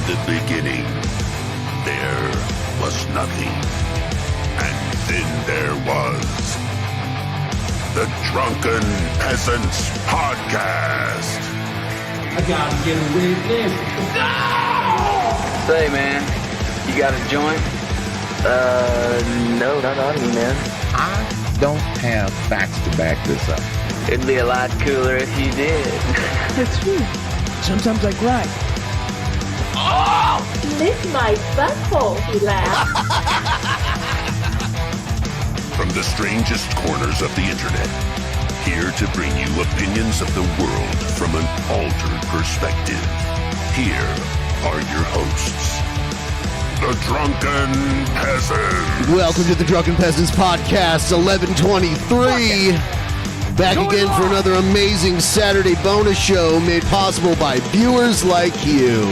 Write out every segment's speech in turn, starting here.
the beginning, there was nothing. And then there was the Drunken Peasants Podcast. I gotta get a witness. No! Say, man, you got a joint? No, not on me, man. I don't have facts to back this up. It'd be a lot cooler if you did. That's true. Sometimes I cry. Oh! Lick my butthole, he laughed. From the strangest corners of the internet, here to bring you opinions of the world from an altered perspective. Here are your hosts, the Drunken Peasants. Welcome to the Drunken Peasants Podcast, 1123. Back again for another amazing Saturday bonus show made possible by viewers like you.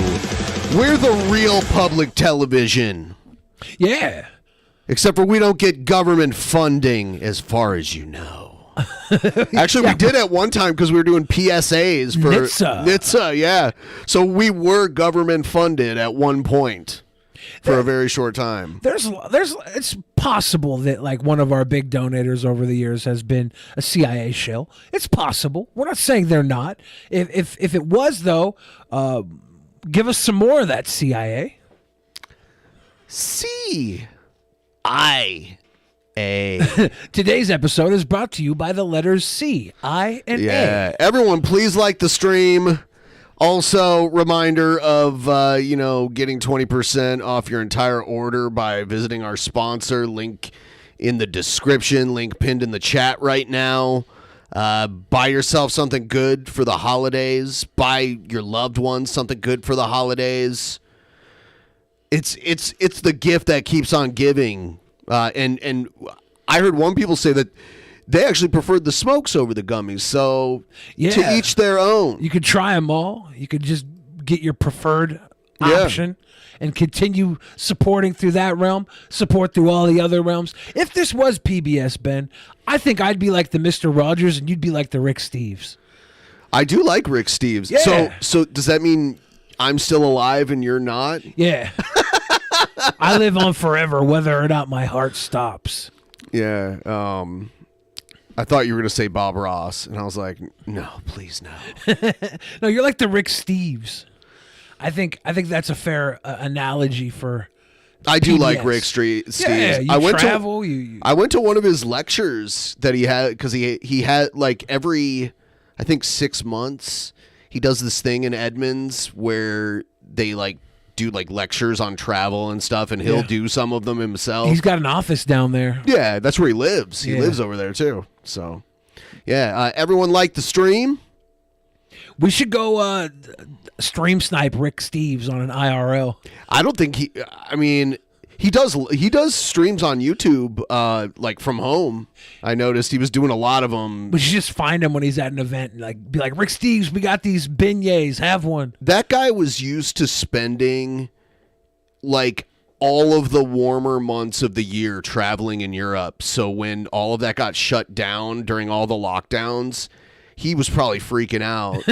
We're the real public television. Yeah. Except for we don't get government funding, as far as you know. Actually, we did at one time because we were doing PSAs for NHTSA, yeah. So we were government funded at one point for a very short time. It's possible that like one of our big donators over the years has been a CIA shill. It's possible. We're not saying they're not. If it was though, give us some more of that CIA. CIA. Today's episode is brought to you by the letters C, I, and A. Everyone, please like the stream. Also, reminder of, getting 20% off your entire order by visiting our sponsor. Link in the description, link pinned in the chat right now. Buy yourself something good for the holidays. Buy your loved ones something good for the holidays. It's the gift that keeps on giving. And I heard one people say that they actually preferred the smokes over the gummies. So to each their own. You could try them all. You could just get your preferred option and continue supporting through that realm, support through all the other realms. If this was PBS, Ben, I think I'd be like the Mr. Rogers and you'd be like the Rick Steves. I do like Rick Steves. Yeah. So does that mean I'm still alive and you're not? Yeah. I live on forever whether or not my heart stops. Yeah. I thought you were going to say Bob Ross, and I was like, no, please no. No, you're like the Rick Steves. I think that's a fair analogy for I do PBS. like Rick Steves. Yeah, you travel. I went to one of his lectures that he had, because he had, like, every, I think, 6 months, he does this thing in Edmonds where they, like, do like lectures on travel and stuff, and he'll do some of them himself. He's got an office down there. Yeah, that's where he lives. He lives over there too. So, everyone like the stream. We should go stream snipe Rick Steves on an IRL. I don't think he. I mean, he does streams on YouTube, like from home. I noticed he was doing a lot of them. We should just find him when he's at an event and like be like, Rick Steves, we got these beignets. Have one. That guy was used to spending like all of the warmer months of the year traveling in Europe. So when all of that got shut down during all the lockdowns, he was probably freaking out.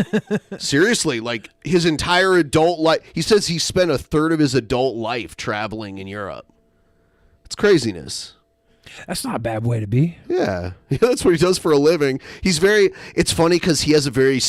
Seriously, like his entire adult life. He says he spent a third of his adult life traveling in Europe. It's craziness. That's not a bad way to be. Yeah, that's what he does for a living. It's funny because he has a very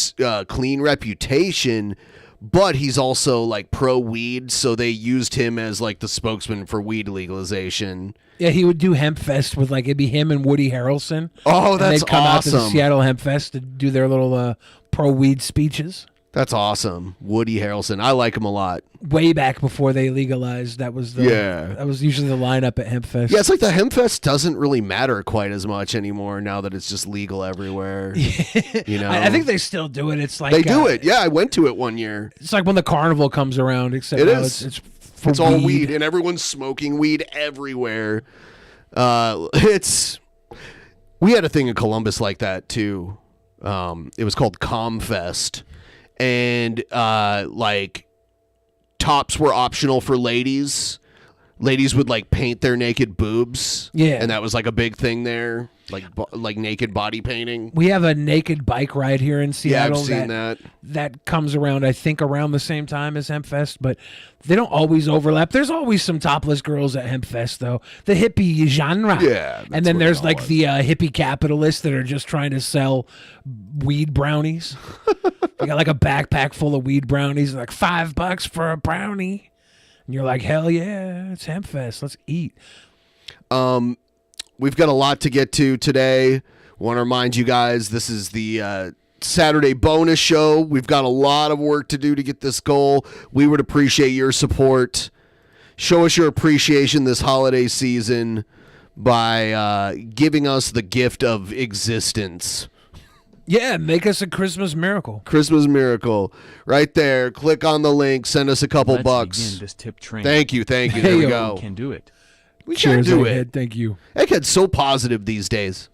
clean reputation, but he's also like pro weed, so they used him as like the spokesman for weed legalization. Yeah, he would do Hemp Fest with like it'd be him and Woody Harrelson. Oh, that's awesome! They'd come out to the Seattle Hemp Fest to do their little pro weed speeches. That's awesome, Woody Harrelson. I like him a lot. Way back before they legalized, that was usually the lineup at Hemp Fest. Yeah, it's like the Hemp Fest doesn't really matter quite as much anymore now that it's just legal everywhere. You know, I think they still do it. It's like they do it. Yeah, I went to it one year. It's like when the carnival comes around, except now it's all weed, and everyone's smoking weed everywhere. We had a thing in Columbus like that too. It was called ComFest, and like tops were optional for ladies. ladies would like paint their naked boobs. Yeah. And that was like a big thing there. Like naked body painting. We have a naked bike ride here in Seattle. Yeah, I've seen that. That comes around, I think, around the same time as Hempfest, but they don't always overlap. There's always some topless girls at Hempfest, though. The hippie genre. Yeah. And then there's like the hippie capitalists that are just trying to sell weed brownies. They got like a backpack full of weed brownies, like $5 for a brownie. And you're like, hell yeah, it's Hempfest. Let's eat. We've got a lot to get to today. Want to remind you guys, this is the Saturday bonus show. We've got a lot of work to do to get this goal. We would appreciate your support. Show us your appreciation this holiday season by giving us the gift of existence. Yeah, make us a Christmas miracle. Christmas miracle. Right there. Click on the link. Send us a couple bucks. Begin this tip train. Thank you. There we go. We can do it. We Cheers, can do Egghead. it. Thank you. Egghead's so positive these days.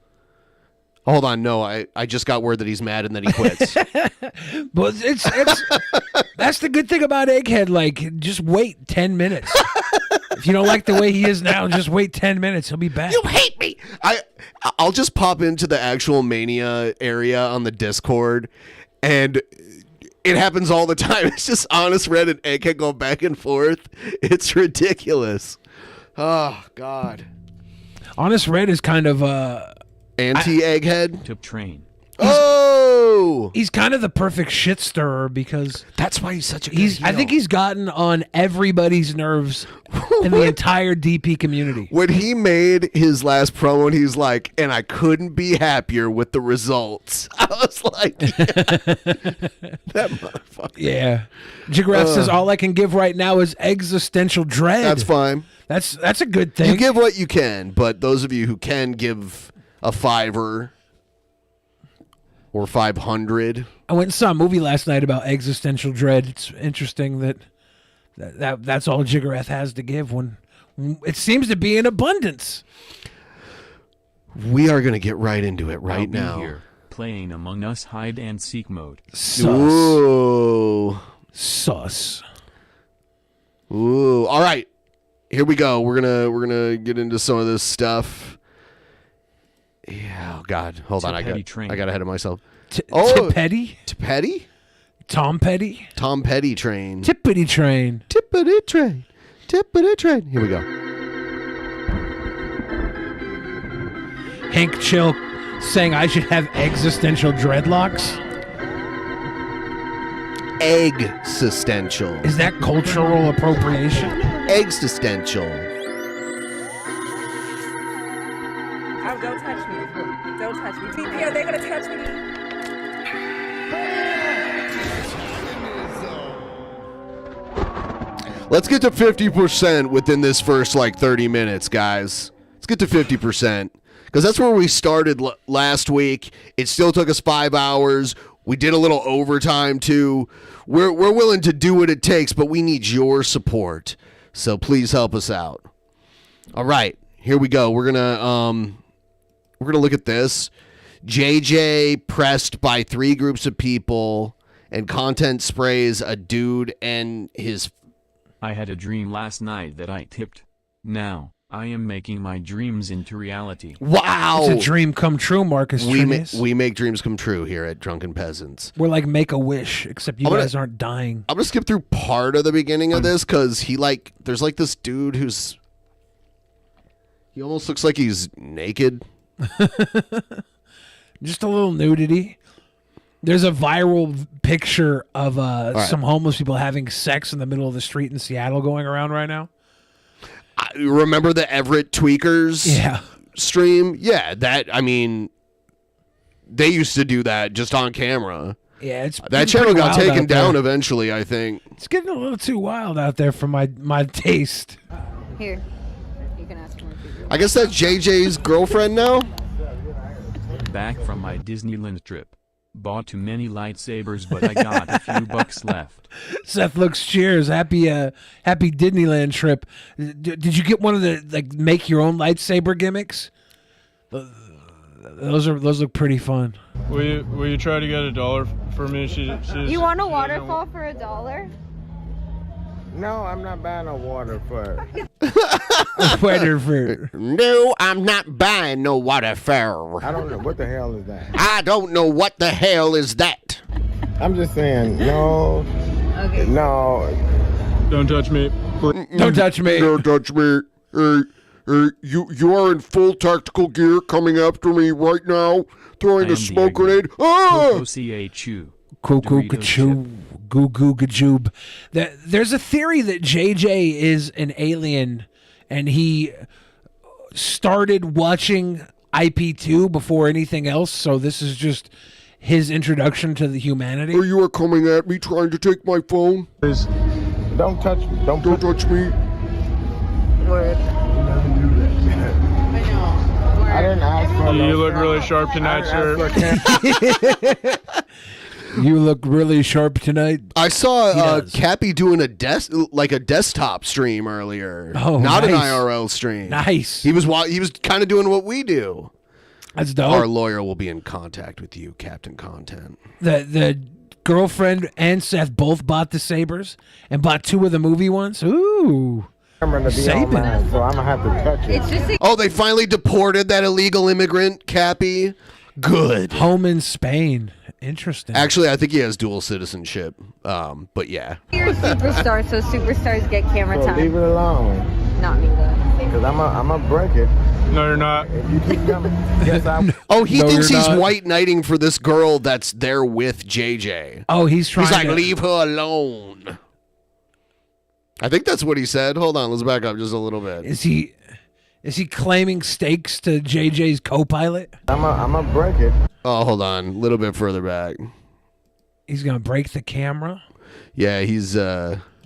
Hold on, no, I just got word that he's mad and then he quits. Well, it's that's the good thing about Egghead. Like, just wait 10 minutes. If you don't like the way he is now, just wait 10 minutes. He'll be back. You hate me. I'll just pop into the actual Mania area on the Discord, and it happens all the time. It's just Honest Red and Egghead go back and forth. It's ridiculous. Oh, God. Honest Red is kind of anti-Egghead. Tip train. He's kind of the perfect shit stirrer because that's why he's such a good heel. I think he's gotten on everybody's nerves in the entire DP community. When he made his last promo, and he's like, and I couldn't be happier with the results. I was like, that motherfucker. Yeah. Jigraf says, all I can give right now is existential dread. That's fine. That's a good thing. You give what you can, but those of you who can give a $5 or 500. I went and saw a movie last night about existential dread. It's interesting that's all Jiggerath has to give when it seems to be in abundance. We are going to get right into it I'll be now. Here, playing Among Us hide and seek mode. Sus. Ooh. Sus. Ooh. All right. Here we go. We're gonna get into some of this stuff. Yeah, oh God. Hold on. I got ahead of myself. Petty? Petty? Tom Petty? Tom Petty train. Tippity train. Tippity train. Tippity train. Here we go. Hank Chill saying I should have existential dreadlocks. Egg-sistential. Is that cultural appropriation? Egg-sistential. Oh, don't touch me. Don't touch me. TP, are they going to touch me? Let's get to 50% within this first, 30 minutes, guys. Let's get to 50%. Because that's where we started last week. It still took us 5 hours. We did a little overtime, too. We're willing to do what it takes, but we need your support. So please help us out. All right. Here we go. We're gonna look at this. JJ pressed by 3 groups of people, and content sprays a dude and his. I had a dream last night that I tipped. Now I am making my dreams into reality. Wow, it's a dream come true, Marcus. We make dreams come true here at Drunken Peasants. We're like Make-A-Wish, except you guys aren't dying. I'm gonna skip through part of the beginning of this because there's this dude he almost looks like he's naked. Just a little nudity. There's a viral picture of some homeless people having sex in the middle of the street in Seattle going around right now. Remember the Everett Tweakers stream? Yeah, they used to do that just on camera. Yeah, that channel got taken down eventually, I think. It's getting a little too wild out there for my taste. Here, you can ask him. I guess that's JJ's girlfriend now? Back from my Disneyland trip. Bought too many lightsabers, but I got a few bucks left. Seth looks cheers. Happy Disneyland trip. Did you get one of the make your own lightsaber gimmicks? Those look pretty fun. Will you try to get $1 for me? You want a waterfall for $1? No, I'm not buying no water for Water for. No, I'm not buying no water for. I don't know. What the hell is that? I don't know what the hell is that. I'm just saying, no. Okay. No. Don't touch me. Don't touch me. Don't touch me. You are in full tactical gear coming after me right now, throwing a smoke grenade. Ah! CHU. Cuckoo gachoo. Goo goo gajoob. There's a theory that JJ is an alien and he started watching IP2 before anything else, so this is just his introduction to the humanity. You are coming at me trying to take my phone. Please. Don't touch me. Don't touch me. Word. I didn't ask for You look really sharp tonight, sir. You look really sharp tonight. I saw Cappy doing a desktop stream earlier. Oh, not an nice. IRL stream. Nice. He was kind of doing what we do. That's dope. Our lawyer will be in contact with you, Captain Content. The girlfriend and Seth both bought the sabers and bought 2 of the movie ones. Ooh. To be on mine, so I'm gonna have to touch it. It's just Oh, they finally deported that illegal immigrant, Cappy. Good. Home in Spain. Interesting. Actually, I think he has dual citizenship. But yeah. you're a superstar, so superstars get camera So time. leave it alone. Not me though. Because I'm gonna break it. No, you're not. If you keep coming, yes, I. Oh, he No, thinks you're he's not. white knighting for this girl that's there with JJ. Oh, he's trying He's like, to leave her alone. I think that's what he said. Hold on, let's back up just a little bit. Is he claiming stakes to JJ's co-pilot? I'm gonna break it. Oh, hold on, a little bit further back. He's gonna break the camera. Yeah, he's Be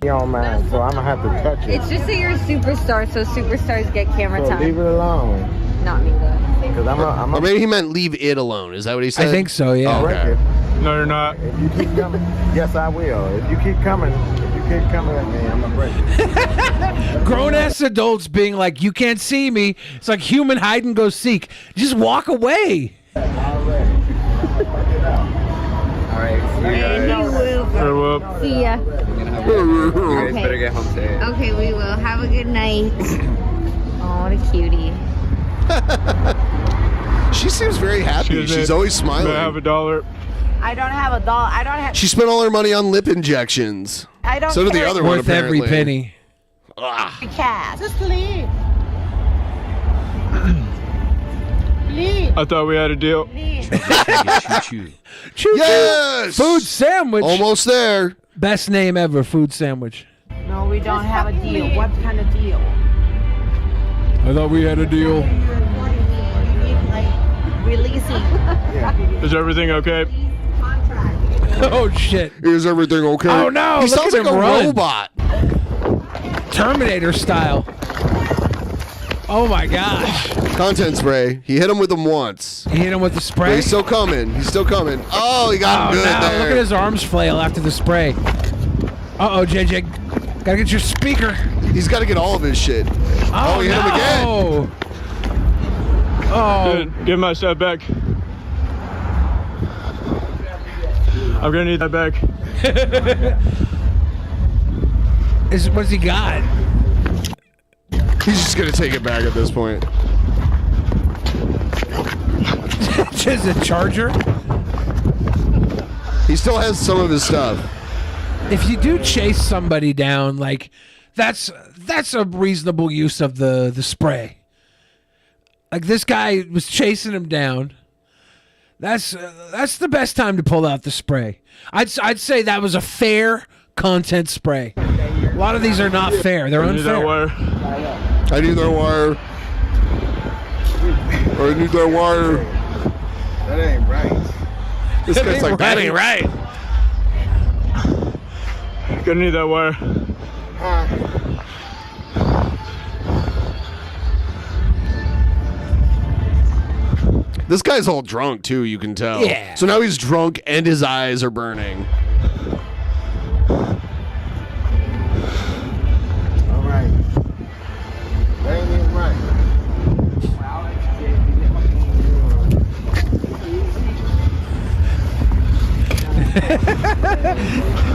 on mine, so I'm gonna have to touch it. It's just that you're a superstar, so superstars get camera So time. leave it alone. Not me though. Because I'm or maybe he meant leave it alone. Is that what he said? I think so. Yeah. Oh, break okay. it. No, you're not. If you keep coming, yes, I will. If you keep coming at me, I'm gonna break it. Grown ass adults being like, "You can't see me." It's like human hide and go seek. Just walk away. See ya. Okay. get home safe. Okay, we will. Have a good night. Oh, what a cutie. She seems very happy. She's always smiling. May I have $1? I don't have a doll. I don't have. She spent all her money on lip injections. I don't. So did the other one, Worth every apparently. penny. Cash. Just leave. Leave. I thought we had a deal. Choo-choo. Yes! Food sandwich. Almost there. Best name ever. Food sandwich. No, we don't have a deal. What kind of deal? I thought we had a deal. Releasing. Is everything okay? Oh shit. Is everything okay? Oh no. He look sounds at like him a run. robot. Terminator style. Oh my gosh. Content spray. He hit him with them once. He hit him with the But spray. he's still coming. He's still coming. Oh, he got him good no. there. Look at his arms flail after the spray. Uh-oh, JJ. Gotta get your speaker. He's got to get all of his shit. Oh, he hit him again. Oh. Good. Give my stuff back. I'm gonna need that back. What's he got? He's just going to take it back at this point. Just a charger? He still has some of his stuff. If you do chase somebody down, like that's a reasonable use of the spray. Like this guy was chasing him down. That's the best time to pull out the spray. I'd say that was a fair content spray. A lot of these are not fair. They're I need that unfair. wire. I need that wire. I need that wire. That ain't right. This guy's like, that ain't right. Gonna need that wire. This guy's all drunk too, you can tell. Yeah. So now he's drunk and his eyes are burning. All right. That ain't even right.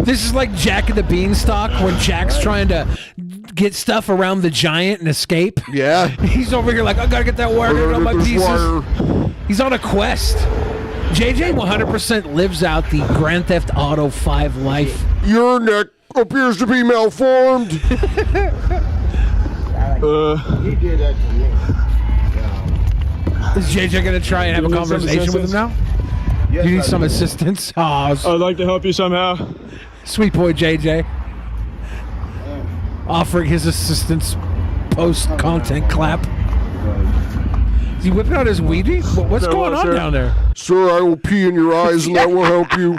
This is like Jack and the Beanstalk when Jack's trying to get stuff around the giant and escape. Yeah. He's over here like, I gotta get that wire on my pieces. He's on a quest. JJ 100% lives out the Grand Theft Auto 5 life. Your neck appears to be malformed. He did that to me. Is JJ gonna try and have a conversation with him now? Yes, You need I some do. assistance? Oh, I'd like to help you somehow. sweet boy JJ. Offering his assistance post-content clap. Is he whipping out his weedy? What's going on down there? Sir, I will pee in your eyes and that will help you.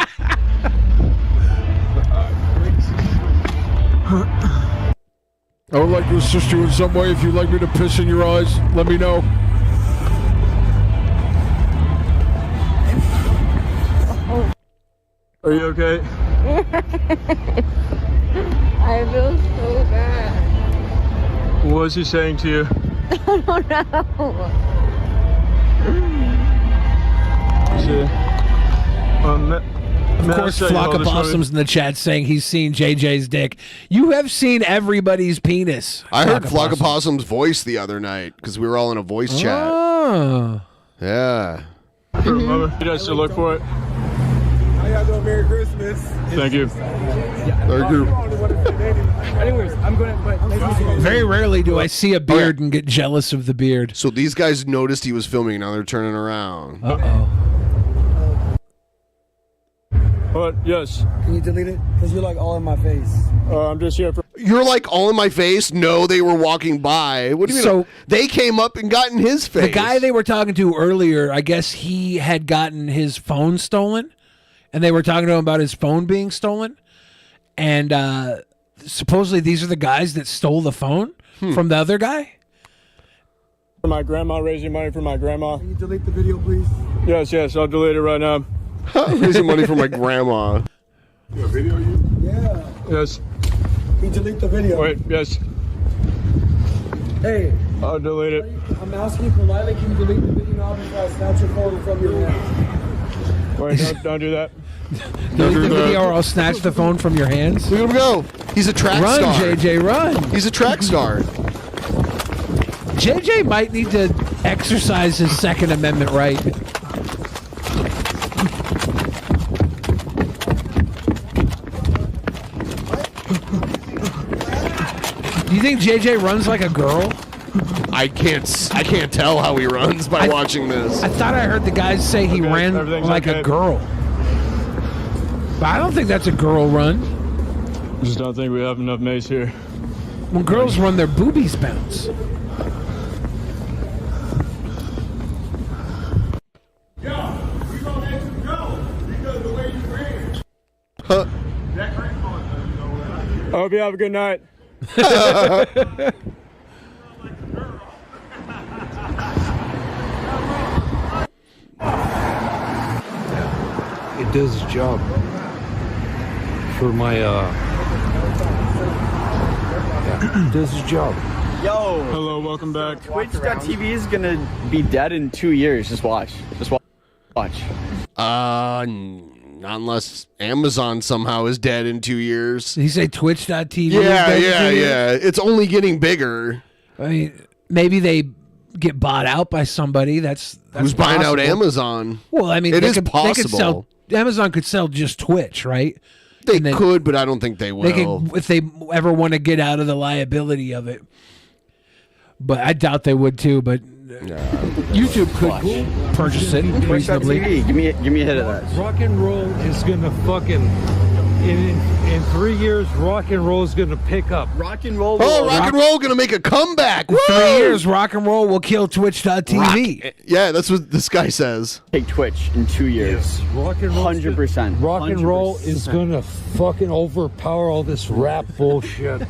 I would like to assist you in some way. If you'd like me to piss in your eyes, let me know. Are you okay? I feel so bad. What was he saying to you? I don't know. Of course, Flock of Possums in the chat saying he's seen JJ's dick. You have seen everybody's penis. I heard Flock of Possums' voice the other night because we were all in a voice chat. Oh. Yeah. You guys to look for it. How y'all doing? Merry Christmas. Thank you. Thank you. Anyways, I'm going to... Very rarely do I see a beard and get jealous of the beard. So these guys noticed he was filming. Now they're turning around. Uh-oh. What? Yes. Can you delete it? Because you're like all in my face. I'm just here for... You're like all in my face? No, they were walking by. What do you mean? So- They came up and got in his face. The guy they were talking to earlier, I guess he had gotten his phone stolen, and they were talking to him about his phone being stolen. And supposedly these are the guys that stole the phone from the other guy. For my grandma, raising money for my grandma. Can you delete the video, please? Yes, I'll delete it right now. Raising money for my grandma. video you? Yeah. Yes. Can you delete the video? Wait, yes. Hey. I'll delete it. I'm asking you politely, can you delete the video now before I snatch your phone from your hand? Wait, don't do that. Delete the video or I'll snatch the phone from your hands. Look at him go. He's a track Run, star. JJ, run. He's a track star. JJ might need to exercise his Second Amendment right. Do you think JJ runs like a girl? I can't tell how he runs by watching this. I thought I heard the guys say he ran like a girl. But I don't think that's a girl run. I just don't think we have enough mace here. When girls run, their boobies bounce. Huh. I hope you have a good night. It does its job for my it does its job. Yo. Hello, welcome back. Twitch.tv is gonna be dead in 2 years. Just watch. Watch. Not unless Amazon somehow is dead in 2 years. Did he say Twitch.tv? Yeah. It's only getting bigger. I mean, maybe they get bought out by somebody. That's Who's buying out possible. Amazon? Well, I mean, it they is could, possible. They could sell, Amazon could sell just Twitch, right? They could, but I don't think they will. They could, if they ever want to get out of the liability of it. But I doubt they would too. But YouTube could purchase it reasonably. Give me a hit of that. Rock and roll is gonna fucking in 3 years. Rock and roll is gonna pick up. Rock and roll. Oh, rock and roll gonna make a comeback. In 3 Woo! years, rock and roll will kill Twitch.tv. Yeah, that's what this guy says. Take Twitch in 2 years. Rock and roll. 100%. Rock and roll is gonna fucking overpower all this rap bullshit.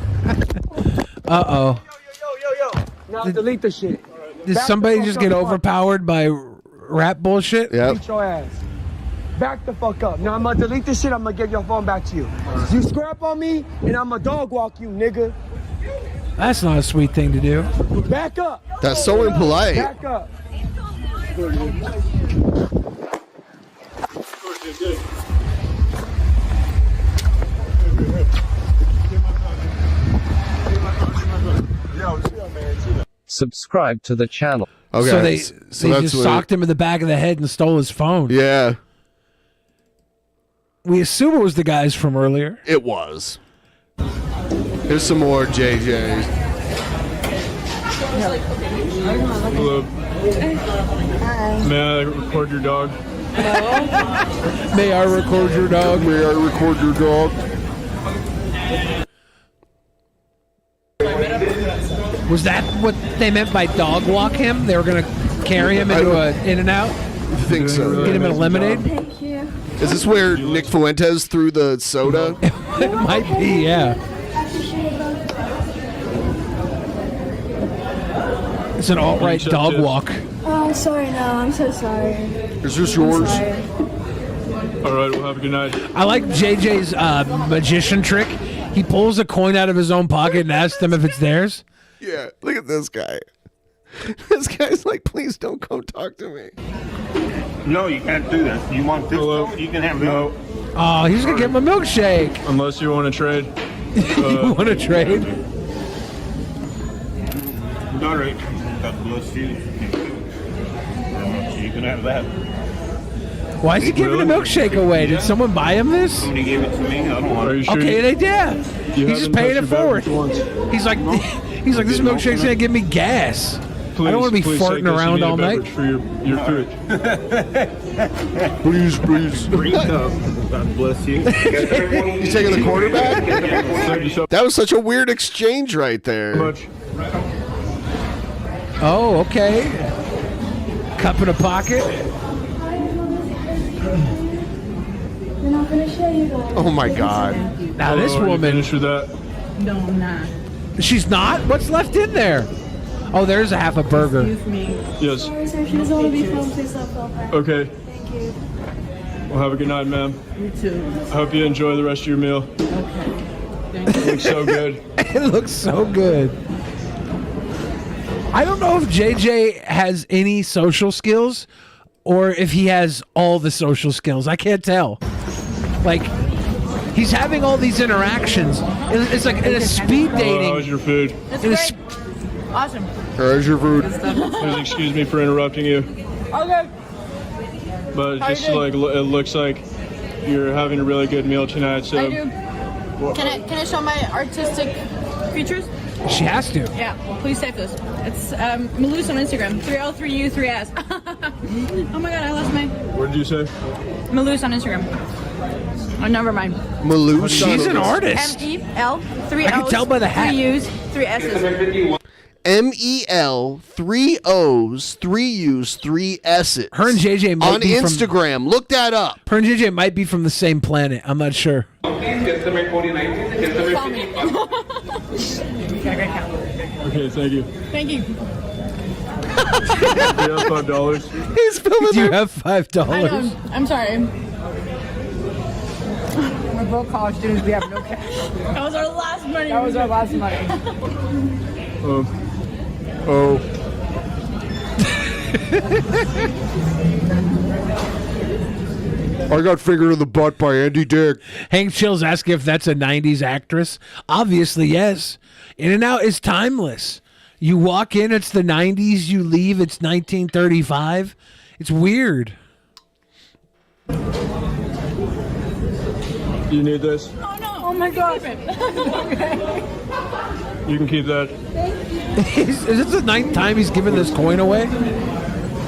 Uh-oh. Now delete the shit. Did somebody just get overpowered by rap bullshit? Beat your ass. Back the fuck up. Now I'm gonna delete this shit. I'm gonna give your phone back to you. You scrap on me, and I'm gonna dog walk you, nigga. That's not a sweet thing to do. Back up. That's so impolite. Back up. Subscribe to the channel. Okay, So they that's just what socked him in the back of the head and stole his phone. Yeah, We assume it was the guys from earlier. it was. Here's some more JJ's. Hello. May I record your dog? May I record your dog? May I record your dog? Was that what they meant by dog walk him? They were going to carry him into a In-N-Out? I think so. Get him in a lemonade? Thank you. Is this where Nick Fuentes threw the soda? It might be, yeah. It's an alt-right dog walk. Oh, I'm sorry, no, I'm so sorry. Is this yours? All right, well, have a good night. I like JJ's magician trick. He pulls a coin out of his own pocket and asks them if it's theirs. Yeah, look at this guy. This guy's like, please don't come talk to me. No, you can't do that. You want this? You can have No, Oh, he's going to give him a milkshake. unless you want to trade. You want to trade? All right. God bless you. You can have that. Why is he giving a milkshake away? Did someone buy him this? Somebody gave it to me. I don't want Are you it. sure? Okay, they did. You He's just haven't paying it touched your forward. beverage once. He's like, this milkshake's going to give me gas. I don't want to be Please farting take this. You around need a all night. beverage for your food. Please, please. God bless you. He's taking the quarterback? That was such a weird exchange right there. Much. Oh, okay. Cup in a pocket. We're not gonna show you guys. Oh my God. Now this Are you woman, finished with that? No, I'm not. she's not? What's left in there? Oh, there's a half a burger. Excuse me. Yes. Sorry, sir, she doesn't want to be filmed. Please don't film her. Okay. Thank you. Well, have a good night, ma'am. You too. I hope you enjoy the rest of your meal. Okay. Thank you. Looks so good. It looks so good. I don't know if JJ has any social skills or if he has all the social skills. I can't tell. Like, he's having all these interactions. It's like in a speed Hello, dating. how's your food? That's in a great. Awesome. There's your food. Please excuse me for interrupting you, Okay. but How you just doing? like it looks like you're having a really good meal tonight. So I do. Can I show my artistic features? She has to. Yeah. Please save this. It's Malus on Instagram. 3L3U3S. Oh my God! I lost my what did you say? Malus on Instagram. Oh, never mind. Malou. She's an artist. MEL 3 I can O's, tell by the hat. 3 U's, 3 S's. MEL, 3 O's, 3 U's, 3 S's. Her and JJ might on be from- Instagram. Look that up. Her and JJ might be from the same planet. I'm not sure. Call me. Okay, thank you. Thank you. Do you have $5? He's filming Do you her. have $5? I know. I'm sorry. We're both college students. We have no cash. That was our last money. That was our last money. Oh. I got fingered in the butt by Andy Dick. Hank Chill's asking if that's a 90s actress. Obviously, yes. In-N-Out is timeless. You walk in, it's the 90s. You leave, it's 1935. It's weird. You need this? Oh no! Oh my God! You can keep that. Is this the ninth time he's given this coin away?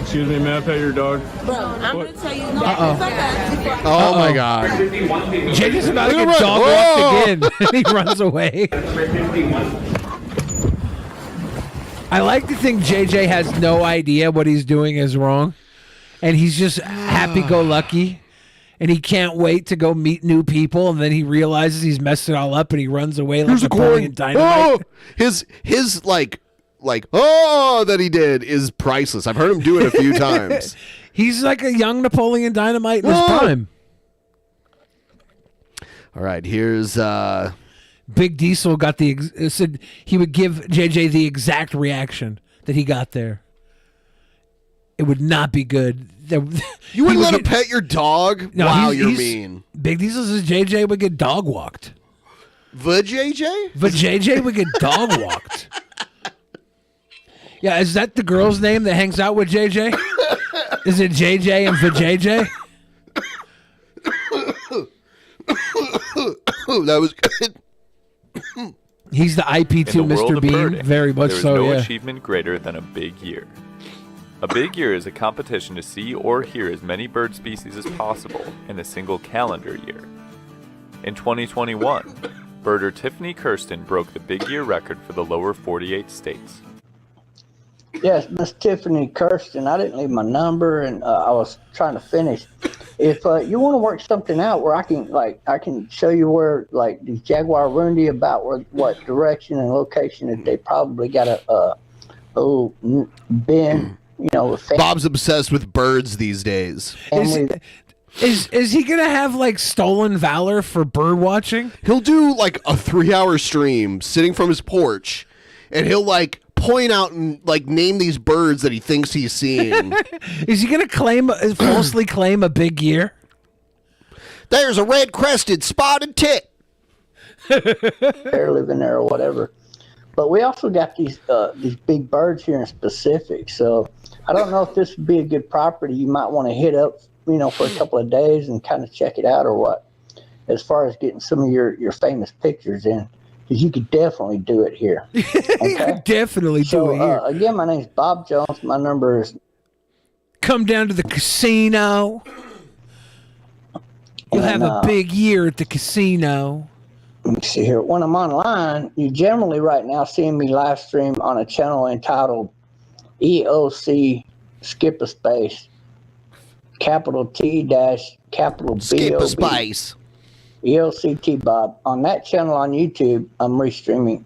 Excuse me, may I pet your dog? Bro, I'm gonna tell you. No, Uh-oh. it's not that. Oh my God. JJ's about to Look get at dog Whoa! walked again. And he runs away. I like to think JJ has no idea what he's doing is wrong. And he's just happy-go-lucky. And he can't wait to go meet new people. And then he realizes he's messed it all up and he runs away like Here's a Napoleon coin. Dynamite. Oh! His like oh that he did is priceless. I've heard him do it a few times. He's like a young Napoleon Dynamite in his Whoa! prime. All right, here's Big Diesel got said he would give JJ the exact reaction that he got there. It would not be good. you wouldn't let him pet your dog? No, wow, he's you're mean. Big Diesel says JJ would get dog walked. JJ? JJ would get dog walked. Yeah, is that the girl's name that hangs out with JJ? Is it JJ and JJ? That was good. He's the IP2 In the world Mr. of Bean, birding, very much there is so. no Yeah. achievement greater than a big year. A big year is a competition to see or hear as many bird species as possible in a single calendar year. In 2021, birder Tiffany Kirsten broke the big year record for the lower 48 states. Yes, Miss Tiffany Kirsten. I didn't leave my number, and I was trying to finish. If you want to work something out where I can show you where these Jaguar Rundy about what direction and location that they probably got a little bin. Bob's obsessed with birds these days. Is he gonna have stolen valor for bird watching? He'll do a 3-hour stream sitting from his porch, and he'll point out and name these birds that he thinks he's seeing. Is he gonna falsely claim a big year? There's a red-crested spotted tit. They're living there or whatever. But we also got these big birds here in specific. So I don't know if this would be a good property. You might want to hit up, for a couple of days and kind of check it out or what. As far as getting some of your famous pictures in, because you could definitely do it here. Okay? Definitely do it here. Again, my name's Bob Jones. My number is. Come down to the casino. You'll have a big year at the casino. Let me see here. When I'm online, you generally right now seeing me live stream on a channel entitled EOC Skip a Space, capital T dash capital B. Skip a space. EOCT Bob. On that channel on YouTube, I'm restreaming.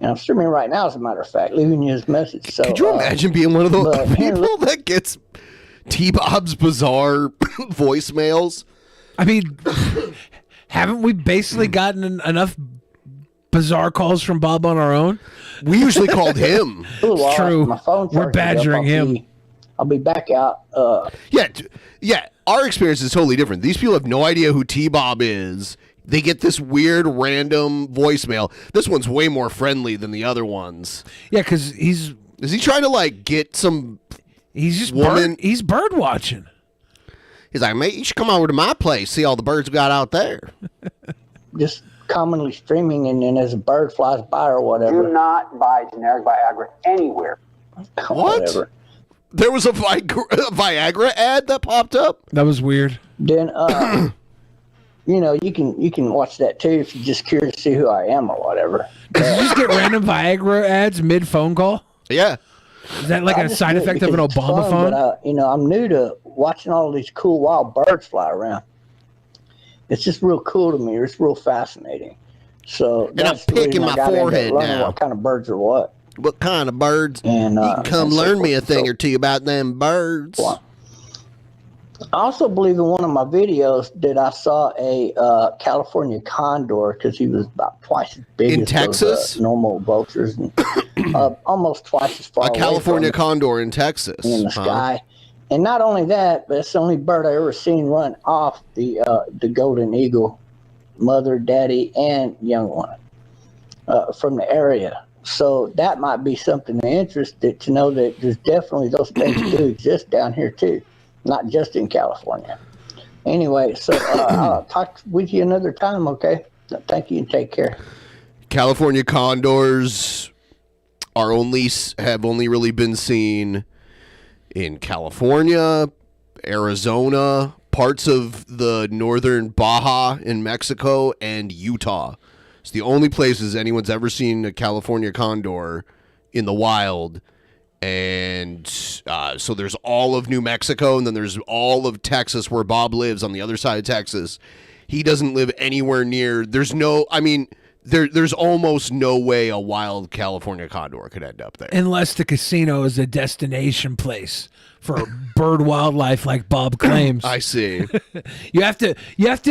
And I'm streaming right now, as a matter of fact, leaving you this message. So, could you imagine being one of those people that gets T-Bob's bizarre voicemails? I mean, haven't we basically gotten enough bizarre calls from Bob on our own? We usually called him. It's true. My phone We're badgering him. I'll be back out. Yeah. Our experience is totally different. These people have no idea who T-Bob is. They get this weird random voicemail. This one's way more friendly than the other ones. Yeah, because is he trying to get some? He's just woman. He's bird watching. He's like, mate, you should come over to my place, see all the birds we got out there. Just commonly streaming, and then as a bird flies by or whatever. Do not buy generic Viagra anywhere. What? Whatever. There was a Viagra ad that popped up? That was weird. Then, you can watch that too if you're just curious to see who I am or whatever. Did you just get random Viagra ads mid phone call? Yeah. Is that a side effect of an Obama phone? But, I'm new to watching all these cool wild birds fly around. It's just real cool to me. It's real fascinating. So and I'm picking my forehead now. What kind of birds are what? What kind of birds? And you can come learn me a thing or two about them birds. Well, I also believe in one of my videos that I saw a California condor, because he was about twice as big in as Texas? Those, normal vultures, and almost twice as far a away California from condor in Texas. In the sky. And not only that, but it's the only bird I ever seen run off the golden eagle, mother, daddy, and young one from the area. So that might be something of interest to know that there's definitely those things do exist down here too, not just in California. Anyway, so I'll talk with you another time, okay? Thank you and take care. California condors have only really been seen in California, Arizona, parts of the northern Baja in Mexico, and Utah. It's the only places anyone's ever seen a California condor in the wild. And so there's all of New Mexico, and then there's all of Texas where Bob lives on the other side of Texas. He doesn't live anywhere near. There's almost no way a wild California condor could end up there. Unless the casino is a destination place for bird wildlife like Bob claims. I see. You have to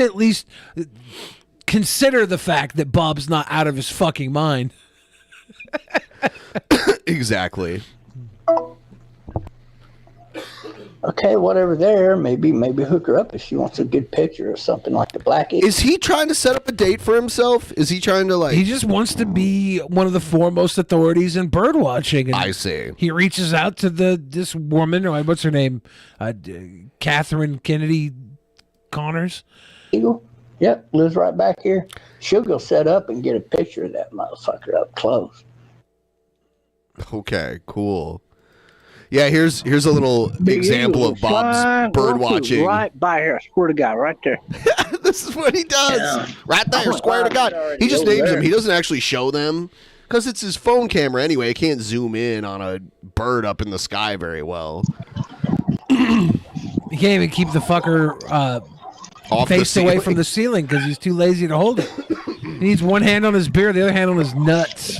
at least consider the fact that Bob's not out of his fucking mind. Exactly. Okay, whatever there, maybe hook her up if she wants a good picture or something like the Black Eagle. Is he trying to set up a date for himself? Is he trying to like? He just wants to be one of the foremost authorities in bird watching. And I see. He reaches out to this woman, or what's her name, Catherine Kennedy Connors. Eagle? Yep, lives right back here. She'll go set up and get a picture of that motherfucker up close. Okay, cool. Yeah, here's a little example of Bob's bird watching. Right by here, I swear to God, right there. This is what he does. Right there, square to God. He just names them. He doesn't actually show them because it's his phone camera anyway. He can't zoom in on a bird up in the sky very well. He can't even keep the fucker faced away from the ceiling because he's too lazy to hold it. He needs one hand on his beard, the other hand on his nuts.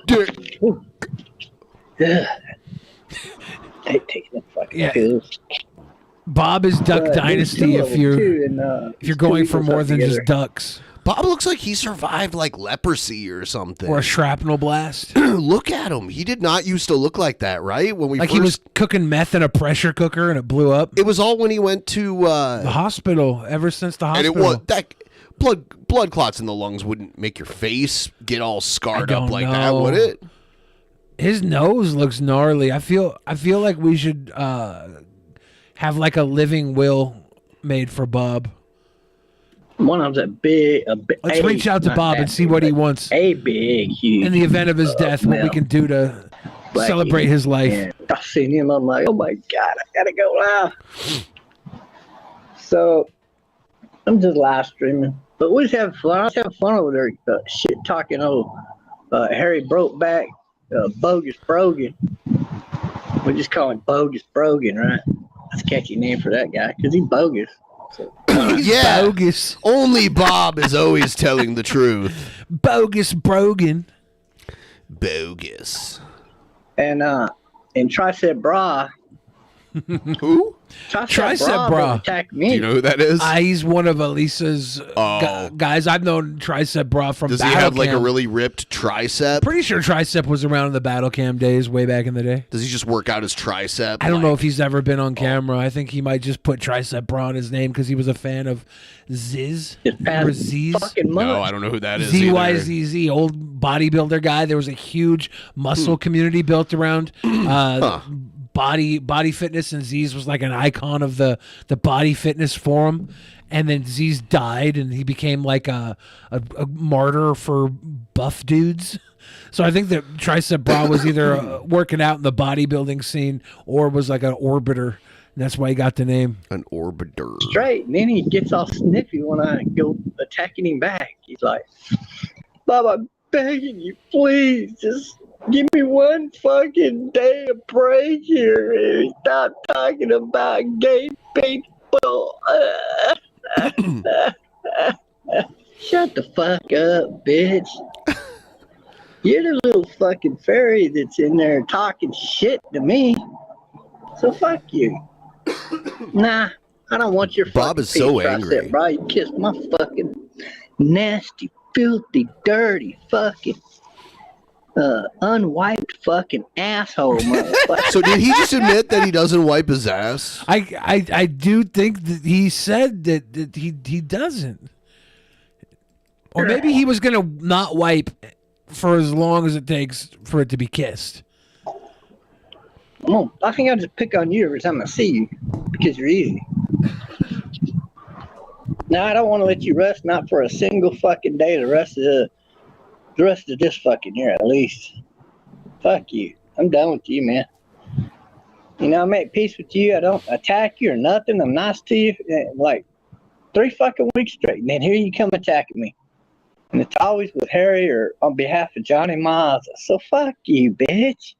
Dick. Take the fucking pills. Bob is Duck Dynasty if you're going for more than just ducks. Bob looks like he survived like leprosy or something. Or a shrapnel blast. Look at him. He did not used to look like that, right? When we he was cooking meth in a pressure cooker and it blew up. It was all when he went to the hospital. Ever since the hospital. And it was that blood clots in the lungs wouldn't make your face get all scarred up like that, would it? His nose looks gnarly. I feel like we should have like a living will made for Bob. One of them's a big. Let's reach out to Bob and see what he wants. A big, huge. In the event of his death, what we can do to celebrate his life. Yeah. I seen him. I'm like, oh my God, I gotta go live. So I'm just live streaming, but we just have fun. I was having fun over there, shit talking. Harry Brokeback, Bogus Brogan. We just call him Bogus Brogan, right? That's a catchy name for that guy because he's bogus. So, yeah, bogus. Only Bob is always telling the truth. Bogus Brogan. Bogus. And Tricep Bra. Who? Tricep Bra. Attacked me. Do you know who that is? He's one of Elisa's guys. I've known Tricep Bra from Does Battle he have like Cam. a really ripped tricep? Pretty sure Tricep was around in the Battle Cam days way back in the day. Does he just work out his tricep? I don't know if he's ever been on camera. I think he might just put Tricep Bra on his name because he was a fan of Ziz. Or Ziz. No, I don't know who that is. ZYZZ, old bodybuilder guy. There was a huge muscle community built around body fitness, and Z's was like an icon of the body fitness forum. And then Z's died, and he became like a martyr for buff dudes. So I think that Tricep Bra was either working out in the bodybuilding scene or was like an orbiter. And that's why he got the name. An orbiter. Straight. And then he gets all sniffy when I go attacking him back. He's like, Bob, I'm begging you, please, just give me one fucking day of break here and stop talking about gay people. Shut the fuck up, bitch. You're the little fucking fairy that's in there talking shit to me. So fuck you. Nah, I don't want your Bob is so angry. Bro, you kiss my fucking nasty, filthy, dirty, fucking unwiped fucking asshole, motherfucker. So did he just admit that he doesn't wipe his ass? I do think that he said that he doesn't. Or maybe he was going to not wipe for as long as it takes for it to be kissed. Well, I think I'll just pick on you every time I see you because you're easy. Now, I don't want to let you rest, not for a single fucking day the rest of this fucking year at least. Fuck you. I'm done with you, man. You know, I make peace with you. I don't attack you or nothing. I'm nice to you. Like 3 fucking weeks straight. And then here you come attacking me. And it's always with Harry or on behalf of Johnny Miles. So fuck you, bitch.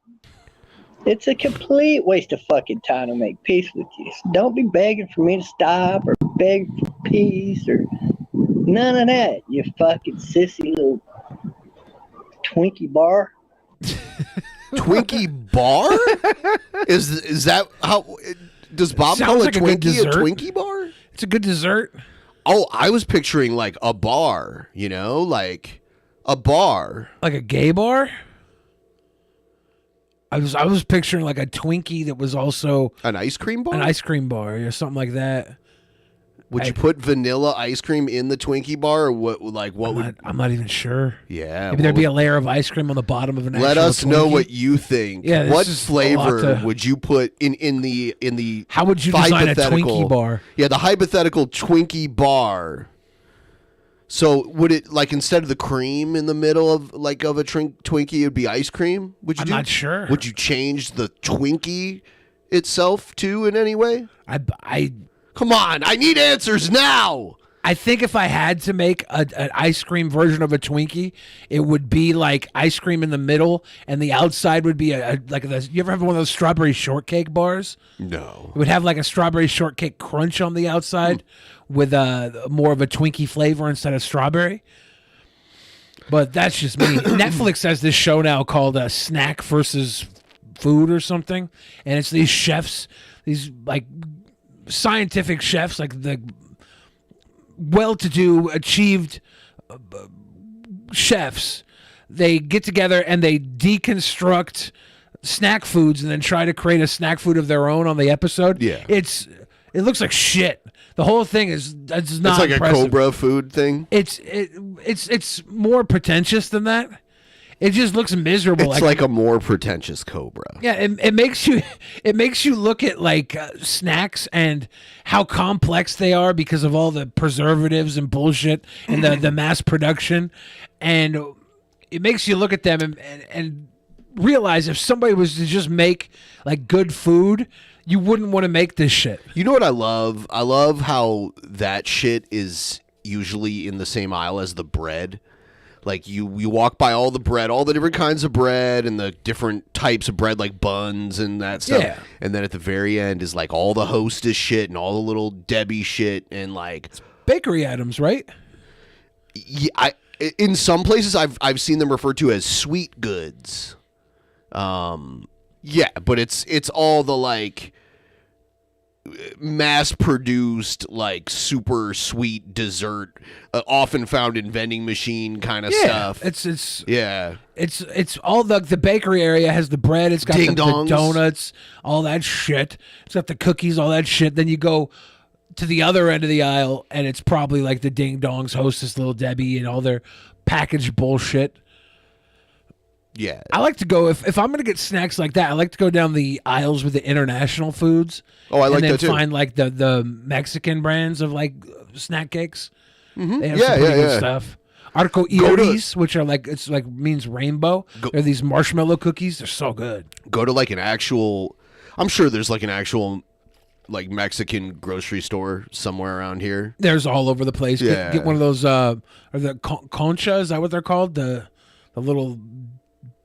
It's a complete waste of fucking time to make peace with you. So don't be begging for me to stop or beg for peace or none of that, you fucking sissy little Twinkie bar. Twinkie bar? Is that how? Does Bob Sounds call like a a good Twinkie a dessert. Twinkie bar? It's a good dessert. Oh, I was picturing like a bar, you know, like a bar. Like a gay bar? I was picturing like a Twinkie that was also an ice cream bar, or something like that. Would you put vanilla ice cream in the Twinkie bar, or what? I'm not even sure. Yeah, maybe there'd be a layer of ice cream on the bottom of an. Let us Twinkie. know what you think. Yeah, what flavor would you put in the? How would you design a Twinkie bar? Yeah, the hypothetical Twinkie bar. So would it, like, instead of the cream in the middle of a Twinkie, it would be ice cream? Would you? I'm not sure. Would you change the Twinkie itself too in any way? I come on! I need answers now. I think if I had to make an ice cream version of a Twinkie, it would be like ice cream in the middle, and the outside would be you ever have one of those strawberry shortcake bars? No. It would have like a strawberry shortcake crunch on the outside with more of a Twinkie flavor instead of strawberry. But that's just me. Netflix has this show now called Snack versus Food or something, and it's these chefs, these like scientific chefs, like the well-to-do, achieved chefs. They get together and they deconstruct snack foods and then try to create a snack food of their own on the episode. Yeah, it looks like shit. The whole thing is not. It's like impressive. A Cobra food thing. It's more pretentious than that. It just looks miserable. It's like a more pretentious Cobra. Yeah, it makes you look at like snacks and how complex they are because of all the preservatives and bullshit and the mass production, and it makes you look at them and realize if somebody was to just make like good food, you wouldn't want to make this shit. You know what I love? I love how that shit is usually in the same aisle as the bread. Like you walk by all the bread, all the different kinds of bread and the different types of bread, like buns and that stuff. Yeah. And then at the very end is like all the Hostess shit and all the little Debbie shit and like bakery items, right? Yeah, in some places I've seen them referred to as sweet goods. Yeah, but it's all the like mass-produced, like super sweet dessert, often found in vending machine kind of stuff. It's all the bakery area has the bread. It's got the donuts, all that shit. It's got the cookies, all that shit. Then you go to the other end of the aisle, and it's probably like the Ding Dongs, Hostess, Little Debbie, and all their packaged bullshit. Yeah, I like to go if I'm gonna get snacks like that. I like to go down the aisles with the international foods. Oh, I like that too. And then find like the Mexican brands of like snack cakes. Mm-hmm. They have some pretty good stuff. Arco Iris, which are like means rainbow. They're these marshmallow cookies. They're so good. Go to like an actual. I'm sure there's like an actual like Mexican grocery store somewhere around here. There's all over the place. Yeah. Get one of those. Or the concha, is that what they're called? The little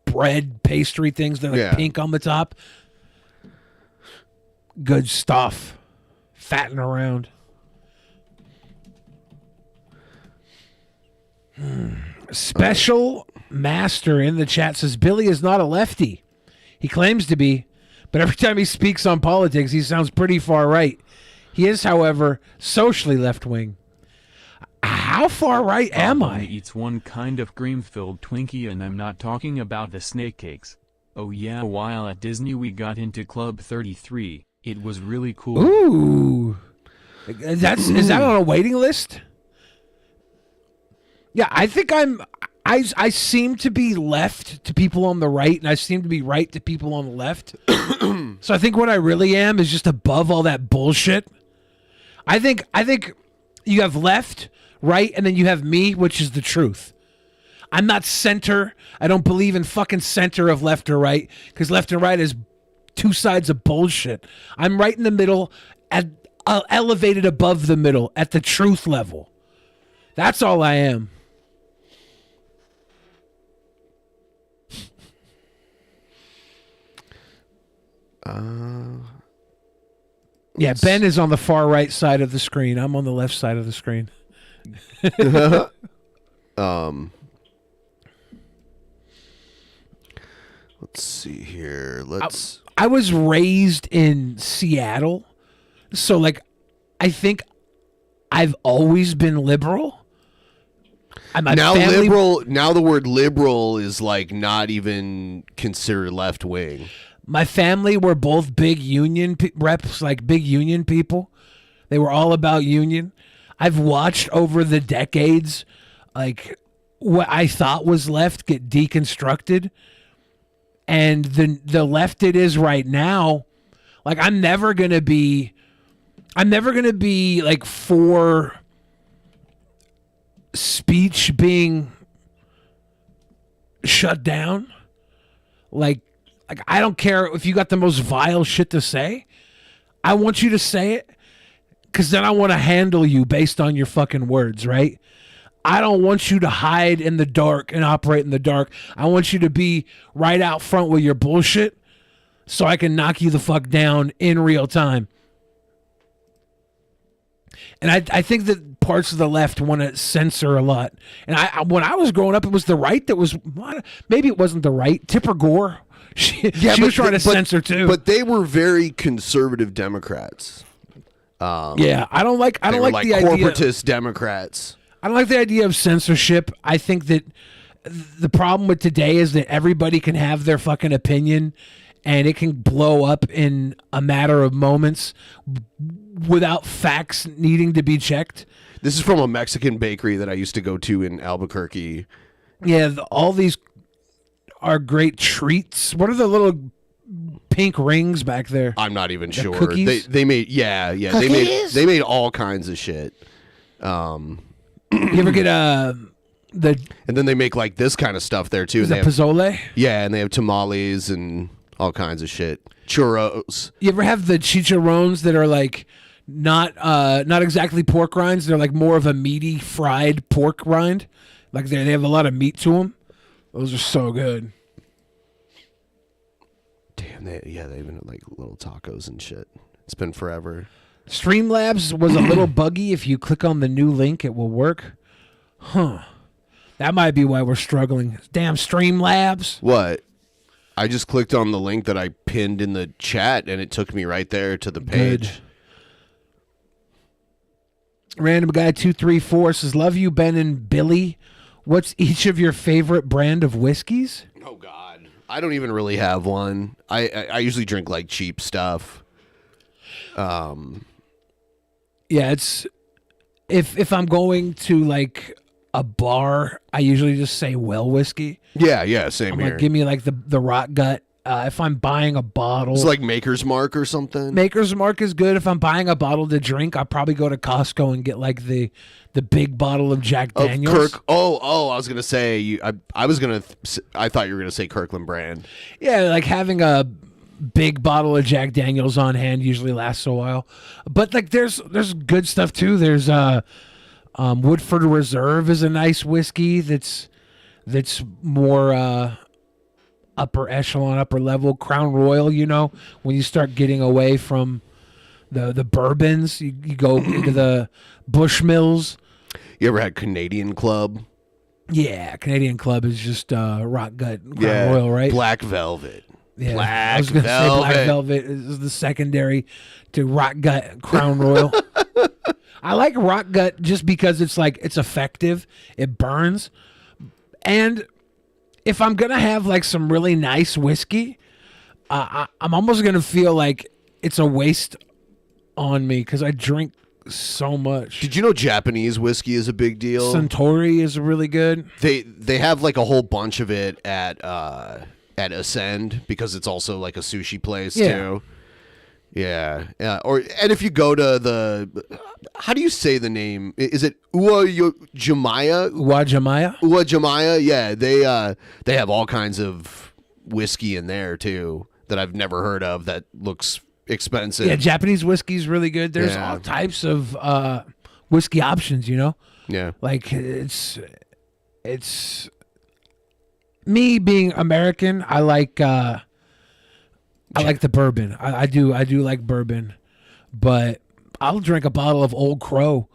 bread pastry things that are like pink on the top. Good stuff. Fatting around. Special Master in the chat says Billy is not a lefty. He claims to be, but every time he speaks on politics, he sounds pretty far right. He is, however, socially left-wing. How far right am I? Eats one kind of cream-filled Twinkie, and I'm not talking about the snake cakes. Oh yeah, while at Disney we got into Club 33. It was really cool. Ooh. Is that on a waiting list? Yeah, I think I seem to be left to people on the right, and I seem to be right to people on the left. So I think what I really am is just above all that bullshit. I think you have left, right, and then you have me, which is the truth. I'm not center. I don't believe in fucking center of left or right, because left and right is two sides of bullshit. I'm right in the middle, elevated above the middle, at the truth level. That's all I am. Yeah, Ben is on the far right side of the screen. I'm on the left side of the screen. Let's see here. I was raised in Seattle, so like I think I've always been liberal. Now the word liberal is like not even considered left wing. My family were both big union reps, like big union people. They were all about union. I've watched over the decades, like what I thought was left get deconstructed, and the left it is right now. Like I'm never gonna be like for speech being shut down. Like I don't care if you got the most vile shit to say. I want you to say it, because then I want to handle you based on your fucking words, right? I don't want you to hide in the dark and operate in the dark. I want you to be right out front with your bullshit so I can knock you the fuck down in real time. And I think that parts of the left want to censor a lot. And when I was growing up, it was the right that was, maybe it wasn't the right. Tipper Gore, she was trying to censor too. But they were very conservative Democrats. Yeah, I don't like the idea. Corporatist Democrats. I don't like the idea of censorship. I think that the problem with today is that everybody can have their fucking opinion, and it can blow up in a matter of moments without facts needing to be checked. This is from a Mexican bakery that I used to go to in Albuquerque. Yeah, all these are great treats. What are the little pink rings back there? I'm not even sure. Cookies? They made Cookies? they made all kinds of shit. You ever get and then they make like this kind of stuff there too. Is that pozole? Yeah, and they have tamales and all kinds of shit. Churros. You ever have the chicharrones that are like not exactly pork rinds? They're like more of a meaty fried pork rind. Like they have a lot of meat to them. Those are so good. Damn, they've been like little tacos and shit. It's been forever. Streamlabs was a little buggy. If you click on the new link, it will work. Huh. That might be why we're struggling. Damn Streamlabs. What? I just clicked on the link that I pinned in the chat, and it took me right there to the page. Random guy 234 says, "Love you, Ben and Billy. What's each of your favorite brand of whiskeys?" Oh God, I don't even really have one. I usually drink like cheap stuff. Yeah, it's if I'm going to like a bar, I usually just say well whiskey. Yeah, same I'm here. like, give me like the Rock Gut. If I'm buying a bottle, it's like Maker's Mark or something. Maker's Mark is good. If I'm buying a bottle to drink, I'll probably go to Costco and get like the big bottle of Jack Daniels. I was gonna say I thought you were gonna say Kirkland brand. Yeah, like having a big bottle of Jack Daniels on hand usually lasts a while. But like there's good stuff too. There's Woodford Reserve is a nice whiskey that's more upper echelon, upper level. Crown Royal, when you start getting away from the bourbons, you go into the Bushmills. You ever had Canadian Club? Yeah, Canadian Club is just Rock Gut Crown Royal, right? Black Velvet. Yeah, Black I was going to say Velvet. Black Velvet is the secondary to Rock Gut Crown Royal. I like Rock Gut just because it's effective. It burns. And if I'm going to have like some really nice whiskey, I'm almost going to feel like it's a waste on me because I drink so much. Did you know Japanese whiskey is a big deal? Suntory is really good. They have like a whole bunch of it at Ascend because it's also like a sushi place too. Yeah. And if you go to how do you say the name? Is it Uwajimaya? Uwajimaya? Yeah, they have all kinds of whiskey in there too that I've never heard of that looks expensive. Yeah, Japanese whiskey is really good. There's all types of whiskey options, Yeah. Like it's me being American, I like the bourbon. I do like bourbon, but I'll drink a bottle of Old Crow,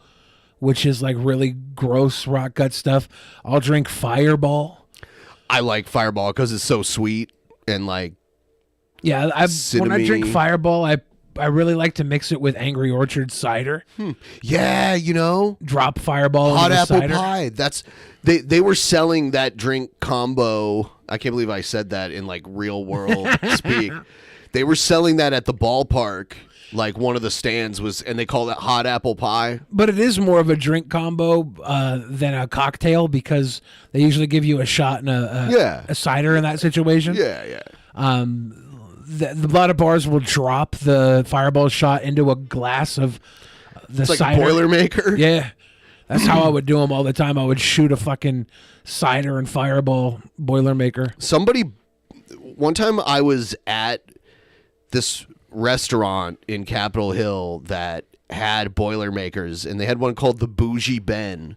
which is like really gross rock gut stuff. I'll drink Fireball. I like Fireball because it's so sweet and like when I drink Fireball, I I really like to mix it with Angry Orchard cider. Yeah, drop Fireball hot into the apple cider. pie. That's they were selling that drink combo. I can't believe I said that in like real world speak. They were selling that at the ballpark. Like one of the stands was, and they call it hot apple pie. But it is more of a drink combo than a cocktail because they usually give you a shot and a cider in that situation. Yeah. The lot of bars will drop the Fireball shot into a glass of the It's like cider. a Boilermaker. Yeah. That's how I would do them all the time. I would shoot a fucking cider and Fireball Boilermaker. One time I was at this restaurant in Capitol Hill that had Boilermakers, and they had one called the Bougie Ben,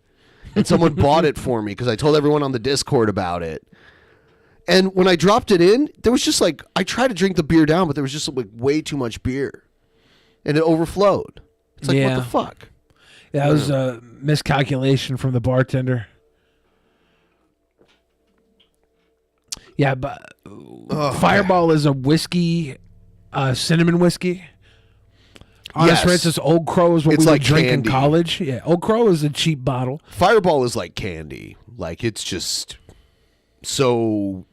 and someone bought it for me because I told everyone on the Discord about it. And when I dropped it in, there was just like, I tried to drink the beer down, but there was just like way too much beer, and it overflowed. It's like, what the fuck? Yeah, that was a miscalculation from the bartender. Yeah, but Fireball is a whiskey, cinnamon whiskey. Honest, for instance, Old Crow is what It's we like would drink candy. in college. Yeah, Old Crow is a cheap bottle. Fireball is like candy. Like, it's just so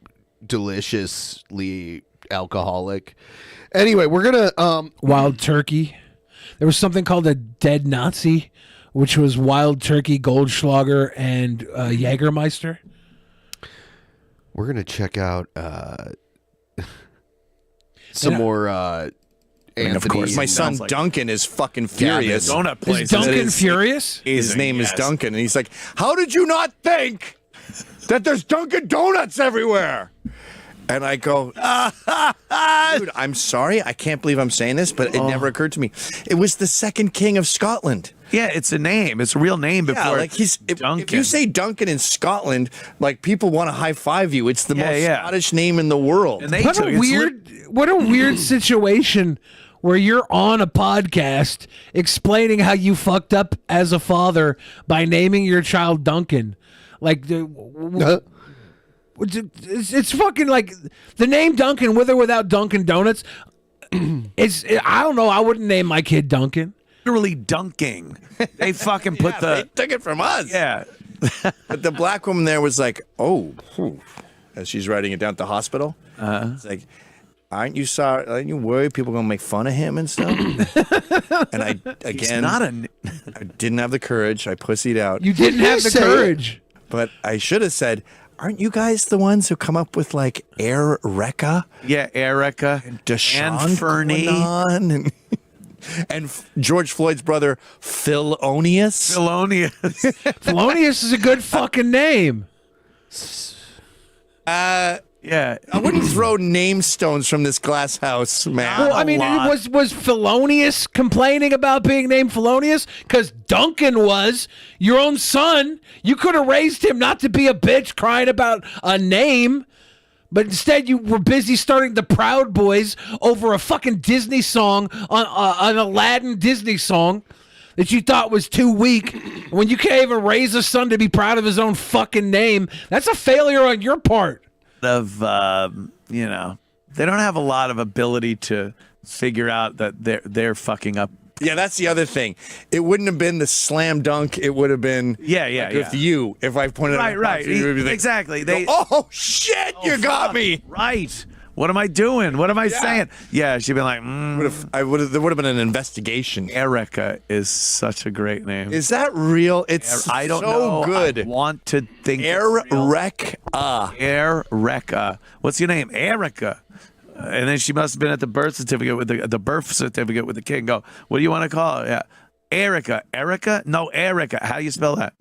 deliciously alcoholic. Anyway, we're gonna Wild Turkey. There was something called a Dead Nazi, which was Wild Turkey, Goldschlager, and Jägermeister. We're gonna check out some more Anthony. Of course, my son Duncan is fucking furious. Donut place. Is Duncan furious? His name is Duncan, and he's like, "How did you not think that there's Dunkin' Donuts everywhere?" And I go, "Dude, I'm sorry. I can't believe I'm saying this, but it never occurred to me. It was the second king of Scotland." Yeah, it's a name. It's a real name before. Yeah, like if you say Duncan in Scotland, like people want to high five you. It's the most Scottish name in the world. And What a weird situation where you're on a podcast explaining how you fucked up as a father by naming your child Duncan. Like it's fucking like the name Duncan with or without Dunkin' Donuts. I don't know. I wouldn't name my kid Duncan. Literally dunking. They fucking put they took it from us. Yeah. But the black woman there was like, "Oh," as she's writing it down at the hospital. It's like, aren't you sorry? Aren't you worried people are gonna make fun of him and stuff? And I didn't have the courage. I pussied out. You didn't have the courage. But I should have said, aren't you guys the ones who come up with like Erica? Yeah, Erica. Deshaun and Fernie. Quinlan and George Floyd's brother, Philonius. Philonius is a good fucking name. Yeah, I wouldn't throw name stones from this glass house, man. Well, I mean, was Felonius complaining about being named Felonius? Because Duncan was your own son. You could have raised him not to be a bitch crying about a name, but instead you were busy starting the Proud Boys over a fucking Disney song, an Aladdin Disney song that you thought was too weak. When you can't even raise a son to be proud of his own fucking name, that's a failure on your part. Of they don't have a lot of ability to figure out that they're fucking up. Yeah, that's the other thing. It wouldn't have been the slam dunk. It would have been with you if I pointed out. Right. Exactly. Oh shit! You got me. Right. What am I doing? What am I saying? Yeah, she'd be like, there would have been an investigation. Erica is such a great name. Is that real? It's I don't so know. good. I want to think Erica. Erica. What's your name? Erica. And then she must have been at the birth certificate with the birth certificate with the kid. And go, what do you want to call her? Yeah, Erica. Erica? No, Erica. How do you spell that?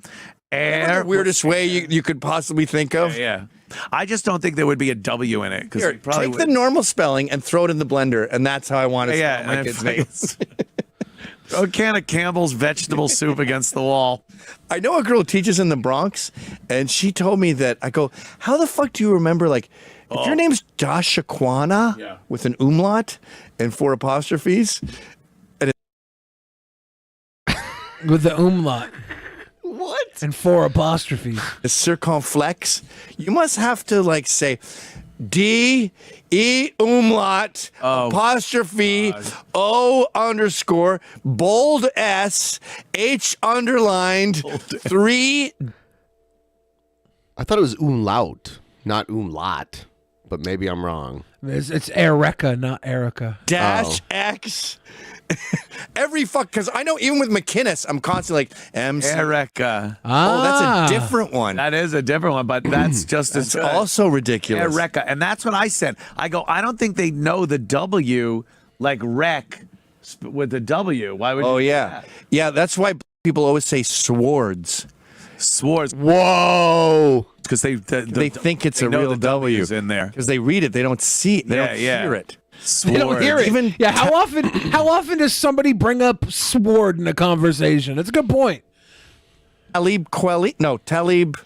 The weirdest way you could possibly think of. Yeah. I just don't think there would be a W in it. Here, take the normal spelling and throw it in the blender, and that's how I want to spell my and kid's names. Throw a can of Campbell's vegetable soup against the wall. I know a girl who teaches in the Bronx, and she told me that, I go, how the fuck do you remember, like, if your name's Dashaquana with an umlaut and 4 apostrophes, and with the umlaut. What? And 4 apostrophes. A circumflex. You must have to like say, D E umlaut apostrophe O underscore bold S H underlined 3. I thought it was umlaut, not umlaut, but maybe I'm wrong. It's Erica, not Erica. Dash X. Every fuck, because I know even with McInnes, I'm constantly like MC. Erica. Oh, that's a different one. That is a different one, but that's just as That's good. also ridiculous. Erica, and that's what I said. I go, I don't think they know the W like wreck with the W. Why would? Oh you do yeah, that? yeah. That's why people always say swords. Swords. Whoa. Because they think it's they a know real the W W's in there. because they read it. They don't see it. They don't hear it. They don't hear it. Even Yeah, how often does somebody bring up sword in a conversation? That's a good point. Talib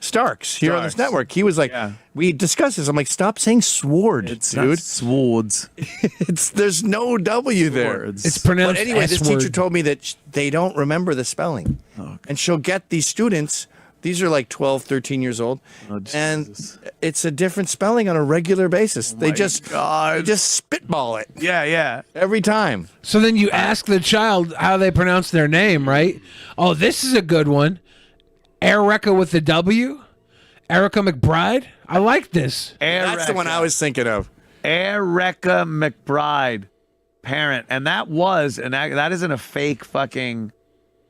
Starks here on this network. He was like, we discussed this. I'm like, stop saying sword, It's dude. not swords. There's no W there. It's pronounced But anyway, this S-word. teacher told me that they don't remember the spelling. And she'll get these students, these are like 12, 13 years old, and it's a different spelling on a regular basis. They just spitball it. Yeah. Every time. So then you ask the child how they pronounce their name, right? Oh, this is a good one. Erica with the W? Erica McBride? I like this. That's the one I was thinking of. Erica McBride, parent, and that isn't a fake fucking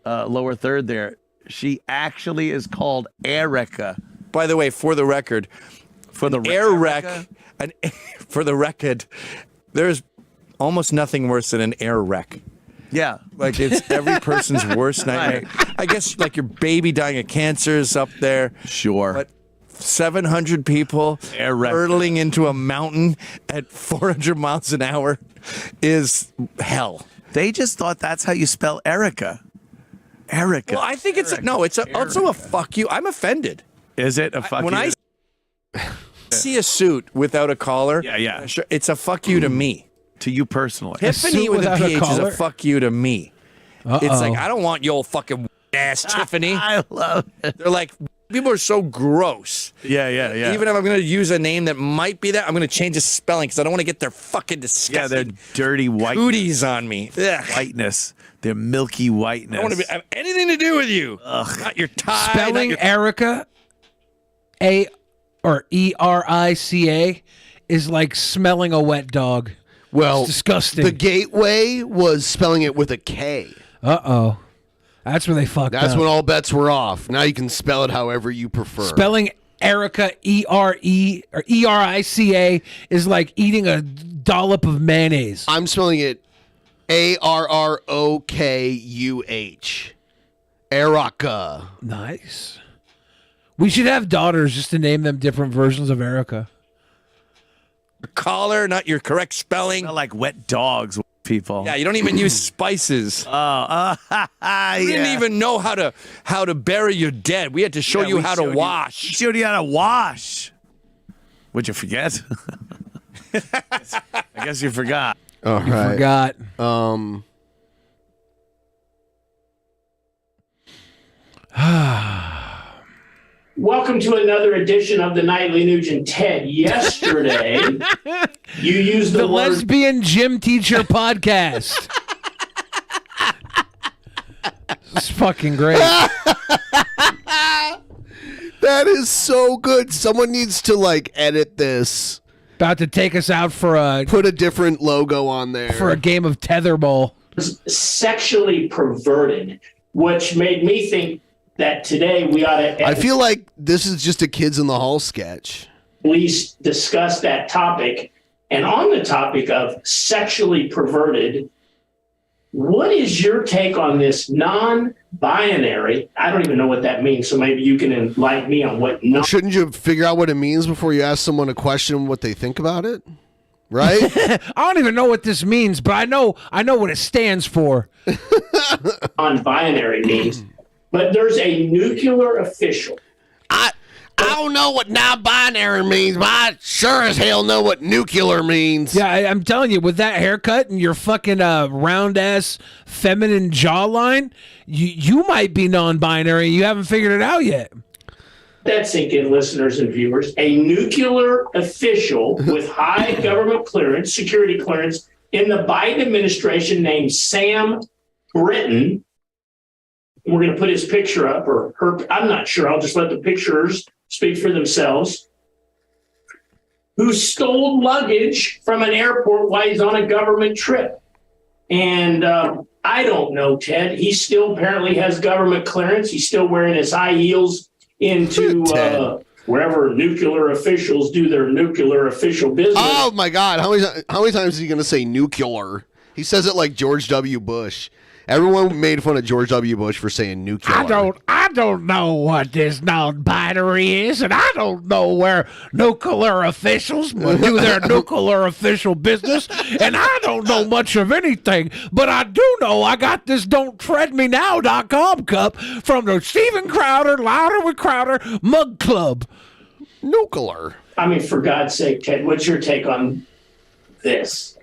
lower third there. She actually is called Erica. By the way, for the record, for the record, there's almost nothing worse than an air wreck. Yeah, like it's every person's worst nightmare. I guess like your baby dying of cancer is up there. Sure. But 700 people hurtling into a mountain at 400 miles an hour is hell. They just thought that's how you spell Erica. Erica. Well, I think it's also a fuck you. I'm offended. Is it a fuck when you? I see a suit without a collar, it's a fuck you to me. To you personally. Tiffany with a PH is a fuck you to me. Uh-oh. It's like, I don't want your fucking ass, Tiffany. I love it. They're like, people are so gross. Yeah. Even if I'm going to use a name that might be that, I'm going to change the spelling because I don't want to get their fucking disgusting their dirty white cooties on me. Ugh. Whiteness. Their milky whiteness. I don't want to have anything to do with you. Not your tie. Spelling Erica, A or ERICA, is like smelling a wet dog. Well, it's disgusting. The gateway was spelling it with a K. Uh-oh. That's where they fucked up. That's when all bets were off. Now you can spell it however you prefer. Spelling Erica, ERE or ERICA, is like eating a dollop of mayonnaise. I'm spelling it ARROKUH. Erica. Nice. We should have daughters just to name them different versions of Erica. Collar, not your correct spelling. Not like wet dogs, people. Yeah, you don't even use spices. You didn't even know how to bury your dead. We had to show you how to wash. We showed you how to wash. Would you forget? I guess you forgot. All You right. forgot. Welcome to another edition of the Nightly Nugent. Ted, yesterday you used the word Lesbian Gym Teacher Podcast. It's fucking great. That is so good. Someone needs to like edit this. About to take us out for put a different logo on there for a game of tetherball. sexually perverted, which made me think that today we ought to I feel like this is just a Kids in the Hall sketch. at least discuss that topic. And on the topic of sexually perverted, what is your take on this non-binary? I don't even know what that means, so maybe you can enlighten me on what non. Shouldn't you figure out what it means before you ask someone a question what they think about it? Right? I don't even know what this means, but I know what it stands for. Non-binary means. But there's a nuclear official. I don't know what non-binary means, but I sure as hell know what nuclear means. Yeah, I'm telling you, with that haircut and your fucking round-ass feminine jawline, you might be non-binary. You haven't figured it out yet. that sink in, listeners and viewers. A nuclear official with high government clearance, security clearance, in the Biden administration named Sam Britton. We're going to put his picture up, or her. I'm not sure. I'll just let the pictures speak for themselves. Who stole luggage from an airport while he's on a government trip. And I don't know, Ted. He still apparently has government clearance. He's still wearing his high heels into wherever nuclear officials do their nuclear official business. Oh, my God. How many times is he going to say nuclear? He says it like George W. Bush. Everyone made fun of George W. Bush for saying nuclear. I don't know what this non-binary is, and I don't know where nuclear officials do their nuclear official business, and I don't know much of anything, but I do know I got this Don'tTreadMeNow.com cup from the Steven Crowder, Louder with Crowder Mug Club. Nuclear. I mean, for God's sake, Ted, what's your take on this?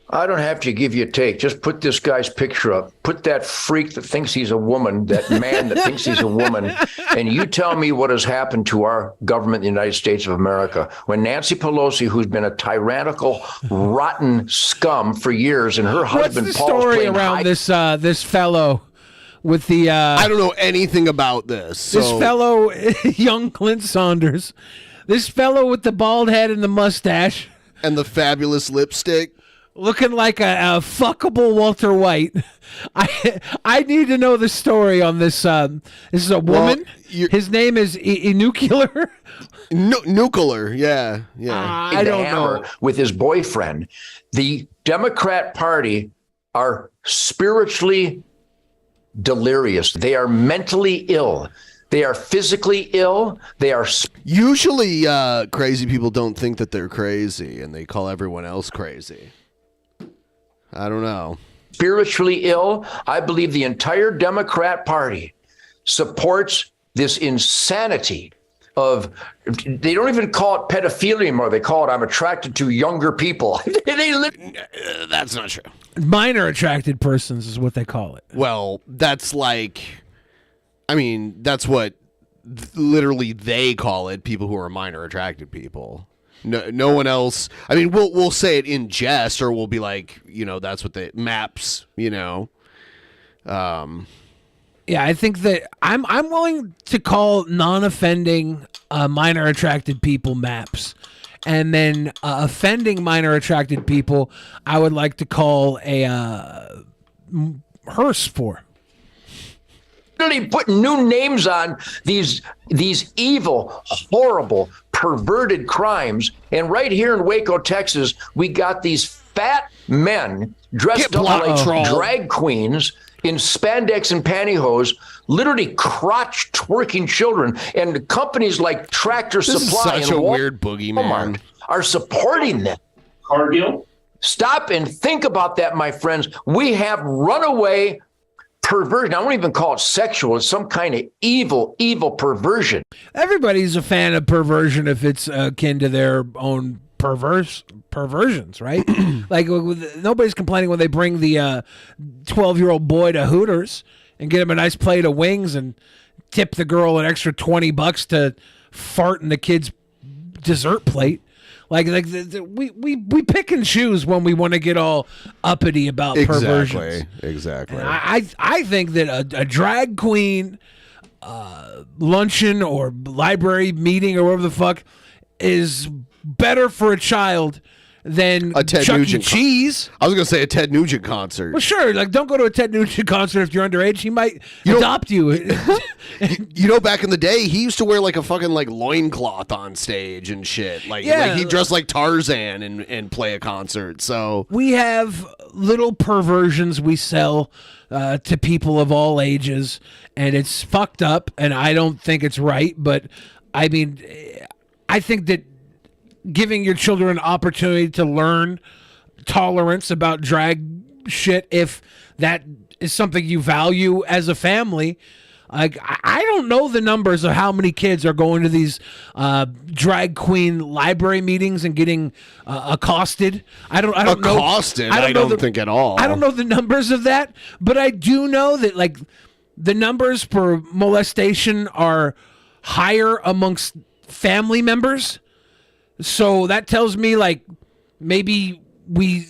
I don't have to give you a take. Just put this guy's picture up. Put that freak that thinks he's a woman, that man that thinks he's a woman, and you tell me what has happened to our government in the United States of America when Nancy Pelosi, who's been a tyrannical, rotten scum for years, and her husband What's the Paul's story playing around this fellow with the? I don't know anything about this. This fellow, young Clint Saunders, this fellow with the bald head and the mustache and the fabulous lipstick. Looking like a fuckable Walter White. I need to know the story on this. This is a woman. His name is Nuclear. Nuclear, yeah. I don't know. With his boyfriend, the Democrat Party are spiritually delirious. They are mentally ill. They are physically ill. They are usually crazy people don't think that they're crazy, and they call everyone else crazy. I don't know. Spiritually ill. I believe the entire Democrat Party supports this insanity of, they don't even call it pedophilia anymore. They call it, I'm attracted to younger people. That's not true. Minor attracted persons is what they call it. Well, that's like, I mean, that's what literally they call it, people who are minor attracted people. No one else. I mean, we'll say it in jest, or we'll be like, that's what the maps, Yeah, I think that I'm willing to call non-offending minor attracted people maps, and then offending minor attracted people, I would like to call a hearse for. Literally putting new names on these evil, horrible, perverted crimes. And right here in Waco, Texas, we got these fat men dressed up like drag queens in spandex and pantyhose, literally crotch twerking children. And companies like Tractor Supply is such a weird boogeyman are supporting them. Cargill? Stop and think about that, my friends. We have runaway perversion. I won't even call it sexual. It's some kind of evil perversion. Everybody's a fan of perversion if it's akin to their own perversions, right? Like nobody's complaining when they bring the 12-year-old boy to Hooters and get him a nice plate of wings and tip the girl an extra $20 to fart in the kid's dessert plate. Like we pick and choose when we want to get all uppity about perversions. Exactly. And I think that a drag queen luncheon or library meeting or whatever the fuck is better for a child than a Ted Chuck Nugent E. Cheese. I was going to say a Ted Nugent concert. Well, sure. Like, don't go to a Ted Nugent concert if you're underage. He might adopt you. Back in the day, he used to wear like a fucking like loincloth on stage and shit. Like he'd dress like Tarzan and play a concert. So we have little perversions we sell to people of all ages, and it's fucked up, and I don't think it's right. But I mean, I think that giving your children an opportunity to learn tolerance about drag shit, if that is something you value as a family. Like, I don't know the numbers of how many kids are going to these drag queen library meetings and getting accosted. I don't know. Accosted? I don't think at all. I don't know the numbers of that, but I do know that like the numbers for molestation are higher amongst family members. So that tells me like maybe we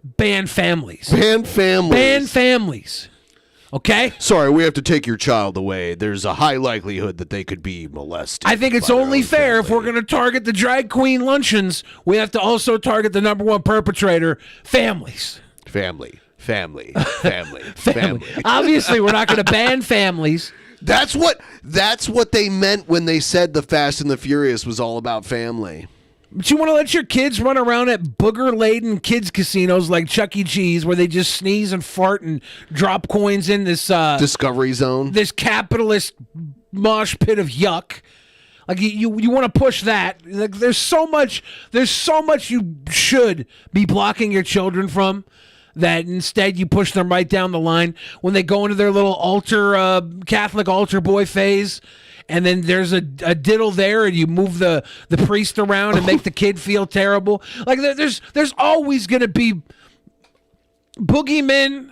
ban families. Ban families. Ban families. Okay? Sorry, we have to take your child away. There's a high likelihood that they could be molested. I think it's only fair if we're going to target the drag queen luncheons, we have to also target the number one perpetrator, families. Family. Obviously, we're not going to ban families. That's what they meant when they said the Fast and the Furious was all about family. But you want to let your kids run around at booger-laden kids casinos like Chuck E. Cheese where they just sneeze and fart and drop coins in this Discovery Zone, this capitalist mosh pit of yuck. Like you want to push that. Like there's so much you should be blocking your children from that instead you push them right down the line when they go into their little Catholic altar boy phase. And then there's a diddle there, and you move the priest around and make the kid feel terrible. Like there's always going to be boogeymen,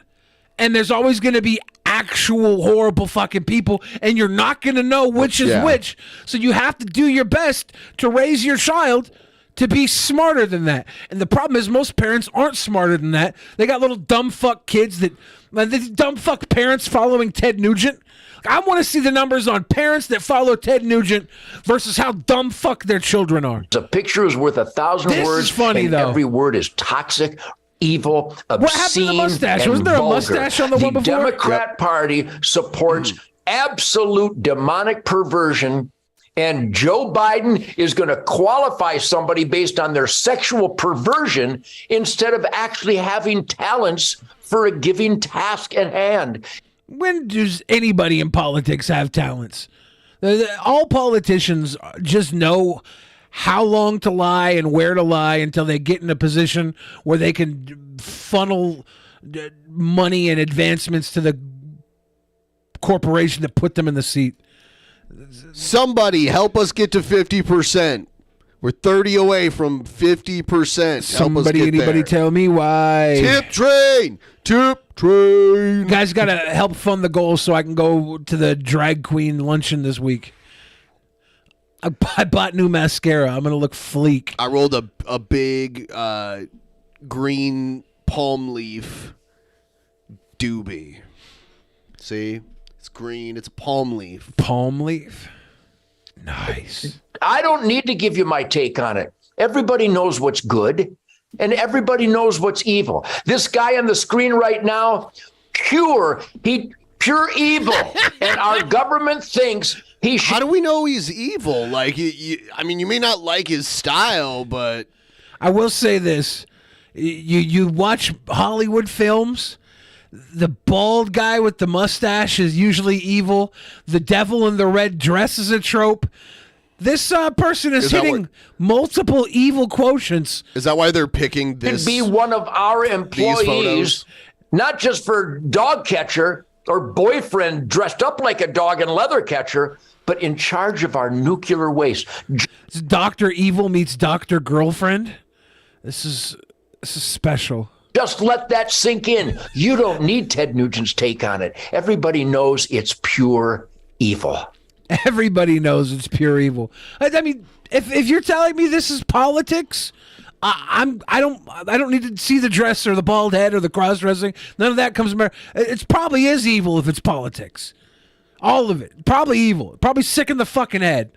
and there's always going to be actual horrible fucking people, and you're not going to know which is which. So you have to do your best to raise your child to be smarter than that. And the problem is most parents aren't smarter than that. They got little dumb fuck kids the dumb fuck parents following Ted Nugent. I want to see the numbers on parents that follow Ted Nugent versus how dumb fuck their children are. A picture is worth 1,000 words. This is funny, and though. Every word is toxic, evil, obscene, what happened to the mustache? and Wasn't there vulgar. a mustache on the one before? The Democrat Party supports absolute demonic perversion, and Joe Biden is going to qualify somebody based on their sexual perversion instead of actually having talents for a given task at hand. When does anybody in politics have talents? All politicians just know how long to lie and where to lie until they get in a position where they can funnel money and advancements to the corporation that put them in the seat. Somebody help us get to 50%. We're 30 away from 50%. Anybody tell me why? Tip train. You guys got to help fund the goal so I can go to the drag queen luncheon this week. I bought new mascara. I'm going to look fleek. I rolled a big green palm leaf doobie. See? It's green. It's a palm leaf. Palm leaf? Nice. I don't need to give you my take on it. Everybody knows what's good, and everybody knows what's evil. This guy on the screen right now, pure evil, and our government thinks he should. How do we know he's evil? Like, you may not like his style, but I will say this: you watch Hollywood films. The bald guy with the mustache is usually evil. The devil in the red dress is a trope. This person is hitting multiple evil quotients. Is that why they're picking this? Could be one of our employees, not just for dog catcher or boyfriend dressed up like a dog and leather catcher, but in charge of our nuclear waste. Dr. Evil meets Dr. Girlfriend. This is special. Just let that sink in. You don't need Ted Nugent's take on it. Everybody knows it's pure evil. Everybody knows it's pure evil. I mean, if you're telling me this is politics, I don't need to see the dress or the bald head or the cross dressing. None of that comes from. It probably is evil if it's politics. All of it, probably evil. Probably sick in the fucking head.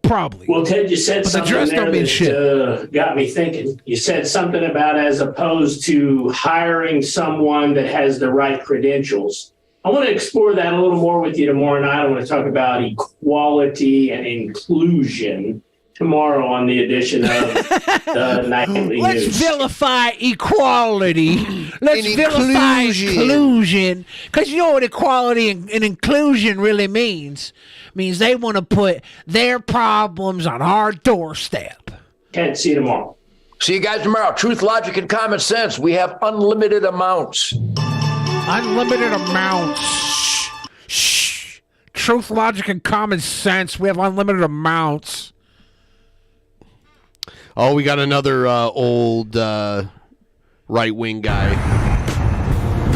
Probably. Well, Ted, you said but something the dress there don't mean shit. Got me thinking. You said something about as opposed to hiring someone that has the right credentials. I want to explore that a little more with you tomorrow night. I want to talk about equality and inclusion tomorrow on the edition of the Nightly Let's News. vilify equality. Let's vilify inclusion. Because you know what equality and inclusion really means? It means they want to put their problems on our doorstep. Can't see you tomorrow. See you guys tomorrow. Truth, logic, and common sense. We have unlimited amounts. Unlimited amounts. Shh. Truth, logic, and common sense. We have unlimited amounts. Oh, we got another old right-wing guy.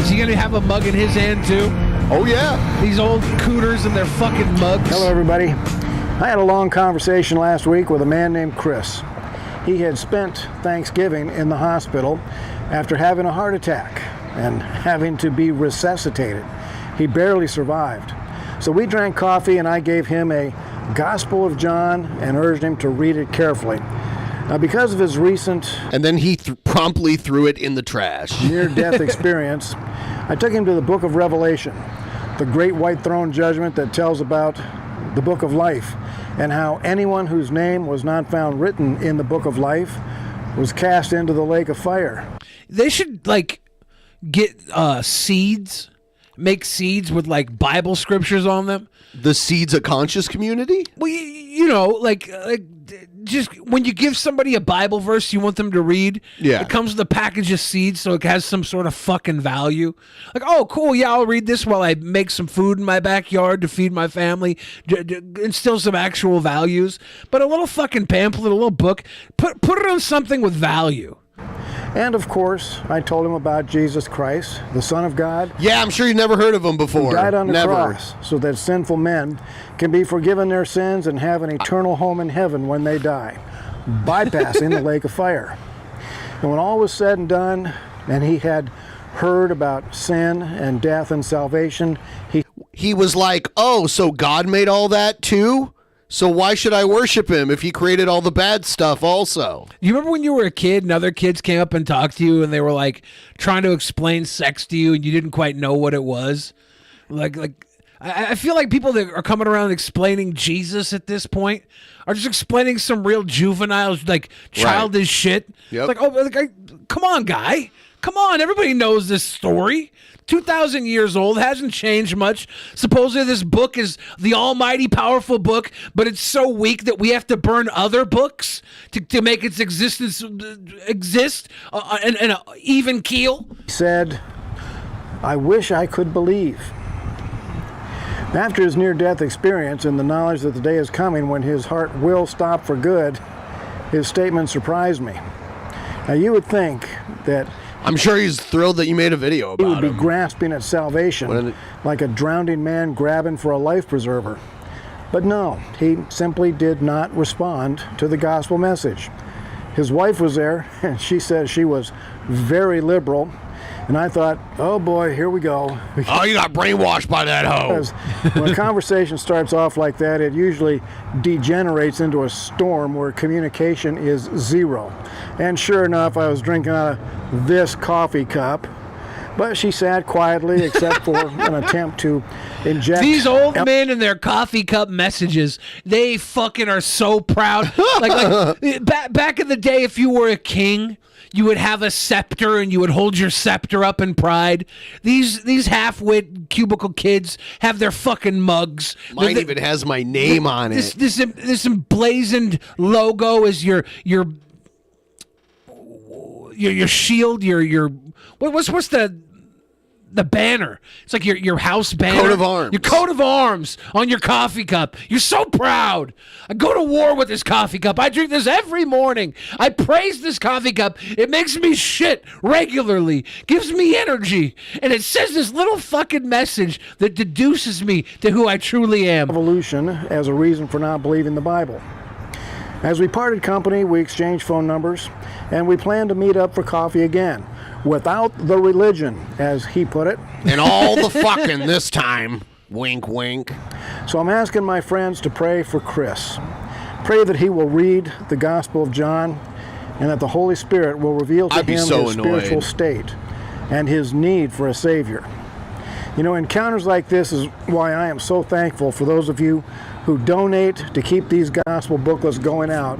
Is he gonna have a mug in his hand too? Oh yeah. These old cooters and their fucking mugs. Hello, everybody. I had a long conversation last week with a man named Chris. He had spent Thanksgiving in the hospital after having a heart attack and having to be resuscitated. He barely survived. So we drank coffee and I gave him a Gospel of John and urged him to read it carefully. Now, because of his recent... And then he promptly threw it in the trash. ...near-death experience, I took him to the book of Revelation, the great white throne judgment that tells about the book of life and how anyone whose name was not found written in the book of life was cast into the lake of fire. They should, like, get seeds, make seeds with, like, Bible scriptures on them. The Seeds of Conscious community? Well, you know, like just when you give somebody a Bible verse you want them to read, it comes with a package of seeds, so it has some sort of fucking value. Like, oh, cool, yeah, I'll read this while I make some food in my backyard to feed my family, instill some actual values. But a little fucking pamphlet, a little book, put it on something with value. And, of course, I told him about Jesus Christ, the Son of God. Yeah, I'm sure you've never heard of him before. Who died on the cross so that sinful men can be forgiven their sins and have an eternal home in heaven when they die, bypassing the lake of fire. And when all was said and done, and he had heard about sin and death and salvation, he was like, oh, so God made all that too? So why should I worship him if he created all the bad stuff also? You remember when you were a kid and other kids came up and talked to you and they were like trying to explain sex to you and you didn't quite know what it was? Like I feel like people that are coming around explaining Jesus at this point are just explaining some real juvenile, like childish shit. Yep. Like, come on, guy. Come on, everybody knows this story. 2,000 years old, hasn't changed much. Supposedly this book is the almighty powerful book, but it's so weak that we have to burn other books to make its existence exist in an even keel. He said, I wish I could believe. After his near-death experience and the knowledge that the day is coming when his heart will stop for good, his statement surprised me. Now, you would think that I'm sure he's thrilled that you made a video about he would be him. grasping at salvation like a drowning man grabbing for a life preserver. But no, he simply did not respond to the gospel message. His wife was there, and she said she was very liberal. And I thought, oh boy, here we go. Oh, you got brainwashed by that hoe. Because when a conversation starts off like that, it usually degenerates into a storm where communication is zero. And sure enough, I was drinking out of this coffee cup. But she sat quietly, except for an attempt to inject... These old men and their coffee cup messages, they fucking are so proud. Back in the day, if you were a king, you would have a scepter and you would hold your scepter up in pride. These half-wit cubicle kids have their fucking mugs. Mine even has my name on it. This emblazoned logo is your shield, your what's the banner? It's like your house banner. Coat of arms. Your coat of arms on your coffee cup. You're so proud. I go to war with this coffee cup. I drink this every morning. I praise this coffee cup. It makes me shit regularly. Gives me energy. And it says this little fucking message that deduces me to who I truly am. Evolution as a reason for not believing the Bible. As we parted company, we exchanged phone numbers, and we planned to meet up for coffee again, without the religion, as he put it. And all the fucking this time. Wink, wink. So I'm asking my friends to pray for Chris. Pray that he will read the Gospel of John, and that the Holy Spirit will reveal to him his spiritual state and his need for a Savior. You know, encounters like this is why I am so thankful for those of you who donate to keep these gospel booklets going out,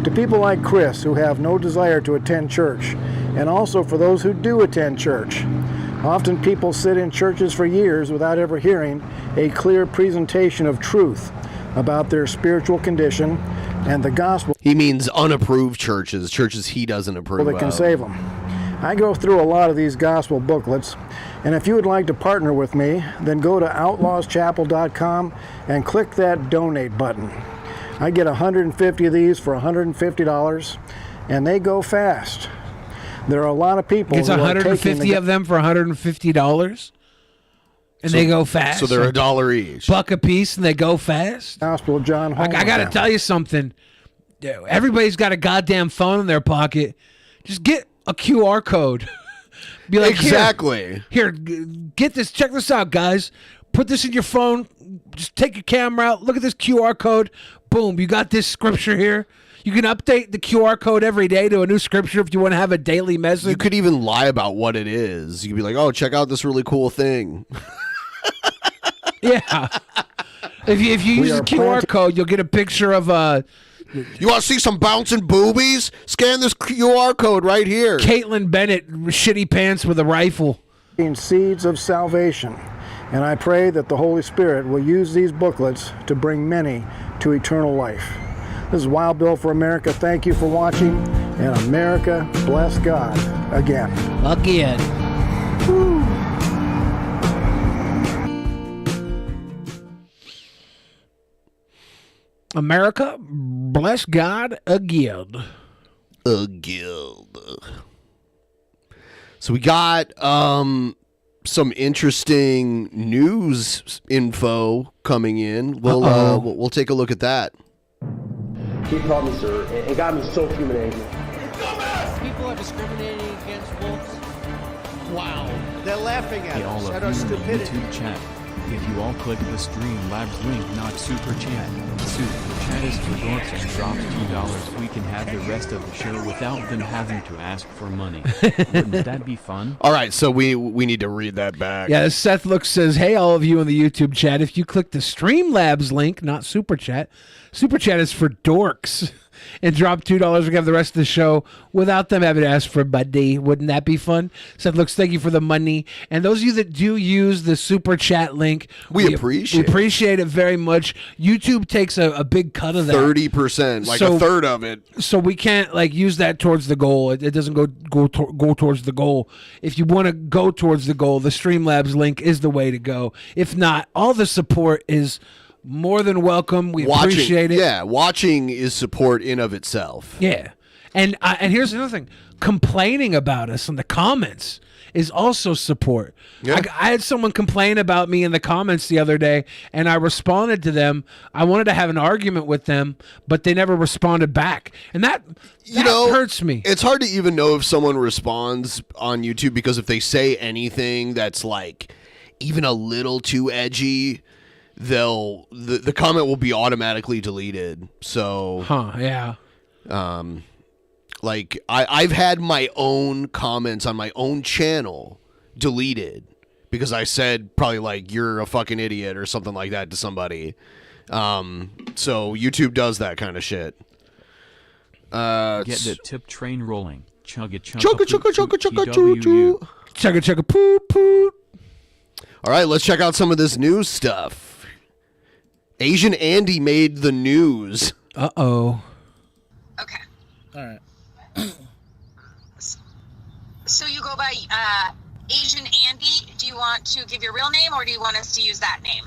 to people like Chris who have no desire to attend church, and also for those who do attend church. Often people sit in churches for years without ever hearing a clear presentation of truth about their spiritual condition and the gospel. He means unapproved churches he doesn't approve that can of. save them. I go through a lot of these gospel booklets, and if you would like to partner with me, then go to outlawschapel.com and click that donate button. I get 150 of these for $150, and they go fast. There are a lot of people. Gets who are 150 taking of them for $150, and they go fast. So they're $1 each. Buck a piece, and they go fast. Gospel of John. I got to tell you something. Everybody's got a goddamn phone in their pocket. Just get a QR code. Be like, exactly. Here, get this. Check this out, guys. Put this in your phone. Just take your camera out. Look at this QR code. Boom. You got this scripture here. You can update the QR code every day to a new scripture if you want to have a daily message. You could even lie about what it is. You could be like, oh, check out this really cool thing. Yeah. If you use the QR code, you'll get a picture of You want to see some bouncing boobies? Scan this QR code right here. Caitlin Bennett, shitty pants with a rifle. Seeds of salvation. And I pray that the Holy Spirit will use these booklets to bring many to eternal life. This is Wild Bill for America. Thank you for watching. And America, bless God again. Again. Woo. America, bless God again. Again. So we got some interesting news info coming in. We'll take a look at that. He called me sir and got me so human angry. People are discriminating against wolves. Wow. They're laughing at all us, of at you our in the stupidity. YouTube chat. If you all click the Streamlabs link, not Super Chat. Super Chat is for dorks and drops $2. We can have the rest of the show without them having to ask for money. Wouldn't that be fun? All right, so we need to read that back. Yeah, Seth Looks says, hey, all of you in the YouTube chat, if you click the Streamlabs link, not Super Chat is for dorks, and drop $2, we have the rest of the show without them having to ask for money. Wouldn't that be fun? Seth Looks, thank you for the money. And those of you that do use the Super Chat link, we appreciate it very much. YouTube takes a big cut of that. 30%, like a third of it. So we can't use that towards the goal. It doesn't go towards the goal. If you want to go towards the goal, the Streamlabs link is the way to go. If not, all the support is more than welcome. We appreciate it. Yeah, watching is support in of itself. Yeah. And here's another thing. Complaining about us in the comments is also support. Yeah. I had someone complain about me in the comments the other day, and I responded to them. I wanted to have an argument with them, but they never responded back. And that hurts me. It's hard to even know if someone responds on YouTube, because if they say anything that's like even a little too edgy, the comment will be automatically deleted. So yeah. Like I've had my own comments on my own channel deleted because I said probably like you're a fucking idiot or something like that to somebody. So YouTube does that kind of shit. Get the tip train rolling. Chugga poop poop. All right, let's check out some of this news stuff. Asian Andy made the news. Uh-oh. Okay. All right. So you go by Asian Andy. Do you want to give your real name, or do you want us to use that name?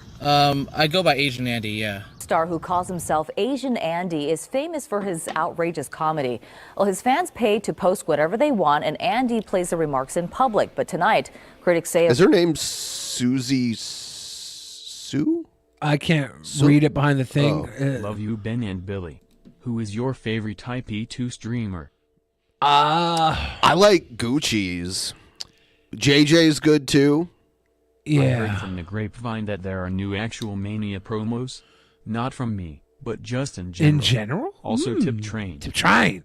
I go by Asian Andy, yeah. Star who calls himself Asian Andy is famous for his outrageous comedy. Well, his fans pay to post whatever they want, and Andy plays the remarks in public. But tonight, critics say... Is her name Susie Sue? I can't read it behind the thing. Love you, Ben and Billy. Who is your favorite Type E2 streamer? I like Gucci's. JJ's good too. I heard from the grapevine that there are new Actual Mania promos. Not from me, but just in general. In general? Also Tip Train. Tip Train.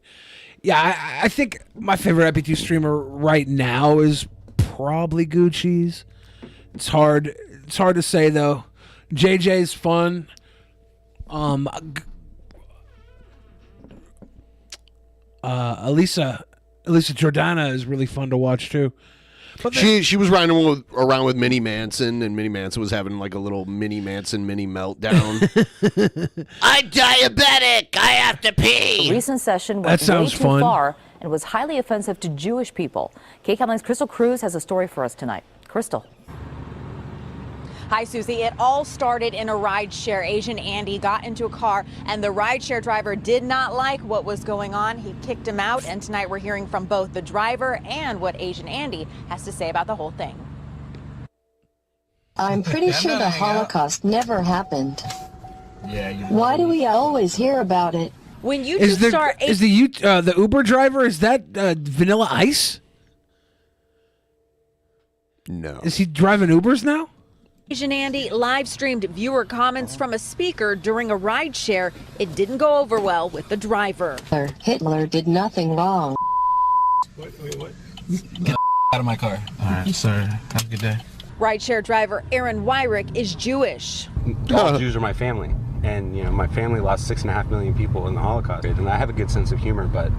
Yeah, I think my favorite IP2 streamer right now is probably Gucci's. It's hard to say though. JJ's fun. Elisa Jordana is really fun to watch too. But she was riding around with Minnie Manson, and Minnie Manson was having like a little Minnie Manson mini meltdown. I'm diabetic. I have to pee. The recent session went way too far and was highly offensive to Jewish people. KCAL9's Crystal Cruz has a story for us tonight. Crystal. Hi, Susie. It all started in a rideshare. Asian Andy got into a car, and the rideshare driver did not like what was going on. He kicked him out, and tonight we're hearing from both the driver and what Asian Andy has to say about the whole thing. I'm pretty sure the Holocaust never happened. Why do we always hear about it? When you Is the Uber driver, is that Vanilla Ice? No. Is he driving Ubers now? Asian Andy live streamed viewer comments from a speaker during a rideshare. It didn't go over well with the driver. Hitler did nothing wrong. Get out of my car. All right, sir. Have a good day. Rideshare driver Aaron Wyrick is Jewish. All Jews are my family, and my family lost 6.5 million people in the Holocaust, and I have a good sense of humor. But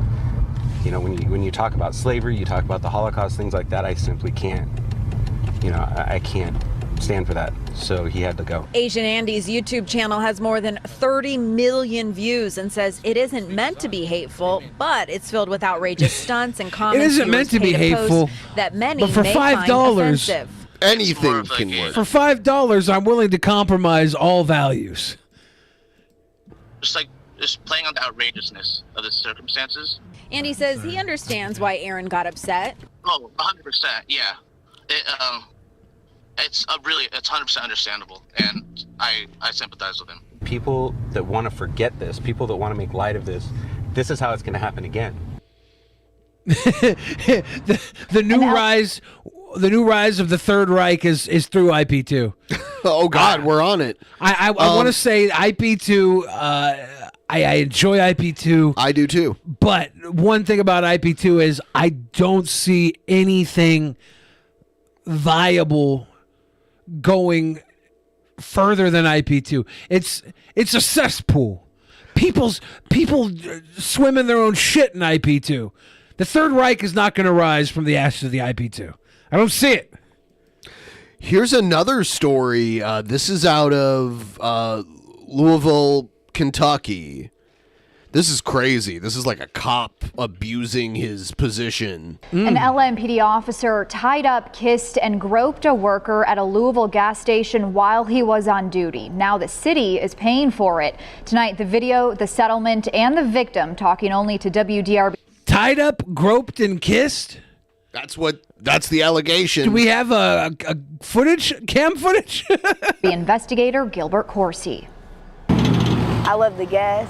when you talk about slavery, you talk about the Holocaust, things like that, I simply can't. I can't stand for that. So he had to go. Asian Andy's YouTube channel has more than 30 million views and says it isn't meant to be hateful, but it's filled with outrageous stunts and comments. It isn't meant to be hateful, that many but for may $5, find offensive. Anything can work. For $5, I'm willing to compromise all values. Just playing on the outrageousness of the circumstances. Andy says he understands why Aaron got upset. Oh, 100%, yeah. It's 100% understandable, and I sympathize with him. People that want to forget this, people that want to make light of this, this is how it's going to happen again. The new rise of the Third Reich is through IP2. Oh God, we're on it. I want to say IP2. I enjoy IP2. I do too. But one thing about IP2 is I don't see anything viable going further than IP2. It's a cesspool. People swim in their own shit in IP2. The Third Reich is not going to rise from the ashes of the IP2. I don't see it. Here's another story. This is out of Louisville, Kentucky. This is crazy. This is like a cop abusing his position. An LMPD officer tied up, kissed, and groped a worker at a Louisville gas station while he was on duty. Now the city is paying for it. Tonight, the video, the settlement, and the victim talking only to WDRB. Tied up, groped, and kissed? That's the allegation. Do we have a cam footage? The investigator, Gilbert Corsi. I love the gas.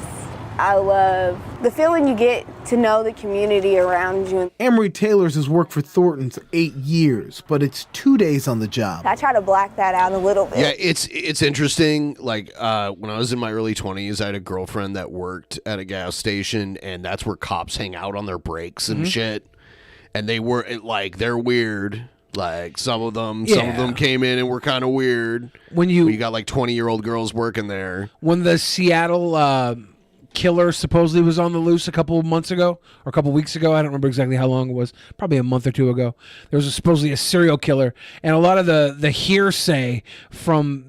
I love the feeling you get to know the community around you. Amory Taylors has worked for Thornton's 8 years, but it's 2 days on the job. I try to black that out a little bit. Yeah, it's interesting. Like when I was in my early 20s, I had a girlfriend that worked at a gas station, and that's where cops hang out on their breaks and shit. And they're weird. Like some of them came in and were kind of weird. When you got like 20-year-old girls working there. When the Seattle killer supposedly was on the loose a couple of months ago or a couple of weeks ago, I don't remember exactly how long it was, probably a month or two ago, there was supposedly a serial killer, and a lot of the hearsay from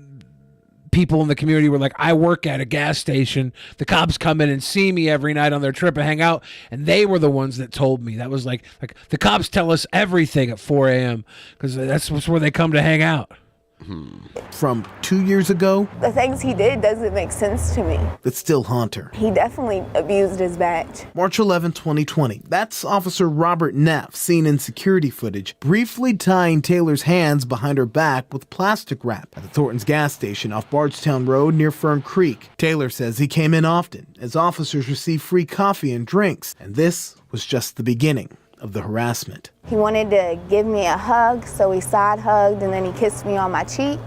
people in the community were like, I work at a gas station, the cops come in and see me every night on their trip and hang out, and they were the ones that told me. That was like the cops tell us everything at 4 a.m. because that's where they come to hang out. From 2 years ago, The things he did doesn't make sense to me. that still haunt her. He definitely abused his badge. March 11, 2020. That's Officer Robert Neff, seen in security footage, briefly tying Taylor's hands behind her back with plastic wrap at the Thornton's gas station off Bardstown Road near Fern Creek. Taylor says he came in often as officers received free coffee and drinks, and this was just the beginning of the harassment. He wanted to give me a hug, so we side hugged, and then he kissed me on my cheek,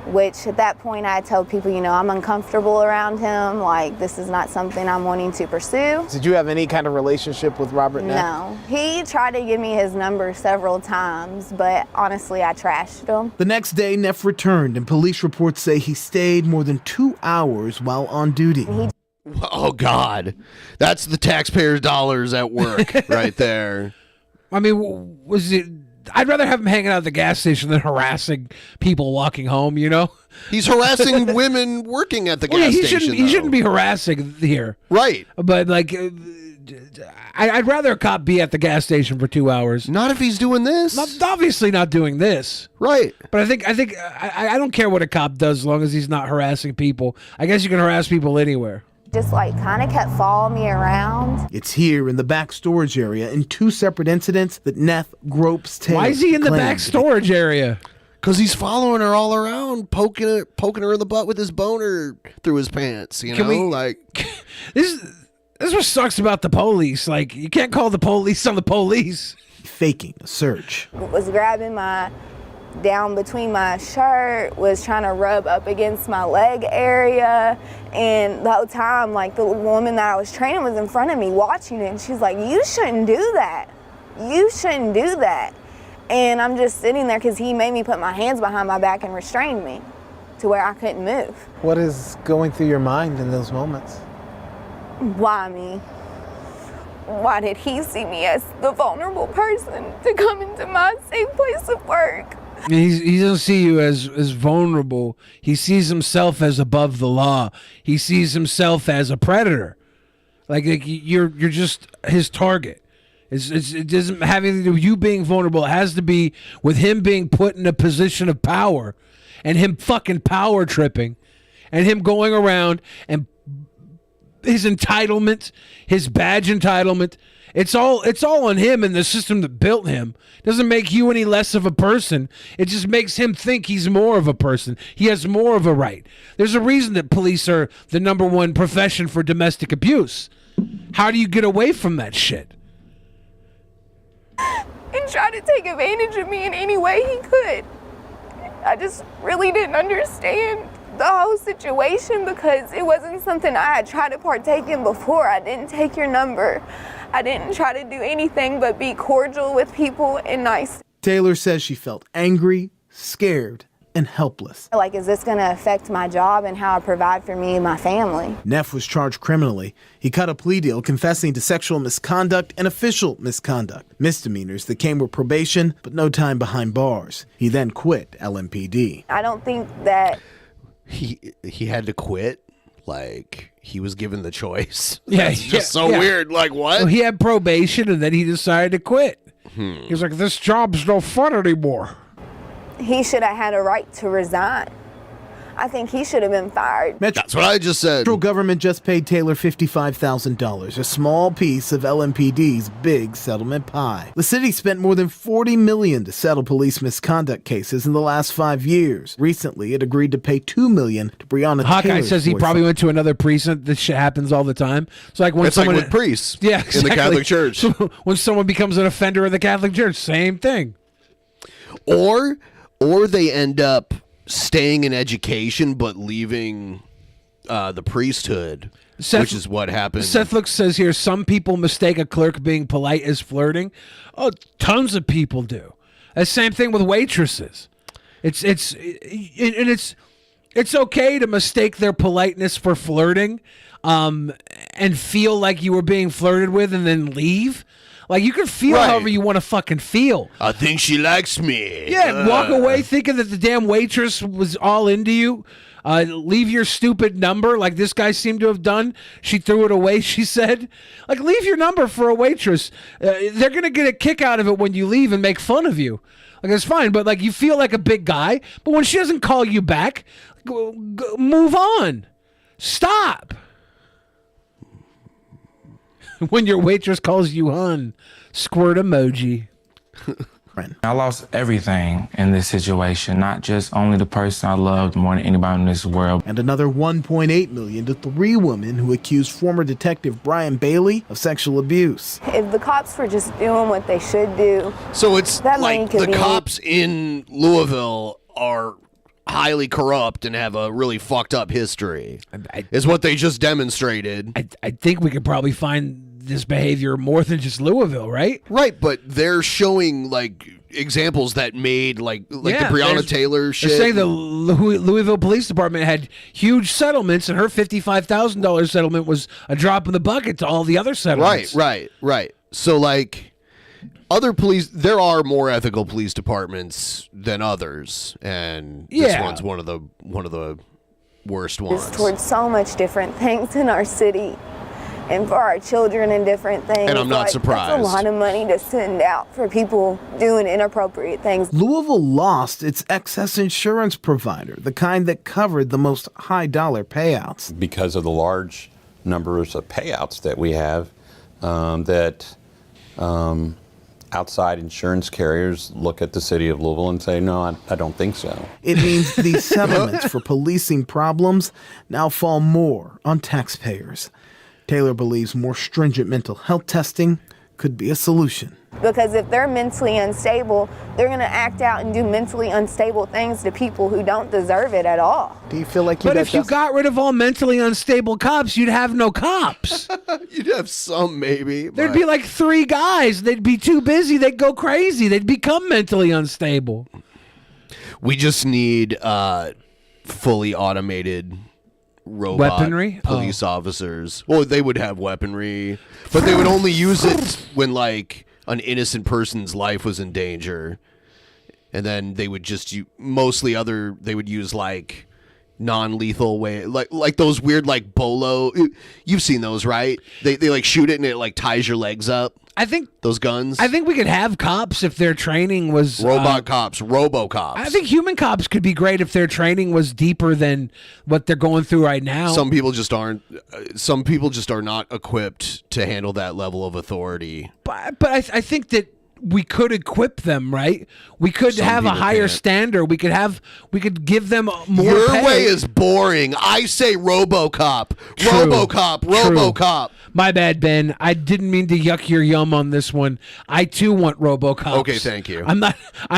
which at that point I told people, I'm uncomfortable around him, like this is not something I'm wanting to pursue. Did you have any kind of relationship with Robert Neff? No. He tried to give me his number several times, but honestly I trashed him. The next day, Neff returned, and police reports say he stayed more than 2 hours while on duty. Oh God, that's the taxpayers' dollars at work right there. I mean, I'd rather have him hanging out at the gas station than harassing people walking home, He's harassing women working at the gas station. He shouldn't be harassing here. Right. But I'd rather a cop be at the gas station for 2 hours. Not if he's doing this. Obviously not doing this. Right. But I don't care what a cop does as long as he's not harassing people. I guess you can harass people anywhere. Just like kind of kept following me around. It's here in the back storage area in 2 separate incidents that Neff gropes Taylor. Why is he in the back storage area? Because he's following her all around, poking her in the butt with his boner through his pants. You know, This is what sucks about the police. Like, you can't call the police on the police. Faking a search. Was grabbing my down between my shirt, was trying to rub up against my leg area, and the whole time, like, the woman that I was training was in front of me watching it, and she's like, you shouldn't do that. You shouldn't do that. And I'm just sitting there because he made me put my hands behind my back and restrained me to where I couldn't move. What is going through your mind in those moments? Why me? Why did he see me as the vulnerable person to come into my safe place of work? He doesn't see you as vulnerable. He sees himself as above the law. He sees himself as a predator. Like you're just his target. It doesn't have anything to do with you being vulnerable. It has to be with him being put in a position of power and him fucking power tripping and him going around and his entitlement, his badge entitlement. It's all on him and the system that built him. It doesn't make you any less of a person. It just makes him think he's more of a person. He has more of a right. There's a reason that police are the #1 profession for domestic abuse. How do you get away from that shit? And tried to take advantage of me in any way he could. I just really didn't understand the whole situation because it wasn't something I had tried to partake in before. I didn't take your number. I didn't try to do anything but be cordial with people and nice. Taylor says she felt angry, scared, and helpless. Like, is this going to affect my job and how I provide for me and my family? Neff was charged criminally. He cut a plea deal confessing to sexual misconduct and official misconduct, misdemeanors that came with probation but no time behind bars. He then quit LMPD. I don't think that he had to quit. Like, he was given the choice. Yeah, That's just so weird. Like, what? Well, he had probation and then he decided to quit. He was like, this job's no fun anymore. he should have had a right to resign. I think he should have been fired. That's what I just said. Federal government just paid Taylor $55,000, a small piece of LMPD's big settlement pie. The city spent more than $40 million to settle police misconduct cases in the last 5 years. Recently, it agreed to pay $2 million to Breonna Hawkeye Taylor's says he boyfriend. probably went to another precinct. This shit happens all the time. It's like when It's someone like with priests yeah, in the Catholic Church. So when someone becomes an offender in the Catholic Church, same thing. Or they end up staying in education but leaving the priesthood, which is what happened. Seth Looks says here, some people mistake a clerk being polite as flirting. Oh, tons of people do. The same thing with waitresses. It's okay to mistake their politeness for flirting, and feel like you were being flirted with and then leave. Like, you can feel however you want to fucking feel. I think she likes me. Yeah, walk away thinking that the damn waitress was all into you. Leave your stupid number like this guy seemed to have done. She threw it away, she said. Like, leave your number for a waitress. They're going to get a kick out of it when you leave and make fun of you. Like, it's fine, but like, you feel like a big guy. But when she doesn't call you back, move on. Stop. When your waitress calls you hun, squirt emoji. I lost everything in this situation, not just only the person I loved more than anybody in this world. And another $1.8 million to 3 women who accused former detective Brian Bailey of sexual abuse. If the cops were just doing what they should do, so it's that money like could the be cops in Louisville are highly corrupt and have a really fucked up history, is what they just demonstrated. I think we could probably find this behavior more than just Louisville, right? Right, but they're showing like examples that made like the Breonna Taylor shit. They're saying the Louisville Police Department had huge settlements, and her $55,000 settlement was a drop in the bucket to all the other settlements. Right. So like other police, there are more ethical police departments than others, and this one's one of the worst ones. Towards so much different things in our city. and for our children and different things. And I'm not surprised. That's a lot of money to send out for people doing inappropriate things. Louisville lost its excess insurance provider, the kind that covered the most high-dollar payouts. Because of the large numbers of payouts that we have, outside insurance carriers look at the city of Louisville and say, no, I don't think so. It means these settlements for policing problems now fall more on taxpayers. Taylor believes more stringent mental health testing could be a solution. Because if they're mentally unstable, they're going to act out and do mentally unstable things to people who don't deserve it at all. Do you feel like But if you got rid of all mentally unstable cops, you'd have no cops. You'd have some, maybe. There'd be like 3 guys. They'd be too busy. They'd go crazy. They'd become mentally unstable. We just need fully automated robot weaponry police officers. Well, they would have weaponry, but they would only use it when like an innocent person's life was in danger, and then they would just they would use like non-lethal way, like those weird like bolo. You've seen those, right? They like shoot it and it like ties your legs up. I think those guns. I think we could have cops if their training was robot cops, robo-cops. I think human cops could be great if their training was deeper than what they're going through right now. Some people just aren't. Some people just are not equipped to handle that level of authority. But I think that we could equip them, right? We could have a higher standard. We could give them more Your pay. way is boring. I say RoboCop. RoboCop. RoboCop. My bad, Ben. I didn't mean to yuck your yum on this one. I too want RoboCop. Okay, thank you. I'm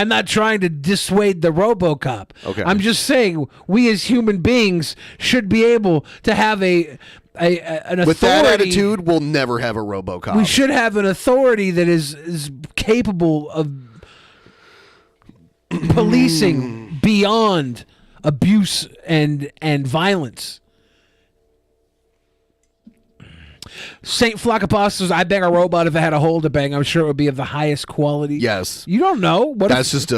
not trying to dissuade the RoboCop. Okay. I'm just saying we as human beings should be able to have an authority. With that attitude, we'll never have a RoboCop. We should have an authority that is capable of policing beyond abuse and violence. Saint Flock Apostles, I bang a robot if I had a hole to bang. I'm sure it would be of the highest quality. Yes. You don't know. That's just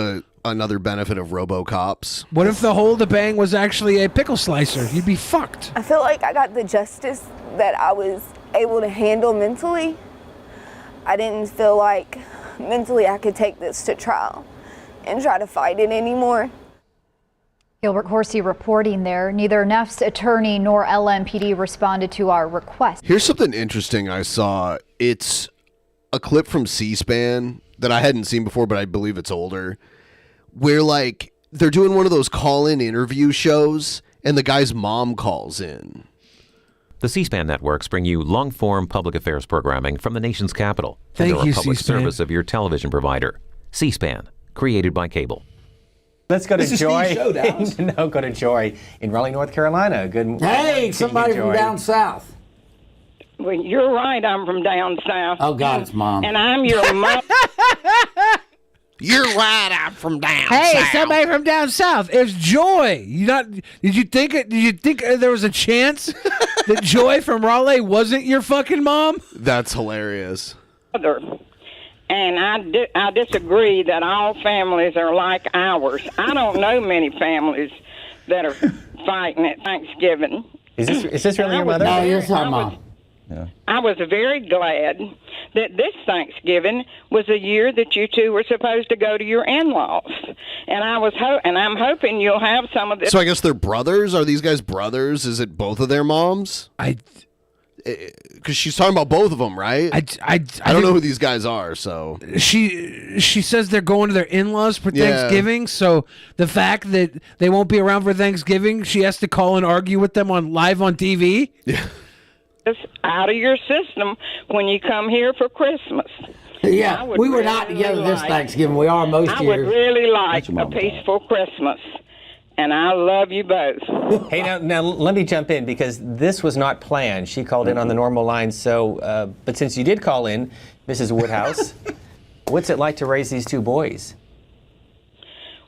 another benefit of RoboCops. What if the hole to bang was actually a pickle slicer? You'd be fucked. I feel like I got the justice that I was able to handle mentally. I didn't feel like mentally I could take this to trial and try to fight it anymore. Gilbert Horsey reporting there. Neither Neff's attorney nor LMPD responded to our request. Here's something interesting I saw. It's a clip from C-SPAN that I hadn't seen before, but I believe it's older, where like they're doing one of those call-in interview shows and the guy's mom calls in. The C-SPAN networks bring you long-form public affairs programming from the nation's capital. Thank They're you, a public C-SPAN. service of your television provider. C-SPAN, created by cable. Let's go to This is Joy. Steve's show, Dallas. No, go to Joy in Raleigh, North Carolina. Good. Hey, somebody from down south. Well, you're right. I'm from down south. Oh, God, it's Mom. And I'm your mom. You're right. I'm from down Hey, south. somebody from down south. It's Joy. Did you think there was a chance that Joy from Raleigh wasn't your fucking mom? That's hilarious. And I disagree that all families are like ours. I don't know many families that are fighting at Thanksgiving. Is this really your mother? No, it's our mom. I was very glad that this Thanksgiving was a year that you two were supposed to go to your in-laws, and I'm hoping you'll have some of this. So I guess they're brothers. Are these guys brothers? Is it both of their moms? Because she's talking about both of them, right? I don't know who these guys are. So she says they're going to their in-laws for Thanksgiving. So the fact that they won't be around for Thanksgiving, she has to call and argue with them live on TV. Yeah. Out of your system when you come here for Christmas. Yeah, we were not together this Thanksgiving. We are most I years. would really like a peaceful Christmas, and I love you both. Hey, now let me jump in because this was not planned. She called in on the normal line. So, but since you did call in, Mrs. Woodhouse, what's it like to raise these two boys?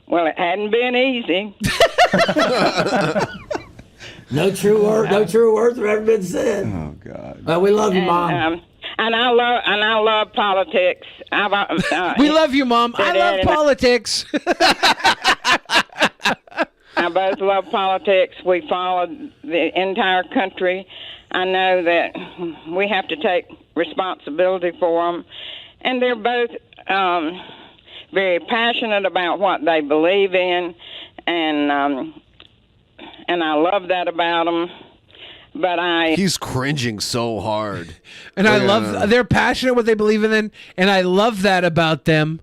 Well, it hadn't been easy. No true words have ever been said. Oh God. Well, we love you, Mom. And I love politics. We love you, Mom. I love politics. I both love politics. We follow the entire country. I know that we have to take responsibility for them, and they're both very passionate about what they believe in, and I love that about them. But he's cringing so hard, and I love they're passionate what they believe in, and I love that about them.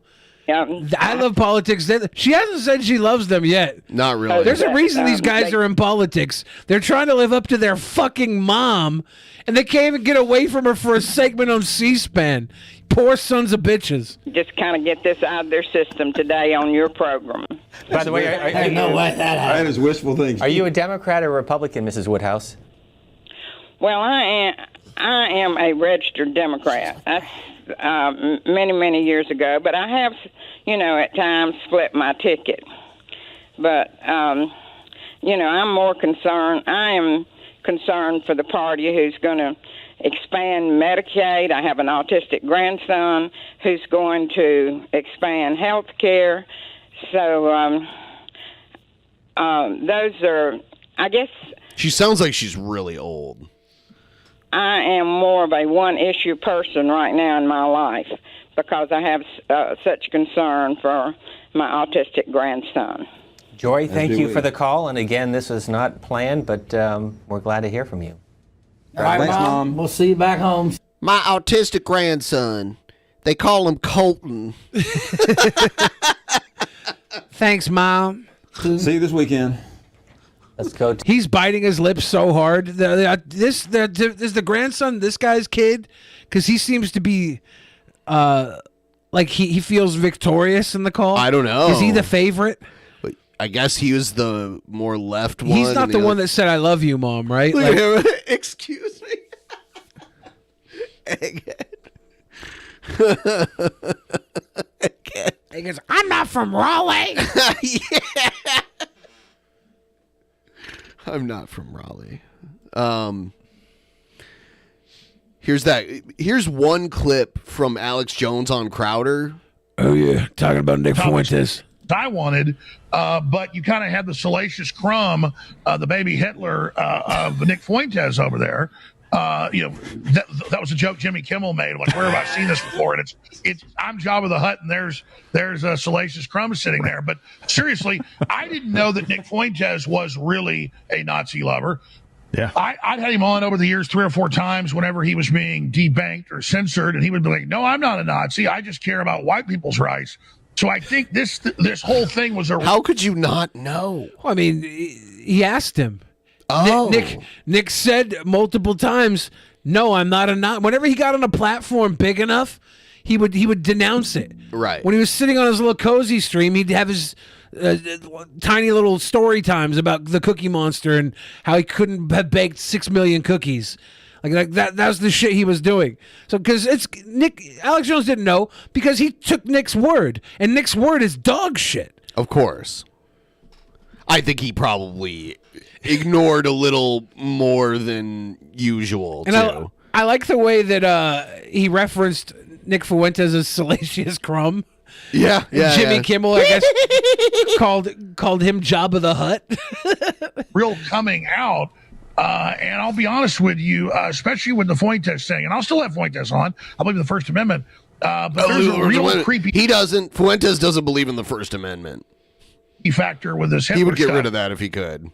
Yeah. I love politics. She hasn't said she loves them yet. Not really. There's a reason these guys are in politics. They're trying to live up to their fucking mom, and they can't even get away from her for a segment on C-SPAN. Poor sons of bitches. Just kind of get this out of their system today on your program. By the way, That is wishful thinking. Are you a Democrat or Republican, Mrs. Woodhouse? Well, I am a registered Democrat. That's many years ago, but I have, at times split my ticket. But, I'm more concerned. I am concerned for the party who's going to expand Medicaid. I have an autistic grandson who's going to expand health care. So those are, I guess... She sounds like she's really old. I am more of a one-issue person right now in my life because I have such concern for my autistic grandson. Joy, thank you for the call. And again, this was not planned, but we're glad to hear from you. All right, Thanks, Mom. We'll see you back home. My autistic grandson. They call him Colton. Thanks, Mom. See you this weekend. Let's go. He's biting his lips so hard. This is the grandson, this guy's kid, because he seems to be like he feels victorious in the call. I don't know. Is he the favorite? I guess he was the more left one. He's not the one that said "I love you, Mom," right? Look at him. Excuse me. He goes, "I'm not from Raleigh." Yeah. I'm not from Raleigh. Here's one clip from Alex Jones on Crowder. Oh yeah, talking about Nick Fuentes. I wanted, but you kind of had the salacious crumb, the baby Hitler of Nick Fuentes over there. That was a joke Jimmy Kimmel made. Like, where have I seen this before? And it's I'm Jabba the Hutt, and there's a salacious crumb sitting there. But seriously, I didn't know that Nick Fuentes was really a Nazi lover. Yeah, I'd had him on over the years 3 or 4 times whenever he was being debanked or censored, and he would be like, "No, I'm not a Nazi. I just care about white people's rights." So I think this whole thing was a. How could you not know? Well, I mean, he asked him. Oh, Nick said multiple times, "No, I'm not a Nazi." Whenever he got on a platform big enough, he would denounce it. Right. When he was sitting on his little cozy stream, he'd have his tiny little story times about the Cookie Monster and how he couldn't have baked 6 million cookies. Like that was the shit he was doing. So because it's Alex Jones didn't know because he took Nick's word, and Nick's word is dog shit. Of course. I think he probably ignored a little more than usual, and too. I like the way that he referenced Nick Fuentes as salacious crumb. Yeah, yeah. Jimmy yeah. Kimmel, I guess, called him Jabba the Hutt. Real coming out. And I'll be honest with you, especially with the Fuentes thing, and I'll still have Fuentes on. I believe in the First Amendment. But there's a real creepy... Fuentes doesn't believe in the First Amendment. Factor with this Hitler He would get stuff. rid of that if he could.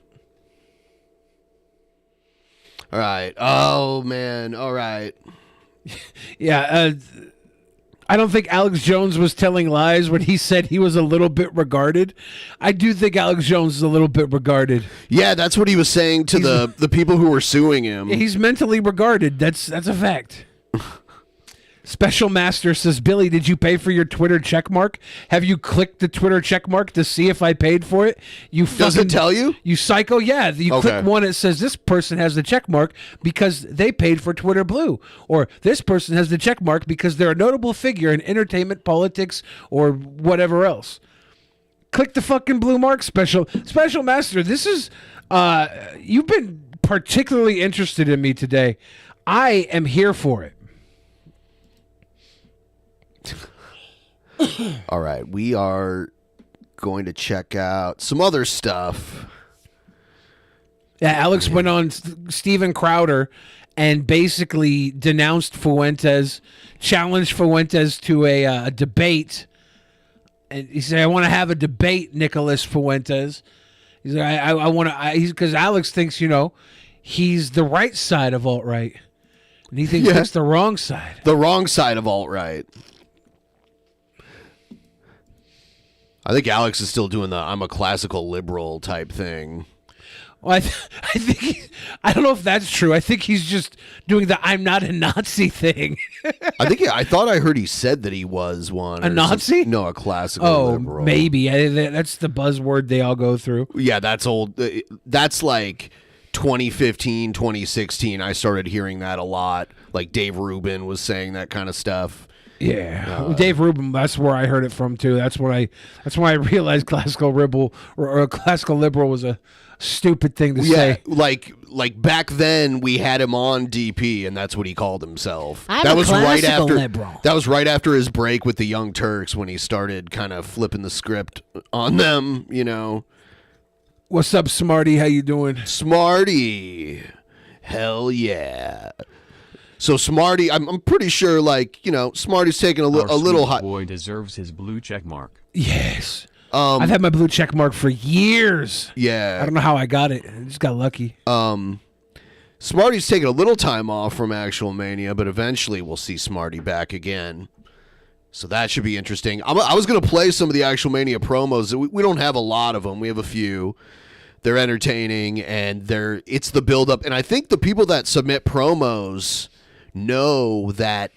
All right. Oh, man. All right. Yeah, I don't think Alex Jones was telling lies when he said he was a little bit regarded. I do think Alex Jones is a little bit regarded. Yeah, that's what he was saying to the people who were suing him. He's mentally regarded. That's a fact. Special Master says, Billy, did you pay for your Twitter checkmark? Have you clicked the Twitter checkmark to see if I paid for it? Does it tell you? You psycho? Yeah. You click one, it says this person has the checkmark because they paid for Twitter Blue. Or this person has the checkmark because they're a notable figure in entertainment, politics, or whatever else. Click the fucking blue mark, Special Master. This is, you've been particularly interested in me today. I am here for it. All right, we are going to check out some other stuff. Yeah, Alex went on Steven Crowder and basically denounced Fuentes, challenged Fuentes to a debate. And he said, "I want to have a debate, Nicholas Fuentes." He's like, "I want to," because Alex thinks, he's the right side of alt-right, and he thinks that's the wrong side. The wrong side of alt-right. I think Alex is still doing the "I'm a classical liberal" type thing. Well, I think I don't know if that's true. I think he's just doing the "I'm not a Nazi" thing. I thought I heard he said that he was one. A Nazi? No, a classical liberal. Maybe. That's the buzzword they all go through. Yeah, that's old. That's like 2015, 2016. I started hearing that a lot. Like Dave Rubin was saying that kind of stuff. Yeah, Dave Rubin. That's where I heard it from too. That's why I realized classical liberal or classical liberal was a stupid thing to say. Like back then we had him on DP, and that's what he called himself. I'm that a was classical liberal. That was right after his break with the Young Turks when he started kind of flipping the script on them. What's up, Smarty? How you doing? Smarty, hell yeah. So Smarty, I'm pretty sure, Smarty's taking a little hot. Boy deserves his blue check mark. Yes. I've had my blue check mark for years. Yeah. I don't know how I got it. I just got lucky. Smarty's taking a little time off from Actual Mania, but eventually we'll see Smarty back again. So that should be interesting. I was going to play some of the Actual Mania promos. We don't have a lot of them. We have a few. They're entertaining, and it's the build-up. And I think the people that submit promos know that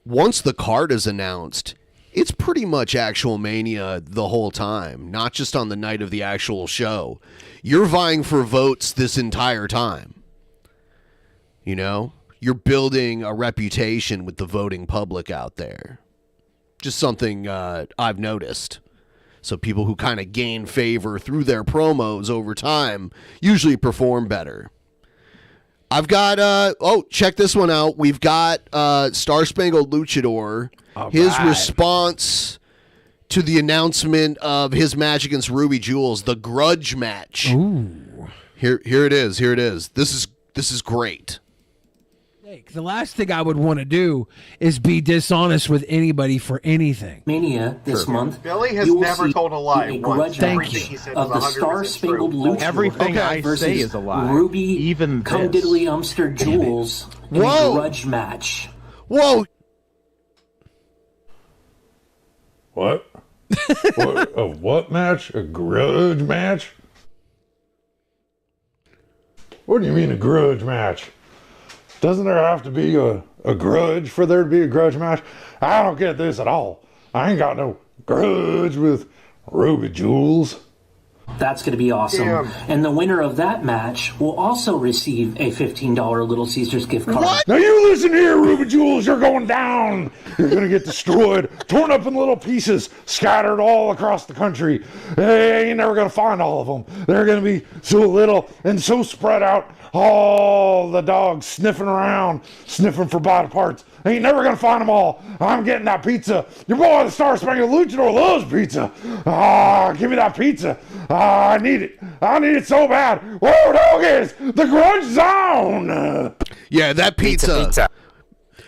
once the card is announced, it's pretty much Actual Mania the whole time, not just on the night of the actual show. You're vying for votes this entire time. You're building a reputation with the voting public out there. Just something I've noticed. So people who kind of gain favor through their promos over time usually perform better. I've got, check this one out. We've got Star Spangled Luchador. His response to the announcement of his match against Ruby Jules, the grudge match. Ooh. Here it is. This is great. The last thing I would want to do is be dishonest with anybody for anything. Mania this month. Billy has never told a lie once. Thank you. Of the Star-Spangled Luchador. Everything I say is a lie. Ruby, Even Come this. Diddly Umster Jules in a grudge match. Whoa! What? What match? A grudge match? What do you mean a grudge match? Doesn't there have to be a grudge for there to be a grudge match? I don't get this at all. I ain't got no grudge with Ruby Jules. That's going to be awesome. Damn. And the winner of that match will also receive a $15 Little Caesars gift card. What? Now you listen here, Ruby Jules, you're going down. You're going to get destroyed, torn up in little pieces, scattered all across the country. Hey, you're never going to find all of them. They're going to be so little and so spread out. All the dogs sniffing around, sniffing for body parts. Ain't never gonna find them all. I'm getting that pizza. Your boy, the Star Spangled Luchador, loves pizza. Give me that pizza. I need it. I need it so bad. Whoa, doggies, the grudge zone. Yeah, that pizza.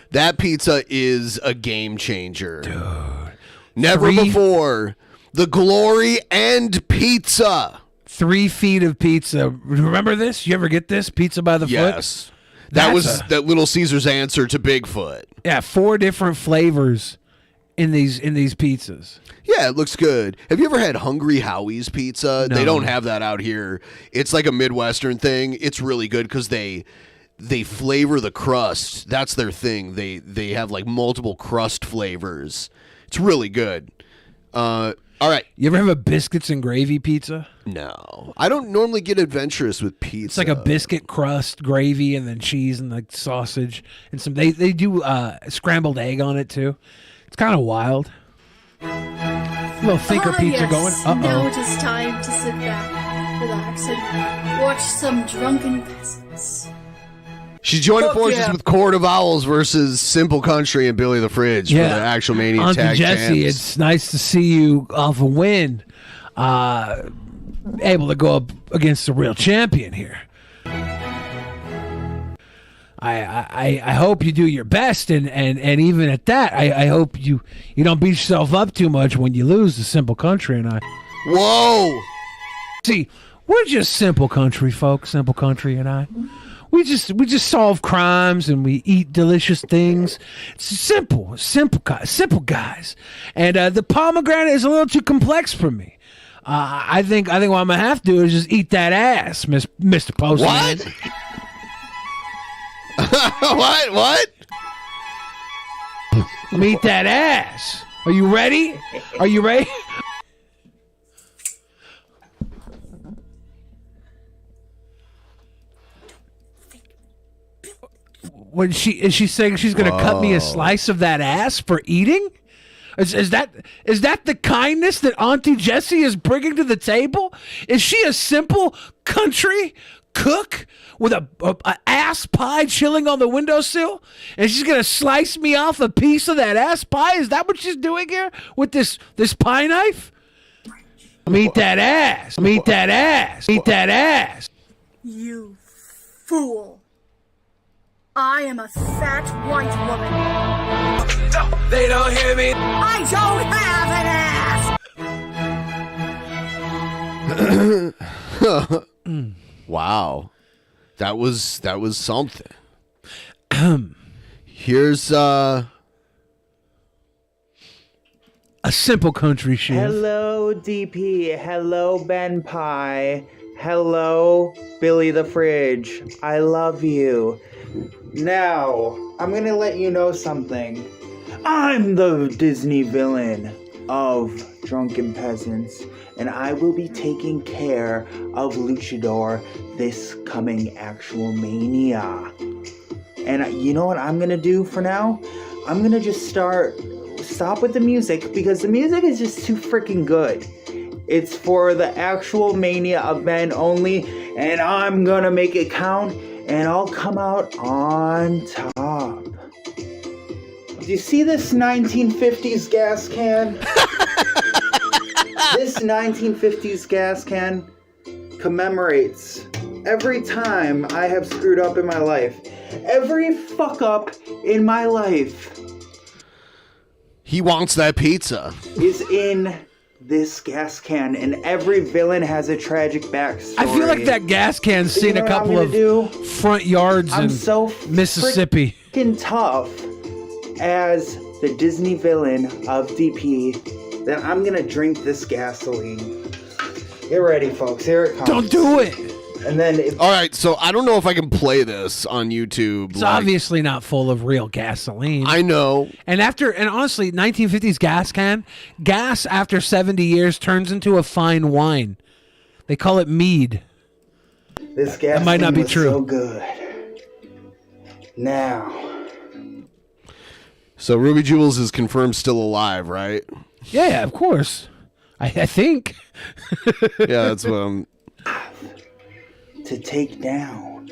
That pizza is a game changer. Dude. Never before. The glory and pizza. 3 feet of pizza. Remember this? You ever get this? Pizza by the foot? Yes. That was that Little Caesar's answer to Bigfoot. Yeah, 4 different flavors in these pizzas. Yeah, it looks good. Have you ever had Hungry Howie's pizza? No. They don't have that out here. It's like a Midwestern thing. It's really good because they flavor the crust. That's their thing. They have like multiple crust flavors. It's really good. All right. You ever have a biscuits and gravy pizza? No. I don't normally get adventurous with pizza. It's like a biscuit crust, gravy, and then cheese and like sausage and some. They do scrambled egg on it too. It's kind of wild. Little thinker pizza yes. going. Now it is time to sit back, relax, and watch some Drunken Peasants. She's joining forces with Court of Owls versus Simple Country and Billy the Fridge for the Actual Mania Auntie Tag Jessie, Champs. it's nice to see you off a win. Able to go up against the real champion here. I hope you do your best, and even at that, I hope you don't beat yourself up too much when you lose to Simple Country and I. Whoa! See, we're just simple country folks. Simple Country and I. We just solve crimes and we eat delicious things. It's simple guys. And the pomegranate is a little too complex for me. I think what I'm gonna have to do is just eat that ass, Mr. Postman. What? What? Let me eat that ass. Are you ready? Are you ready? When is she saying she's going to cut me a slice of that ass for eating? Is that the kindness that Auntie Jessie is bringing to the table? Is she a simple country cook with a ass pie chilling on the windowsill, and she's gonna slice me off a piece of that ass pie? Is that what she's doing here with this pie knife? Let me eat that ass. Let me eat that ass. Eat that ass. You fool. I am a fat white woman. They don't hear me. I don't have an ass. Wow. That was something. Here's a simple country chef. Hello, DP. Hello, Ben Pie. Hello, Billy the Fridge. I love you. Now, I'm gonna let you know something. I'm the Disney villain of Drunken Peasants, and I will be taking care of Luchador this coming actual Mania. And you know what I'm gonna do for now? I'm gonna just stop with the music, because the music is just too freaking good. It's for the actual Mania event only, and I'm gonna make it count, and I'll come out on top. Do you see this 1950s gas can? This 1950s gas can commemorates every time I have screwed up in my life. Every fuck up in my life. He wants that pizza. Is in this gas can, and every villain has a tragic backstory. I feel like that gas can's seen a couple of front yards in Mississippi. Freaking tough as the Disney villain of DP that I'm gonna drink this gasoline. Get ready, folks. Here it comes. Don't do it. And then all right, so I don't know if I can play this on YouTube. It's obviously not full of real gasoline. I know. And honestly, 1950s gas after 70 years turns into a fine wine. They call it mead. This gas that might not be was true. So good. Now. So Ruby Jules is confirmed still alive, right? Yeah, of course. I think. Yeah, that's what I'm. To take down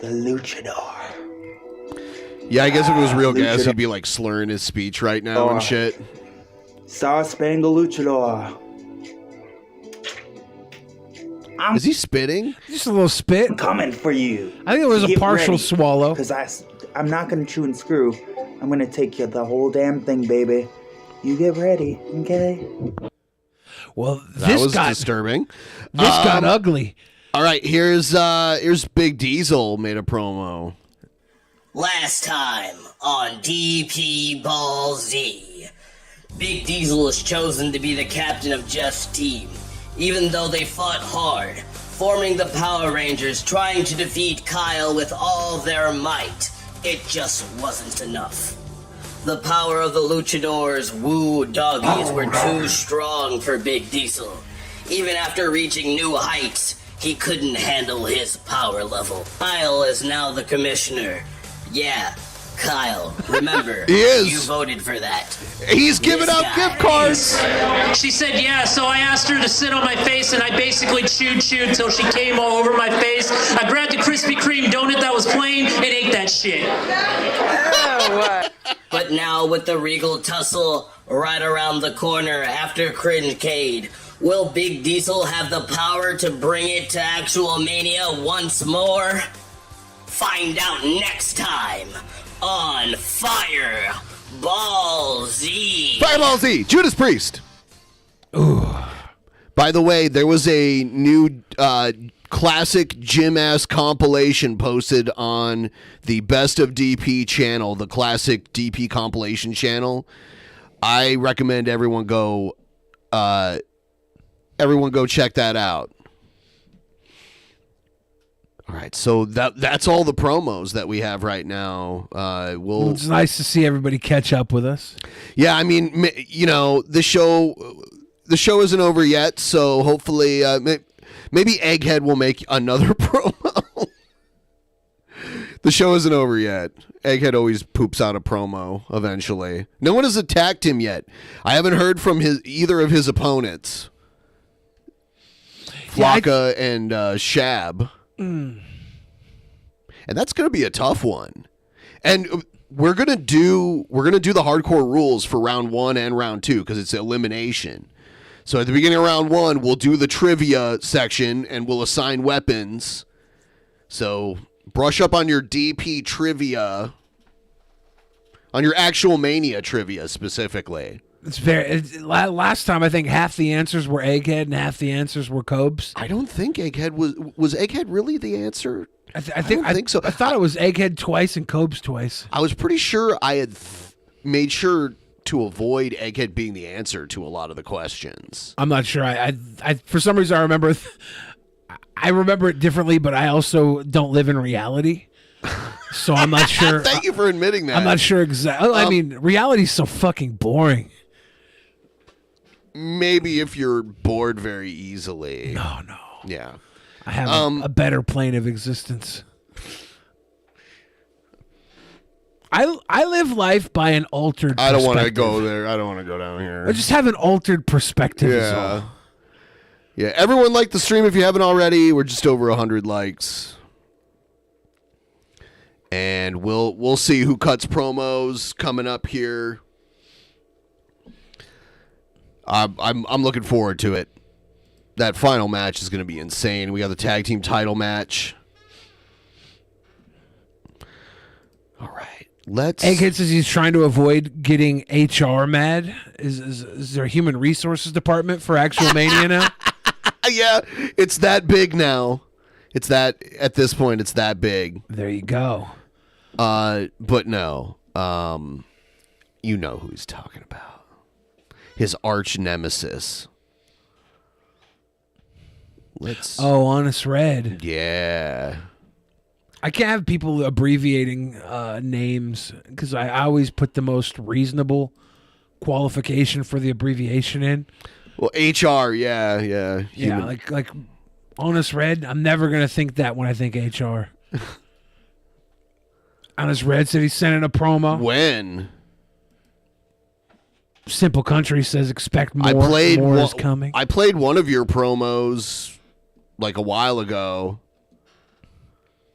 the Luchador. Yeah, I guess if it was real gas, he'd be like slurring his speech right now and shit. Star Spangled Luchador. Is he spitting? Just a little spit. I'm coming for you. I think it was a partial swallow. Because I'm not going to chew and screw. I'm going to take you the whole damn thing, baby. You get ready, okay? Well, that was disturbing. This got ugly. All right, here's Big Diesel made a promo. Last time on DP Ball Z, Big Diesel was chosen to be the captain of Jeff's team, even though they fought hard, forming the Power Rangers, trying to defeat Kyle with all their might. It just wasn't enough. The power of the Luchadors' woo doggies were too strong for Big Diesel. Even after reaching new heights, he couldn't handle his power level. Kyle is now the commissioner. Yeah, Kyle, remember, he is. You voted for that. He's giving out gift cards. She said yeah, so I asked her to sit on my face, and I basically chewed till she came all over my face. I grabbed the Krispy Kreme donut that was plain and ate that shit. But now with the Regal tussle right around the corner after Cringecade, will Big Diesel have the power to bring it to actual Mania once more? Find out next time on Fireball Z. Fireball Z, Judas Priest. Ooh. By the way, there was a new classic gym-ass compilation posted on the Best of DP channel, the classic DP compilation channel. I recommend everyone go check that out. All right, so that's all the promos that we have right now. It's nice to see everybody catch up with us. Yeah, I mean, you know, the show isn't over yet, so hopefully, maybe Egghead will make another promo. The show isn't over yet. Egghead always poops out a promo eventually. No one has attacked him yet. I haven't heard from either of his opponents, Flocka and Shab. And that's going to be a tough one. And we're going to do the hardcore rules for round 1 and round 2 because it's elimination. So at the beginning of round 1, we'll do the trivia section and we'll assign weapons. So brush up on your DP trivia, on your actual Mania trivia specifically. Last time I think half the answers were Egghead and half the answers were Cobes. I don't think Egghead was Egghead really the answer. I think so. I thought it was Egghead twice and Cobes twice. I was pretty sure I had made sure to avoid Egghead being the answer to a lot of the questions. I'm not sure. I for some reason I remember it differently, but I also don't live in reality. So I'm not sure. Thank you for admitting that. I'm not sure exactly. I mean, reality's so fucking boring. Maybe if you're bored very easily. No. Yeah. I have a better plane of existence. I live life by an altered perspective. I don't want to go there. I don't want to go down here. I just have an altered perspective. Yeah. Yeah. Everyone like the stream if you haven't already. We're just over 100 likes. And we'll see who cuts promos coming up here. I'm looking forward to it. That final match is going to be insane. We got the tag team title match. All right, Egghead says he's trying to avoid getting HR mad. Is there a human resources department for actual Mania now? Yeah, it's that big now. It's that at this point. It's that big. There you go. But no. You know who he's talking about. His arch nemesis. Honest Red. Yeah. I can't have people abbreviating names because I always put the most reasonable qualification for the abbreviation in. Well, HR, yeah. Yeah, like Honest Red. I'm never gonna think that when I think HR. Honest Red said he's sending a promo. When? Simple Country says expect more. More is coming. I played one of your promos like a while ago.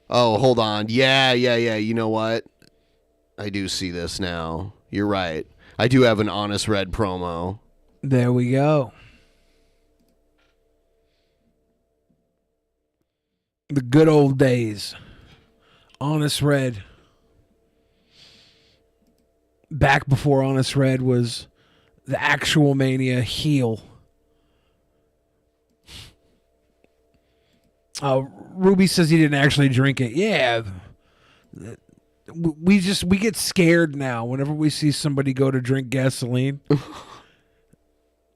Oh, hold on. Yeah. You know what? I do see this now. You're right. I do have an Honest Red promo. There we go. The good old days. Honest Red. Back before Honest Red was the actual Mania heel. Ruby says he didn't actually drink it. Yeah. We get scared now whenever we see somebody go to drink gasoline.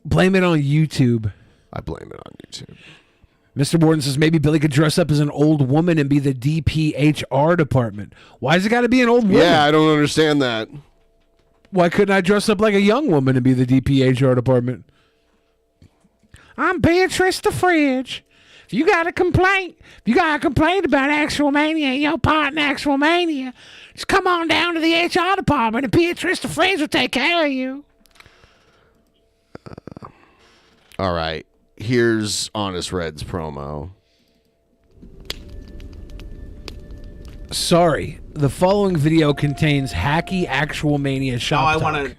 Blame it on YouTube. I blame it on YouTube. Mr. Borden says maybe Billy could dress up as an old woman and be the DPHR department. Why has it got to be an old woman? Yeah, I don't understand that. Why couldn't I dress up like a young woman and be the DPHR department? I'm Beatrice the Fridge. If you got a complaint about Actual Mania and your part in Actual Mania, just come on down to the HR department and Beatrice the Fridge will take care of you. All right. Here's Honest Red's promo. Sorry, the following video contains hacky Actual Mania shop I talk. want to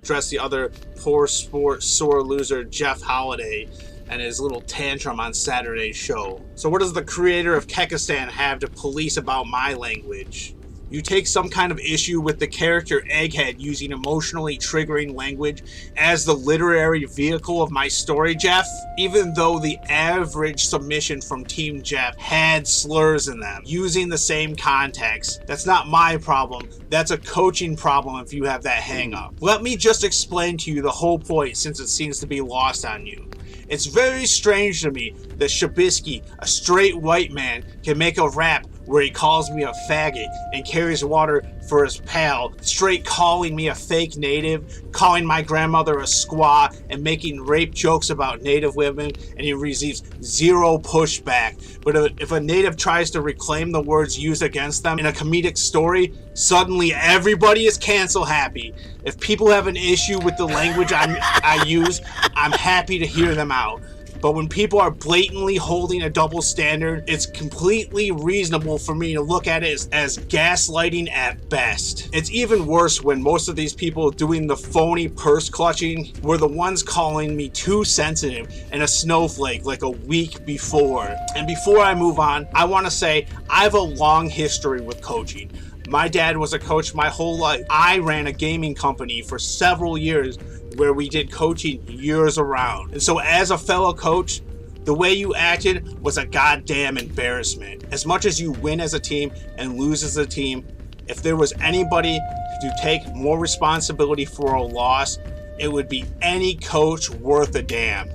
address the other poor sport sore loser Jeff Holiday and his little tantrum on Saturday's show. So what does the creator of Kekistan have to police about my language? You take some kind of issue with the character Egghead using emotionally triggering language as the literary vehicle of my story, Jeff? Even though the average submission from Team Jeff had slurs in them, using the same context. That's not my problem. That's a coaching problem if you have that hang up. Let me just explain to you the whole point since it seems to be lost on you. It's very strange to me that Shabisky, a straight white man, can make a rap where he calls me a faggot and carries water for his pal, straight calling me a fake native, calling my grandmother a squaw, and making rape jokes about native women, and he receives zero pushback. But if a native tries to reclaim the words used against them in a comedic story, suddenly everybody is cancel happy. If people have an issue with the language I use, I'm happy to hear them out. But when people are blatantly holding a double standard, it's completely reasonable for me to look at it as gaslighting at best. It's even worse when most of these people doing the phony purse clutching were the ones calling me too sensitive and a snowflake like a week before. And before I move on, I want to say I have a long history with coaching. My dad was a coach my whole life. I ran a gaming company for several years where we did coaching years around. And so as a fellow coach, the way you acted was a goddamn embarrassment. As much as you win as a team and lose as a team, if there was anybody to take more responsibility for a loss, it would be any coach worth a damn.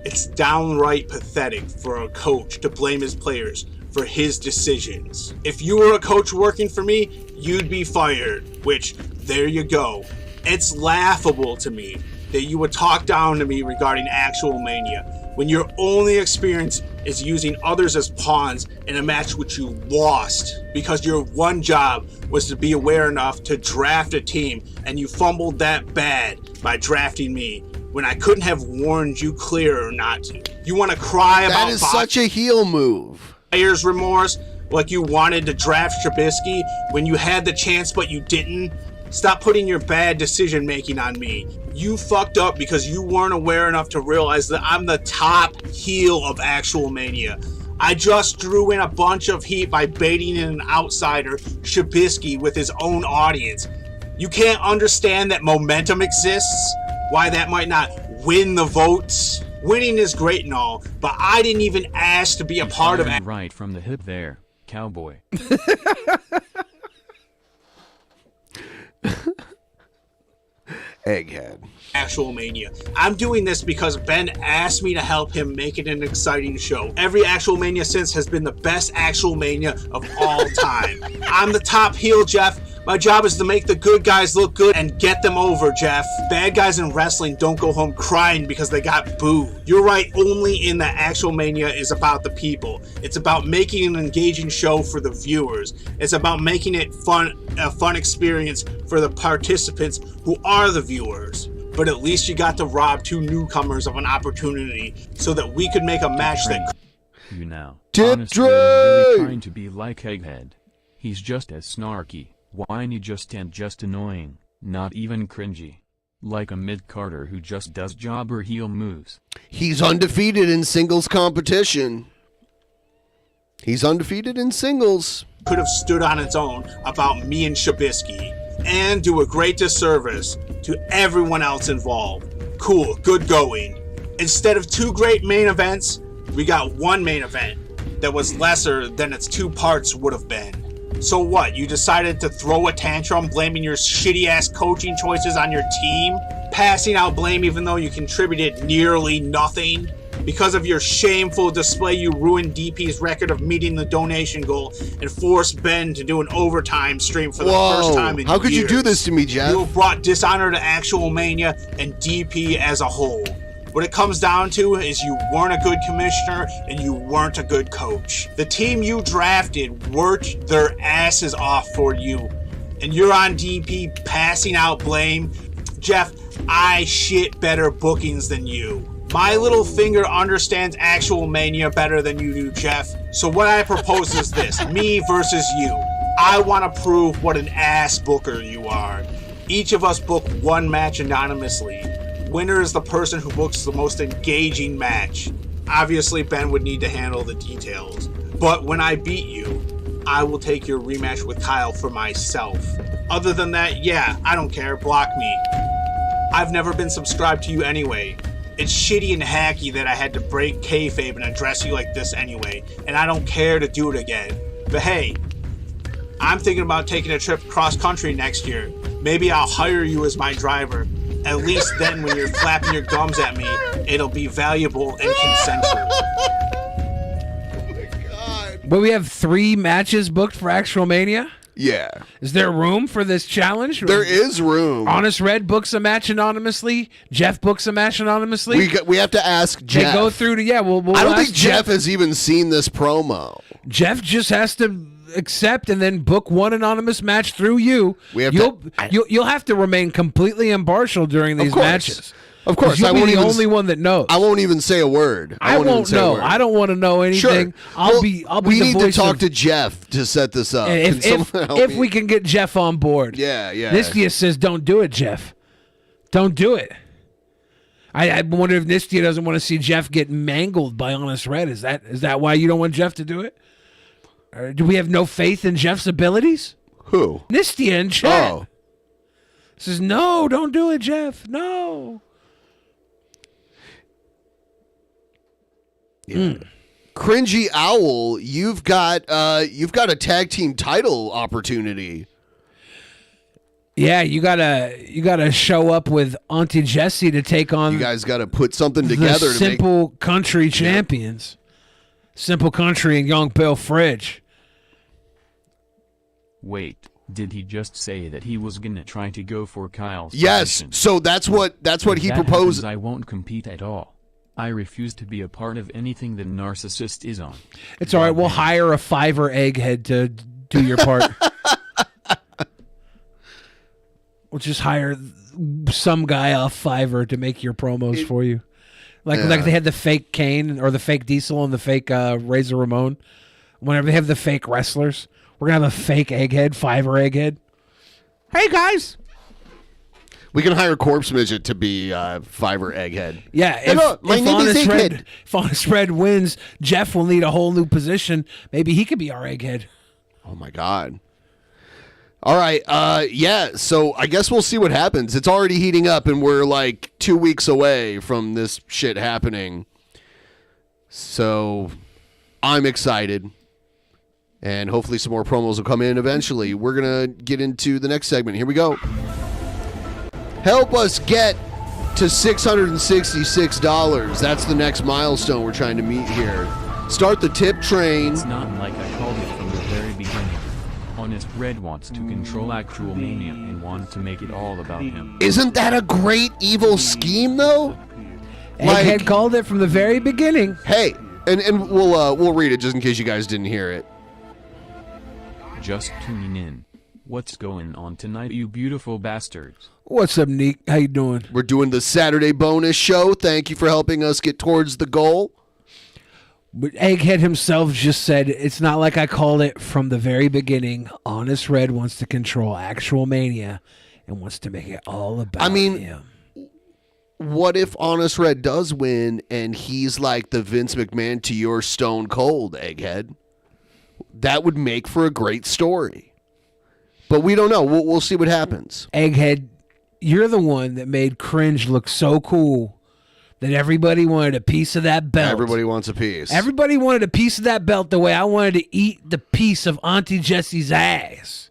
It's downright pathetic for a coach to blame his players for his decisions. If you were a coach working for me, you'd be fired, which, there you go. It's laughable to me that you would talk down to me regarding actual mania when your only experience is using others as pawns in a match which you lost because your one job was to be aware enough to draft a team, and you fumbled that bad by drafting me when I couldn't have warned you clearer not to. You want to cry about that is such a heel move. Buyer's remorse like you wanted to draft Trubisky when you had the chance but you didn't? Stop putting your bad decision making on me. You fucked up because you weren't aware enough to realize that I'm the top heel of actual mania. I just drew in a bunch of heat by baiting in an outsider, Trubisky, with his own audience. You can't understand that momentum exists? Why that might not win the votes? Winning is great and all, but I didn't even ask to be a part of it. Right from the hip there, cowboy. Egghead. Actual Mania. I'm doing this because Ben asked me to help him make it an exciting show. Every Actual Mania since has been the best Actual Mania of all time. I'm the top heel, Jeff. My job is to make the good guys look good and get them over, Jeff. Bad guys in wrestling don't go home crying because they got booed. You're right, only in the Actual Mania is about the people. It's about making an engaging show for the viewers. It's about making it a fun experience for the participants who are the viewers. But at least you got to rob two newcomers of an opportunity so that we could make a match that... You now. Tip Honestly, I'm really trying to be like Egghead. He's just as snarky, whiny and just annoying, not even cringy. Like a mid-carder who just does jobber heel moves. He's undefeated in singles competition. He's undefeated in singles. Could have stood on its own about me and Trubisky and do a great disservice to everyone else involved. Cool, good going. Instead of two great main events, we got one main event that was lesser than its two parts would have been. So what, you decided to throw a tantrum blaming your shitty-ass coaching choices on your team? Passing out blame even though you contributed nearly nothing? Because of your shameful display, you ruined DP's record of meeting the donation goal and forced Ben to do an overtime stream for the first time in years. How could you do this to me, Jeff? You brought dishonor to Actual Mania and DP as a whole. What it comes down to is you weren't a good commissioner and you weren't a good coach. The team you drafted worked their asses off for you, and you're on DP passing out blame. Jeff, I shit better bookings than you. My little finger understands Actual Mania better than you do, Jeff. So what I propose is this, me versus you. I want to prove what an ass booker you are. Each of us book one match anonymously. Winner is the person who books the most engaging match. Obviously, Ben would need to handle the details. But when I beat you, I will take your rematch with Kyle for myself. Other than that, yeah, I don't care. Block me. I've never been subscribed to you anyway. It's shitty and hacky that I had to break kayfabe and address you like this anyway, and I don't care to do it again. But hey, I'm thinking about taking a trip cross country next year. Maybe I'll hire you as my driver. At least then when you're flapping your gums at me, it'll be valuable and consensual. But we have 3 matches booked for Actual Mania? Yeah. Is there room for this challenge? There is room. Honest Red books a match anonymously. Jeff books a match anonymously. We have to ask Jeff. They go through to, we'll I don't ask think Jeff has even seen this promo. Jeff just has to accept and then book one anonymous match through you. You'll have to remain completely impartial during these matches. Of course, you'll be the only one that knows. I won't even say a word. I won't know. I don't want to know anything. Sure. I'll be we the need voice to talk of, to Jeff to set this up. If we can get Jeff on board. Yeah. Nistia says, "Don't do it, Jeff. Don't do it." I wonder if Nistia doesn't want to see Jeff get mangled by Honest Red. Is that why you don't want Jeff to do it? Or do we have no faith in Jeff's abilities? Who? Nistia in chat. Oh. Says, "No, don't do it, Jeff. No." Yeah. Cringy Owl, you've got a tag team title opportunity. Yeah, you gotta show up with Auntie Jessie to take on. You guys got to put something together. The Simple Country champions, Simple Country and Young Bill Fridge. Wait, did he just say that he was gonna try to go for Kyle's Yes, position? so that's what he If that proposed. happens, I won't compete at all. I refuse to be a part of anything the narcissist is on. It's all right. We'll hire a Fiverr egghead to do your part. We'll just hire some guy off Fiverr to make your promos for you. Like they had the fake Kane or the fake Diesel and the fake Razor Ramon. Whenever they have the fake wrestlers, we're going to have a fake egghead, Fiverr egghead. Hey, guys. We can hire Corpse Midget to be Fiverr Egghead. Yeah, if Honest Red wins, Jeff will need a whole new position. Maybe he could be our egghead. Oh my God. All right, so I guess we'll see what happens. It's already heating up, and we're like 2 weeks away from this shit happening. So I'm excited, and hopefully some more promos will come in eventually. We're going to get into the next segment. Here we go. Help us get to $666. That's the next milestone we're trying to meet here. Start the tip train. It's not like I called it from the very beginning. Honest Red wants to control Actual Mania and wants to make it all about him. Isn't that a great evil scheme, though? Egghead called it from the very beginning. Hey, and we'll read it just in case you guys didn't hear it. Just tuning in. What's going on tonight, you beautiful bastards? What's up, Neek? How you doing? We're doing the Saturday bonus show. Thank you for helping us get towards the goal. But Egghead himself just said, it's not like I called it from the very beginning. Honest Red wants to control Actual Mania and wants to make it all about him. What if Honest Red does win and he's like the Vince McMahon to your Stone Cold, Egghead? That would make for a great story. But we don't know. We'll see what happens. Egghead, you're the one that made Cringe look so cool that everybody wanted a piece of that belt. Everybody wants a piece. Everybody wanted a piece of that belt the way I wanted to eat the piece of Auntie Jessie's ass.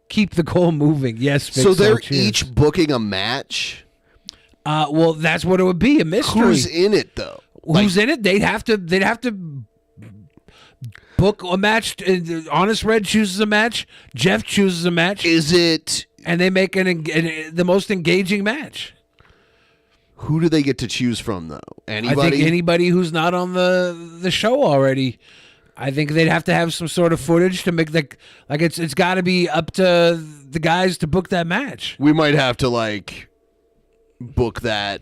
Keep the goal moving. Yes, Big So they're cheers. each booking a match? Well, that's what it would be, a mystery. Who's in it, though? Who's in it? They'd have to book a match. Honest Red chooses a match. Jeff chooses a match. Is it? And they make the most engaging match. Who do they get to choose from, though? Anybody? I think anybody who's not on the show already. I think they'd have to have some sort of footage to make it's got to be up to the guys to book that match. We might have to book that.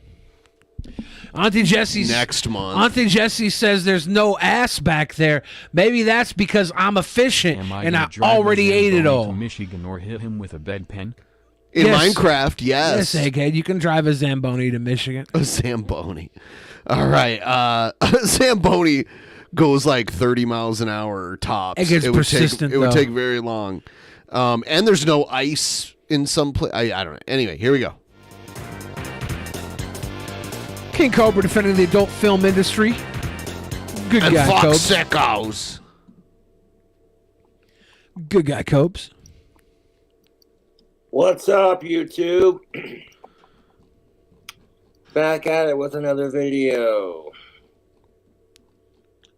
Auntie Jessie's next month. Auntie Jessie says there's no ass back there. Maybe that's because I'm efficient and I already ate it all. To Michigan or hit him with a bedpan? In Minecraft, yes. Yes, Egghead. You can drive a Zamboni to Michigan. A Zamboni. All right. A Zamboni goes like 30 miles an hour tops. Egghead's persistent, It would though. take very long. And there's no ice in some place. I don't know. Anyway, here we go. King Cobra defending the adult film industry. Good And guy, fuck Cobes. sickos. Good guy, Cobes. What's up, YouTube? Back at it with another video.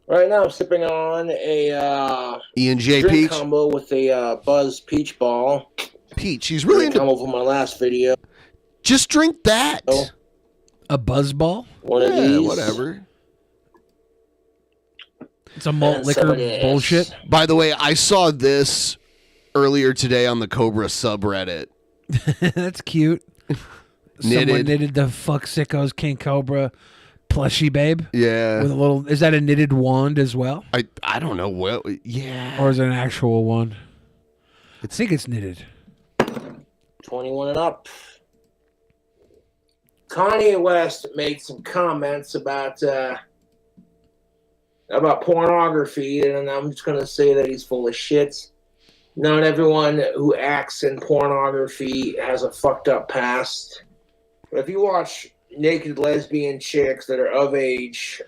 Right now, I'm sipping on a E&J drink Peach. combo with a Buzz Peach Ball. Peach, he's really into combo from my last video. Just drink that. A buzz ball? One of these. Whatever. It's a malt liquor bullshit. By the way, I saw this earlier today on the Cobra subreddit. That's cute. Someone Knitted. knitted the fuck sickos King Cobra plushie babe. Yeah. With a little. Is that a knitted wand as well? I don't know what. Yeah. Or is it an actual wand? I think it's knitted. 21 and up. Kanye West made some comments about pornography, and I'm just going to say that he's full of shit. Not everyone who acts in pornography has a fucked up past. But if you watch naked lesbian chicks that are of age,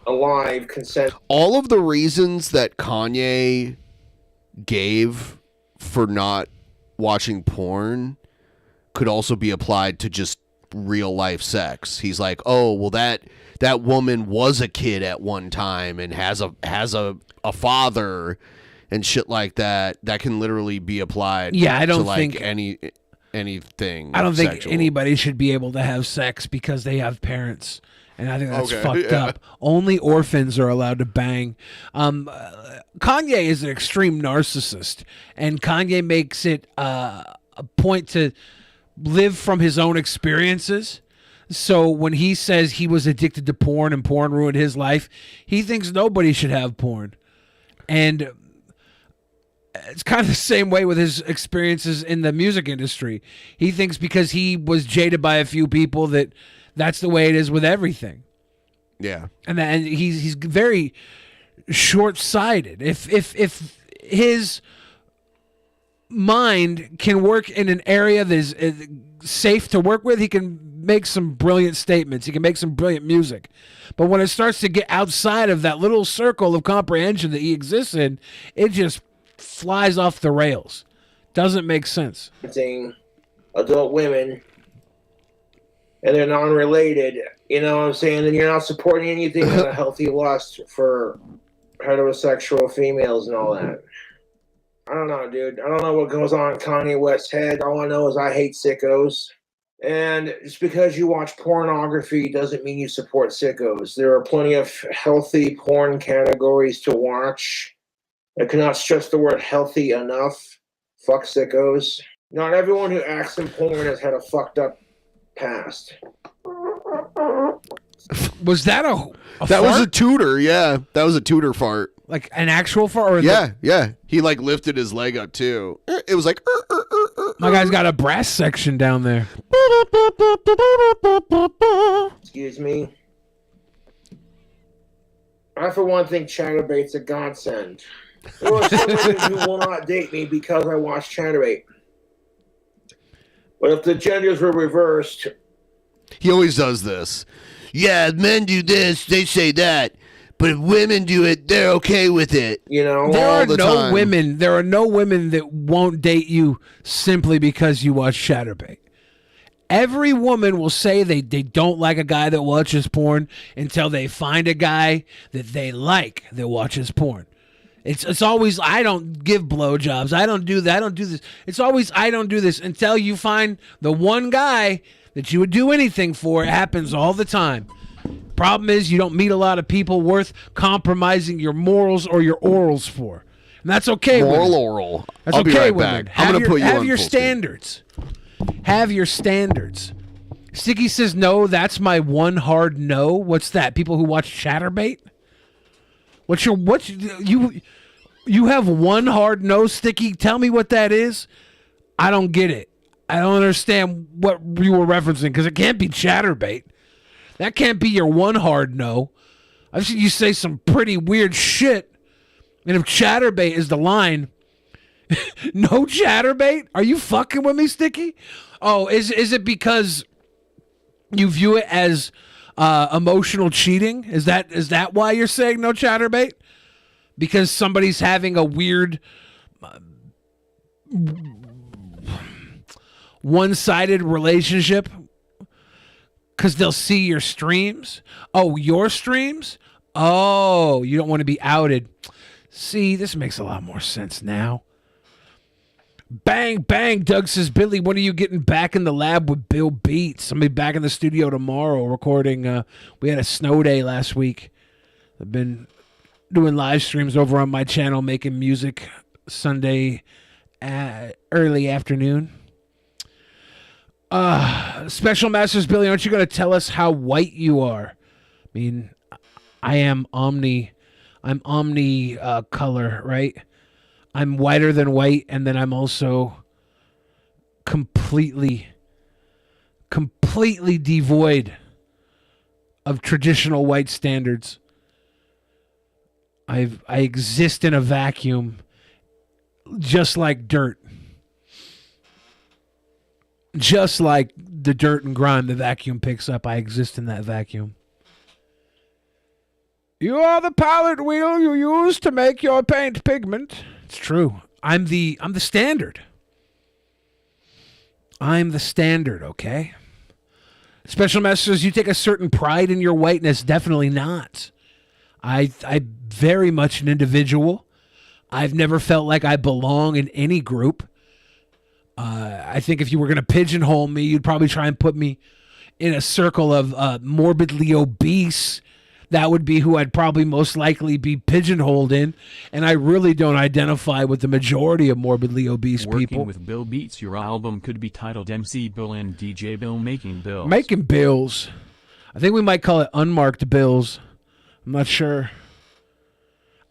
alive, consent. All of the reasons that Kanye gave for not watching porn could also be applied to just real life sex. He's like, oh, well, that woman was a kid at one time and has a father and shit like that. That can literally be applied. Yeah, I don't to like think anything. I don't think sexual. anybody should be able to have sex because they have parents. And I think that's Okay, fucked yeah. up. Only orphans are allowed to bang. Kanye is an extreme narcissist, and Kanye makes it a point to live from his own experiences. So when he says he was addicted to porn and porn ruined his life, he thinks nobody should have porn. And it's kind of the same way with his experiences in the music industry. He thinks because he was jaded by a few people that that's the way it is with everything. Yeah. And he's very short-sighted. If his mind can work in an area that is safe to work with, he can make some brilliant statements. He can make some brilliant music. But when it starts to get outside of that little circle of comprehension that he exists in, it just flies off the rails. Doesn't make sense. Adult women, and they're non-related, you know what I'm saying? Then you're not supporting anything with a healthy lust for heterosexual females and all that. I don't know, dude. I don't know what goes on in Kanye West's head. All I know is I hate sickos. And just because you watch pornography doesn't mean you support sickos. There are plenty of healthy porn categories to watch. I cannot stress the word healthy enough. Fuck sickos. Not everyone who acts in porn has had a fucked up past. Was that a that was fart? a tutor, yeah. That was a tutor fart. Like an actual fart? Or Yeah. He like lifted his leg up too. It was like My guy's got a brass section down there. Excuse me. I, for one, think Chatterbait's a godsend. There are some women who will not date me because I watch Chatterbait. But if the genders were reversed, He always does this. Yeah, men do this, they say that. But if women do it, they're okay with it. You know, There are the no time. women. There are no women that won't date you simply because you watch Chatterbait. Every woman will say they don't like a guy that watches porn until they find a guy that they like that watches porn. It's always, I don't give blowjobs. I don't do that. I don't do this. It's always, I don't do this until you find the one guy that you would do anything for. It happens all the time. Problem is, you don't meet a lot of people worth compromising your morals or your orals for. And that's okay, Moral women. oral. That's I'll be okay, right women. back. I'm gonna put you have on your full screen. standards. Have your standards. Sticky says, no, that's my one hard no. What's that? People who watch Chatterbait? You have one hard no, Sticky? Tell me what that is. I don't get it. I don't understand what you were referencing because it can't be chatterbait. That can't be your one hard no. I've seen you say some pretty weird shit. And if chatterbait is the line, no chatterbait? Are you fucking with me, Sticky? Oh, is it because you view it as emotional cheating? Is that why you're saying no chatterbait? Because somebody's having a weird one-sided relationship because they'll see your streams? Oh, your streams? Oh, you don't want to be outed. See, this makes a lot more sense now. Bang, bang, Doug says, Billy, when are you getting back in the lab with Bill Beats? I'll be back in the studio tomorrow recording. We had a snow day last week. I've been doing live streams over on my channel, making music Sunday early afternoon. Special Masters Billy, aren't you going to tell us how white you are? I mean, I'm omni color, right? I'm whiter than white, and then I'm also completely devoid of traditional white standards. I exist in a vacuum, just like dirt. Just like the dirt and grime the vacuum picks up, I exist in that vacuum. You are the palette wheel you use to make your paint pigment. It's true. I'm the standard. I'm the standard, okay? Special messages, you take a certain pride in your whiteness. Definitely not. I very much an individual. I've never felt like I belong in any group. I think if you were going to pigeonhole me, you'd probably try and put me in a circle of morbidly obese. That would be who I'd probably most likely be pigeonholed in. And I really don't identify with the majority of morbidly obese people. Working with Bill Beats, your album could be titled MC Bill and DJ Bill Making Bills. Making bills. I think we might call it Unmarked Bills. I'm not sure.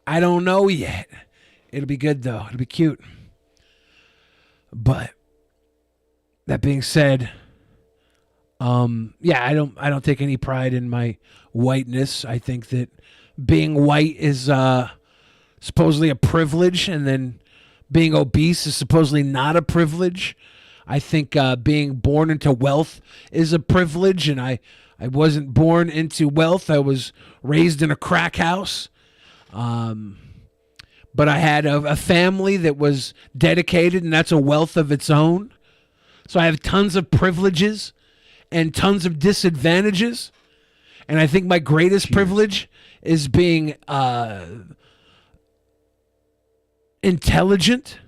I don't know yet. It'll be good, though. It'll be cute. But that being said, yeah, I don't take any pride in my whiteness. I think that being white is supposedly a privilege, and then being obese is supposedly not a privilege. I think being born into wealth is a privilege, and I wasn't born into wealth. I was raised in a crack house. But I had a family that was dedicated, and that's a wealth of its own. So I have tons of privileges and tons of disadvantages. And I think my greatest privilege is being intelligent.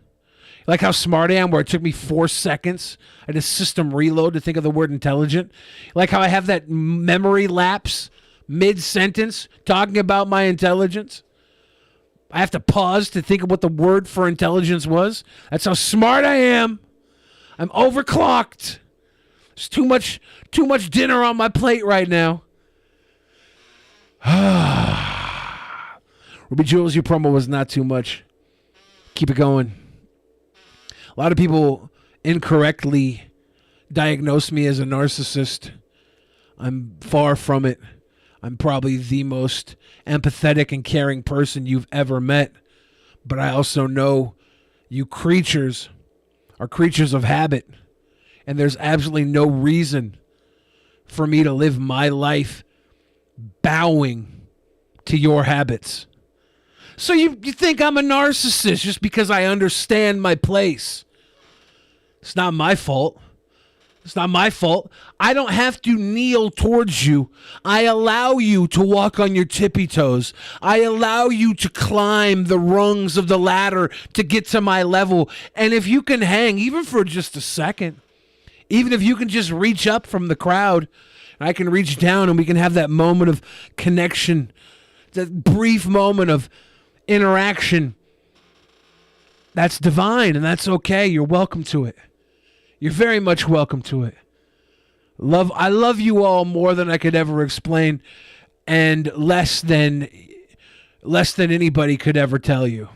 Like how smart I am, where it took me 4 seconds. I had a system reload to think of the word intelligent. Like how I have that memory lapse mid-sentence talking about my intelligence. I have to pause to think of what the word for intelligence was. That's how smart I am. I'm overclocked. There's too much dinner on my plate right now. Ruby Jules, your promo was not too much. Keep it going. A lot of people incorrectly diagnose me as a narcissist. I'm far from it. I'm probably the most empathetic and caring person you've ever met. But I also know you creatures are creatures of habit. And there's absolutely no reason for me to live my life bowing to your habits. So you think I'm a narcissist just because I understand my place. It's not my fault. It's not my fault. I don't have to kneel towards you. I allow you to walk on your tippy toes. I allow you to climb the rungs of the ladder to get to my level. And if you can hang, even for just a second, even if you can just reach up from the crowd, I can reach down and we can have that moment of connection, that brief moment of interaction. That's divine and that's okay. You're welcome to it. You're very much welcome to it. I love you all more than I could ever explain, and less than anybody could ever tell you.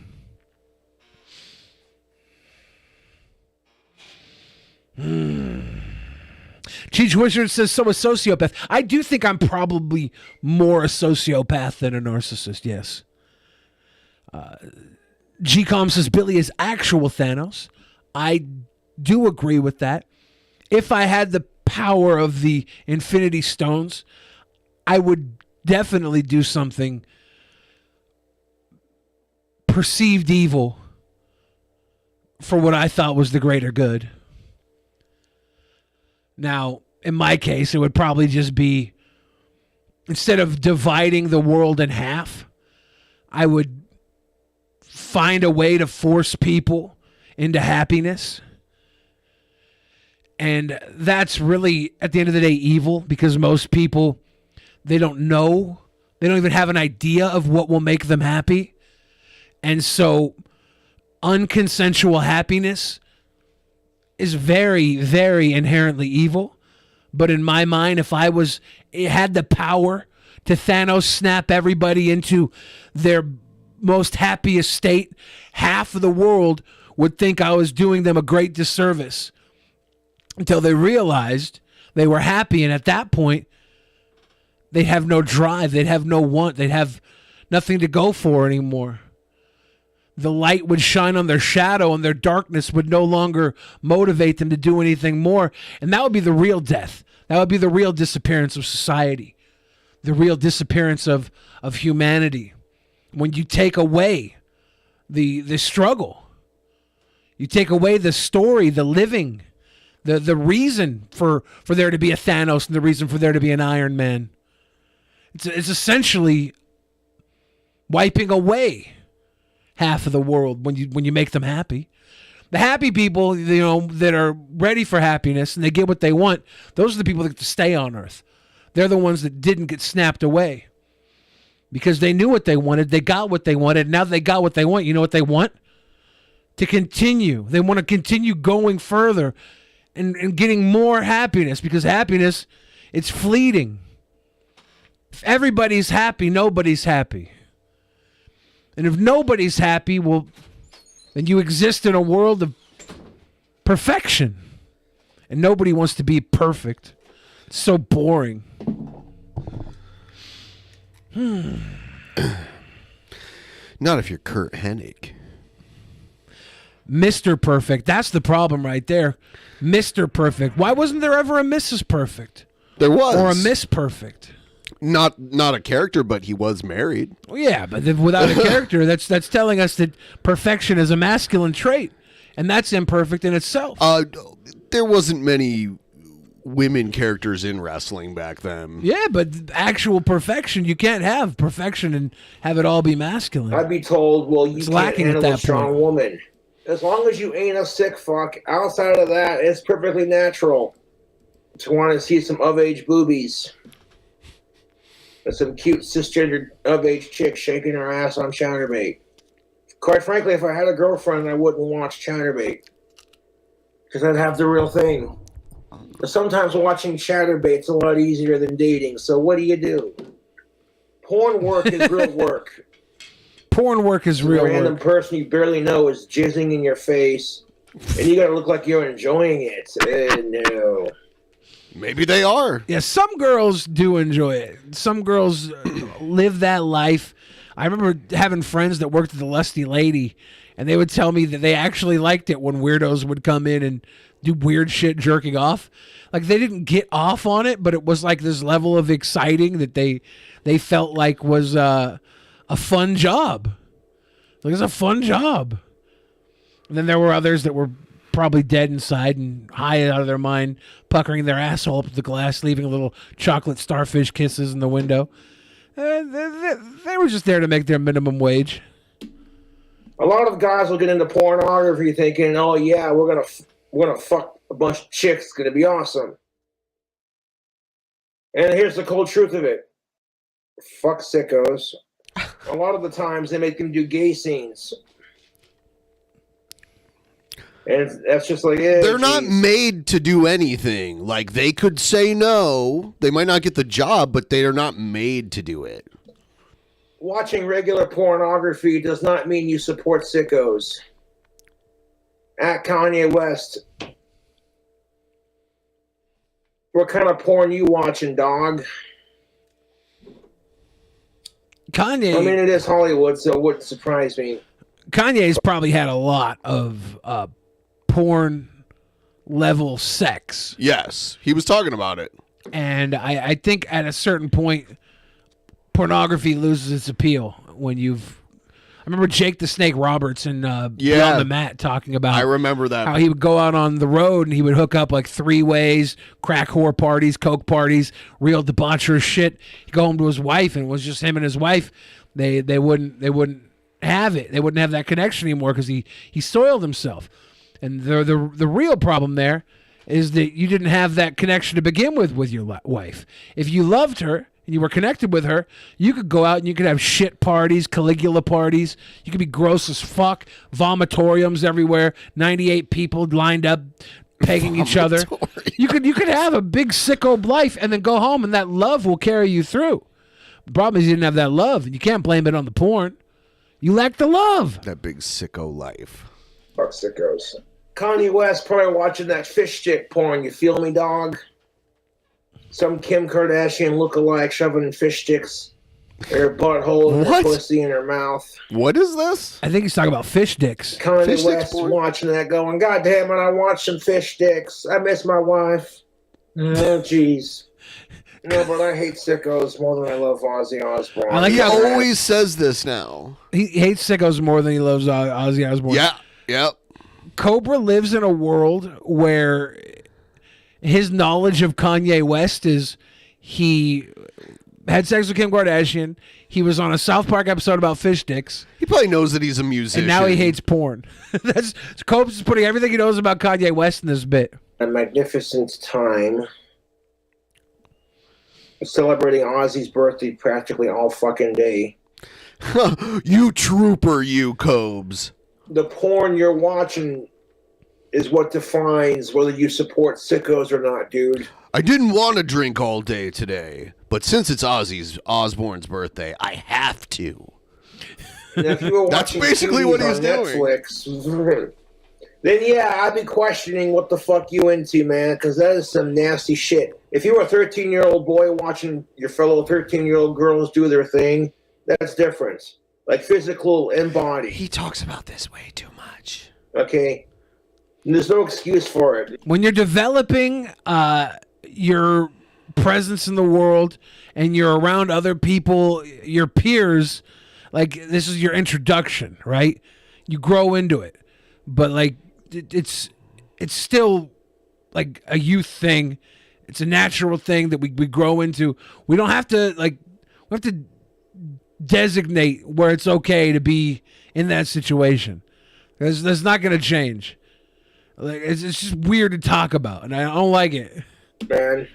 Cheech Wizard says, so a sociopath. I do think I'm probably more a sociopath than a narcissist, yes. GCOM says, Billy is actual Thanos. I do agree with that. If I had the power of the Infinity Stones, I would definitely do something perceived evil for what I thought was the greater good. Now, in my case, it would probably just be, instead of dividing the world in half, I would find a way to force people into happiness. And that's really, at the end of the day, evil, because most people, they don't know. They don't even have an idea of what will make them happy. And so unconsensual happiness is very, very inherently evil. But in my mind, if I had the power to Thanos snap everybody into their most happiest state, half of the world would think I was doing them a great disservice until they realized they were happy. And at that point, they'd have no drive. They'd have no want. They'd have nothing to go for anymore. The light would shine on their shadow, and their darkness would no longer motivate them to do anything more. And that would be the real death. That would be the real disappearance of society, the real disappearance of humanity. When you take away the struggle, you take away the story, the living, the reason for there to be a Thanos and the reason for there to be an Iron Man. It's essentially wiping away half of the world when you make them happy. The happy people, that are ready for happiness and they get what they want, those are the people that get to stay on Earth. They're the ones that didn't get snapped away because they knew what they wanted. They got what they wanted. Now that they got what they want, you know what they want? To continue. They want to continue going further and getting more happiness, because happiness, it's fleeting. If everybody's happy, nobody's happy. And if nobody's happy, well, then you exist in a world of perfection. And nobody wants to be perfect. It's so boring. Not if you're Kurt Hennig. Mr. Perfect. That's the problem right there. Mr. Perfect. Why wasn't there ever a Mrs. Perfect? There was. Or a Miss Perfect? Not a character, but he was married. Well, yeah, but without a character, that's telling us that perfection is a masculine trait, and that's imperfect in itself. There wasn't many women characters in wrestling back then. Yeah, but actual perfection, you can't have perfection and have it all be masculine. I'd be told, well, you It's can't lacking at handle a that strong point. woman. As long as you ain't a sick fuck, outside of that, it's perfectly natural to want to see some of-age boobies. And some cute cisgendered of-age chick shaking her ass on Chatterbait. Quite frankly, if I had a girlfriend, I wouldn't watch Chatterbait. Because I'd have the real thing. But sometimes watching Chatterbait's a lot easier than dating, so what do? Porn work is real work. Porn work is real work. A random work. person you barely know is jizzing in your face, and you gotta look like you're enjoying it. No. Maybe they are. Yeah, some girls do enjoy it. Some girls live that life. I remember having friends that worked at the Lusty Lady, and they would tell me that they actually liked it when weirdos would come in and do weird shit jerking off. Like, they didn't get off on it, but it was like this level of exciting that they felt like was a fun job. Like, it's a fun job. And then there were others that were probably dead inside and high out of their mind, puckering their asshole up to the glass, leaving little chocolate starfish kisses in the window. They were just there to make their minimum wage. A lot of guys will get into pornography thinking, "Oh yeah, we're gonna fuck a bunch of chicks. It's gonna be awesome." And here's the cold truth of it: fuck sickos. A lot of the times they make them do gay scenes. And that's just like, yeah. They're not made to do anything. Like, they could say no. They might not get the job, but they are not made to do it. Watching regular pornography does not mean you support sickos. At Kanye West, What kind of porn you watching, dog? Kanye. I mean, it is Hollywood, so it wouldn't surprise me. Kanye's probably had a lot of porn level sex. Yes, he was talking about it. And I think at a certain point, pornography loses its appeal when you've. I remember Jake the Snake Roberts and Beyond the Mat talking about. I remember that. How he would go out on the road and he would hook up like 3-ways, crack whore parties, coke parties, real debaucherous shit. He'd go home to his wife and it was just him and his wife. They wouldn't have it. They wouldn't have that connection anymore because he soiled himself. And the real problem there is that you didn't have that connection to begin with your wife. If you loved her and you were connected with her, you could go out and you could have shit parties, Caligula parties. You could be gross as fuck, vomitoriums everywhere, 98 people lined up pegging each other. You could have a big sicko life and then go home and that love will carry you through. The problem is you didn't have that love and you can't blame it on the porn. You lack the love. That big sicko life. Fuck sickos. Kanye West probably watching that fish stick porn. You feel me, dog? Some Kim Kardashian lookalike shoving fish sticks in her butthole and her pussy in her mouth. What is this? I think he's talking about fish dicks. Kanye West watching that going, God damn it, I watched some fish sticks. I miss my wife. Oh, jeez. No, but I hate sickos more than I love Ozzy Osbourne. He always says this now. He hates sickos more than he loves Ozzy Osbourne. Yeah, yep. Cobra lives in a world where his knowledge of Kanye West is he had sex with Kim Kardashian. He was on a South Park episode about fish sticks. He probably knows that he's a musician. And now he hates porn. Cobra's putting everything he knows about Kanye West in this bit. A magnificent time. Celebrating Ozzy's birthday practically all fucking day. You trooper, you Cobes. The porn you're watching is what defines whether you support sickos or not, dude. I didn't want to drink all day today, but since it's Osbourne's birthday, I have to. And if you were That's watching basically what he was doing. Netflix, then yeah, I'd be questioning what the fuck you into, man, because that is some nasty shit. If you were a 13-year-old boy watching your fellow 13-year-old girls do their thing, that's different. Like physical and body. He talks about this way too much. Okay? And there's no excuse for it. When you're developing your presence in the world and you're around other people, your peers, like this is your introduction, right? You grow into it. But like it's still like a youth thing. It's a natural thing that we grow into. We don't have to we have to designate where it's okay to be in that situation. That's not going to change. Like it's just weird to talk about, and I don't like it. Man,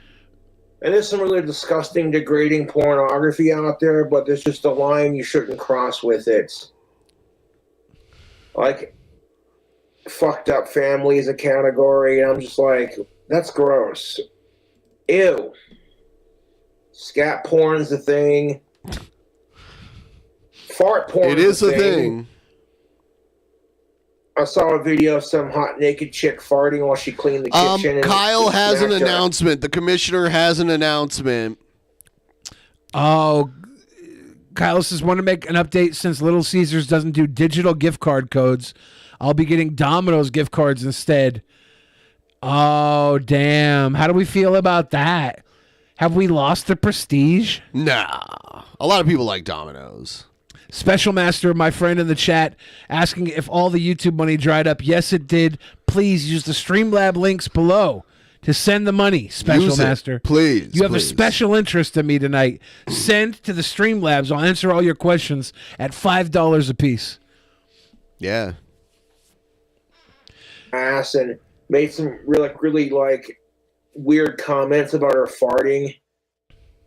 and there's some really disgusting, degrading pornography out there, but there's just a line you shouldn't cross with it. Like, fucked up family is a category, and I'm just like, that's gross. Ew. Scat porn's a thing. Fart porn is a thing. I saw a video of some hot naked chick farting while she cleaned the kitchen. Kyle has an announcement. The commissioner has an announcement. Oh, Kyle says, want to make an update since Little Caesars doesn't do digital gift card codes. I'll be getting Domino's gift cards instead. Oh, damn. How do we feel about that? Have we lost the prestige? Nah. A lot of people like Domino's. Special Master, my friend in the chat, asking if all the YouTube money dried up. Yes, it did. Please use the Streamlab links below to send the money, Special Master. Please. You have a special interest in me tonight. Send to the Streamlabs. I'll answer all your questions at $5 a piece. Yeah. Ass and made some really like weird comments about her farting.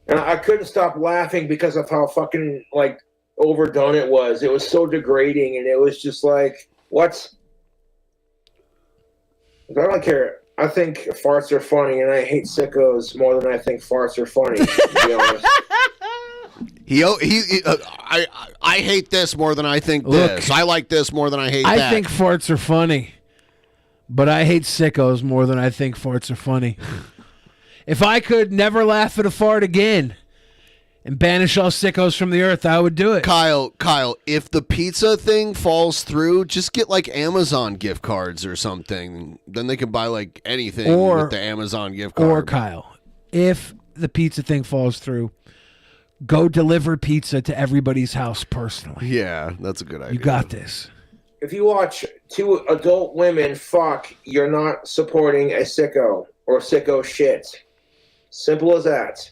And I couldn't stop laughing because of how fucking like overdone it was. It was so degrading, and it was just like, what? I don't care. I think farts are funny, and I hate sickos more than I think farts are funny, to be honest. I hate this more than I think this. I like this more than I hate that. I think farts are funny, but I hate sickos more than I think farts are funny. If I could never laugh at a fart again and banish all sickos from the earth, I would do it. Kyle, if the pizza thing falls through, just get like Amazon gift cards or something. Then they can buy like anything with the Amazon gift card. Or Kyle, if the pizza thing falls through, go deliver pizza to everybody's house personally. Yeah, that's a good idea. You got this. If you watch two adult women fuck, you're not supporting a sicko or sicko shit. Simple as that.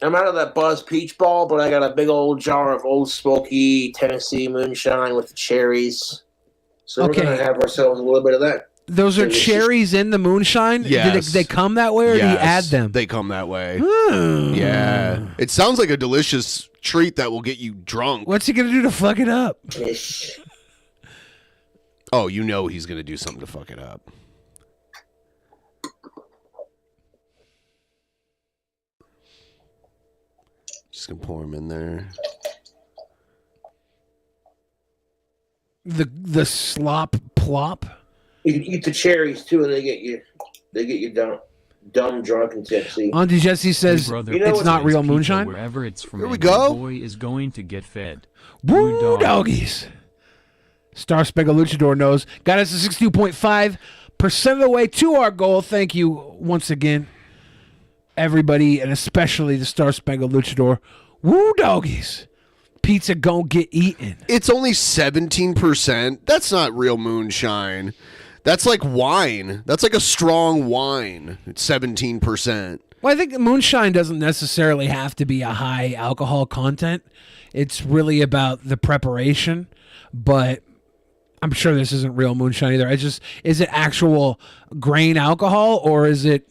I'm out of that Buzz Peach Ball, but I got a big old jar of Old Smoky Tennessee moonshine with the cherries. So we're going to have ourselves a little bit of that. Those are cherries in the moonshine? Yes. Did they come that way, or do you add them? They come that way. Hmm. Yeah. It sounds like a delicious treat that will get you drunk. What's he going to do to fuck it up? Oh, you know he's going to do something to fuck it up. Just going to pour him in there. The slop plop? You can eat the cherries too, and they get you dumb, drunk, and tipsy. Auntie Jessie says it's not real moonshine. Wherever it's from, Here we go. The boy is going to get fed. Woo, doggies. Star Spangled Luchador knows. Got us to 62.5% of the way to our goal. Thank you once again, everybody, and especially the Star Spangled Luchador. Woo, doggies. Pizza gon' get eaten. It's only 17%. That's not real moonshine. That's like wine. That's like a strong wine. It's 17%. Well, I think moonshine doesn't necessarily have to be a high alcohol content. It's really about the preparation, but I'm sure this isn't real moonshine either. Is it actual grain alcohol, or is it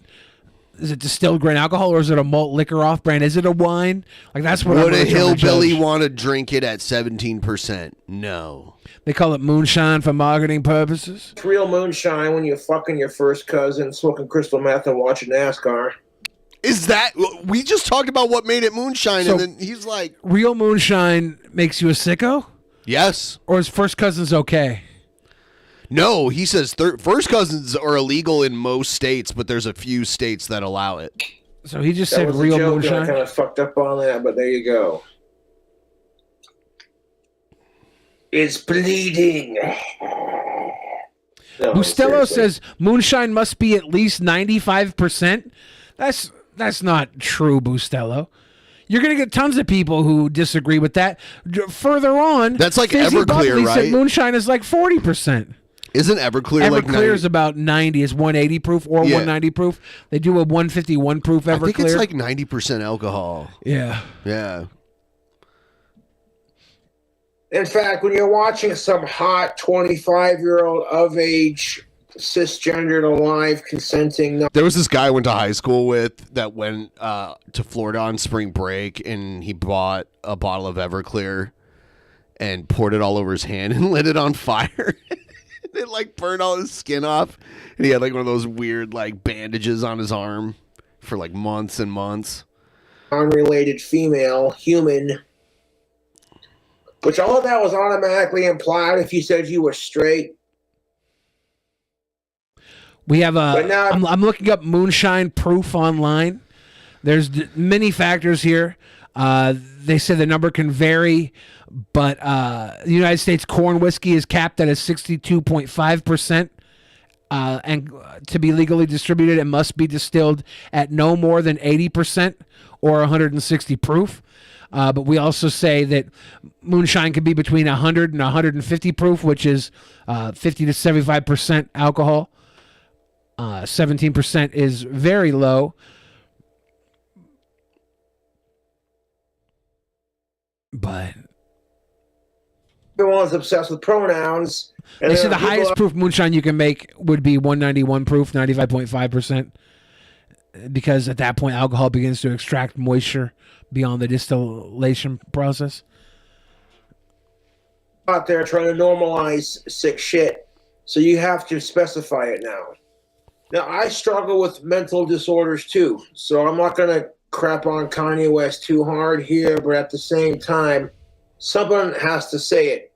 distilled grain alcohol, or is it a malt liquor off brand? Is it a wine? Like, that's what. Would a hillbilly want to drink it at 17%? No. They call it moonshine for marketing purposes. It's real moonshine when you're fucking your first cousin, smoking crystal meth, and watching NASCAR. Is that... We just talked about what made it moonshine, So- and then he's like... Real moonshine makes you a sicko? Yes. Or is first cousins okay? No, he says first cousins are illegal in most states, but there's a few states that allow it. So he just That said was a real joke, and moonshine? I kind of fucked up on that, but there you go. It's bleeding. No, Bustelo seriously. says moonshine must be at least 95%. That's not true, Bustelo. You're going to get tons of people who disagree with that. Further on, That's like Fizzy Everclear, Buckley said right? moonshine is like 40%. Isn't Everclear like Everclear is about 90. Is 180 proof or 190 proof. They do a 151 proof Everclear. I think it's like 90% alcohol. Yeah. Yeah. In fact, when you're watching some hot 25-year-old of age, cisgendered, alive, consenting... There was this guy I went to high school with that went to Florida on spring break, and he bought a bottle of Everclear and poured it all over his hand and lit it on fire. It like burned all his skin off, and he had like one of those weird like bandages on his arm for like months and months. unrelated female human, which all of that was automatically implied if you said you were straight. We have I'm looking up moonshine proof online. There's many factors here. They say the number can vary, but the United States corn whiskey is capped at a 62.5%. And to be legally distributed, it must be distilled at no more than 80% or 160 proof. But we also say that moonshine can be between 100 and 150 proof, which is 50 to 75% alcohol. 17% is very low. But everyone's obsessed with pronouns. And they there say the are people highest proof moonshine you can make would be 191 proof, 95.5%, because at that point alcohol begins to extract moisture beyond the distillation process. out there trying to normalize sick shit, so you have to specify it now. Now, I struggle with mental disorders too, so I'm not going to crap on Kanye West too hard here, but at the same time, someone has to say it.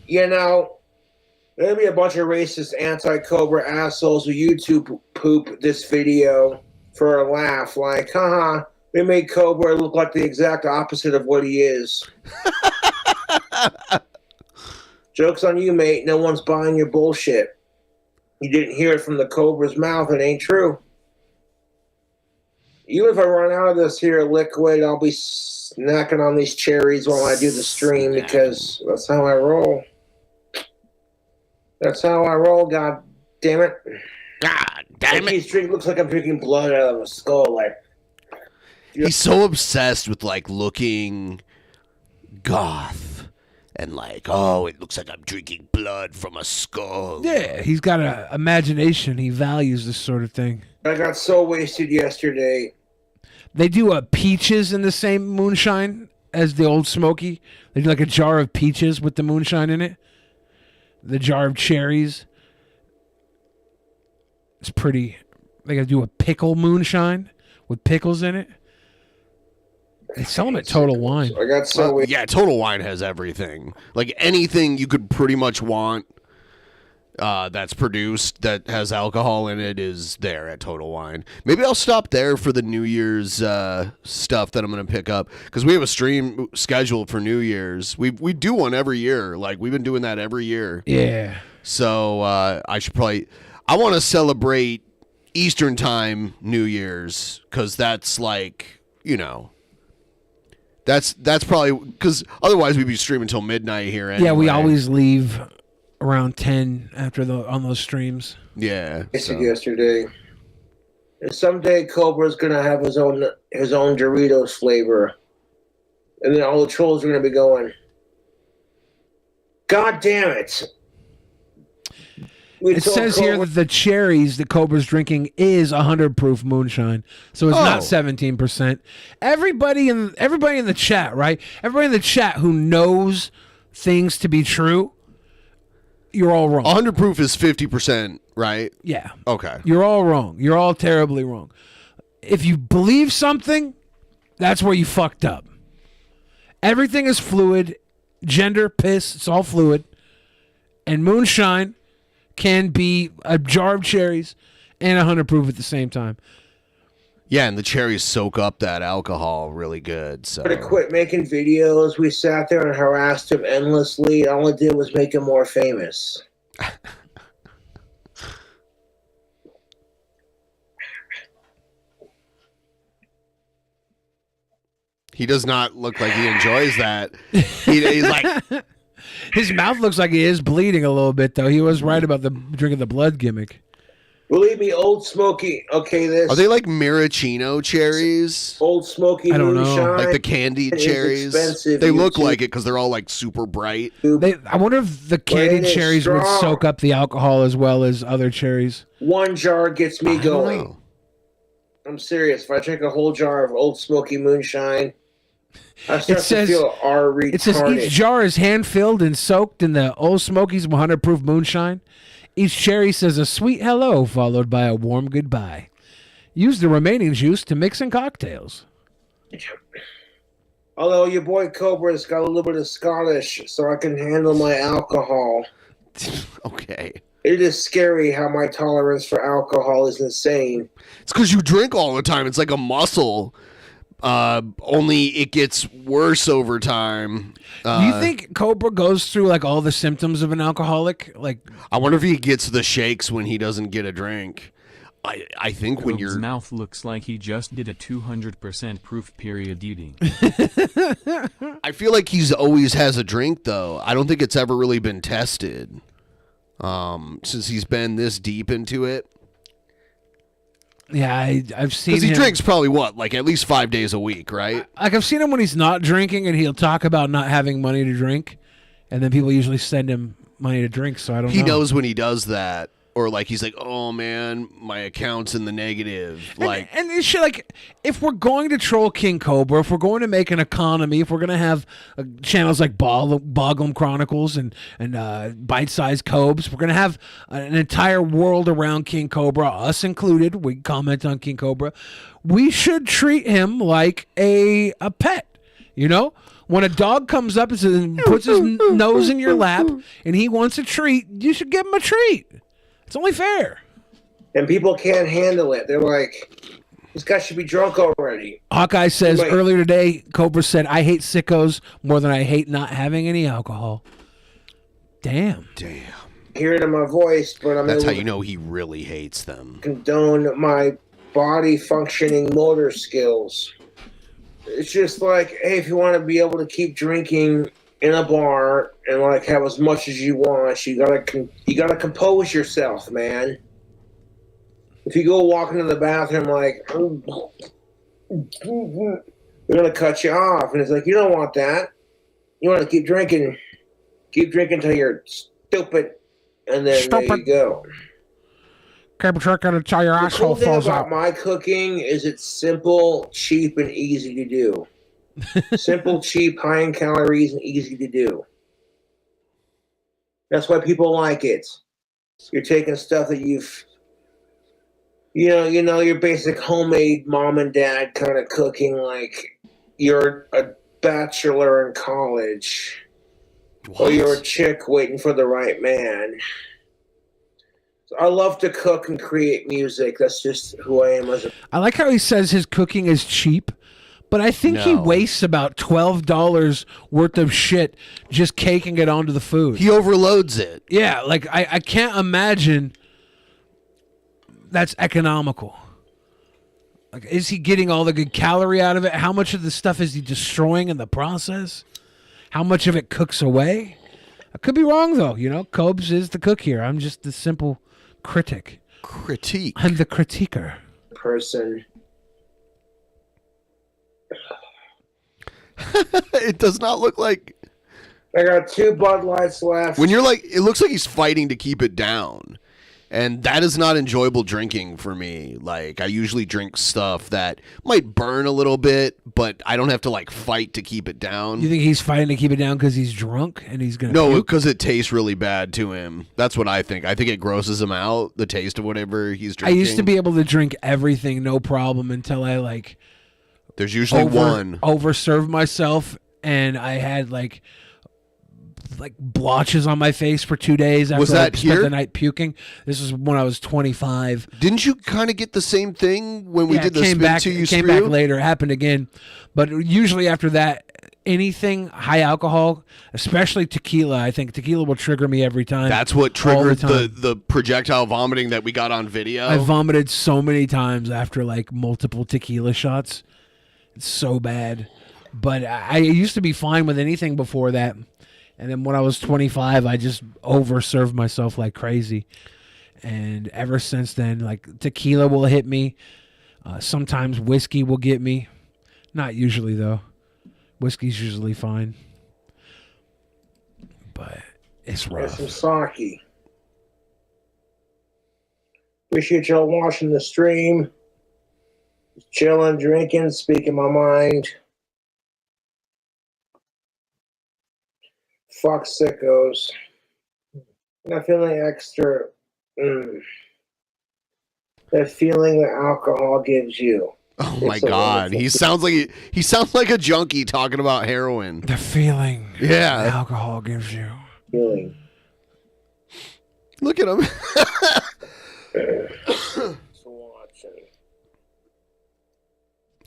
you know, there'll be a bunch of racist anti-Cobra assholes who YouTube poop this video for a laugh. Like, haha, they made Cobra look like the exact opposite of what he is. Joke's on you, mate. No one's buying your bullshit. You didn't hear it from the Cobra's mouth. It ain't true. Even if I run out of this here liquid, I'll be snacking on these cherries while I do the stream because that's how I roll. That's how I roll, god damn it. God damn it. Drink looks like I'm drinking blood out of a skull. Like, He's so obsessed with like looking goth and like, oh, it looks like I'm drinking blood from a skull. Yeah, he's got an imagination. He values this sort of thing. I got so wasted yesterday. They do peaches in the same moonshine as the Old Smoky. They do like a jar of peaches with the moonshine in it. The jar of cherries. It's pretty. They gotta do a pickle moonshine with pickles in it. They sell them at Total Wine. I got so wasted. Yeah, Total Wine has everything. Like anything you could pretty much want that's produced that has alcohol in it is there at Total Wine. Maybe I'll stop there for the New Year's stuff that I'm going to pick up because we have a stream scheduled for New Year's. We do one every year. Like we've been doing that every year. Yeah. So I should probably. I want to celebrate Eastern Time New Year's because that's like, you know. That's probably because otherwise we'd be streaming until midnight here. Anyway. Yeah, we always leave around 10 after on those streams. Yeah. Yesterday. And someday Cobra's gonna have his own Doritos flavor. And then all the trolls are gonna be going, God damn it. It says here that the cherries that Cobra's drinking is 100 proof moonshine, so it's not 17%. Everybody in the chat, right? Everybody in the chat who knows things to be true, you're all wrong. 100 proof is 50%, right? Yeah. Okay. You're all wrong. You're all terribly wrong. If you believe something, that's where you fucked up. Everything is fluid. Gender, piss, it's all fluid. And moonshine can be a jar of cherries and 100 proof at the same time. Yeah, and the cherries soak up that alcohol really good. So To quit making videos. We sat there and harassed him endlessly. All it did was make him more famous. he does not look like he enjoys that. He's like... His mouth looks like he is bleeding a little bit, though. He was right about the drinking the blood gimmick. Believe me, Old Smoky. Okay, this. Are they like maraschino cherries? Old Smoky I don't know. moonshine. Like the candied It is cherries? expensive, They look YouTube. like it because they're all like super bright. I wonder if the candied it is cherries would strong. soak up the alcohol as well as other cherries. One jar gets me I don't going. know. I'm serious. If I drink a whole jar of Old Smoky moonshine, I start says- to feel retarded. It says each jar is hand-filled and soaked in the Old Smoky's 100 proof moonshine. Each cherry says a sweet hello followed by a warm goodbye. Use the remaining juice to mix in cocktails. Although your boy Cobra's got a little bit of Scottish, so I can handle my alcohol. Okay. It is scary how my tolerance for alcohol is insane. It's because you drink all the time. It's like a muscle. Only it gets worse over time. Do you think Cobra goes through like all the symptoms of an alcoholic? Like, I wonder if he gets the shakes when he doesn't get a drink. I think when Cobra's you're mouth looks like he just did a 200% proof period eating. I feel like he's always has a drink though. I don't think it's ever really been tested. Since he's been this deep into it. yeah, I've seen Because he him. drinks probably what, like at least 5 days a week, right? Like I've seen him when he's not drinking, and he'll talk about not having money to drink, and then people usually send him money to drink. So I don't. He know. knows when he does that, or like he's like, "Oh man, my account's in the negative." Like, And it's shit, like, if we're going to troll King Cobra, if we're going to make an economy, if we're going to have channels like Boglum Chronicles and Bite-Sized Cobes, we're going to have an entire world around King Cobra, us included. We comment on King Cobra. We should treat him like a pet. You know, when a dog comes up and puts his nose in your lap and he wants a treat, you should give him a treat. It's only fair. And people can't handle it. They're like, this guy should be drunk already. Hawkeye says earlier today, Cobra said, I hate sickos more than I hate not having any alcohol. Damn. Hear it in my voice, but I'm That's how able you know he really hates them. to condone my body functioning motor skills. It's just like, hey, if you want to be able to keep drinking in a bar and like have as much as you want, you gotta compose yourself, man. If you go walk into the bathroom like, they're gonna cut you off, and it's like, you don't want that. You want to keep drinking till you're stupid, and then there you go. Keep drinking until your The cool asshole thing falls about out. my cooking is it's simple, cheap, and easy to do. Simple, cheap, high in calories, and easy to do. That's why people like it. You're taking stuff that you know, your basic homemade mom and dad kind of cooking, like you're a bachelor in college, or you're a chick waiting for the right man. So I love to cook and create music. That's just who I am as a. I like how he says his cooking is cheap, but I think he wastes about $12 worth of shit just caking it onto the food. He overloads it. Yeah, like I can't imagine that's economical. Like, is he getting all the good calorie out of it? How much of the stuff is he destroying in the process? How much of it cooks away? I could be wrong, though. You know, Cobes is the cook here. I'm just the simple critic. Critique. I'm the critiquer. Person. It does not look like. I got 2 Bud Lights left. When you're like, it looks like he's fighting to keep it down. And that is not enjoyable drinking for me. Like, I usually drink stuff that might burn a little bit, but I don't have to, like, fight to keep it down. You think he's fighting to keep it down because he's drunk and he's going to No, puke? because it tastes really bad to him. That's what I think. I think it grosses him out, the taste of whatever he's I drinking. used to be able to drink everything, no problem, until I, like... There's usually one. Overserved myself, and I had, like blotches on my face for 2 days after Was that I spent here? the night puking. This was when I was 25. Didn't you kind of get the same thing when we did the came spin back, to you it came spew? back later. It happened again. But usually after that, anything high alcohol, especially tequila, I think tequila will trigger me every time. That's what all triggered time. the projectile vomiting that we got on video. I vomited so many times after like multiple tequila shots. It's so bad. But I used to be fine with anything before that. And then when I was 25, I just overserved myself like crazy. And ever since then, like tequila will hit me. Sometimes whiskey will get me. Not usually, though. Whiskey's usually fine. But it's rough. Some sake. Appreciate y'all watching the stream. Just chilling, drinking, speaking my mind. Fuck sickos. Not feeling extra. That feeling that alcohol gives you. Oh my God, he sounds like a junkie talking about heroin. The feeling. Yeah, alcohol gives you. Feeling. Look at him.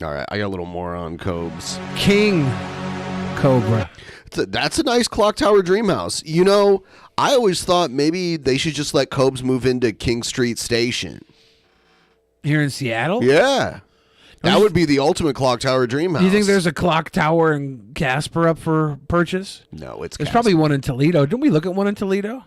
All right, I got a little more on Cobes. King Cobra. That's a nice clock tower dream house. You know, I always thought maybe they should just let Cobes move into King Street Station. Here in Seattle? Yeah. That would be the ultimate clock tower dream house. Do you think there's a clock tower in Casper up for purchase? No, it's There's probably one in Toledo. Didn't we look at one in Toledo?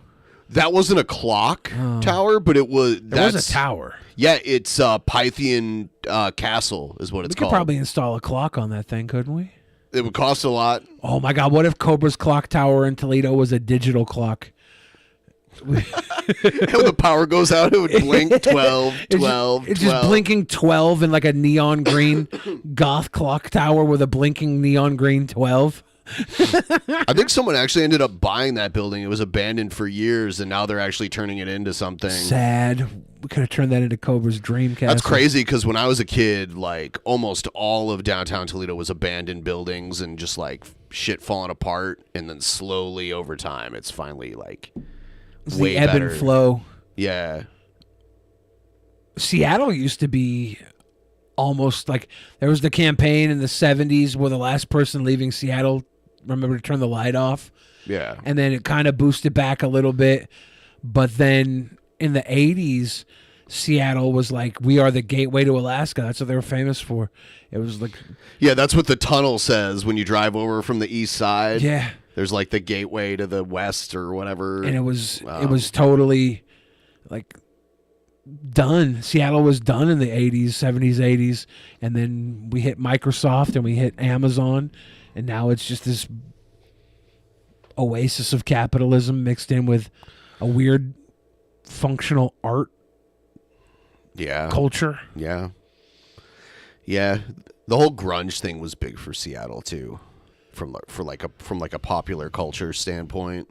That wasn't a clock tower, but it was. There was a tower. Yeah, it's Pythian Castle is what it's We could called. probably install a clock on that thing, couldn't we? It would cost a lot. Oh my God! What if Cobra's clock tower in Toledo was a digital clock? When the power goes out, it would blink 12, 12, It's just blinking 12 in like a neon green goth clock tower with a blinking neon green 12. I think someone actually ended up buying that building. It was abandoned for years, and now they're actually turning it into something. Sad. We could have turned that into Cobra's dream castle. That's crazy because when I was a kid, like almost all of downtown Toledo was abandoned buildings and just like shit falling apart, and then slowly over time, it's finally like It's way the ebb better. and flow. Yeah. Seattle used to be almost like there was the campaign in the 70s where the last person leaving Seattle remember to turn the light off. Yeah. And then it kind of boosted back a little bit. But then in the 80s, Seattle was like, we are the gateway to Alaska. That's what they were famous for. It was like... Yeah, that's what the tunnel says when you drive over from the east side. Yeah. There's like the gateway to the west or whatever. And it was totally like done. Seattle was done in the 80s, 70s, 80s. And then we hit Microsoft and we hit Amazon. And now it's just this oasis of capitalism mixed in with a weird functional art culture. Yeah. Yeah. The whole grunge thing was big for Seattle too. From like a popular culture standpoint.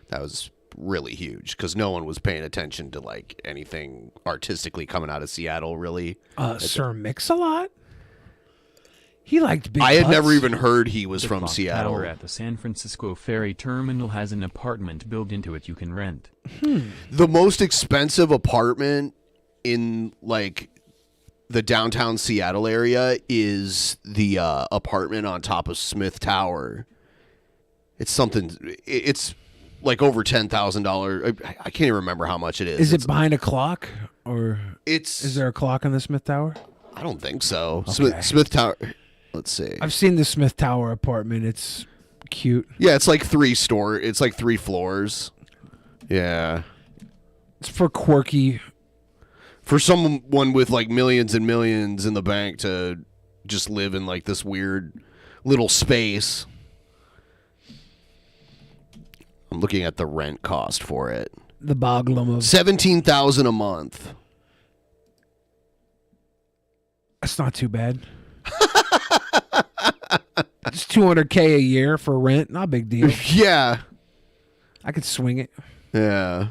That was really huge because no one was paying attention to like anything artistically coming out of Seattle really. Sir Mix-a-Lot? He liked big I had butts. never even heard he was The from clock Seattle. tower at the San Francisco Ferry Terminal has an apartment built into it you can rent. The most expensive apartment in like the downtown Seattle area is the apartment on top of Smith Tower. It's something. It's like over $10,000. I can't even remember how much it is. Is it behind a clock or it's? Is there a clock on the Smith Tower? I don't think so. Okay. Smith Tower. Let's see. I've seen the Smith Tower apartment. It's cute. Yeah, it's like It's like 3 floors. Yeah. It's for quirky. For someone with like millions and millions in the bank to just live in like this weird little space. I'm looking at the rent cost for it. The boglum of $17,000 a month. That's not too bad. It's $200K a year for rent. Not a big deal. Yeah. I could swing it. Yeah.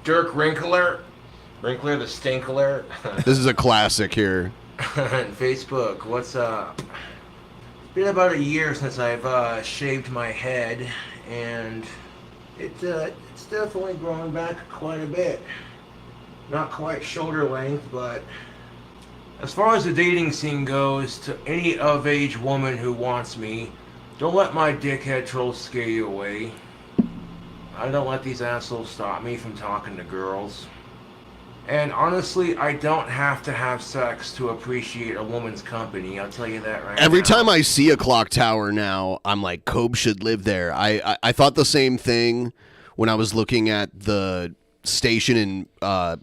Dirk Wrinkler the Stinkler. This is a classic here. On Facebook, what's up? It's been about a year since I've shaved my head, and it's definitely growing back quite a bit. Not quite shoulder length, but as far as the dating scene goes, to any of-age woman who wants me, don't let my dickhead trolls scare you away. I don't let these assholes stop me from talking to girls. And honestly, I don't have to have sex to appreciate a woman's company. I'll tell you that right Every now. time I see a clock tower now, I'm like, Kobe should live there. I thought the same thing when I was looking at the station in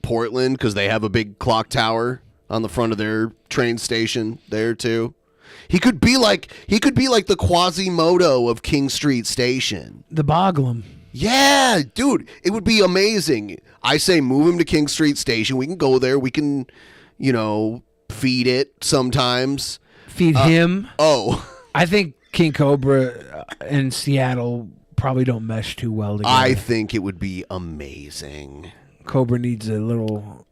Portland because they have a big clock tower on the front of their train station there too. He could be like the Quasimodo of King Street Station. The Boglum. Yeah, dude, it would be amazing. I say move him to King Street Station. We can go there. We can, feed it sometimes. Feed him? Oh. I think King Cobra and Seattle probably don't mesh too well together. I think it would be amazing. Cobra needs a little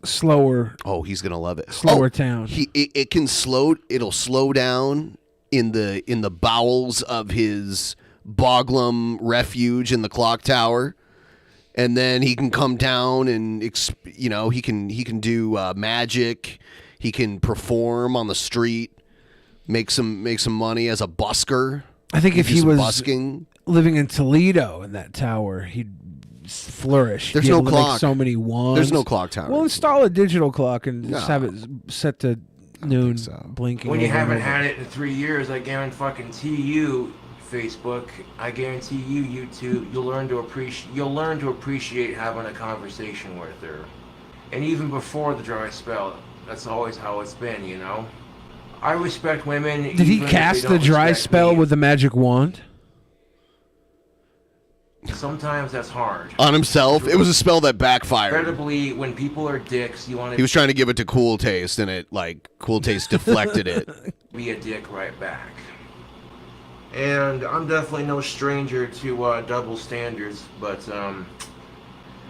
slower. Oh, he's gonna love it. Slower town. It'll slow down in the bowels of his Boglum refuge in the clock tower, and then he can come down and he can do magic. He can perform on the street, make some money as a busker. I think if he was busking, living in Toledo in that tower, he'd flourish. There's He'd be no able to make clock. so many wands. There's no clock tower. Well, install a digital clock and just No. have it set to noon, blinking. When you over and haven't over. had it in 3 years, I guarantee you, Facebook, I guarantee you, YouTube, you'll learn to appreciate having a conversation with her. And even before the dry spell, that's always how it's been, I respect women. Did he cast the dry spell with the magic wand? sometimes that's hard. On himself? It was a spell that backfired. Incredibly, when people are dicks, you want to He was trying to give it to Cool Taste, and Cool Taste deflected it. be a dick right back. And I'm definitely no stranger to double standards, but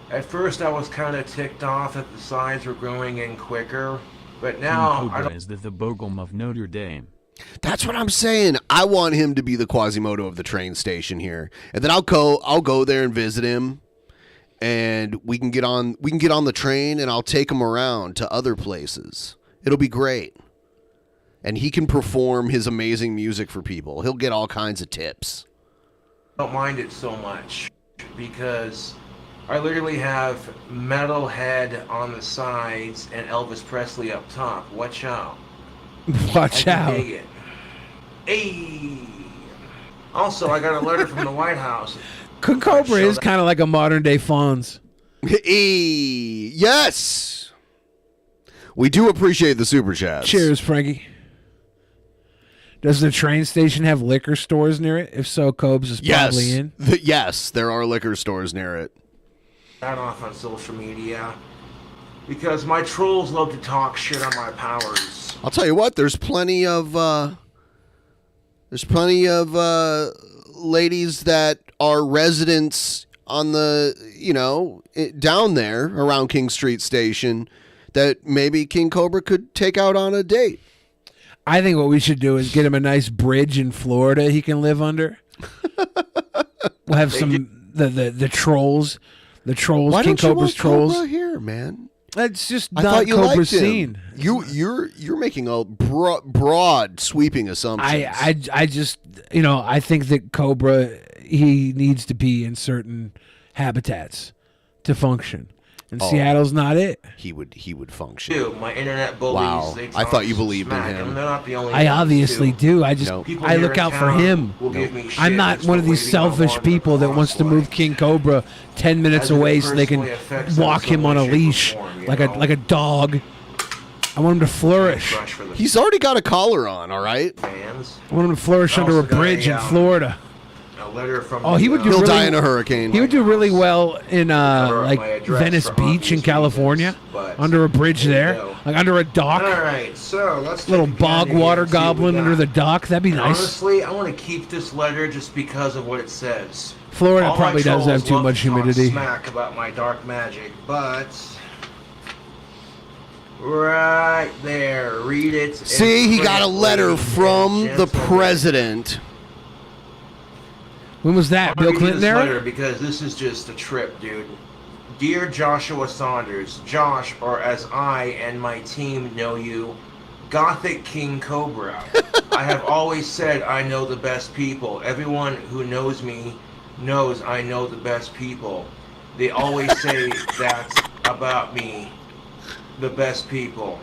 at first I was kind of ticked off that the sides were growing in quicker, but now I don't. Is the Boglum of Notre Dame. That's what I'm saying. I want him to be the Quasimodo of the train station here, and then I'll go there and visit him, and we can get on the train, and I'll take him around to other places. It'll be great, and he can perform his amazing music for people. He'll get all kinds of tips. I don't mind it so much because I literally have Metalhead on the sides and Elvis Presley up top. Watch out. Watch out. Dig it. Hey. Also, I got a letter from the White House. King Cobra is kind of like a modern day Fonz. Yes. We do appreciate the super chats. Cheers, Frankie. Does the train station have liquor stores near it? If so, Cobes is probably in. Yes, there are liquor stores near it. That off on social media because my trolls love to talk shit on my powers. I'll tell you what. There's plenty of ladies that are residents on the down there around King Street Station that maybe King Cobra could take out on a date. I think what we should do is get him a nice bridge in Florida he can live under. We'll have the trolls. The trolls, Why King don't you Cobra's want trolls. Cobra here, man? That's just I not thought you Cobra's liked him. scene. You're making a broad sweeping assumptions. I just I think that Cobra he needs to be in certain habitats to function. And Seattle's not it. He would function. Dude, my internet bullies. Wow, They I thought you believed in smack, him. and they're not the only I ones, obviously too. do. I just People I here look in out for town him. will give me shit. I'm not It's one of the these way to selfish go on people that wants to move King Cobra 10 minutes As it away so they can personally affects walk them in him some on a way, shape, or leash form, you like know? a dog. I want him to flourish. He's already got a collar on. All right. Fans. I want him to flourish I under a also got bridge in Florida. A letter from Oh, he would do He'll really, die in a hurricane. He would do really well in my like address Venice for Beach in obvious California, reasons, but under a bridge there, go. like under a dock. All right, so let's take Little a bog gander water here and see what we goblin got. under the dock. That'd be And nice. Honestly, I want to keep this letter just because of what it says. Florida All my probably does trolls have too love much to talk humidity. Smack about my dark magic, but right there, read it. See, he got a letter ladies from and the gentlemen. president. When was that? I'm Bill reading Clinton this era? letter because this is just a trip, dude. Dear Joshua Saunders, Josh, or as I and my team know you, Gothic King Cobra. I have always said I know the best people. Everyone who knows me knows I know the best people. They always say that about me, the best people.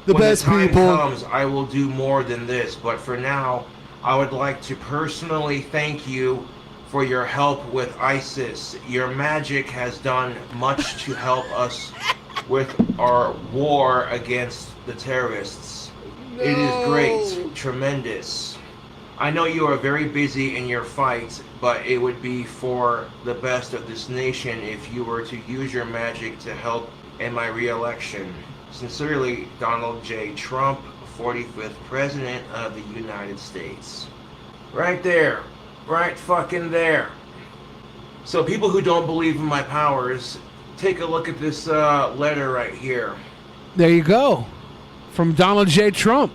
The when best the time people. comes, I will do more than this, but for now, I would like to personally thank you for your help with ISIS. Your magic has done much to help us with our war against the terrorists. It is great, tremendous. I know you are very busy in your fight, but it would be for the best of this nation if you were to use your magic to help in my re-election. Sincerely, Donald J. Trump, 45th President of the United States. Right there. Right fucking there. So people who don't believe in my powers, take a look at this letter right here. There you go. From Donald J. Trump.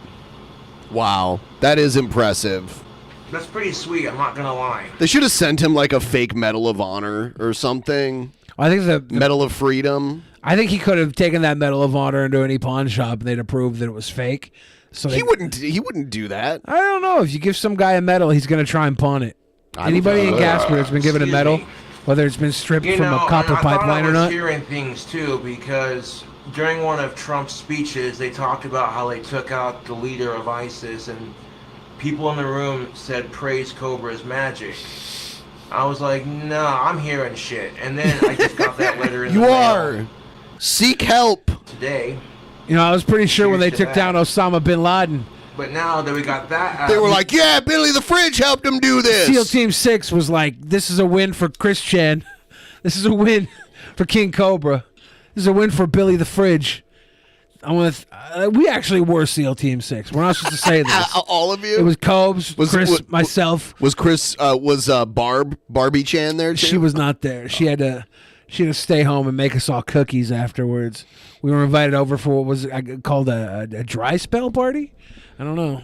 Wow, that is impressive. That's pretty sweet, I'm not gonna lie. They should have sent him like a fake Medal of Honor or something. I think the Medal of Freedom. I think he could have taken that Medal of Honor into any pawn shop and they'd approve that it was fake. So He wouldn't do that. I don't know. If you give some guy a medal, he's going to try and pawn it. Anybody in Gasper that's been given a medal, whether it's been stripped You from know, a copper and I thought pipeline I or was not. hearing things too because during one of Trump's speeches, they talked about how they took out the leader of ISIS, and people in the room said praise Cobra's magic. I was like, no, I'm hearing shit. And then I just got that letter in the You mail are. Seek help. today. You know, I was pretty sure when they Cheers to took down Osama bin Laden, But now that we got that, They were like, yeah, Billy the Fridge helped him do this. SEAL Team 6 was like, this is a win for Chris Chan. This is a win for King Cobra. This is a win for Billy the Fridge. We actually were SEAL Team 6. We're not supposed to say this. All of you? It was Cobes, Chris, myself. Was Chris, Barbie Chan there too? She was not there. She had to stay home and make us all cookies afterwards. We were invited over for what was called a dry spell party. I don't know.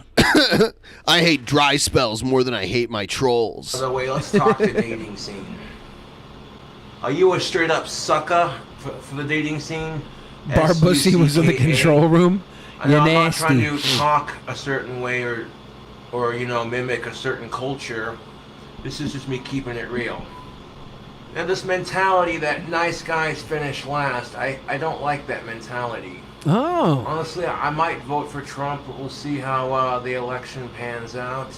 I hate dry spells more than I hate my trolls. By the way, let's talk the dating scene. Are you a straight up sucker for the dating scene? Barbussy was in the control room. I know You're I'm not nasty. trying to talk a certain way or mimic a certain culture. This is just me keeping it real. And this mentality that nice guys finish last, I don't like that mentality. Oh. Honestly, I might vote for Trump, but we'll see how the election pans out.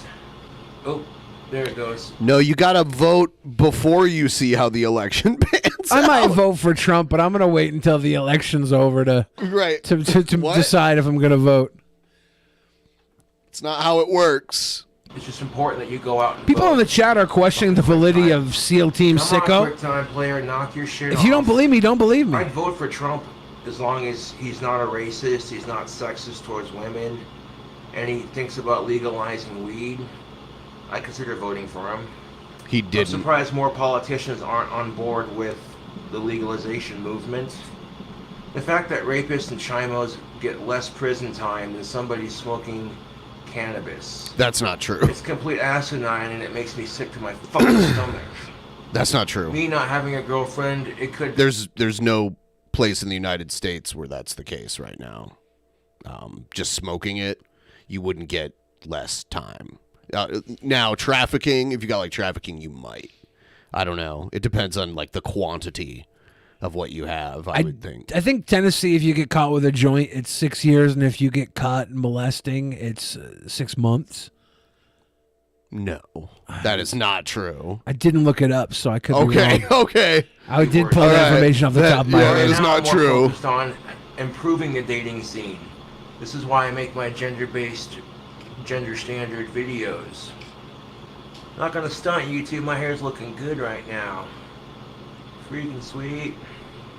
Oh, there it goes. No, you gotta vote before you see how the election pans I out. might vote for Trump, but I'm gonna wait until the election's over to decide if I'm gonna vote. It's not how it works. It's just important that you go out and People in the chat are questioning the validity of SEAL Team Come on, Sicko. quick time player, knock your shit If off. you don't believe me, don't believe me. I'd vote for Trump as long as he's not a racist, he's not sexist towards women, and he thinks about legalizing weed. I consider voting for him. He I'm didn't. surprised more politicians aren't on board with the legalization movement. The fact that rapists and chimos get less prison time than somebody smoking cannabis. That's not true. It's complete asinine, and it makes me sick to my fucking stomach. That's not true. Me not having a girlfriend, it could... There's no place in the United States where that's the case right now. Just smoking it, you wouldn't get less time. Now, trafficking, if you got like trafficking, you might. I don't know. It depends on like the quantity of what you have, I would think. I think Tennessee, if you get caught with a joint, it's 6 years, and if you get caught molesting, it's 6 months. No, that is not true. I didn't look it up, so I could be Okay, wrong. okay. I did pull that information off the top of my head. That is not true. Focused on improving the dating scene. This is why I make my gender-based, gender-standard videos. Not gonna stunt YouTube, my hair's looking good right now. Freaking sweet.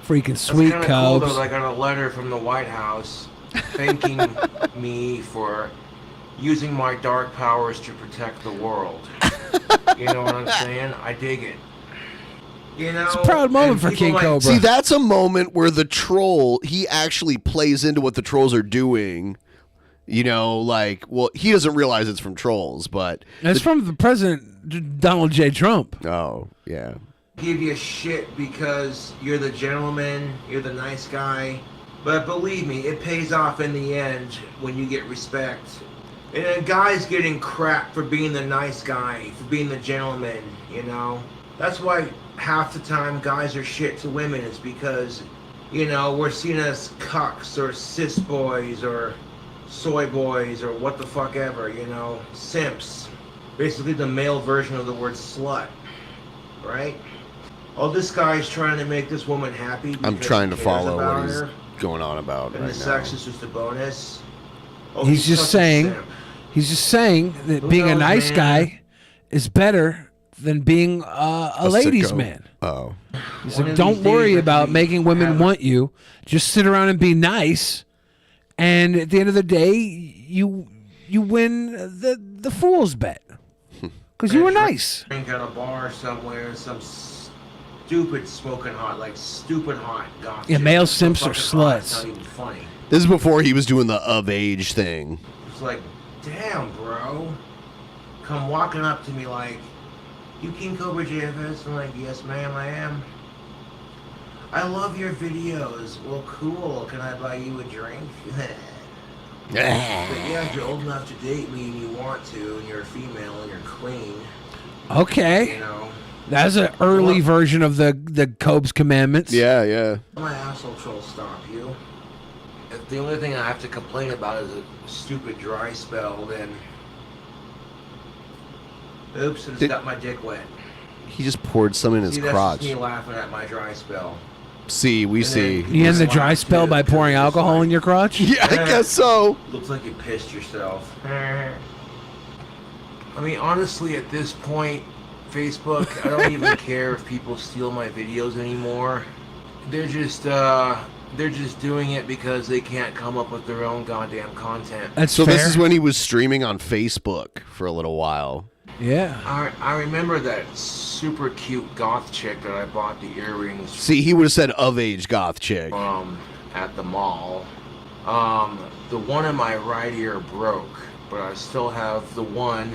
Freaking sweet, That's kinda cool, Cubs. though, I got a letter from the White House thanking me for using my dark powers to protect the world. You know what I'm saying? I dig it. You know, It's a proud moment for King Cobra. See, that's a moment where the troll, he actually plays into what the trolls are doing. You know, like, well, he doesn't realize it's from trolls, but... It's from the President Donald J. Trump. Oh, yeah. Give you shit because you're the gentleman, you're the nice guy. But believe me, it pays off in the end when you get respect. And a guy's getting crap for being the nice guy, for being the gentleman, you know? That's why half the time guys are shit to women, is because, you know, we're seen as cucks or cis boys or soy boys or what the fuck ever, you know? Simps. Basically the male version of the word slut, right? Oh, this guy's trying to make this woman happy. I'm because trying to he cares follow about what he's her, going on about and right the now. sex is just a bonus. Oh, He's just such a saying, simp. that Who being a knows, nice man? guy is better than being a ladies' sicko. man. Oh. He's One like, of don't these worry days, about actually, making women have- want you. Just sit around and be nice, and at the end of the day, you win the fool's bet because you were nice. Drink at a bar somewhere, some stupid smoking hot, like stupid hot goth. Yeah, chick. male It's so simps are fucking hot, it's sluts. not even funny. This is before he was doing the of age thing. It's like, damn, bro. Come walking up to me like, you King Cobra JFS? I'm like, yes, ma'am, I am. I love your videos. Well, cool. Can I buy you a drink? But yeah, if you're old enough to date me and you want to, and you're a female and you're clean, Okay, you know. that's an early version of the Cobes commandments. Yeah, yeah. My asshole troll stop you. If the only thing I have to complain about is a stupid dry spell, then oops, it's got my dick wet. He just poured some in his See, that's crotch. just me laughing at my dry spell. See, we see. You end the dry spell by pouring alcohol in your crotch? Yeah, I guess so. Looks like you pissed yourself. I mean, honestly, at this point, Facebook, I don't even care if people steal my videos anymore. They're just doing it because they can't come up with their own goddamn content. So this is when he was streaming on Facebook for a little while. Yeah. I remember that super cute goth chick that I bought the earrings See, he would have said of age goth chick. from at the mall. The one in my right ear broke, but I still have the one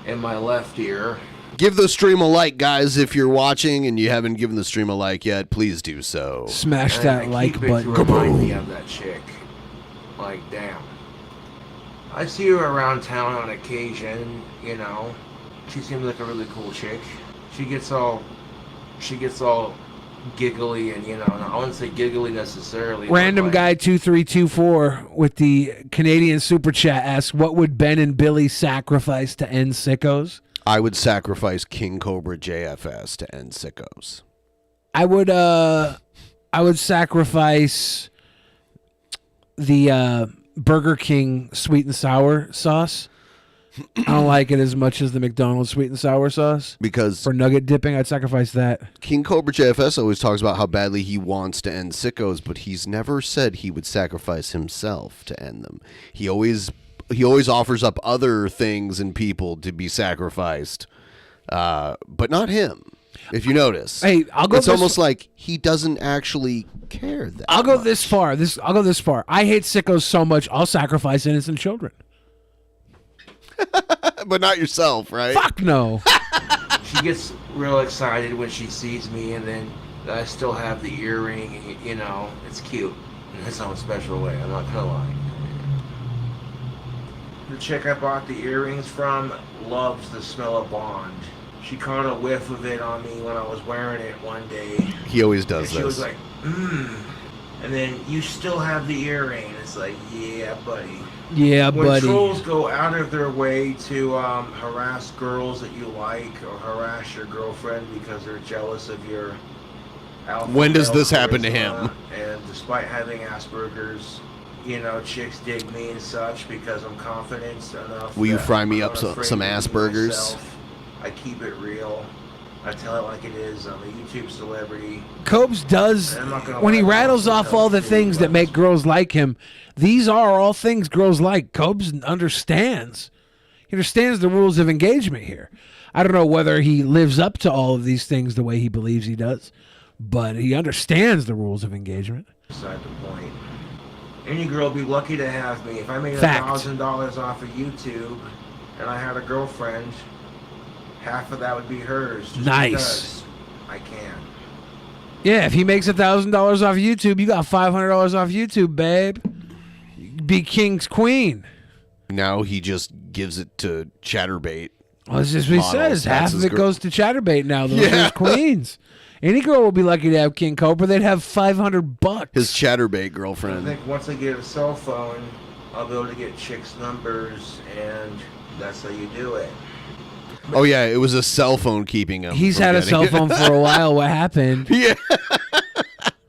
in my left ear. Give the stream a like, guys. If you're watching and you haven't given the stream a like yet, please do so. Smash And that I like keep it button. to remind me of that chick. Like, damn. I see her around town on occasion, you know. She seems like a really cool chick. She gets all giggly and, you know, I wouldn't say giggly necessarily. Random but guy 2324 with the Canadian super chat asks, "What would Ben and Billy sacrifice to end sickos?" I would sacrifice King Cobra JFS to end sickos. I would sacrifice the Burger King sweet and sour sauce. I don't like it as much as the McDonald's sweet and sour sauce. Because for nugget dipping, I'd sacrifice that. King Cobra JFS always talks about how badly he wants to end sickos, but he's never said he would sacrifice himself to end them. He always offers up other things and people to be sacrificed, but not him. If you notice, Hey, I'll go It's this- almost like he doesn't actually care that. I'll go this far. I'll go this far. I hate sickos so much, I'll sacrifice innocent children. But not yourself, right? Fuck no. she gets real excited when she sees me, and then I still have the earring, and, you know, it's cute in its own special way, I'm not gonna lie. The chick I bought the earrings from loves the smell of Bond. She caught a whiff of it on me when I was wearing it one day. He always does And she this. was like, and then, you still have the earring. It's like, yeah, buddy. Yeah, when buddy. trolls go out of their way to harass girls that you like or harass your girlfriend because they're jealous of your alpha When does male this happen to charisma, him? And despite having Asperger's, you know, chicks dig me and such because I'm confident enough. Will you that fry me I'm up not some afraid to be Asperger's? myself. I keep it real. I tell it like it is. I'm a YouTube celebrity. Cobes does, I'm not gonna when he lie, rattles off all the things that make girls like him, these are all things girls like. Cobes understands. He understands the rules of engagement here. I don't know whether he lives up to all of these things the way he believes he does, but he understands the rules of engagement. Beside the point. Any girl would be lucky to have me. If I made Fact. $1,000 off of YouTube and I had a girlfriend, half of that would be hers. Just Nice. because I can. Yeah, if he makes $1,000 off YouTube, you got $500 off YouTube, babe. Be king's queen. Now he just gives it to Chatterbait. Well, that's just what he models. says. That's Half his of it gr- goes to Chatterbait now. Those Yeah. are his queens. Any girl will be lucky to have King Cobra. They'd have $500. His Chatterbait I girlfriend. think once I get a cell phone, I'll be able to get chicks' numbers, and that's how you do it. Oh yeah, it was a cell phone keeping him. He's from had a getting cell it. phone for a while. What happened? Yeah.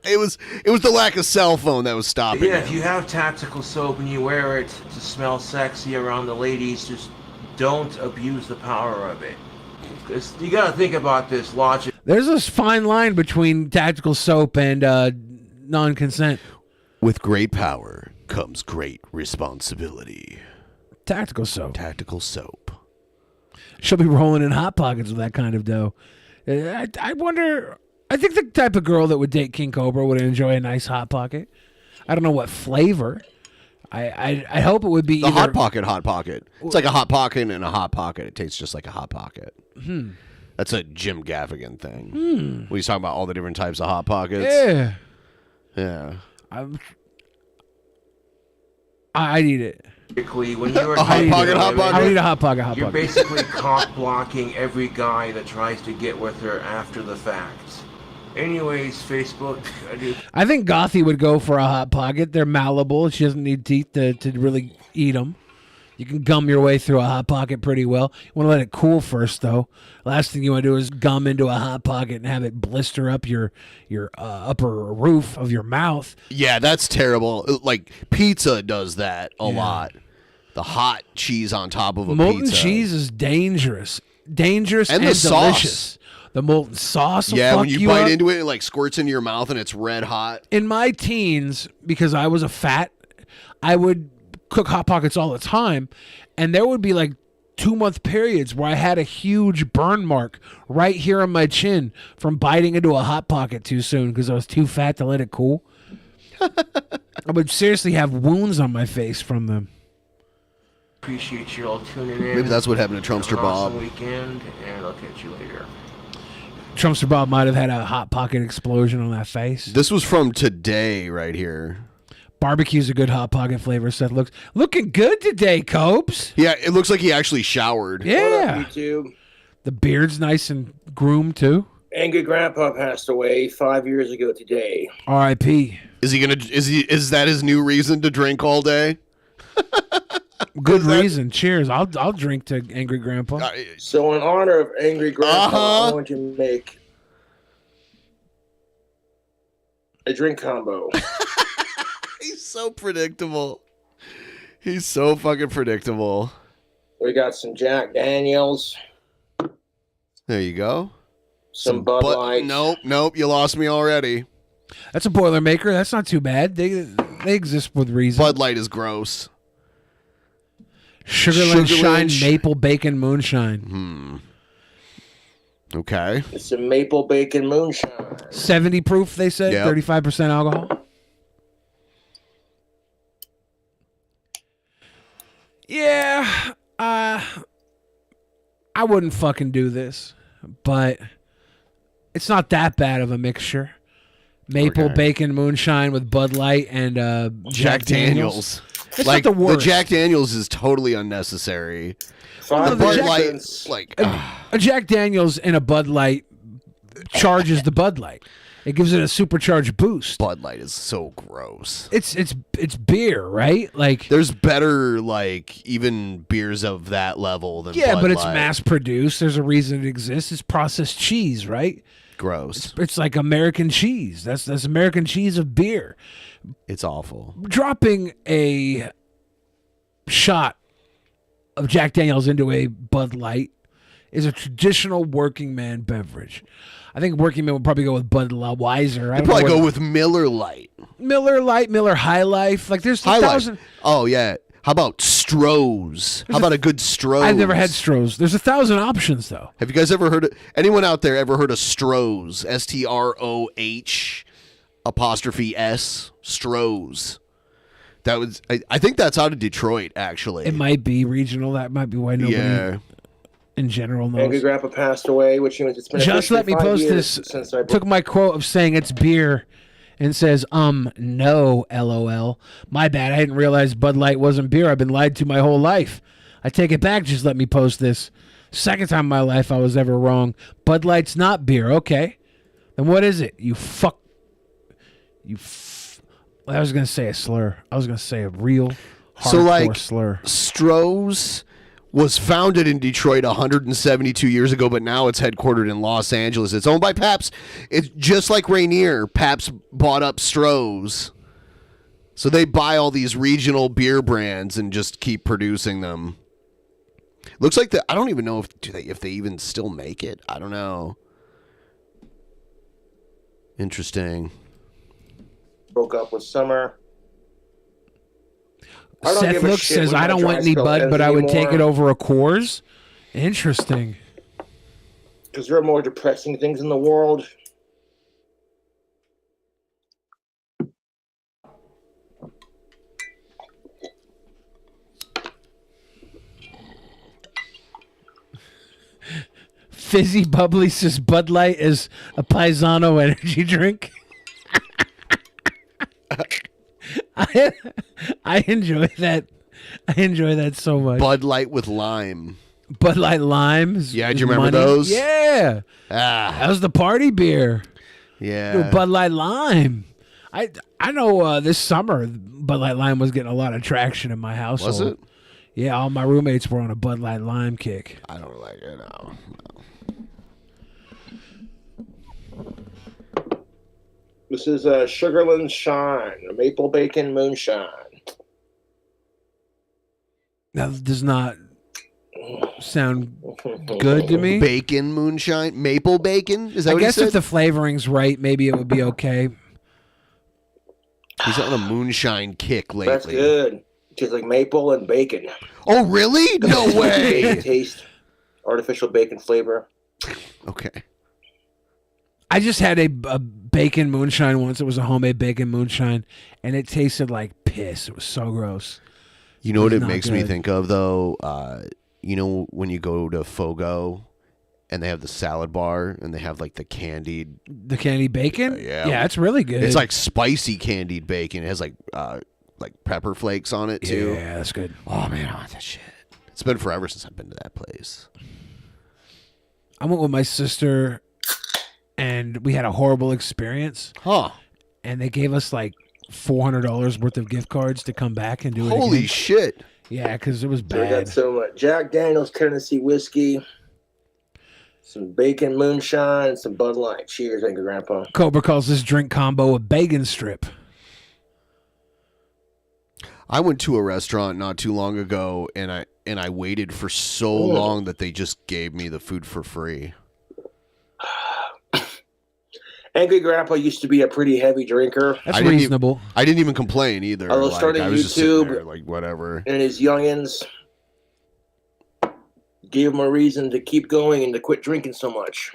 It was the lack of cell phone that was stopping Yeah, him. if you have tactical soap and you wear it to smell sexy around the ladies, just don't abuse the power of it. 'Cause you gotta think about this logic. There's this fine line between tactical soap and non-consent. With great power comes great responsibility. Tactical soap. Tactical soap. She'll be rolling in Hot Pockets with that kind of dough. I wonder. I think the type of girl that would date King Cobra would enjoy a nice Hot Pocket. I don't know what flavor. I hope it would be The either, Hot Pocket, Hot Pocket. It's like a Hot Pocket and a Hot Pocket. It tastes just like a Hot Pocket. That's a Jim Gaffigan thing. When he's talking about all the different types of Hot Pockets. Yeah. Yeah. I'd eat it. When you're A Hot Pocket, Hot Pocket? I need a Hot Pocket, Hot You're Pocket. basically cock blocking every guy that tries to get with her after the fact. Anyways, Facebook, I do. I think Gothy would go for a Hot Pocket. They're malleable. She doesn't need teeth to really eat them. You can gum your way through a Hot Pocket pretty well. You want to let it cool first, though. Last thing you want to do is gum into a Hot Pocket and have it blister up your upper roof of your mouth. Yeah, that's terrible. Like pizza does that a lot. The hot cheese on top of a molten pizza. cheese is dangerous, and the delicious. sauce. The molten sauce. Will Yeah, fuck when you you bite up. into it, it like squirts into your mouth and it's red hot. In my teens, because I was a fat, I would cook Hot Pockets all the time, and there would be like 2-month periods where I had a huge burn mark right here on my chin from biting into a Hot Pocket too soon because I was too fat to let it cool. I would seriously have wounds on my face from them. Appreciate you all tuning in. Maybe that's what happened to Trumpster Have an awesome Bob. weekend, and I'll catch you later. Trumpster Bob might have had a Hot Pocket explosion on that face. This was from today right here. Barbecue's a good Hot Pocket flavor. Seth looking good today, Copes. Yeah, it looks like he actually showered. Yeah. YouTube. The beard's nice and groomed too. Angry Grandpa passed away 5 years ago today. R.I.P. Is that his new reason to drink all day? Good reason. Cheers. I'll drink to Angry Grandpa. So in honor of Angry Grandpa, I'm going to make a drink combo. He's so predictable. He's so fucking predictable. We got some Jack Daniels. There you go. Some Bud Light. Nope. You lost me already. That's a Boilermaker. That's not too bad. They exist with reason. Bud Light is gross. Sugarland Shine Maple Bacon Moonshine. Okay. It's a maple bacon moonshine. 70 proof, they said. Yep. 35% alcohol. Yeah. I wouldn't fucking do this, but it's not that bad of a mixture. Maple Bacon Moonshine with Bud Light and Jack Daniels. It's like not the worst. the Jack Daniels is totally unnecessary. Five Bud Light, like a Jack Daniels and a Bud Light charges the Bud Light. It gives it a supercharged boost. Bud Light is so gross. It's beer, right? Like there's better like even beers of that level than yeah, Bud but it's Light. mass produced. There's a reason it exists. It's processed cheese, right? Gross. It's like American cheese. That's American cheese of beer. It's awful. Dropping a shot of Jack Daniels into a Bud Light is a traditional working man beverage. I think working man would probably go with Bud Weiser. I'd probably go with Miller Lite. Miller Lite, Miller High Life. Like there's High 1,000. Life. Oh yeah. How about Stroh's? How about a good Stroh's? I've never had Stroh's. There's 1,000 options though. Have you guys ever heard anyone out there ever heard of Stroh's? STROH apostrophe S Stroh's. That was I think that's out of Detroit actually. It might be regional. That might be why nobody in general knows. Angry Grandpa passed away, which means it's been Just let me officially 5 post years this. since I Took my quote of saying it's beer and says, no, LOL. My bad. I didn't realize Bud Light wasn't beer. I've been lied to my whole life. I take it back. Just let me post this. Second time in my life I was ever wrong. Bud Light's not beer. Okay. Then what is it? I was going to say a slur. I was going to say a real hardcore slur. Stroh's was founded in Detroit 172 years ago, but now it's headquartered in Los Angeles. It's owned by Pabst. It's just like Rainier. Pabst bought up Stroh's. So they buy all these regional beer brands and just keep producing them. Looks like I don't even know if they even still make it. I don't know. Interesting. broke up with Summer. Seth Looks says, I don't want any Bud, but I would take it over a Coors. Interesting. Because there are more depressing things in the world. Fizzy Bubbly says Bud Light is a Paisano energy drink. I enjoy that. I enjoy that so much. Bud Light with lime. Bud Light limes. Yeah, do you remember those? Yeah. That was the party beer. Yeah. Bud Light Lime. I know this summer Bud Light Lime was getting a lot of traction in my household. Was it? Yeah, all my roommates were on a Bud Light Lime kick. I don't like it. No. This is a Sugarland Shine, a maple bacon moonshine. That does not sound good to me. Bacon moonshine, maple bacon. Is that I what he guess said? if the flavoring's right, maybe it would be okay. He's on a moonshine kick lately. That's good. Tastes like maple and bacon. Oh, really? No way. Bacon taste, artificial bacon flavor. Okay. I just had a bacon moonshine once. It was a homemade bacon moonshine, and it tasted like piss. It was so gross. You know what it not makes me good. think of, though? You know when you go to Fogo and they have the salad bar and they have like the candied bacon? Yeah, it's really good. It's like spicy candied bacon. It has like pepper flakes on it too. Yeah, that's good. Oh man, I want that shit. It's been forever since I've been to that place. I went with my sister, and we had a horrible experience. Huh. And they gave us like $400 worth of gift cards to come back and do it Holy again. shit. Yeah, because it was So we got bad. some Jack Daniels Tennessee whiskey, some bacon moonshine, and some Bud Light. Cheers, thank you, Grandpa. Cobra calls this drink combo a bacon strip. I went to a restaurant not too long ago and I waited for so long that they just gave me the food for free. Angry Grandpa used to be a pretty heavy drinker. That's I didn't reasonable. I didn't even complain either. Although starting I was just sitting YouTube there, like whatever. and his youngins gave him a reason to keep going and to quit drinking so much.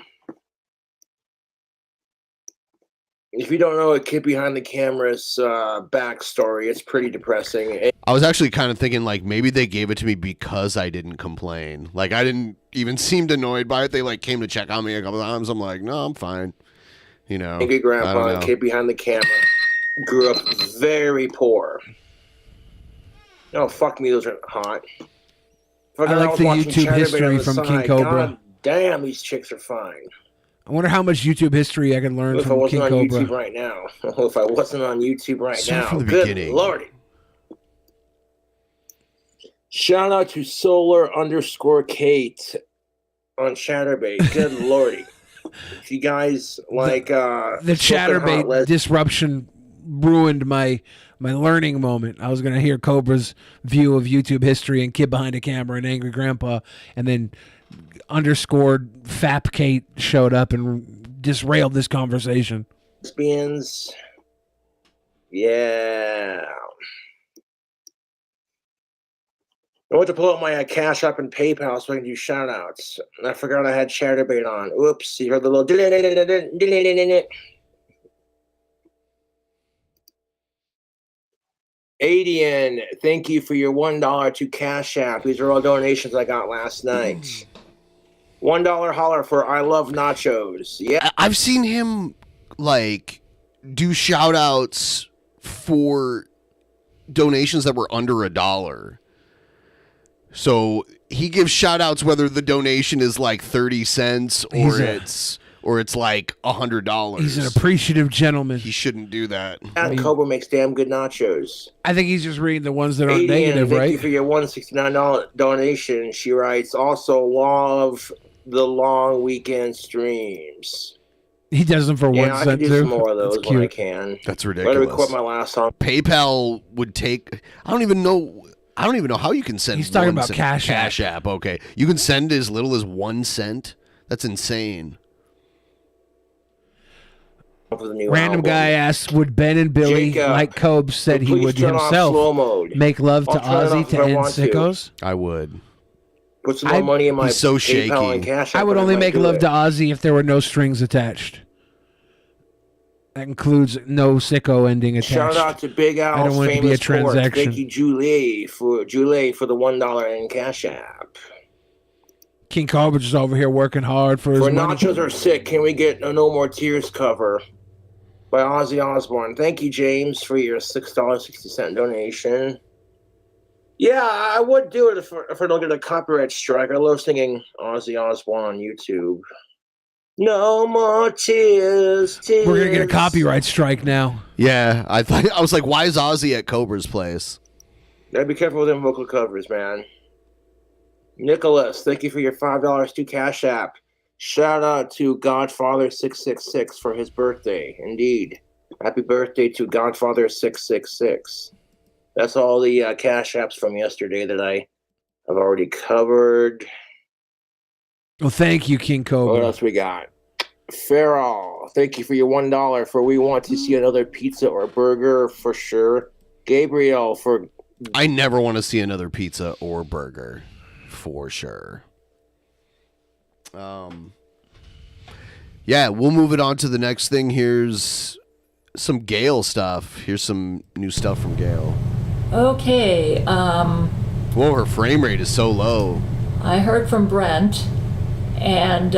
If you don't know a kid behind the camera's backstory, it's pretty depressing. I was actually kind of thinking like maybe they gave it to me because I didn't complain. Like I didn't even seemed annoyed by it. They like came to check on me a couple times. I'm like, no, I'm fine. You know, Angry I Grandpa, don't a know. kid behind the camera, grew up very poor. No, fuck me, those are hot. Fucking I like was the watching YouTube Chatterbait history on the from side. King Cobra. God damn, these chicks are fine. I wonder how much YouTube history I could learn What if I from wasn't King on Cobra. YouTube right now? If I wasn't on YouTube right Start now, from the good beginning. lordy. Shout out to Solar_Kate on Chatterbait. Good lordy. If you guys like The smoking Chatterbait hot les- disruption ruined my learning moment. I was going to hear Cobra's view of YouTube history and Kid Behind a Camera and Angry Grandpa, and then underscored Fap Kate showed up and disrailed this conversation. lesbians. Yeah. I went to pull up my Cash App and PayPal so I can do shout outs. And I forgot I had Chatterbait on. Oops, you heard the little Adian, thank you for your $1 to Cash App. These are all donations I got last night. $1 holler for I love nachos. Yeah. I've seen him like do shout outs for donations that were under $1. So he gives shout outs whether the donation is like 30 cents or it's like $100. He's an appreciative gentleman. He shouldn't do that. Cobra makes damn good nachos. I think he's just reading the ones that aren't Adian, negative, thank right? you for your $169 donation. She writes, also love the long weekend streams. He does them for Yeah, 1 I can cent do too. some more of those That's when I cute. can. That's Let me ridiculous. record my last song. PayPal would take. I don't even know how you can send. He's talking 1 about cent. Cash App. Cash App. Okay, you can send as little as 1 cent. That's insane. For the new Random album. guy asks, would Ben and Billy, Jacob, like Cobes said he please would turn off slow himself, mode. make love to I'll turn it Ozzy off if to I end want to. sickos? I would. Put some more money in my He's so PayPal and shaky. Cash App. I would and only might make do love it. to Ozzy if there were no strings attached. That includes no sicko ending attached. Shout out to Big I Al's don't want it to be a famous sports. transaction. Thank you, Julie, for the $1 in Cash App. King Corbridge is over here working hard for his For money. Nachos Are Sick, can we get a No More Tears cover by Ozzy Osbourne? Thank you, James, for your $6.60 donation. Yeah, I would do it if I don't get a copyright strike. I love singing Ozzy Osbourne on YouTube. No more tears, tears. We're gonna get a copyright strike now. Yeah, I was like, why is Ozzy at Cobra's place? Gotta be careful with them vocal covers, man. Nicholas, thank you for your $5 to Cash App. Shout out to Godfather666 for his birthday. Indeed. Happy birthday to Godfather666. That's all the Cash Apps from yesterday that I have already covered. Well, thank you, King Cobra. What else we got? Farrell, thank you for your $1 for we want to see another pizza or burger for sure. Gabriel for... I never want to see another pizza or burger. For sure. Yeah, we'll move it on to the next thing. Here's some Gail stuff. Here's some new stuff from Gail. Okay. Whoa, her frame rate is so low. I heard from Brent, and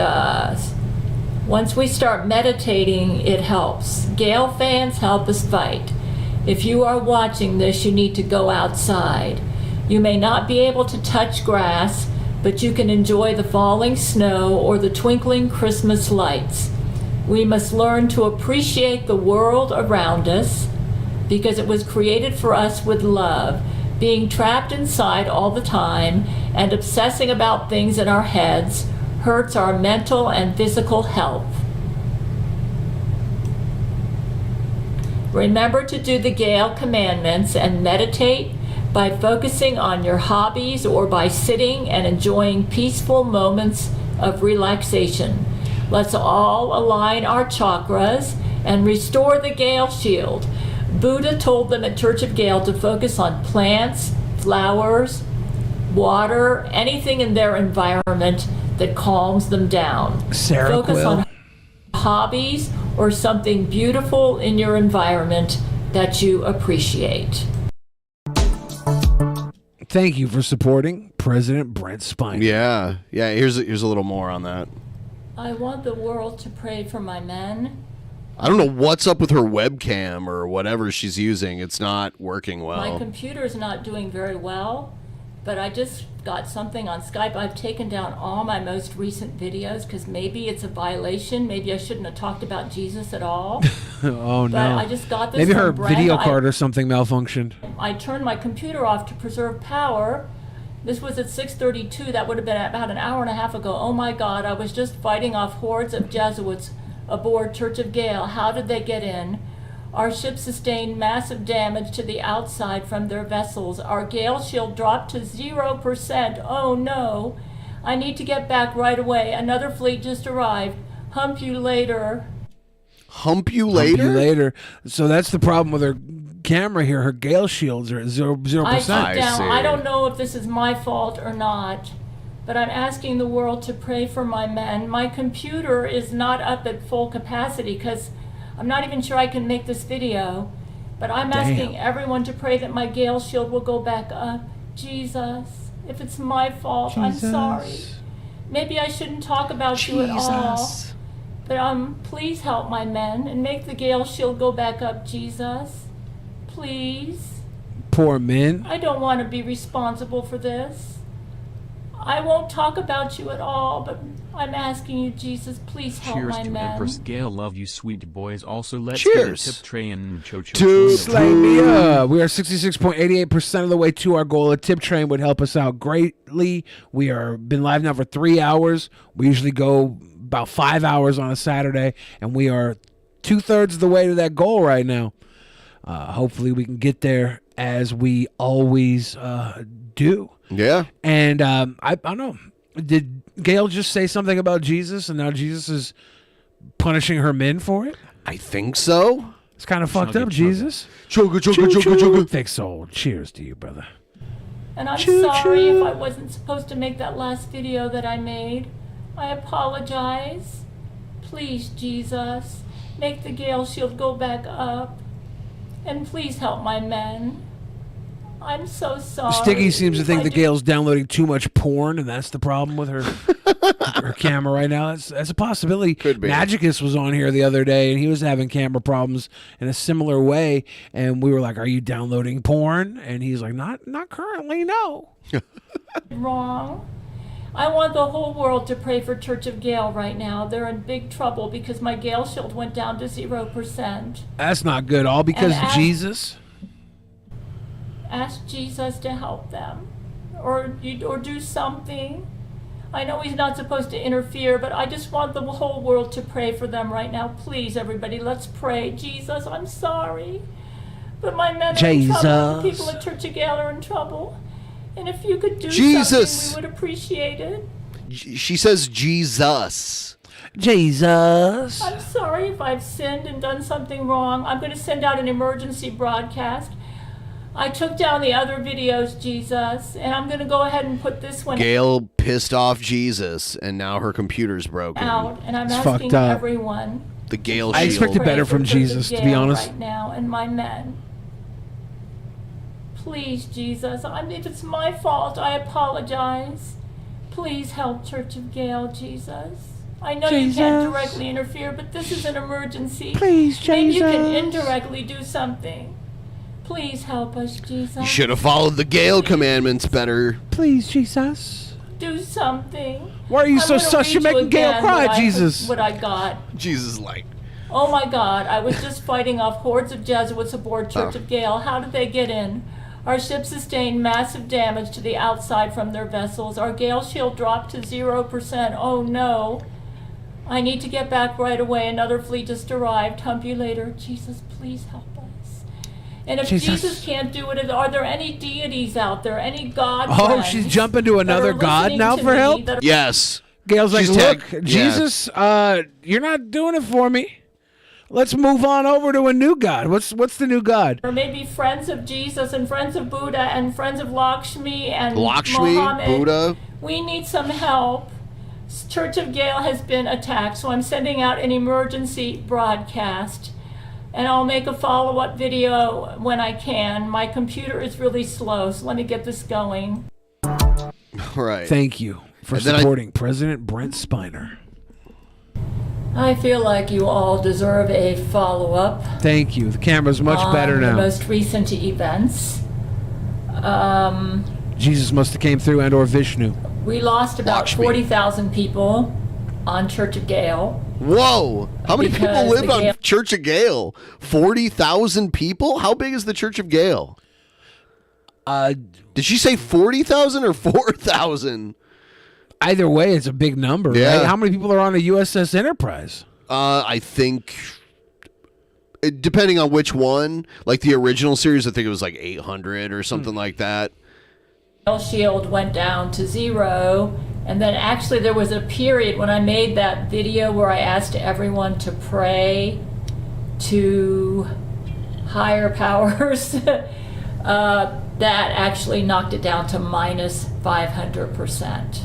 once we start meditating, it helps. Gail fans, help us fight. If you are watching this, you need to go outside. You may not be able to touch grass, but you can enjoy the falling snow or the twinkling Christmas lights. We must learn to appreciate the world around us because it was created for us with love. Being trapped inside all the time and obsessing about things in our heads hurts our mental and physical health. Remember to do the Gail commandments and meditate by focusing on your hobbies or by sitting and enjoying peaceful moments of relaxation. Let's all align our chakras and restore the Gail shield. Buddha told them at Church of Gail to focus on plants, flowers, water, anything in their environment that calms them down. Sarah Focus Quill. on hobbies or something beautiful in your environment that you appreciate. Thank you for supporting President Brent Spiner. Yeah. Here's a little more on that. I want the world to pray for my men. I don't know what's up with her webcam or whatever she's using. It's not working My well. computer's not doing very well, but I just got something on Skype. I've taken down all my most recent videos because maybe it's a violation. Maybe I shouldn't have talked about Jesus at all. Oh, But no. I just got this Maybe from her Brent. video card or something malfunctioned. I turned my computer off to preserve power. This was at 6:32. That would have been about an hour and a half ago. Oh my God, I was just fighting off hordes of Jesuits aboard Church of Gail. How did they get in? Our ship sustained massive damage to the outside from their vessels. Our Gale shield dropped to 0%. Oh no. I need to get back right away. Another fleet just arrived. Hump you later. Hump you Hump later? you later. So that's the problem with her camera here. Her Gale shields are at 0%. I took down. I don't know if this is my fault or not, but I'm asking the world to pray for my men. My computer is not up at full capacity because I'm not even sure I can make this video, but I'm asking everyone to pray that my Gale shield will go back up. Jesus, if it's my fault, I'm sorry. Maybe I shouldn't talk about you at all. But please help my men and make the Gale shield go back up, Jesus. Please. Poor men. I don't want to be responsible for this. I won't talk about you at all, but I'm asking you, Jesus, please help Cheers my to men. Empress Gail. Love you, sweet boys. Also, let's Cheers. get a tip tray and cho-cho. To slay me up. We are 66.88% of the way to our goal. A tip train would help us out greatly. We are been live now for 3 hours. We usually go about 5 hours on a Saturday, and we are 2/3 of the way to that goal right now. Hopefully we can get there as we always do. Yeah. And I don't know. Did Gail just say something about Jesus, and now Jesus is punishing her men for it? I think so. It's kind of fucked up, Jesus. Chugga, chugga, chugga, chugga. Think so. Cheers to you, brother. And I'm sorry if I wasn't supposed to make that last video that I made. I apologize. Please, Jesus, make the Gale shield go back up. And please help my men. I'm so sorry. Sticky seems to think the Gail's downloading too much porn, and that's the problem with her her camera right now. That's a possibility. Could be. Magicus was on here the other day, and he was having camera problems in a similar way. And we were like, "Are you downloading porn?" And he's like, "Not currently, no." Wrong. I want the whole world to pray for Church of Gail right now. They're in big trouble because my Gale shield went down to 0%. That's not good. All because And Jesus. ask Jesus to help them, or do something. I know he's not supposed to interfere, but I just want the whole world to pray for them right now. Please, everybody, let's pray. Jesus, I'm sorry, but my men are in trouble. The people at Church of Gale are in trouble. And if you could do something, we would appreciate it. She says Jesus. Jesus. I'm sorry if I've sinned and done something wrong. I'm going to send out an emergency broadcast. I took down the other videos, Jesus, and I'm going to go ahead and put this one Gail pissed off Jesus, and now her computer's broken. out. And I'm asking everyone. The Gail I expected shield. better from Jesus, to be honest. Right now, and my men. Please, Jesus, it's my fault. I apologize. Please help Church of Gale, Jesus. I know you can't directly interfere, but this is an emergency. Please, Jesus. Maybe you can indirectly do something. Please help us, Jesus. You should have followed the Gail commandments better. Please, Jesus. Do something. Why are you so sus? You're making Gail cry, Jesus. What I got. Jesus, like. Oh my God, I was just fighting off hordes of Jesuits aboard Church of Gale. How did they get in? Our ship sustained massive damage to the outside from their vessels. Our gale shield dropped to 0%. Oh no. I need to get back right away. Another fleet just arrived. Hump you later. Jesus, please help us. And if Jesus can't do it, are there any deities out there? Any God friends she's jumping to another that are God listening now to for me help? that are- Yes. Gail's like, She's look, tag- Jesus, you're not doing it for me. Let's move on over to a new God. What's the new God? Or maybe friends of Jesus and friends of Buddha and friends of Lakshmi and Lakshmi, Muhammad. Buddha. We need some help. Church of Gale has been attacked, so I'm sending out an emergency broadcast. And I'll make a follow-up video when I can. My computer is really slow, so let me get this going. Right. Thank you for And then supporting President Brent Spiner. I feel like you all deserve a follow-up. Thank you. The camera's much better on now. the most recent events. Jesus must have came through, and or Vishnu. We lost about Lakshmi. 40,000 people on Church of Gale. Whoa! How many people Because live the on Gale- Church of Gale? 40,000 people? How big is the Church of Gale? Did she say 40,000 or 4,000? Either way, it's a big number, Yeah. right? How many people are on the USS Enterprise? I think, depending on which one, like the original series, I think it was like 800 or something like that. Gale shield went down to 0, and then actually there was a period when I made that video where I asked everyone to pray to higher powers. That actually knocked it down to minus 500%.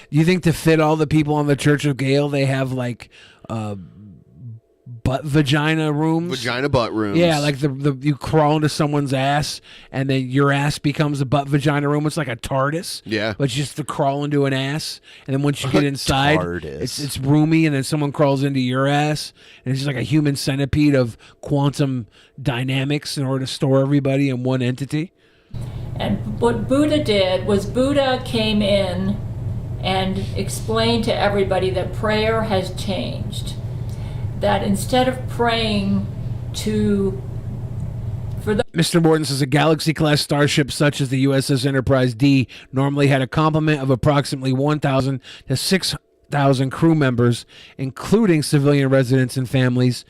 Do you think to fit all the people on the Church of Gale, they have like butt vagina rooms? Vagina butt rooms. Yeah, like the you crawl into someone's ass, and then your ass becomes a butt vagina room. It's like a TARDIS. Yeah. But just to crawl into an ass, and then once you get inside, TARDIS. it's roomy, and then someone crawls into your ass, and it's just like a human centipede of quantum dynamics in order to store everybody in one entity. And what Buddha did was Buddha came in and explained to everybody that prayer has changed. That instead of praying for the Mr. Morton says a Galaxy-class starship such as the USS Enterprise D normally had a complement of approximately 1,000 to 6,000 crew members, including civilian residents and families.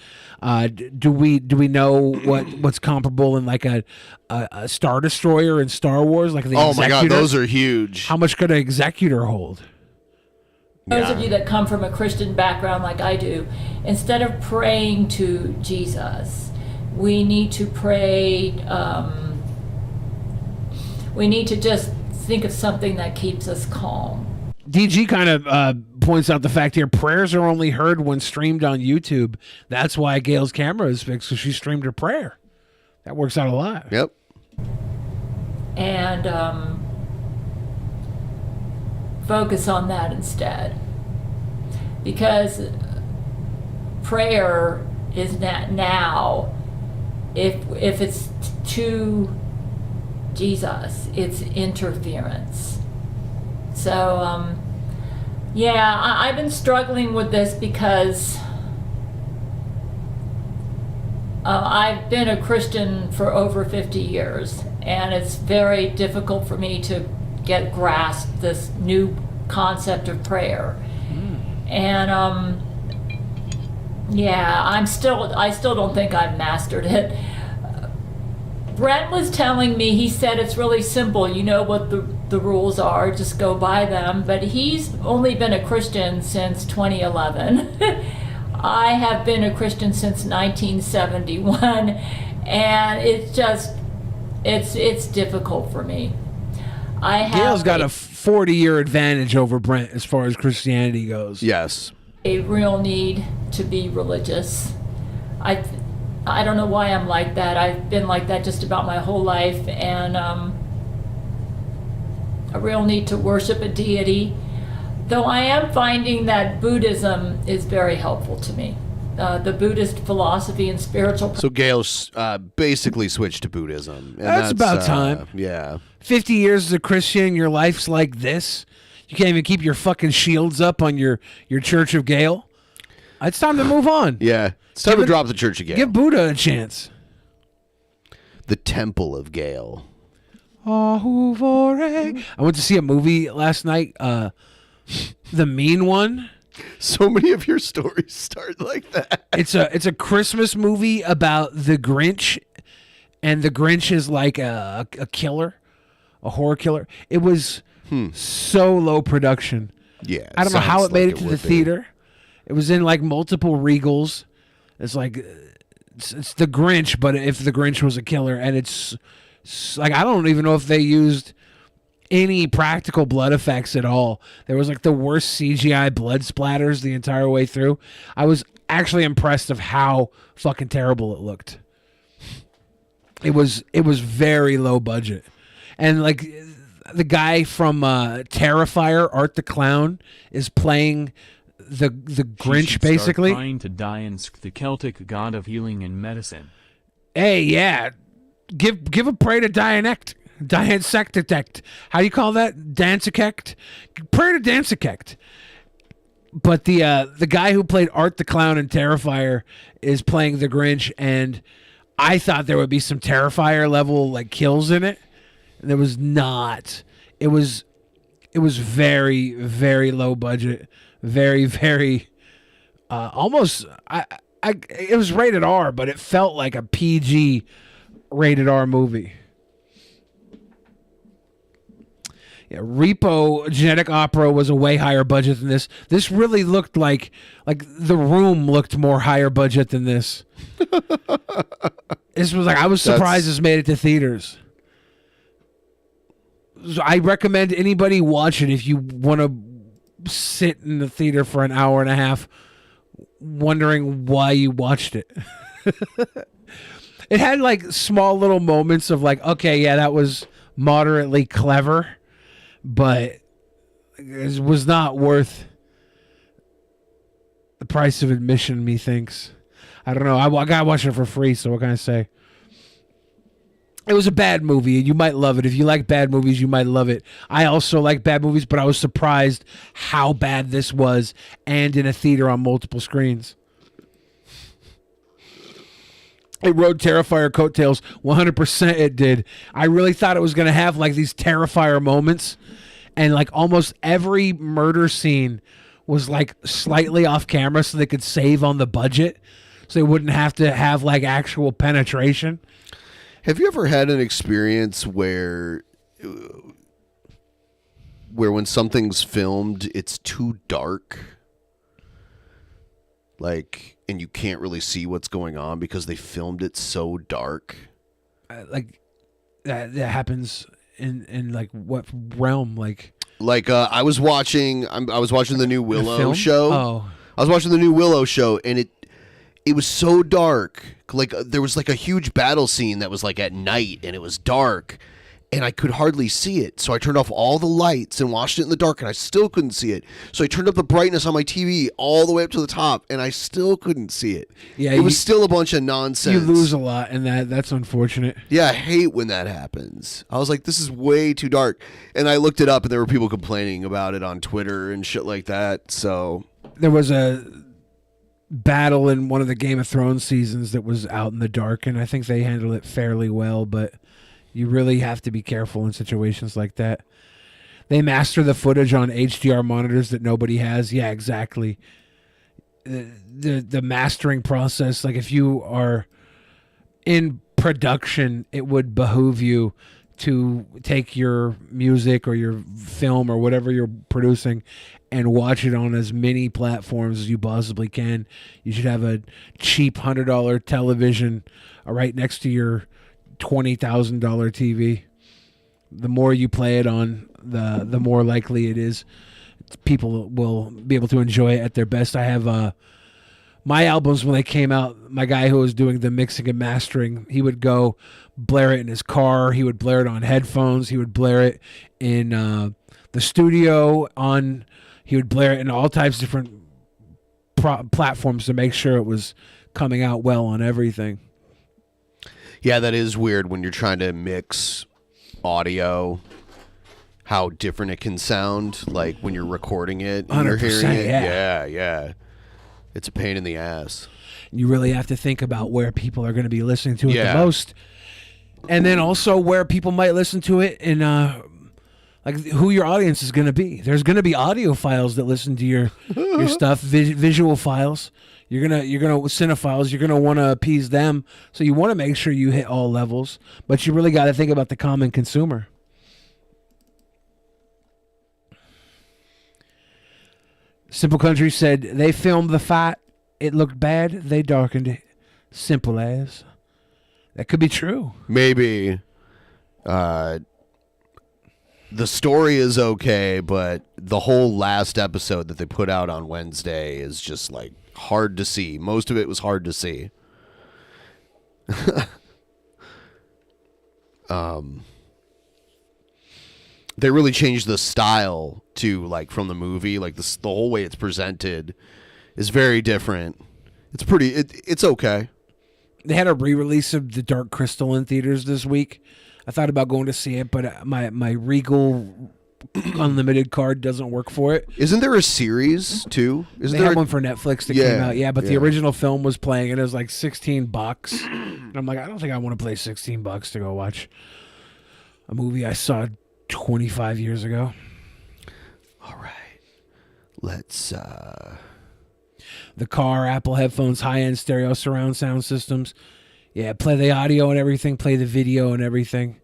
Do we know what's comparable in like a Star Destroyer in Star Wars? Like the Oh my God, Executor? those are huge. How much could an Executor hold? those of you that come from a Christian background like I do, instead of praying to Jesus, we need to pray, we need to just think of something that keeps us calm. DG kind of points out the fact here, prayers are only heard when streamed on YouTube. That's why Gail's camera is fixed, so she streamed her prayer. That works out a lot. Yep. And focus on that instead. Because prayer is not now, if it's to Jesus, it's interference. So, yeah, I've been struggling with this because I've been a Christian for over 50 years, and it's very difficult for me to grasp this new concept of prayer. And yeah, I still don't think I've mastered it. Brent was telling me, he said it's really simple. You know what the rules are, just go by them. But he's only been a Christian since 2011. I have been a Christian since 1971, and it's difficult for me. Gail's got a 40-year advantage over Brent as far as Christianity goes. Yes. A real need to be religious. I don't know why I'm like that. I've been like that just about my whole life, and a real need to worship a deity. Though I am finding that Buddhism is very helpful to me. The Buddhist philosophy and spiritual. So Gail's basically switched to Buddhism. And That's about time. Yeah. 50 years as a Christian, your life's like this. You can't even keep your fucking shields up on your Church of Gail. It's time to move on. Yeah. It's time to drop the Church of Gail. Give Buddha a chance. The Temple of Gail. I went to see a movie last night, The Mean One. So many of your stories start like that. It's a Christmas movie about the Grinch, and the Grinch is like a killer, a horror killer. It was so low production. Yeah. I don't know how it made it to the theater. It was in like multiple Regals. It's like it's the Grinch, but if the Grinch was a killer, and it's like I don't even know if they used any practical blood effects at all. There was like the worst CGI blood splatters the entire way through. I was actually impressed of how fucking terrible it looked. It was very low budget. And like the guy from Terrifier, Art the Clown, is playing the Grinch basically. Trying to Diansk, the Celtic god of healing and medicine. Hey, yeah. Give a prayer to Dianect. Diansectect. How do you call that? Dansecect? Prayer to Dansecect. But the guy who played Art the Clown in Terrifier is playing the Grinch, and I thought there would be some Terrifier level like kills in it. And there was not. It was very, very low budget. Very, very almost it was rated R, but it felt like a PG rated R movie. Yeah, Repo Genetic Opera was a way higher budget than this. This really looked like The Room looked more higher budget than this. This was like I was surprised this made it to theaters. So I recommend anybody watch it if you want to sit in the theater for an hour and a half wondering why you watched it. It had like small little moments of like, okay, yeah, that was moderately clever, but it was not worth the price of admission, methinks. I don't know. I got to watch it for free, so what can I say? It was a bad movie, and you might love it. If you like bad movies, you might love it. I also like bad movies, but I was surprised how bad this was, and in a theater on multiple screens. It rode Terrifier coattails. 100% it did. I really thought it was going to have like these Terrifier moments, and like almost every murder scene was like slightly off camera so they could save on the budget, so they wouldn't have to have like actual penetration. Have you ever had an experience where when something's filmed, it's too dark? Like, and you can't really see what's going on because they filmed it so dark? Like, that happens in like what realm? Like I was watching the new Willow film? show. Oh. I was watching the new Willow show, and it was so dark. Like there was like a huge battle scene that was like at night, and it was dark, and I could hardly see it. So I turned off all the lights and watched it in the dark, and I still couldn't see it. So I turned up the brightness on my TV all the way up to the top, and I still couldn't see it. Yeah, it was still a bunch of nonsense. You lose a lot, and that's unfortunate. Yeah, I hate when that happens. I was like, this is way too dark. And I looked it up, and there were people complaining about it on Twitter and shit like that. So there was a battle in one of the Game of Thrones seasons that was out in the dark, and I think they handled it fairly well, but you really have to be careful in situations like that. They master the footage on HDR monitors that nobody has. Yeah, exactly. The mastering process, like if you are in production, it would behoove you to take your music or your film or whatever you're producing and watch it on as many platforms as you possibly can. You should have a cheap $100 television right next to your $20,000 TV. The more you play it on, the more likely it is people will be able to enjoy it at their best. I have my albums when they came out, my guy who was doing the mixing and mastering, he would go blare it in his car. He would blare it on headphones. He would blare it in the studio. He would blare it in all types of different platforms to make sure it was coming out well on everything. Yeah, that is weird when you're trying to mix audio, how different it can sound, like when you're recording it and you're hearing it. Yeah. It's a pain in the ass. You really have to think about where people are going to be listening to it the most. And then also where people might listen to it and like who your audience is going to be. There's going to be audio files that listen to your stuff, visual files. You're gonna cinephiles. You're gonna want to appease them, so you want to make sure you hit all levels. But you really got to think about the common consumer. Simple Country said they filmed the fight. It looked bad. They darkened it. Simple as. That could be true. Maybe. The story is okay, but the whole last episode that they put out on Wednesday is just like hard to see. Most of it was hard to see. They really changed the style to like from the movie. Like the whole way it's presented is very different. It's it's okay. They had a re-release of The Dark Crystal in theaters this week. I thought about going to see it, but my Regal Unlimited card doesn't work for it. Isn't there a series too? They had one for Netflix that came out. Yeah, but the original film was playing, and it was like $16. And I'm like, I don't think I want to play $16 to go watch a movie I saw 25 years ago. All right. Let's the car, Apple headphones, high-end stereo surround sound systems. Yeah, play the audio and everything, play the video and everything.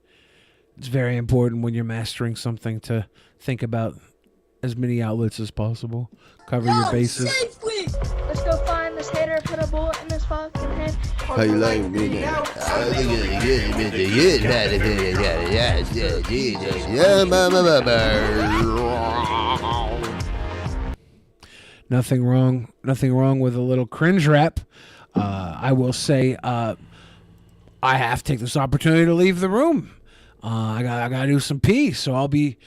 It's very important when you're mastering something to think about as many outlets as possible. Cover your bases. Safely! Let's go find this hater, put a bullet in his fucking head. How you like me? Nothing wrong with a little cringe rap. I will say I have to take this opportunity to leave the room. I gotta do some pee, so I'll be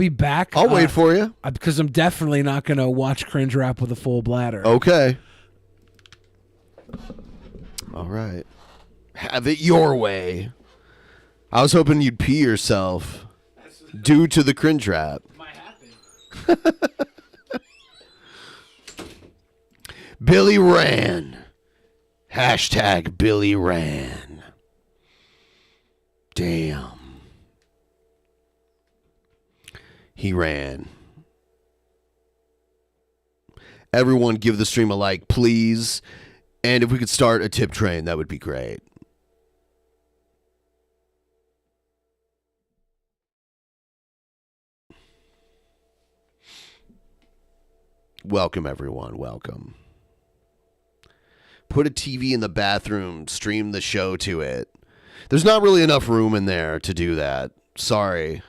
back. I'll wait for you because I'm definitely not gonna watch cringe rap with a full bladder. Okay. All right. Have it your way. I was hoping you'd pee yourself due to the cringe rap. Might happen. Billy ran. Hashtag Billy ran. Damn. He ran. Everyone give the stream a like, please. And if we could start a tip train, that would be great. Welcome, everyone. Welcome. Put a TV in the bathroom, stream the show to it. There's not really enough room in there to do that. Sorry.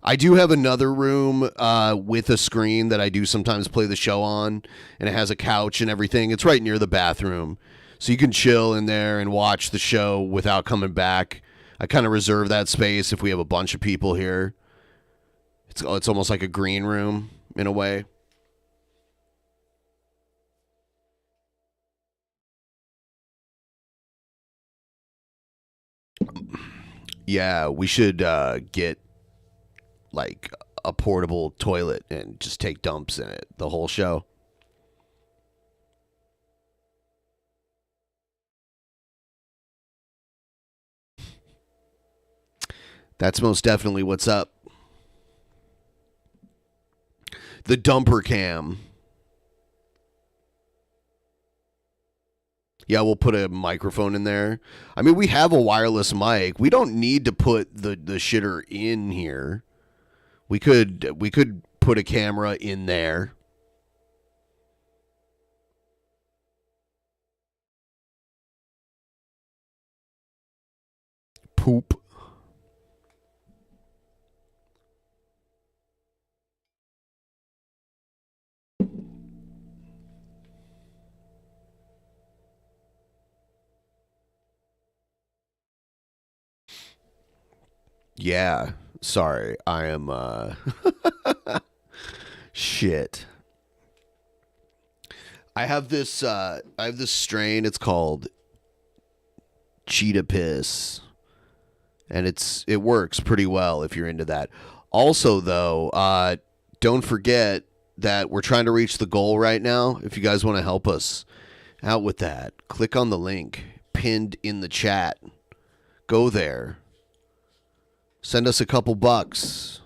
I do have another room with a screen that I do sometimes play the show on, and it has a couch and everything. It's right near the bathroom, so you can chill in there and watch the show without coming back. I kind of reserve that space if we have a bunch of people here. It's almost like a green room in a way. Yeah, we should get like a portable toilet and just take dumps in it the whole show. That's most definitely what's up. The dumper cam. Yeah, we'll put a microphone in there. I mean, we have a wireless mic. We don't need to put the shitter in here. We could put a camera in there. Poop. Yeah, sorry. I am shit. I have this strain, it's called cheetah piss. And it works pretty well if you're into that. Also though, don't forget that we're trying to reach the goal right now. If you guys want to help us out with that, click on the link pinned in the chat. Go there. Send us a couple bucks.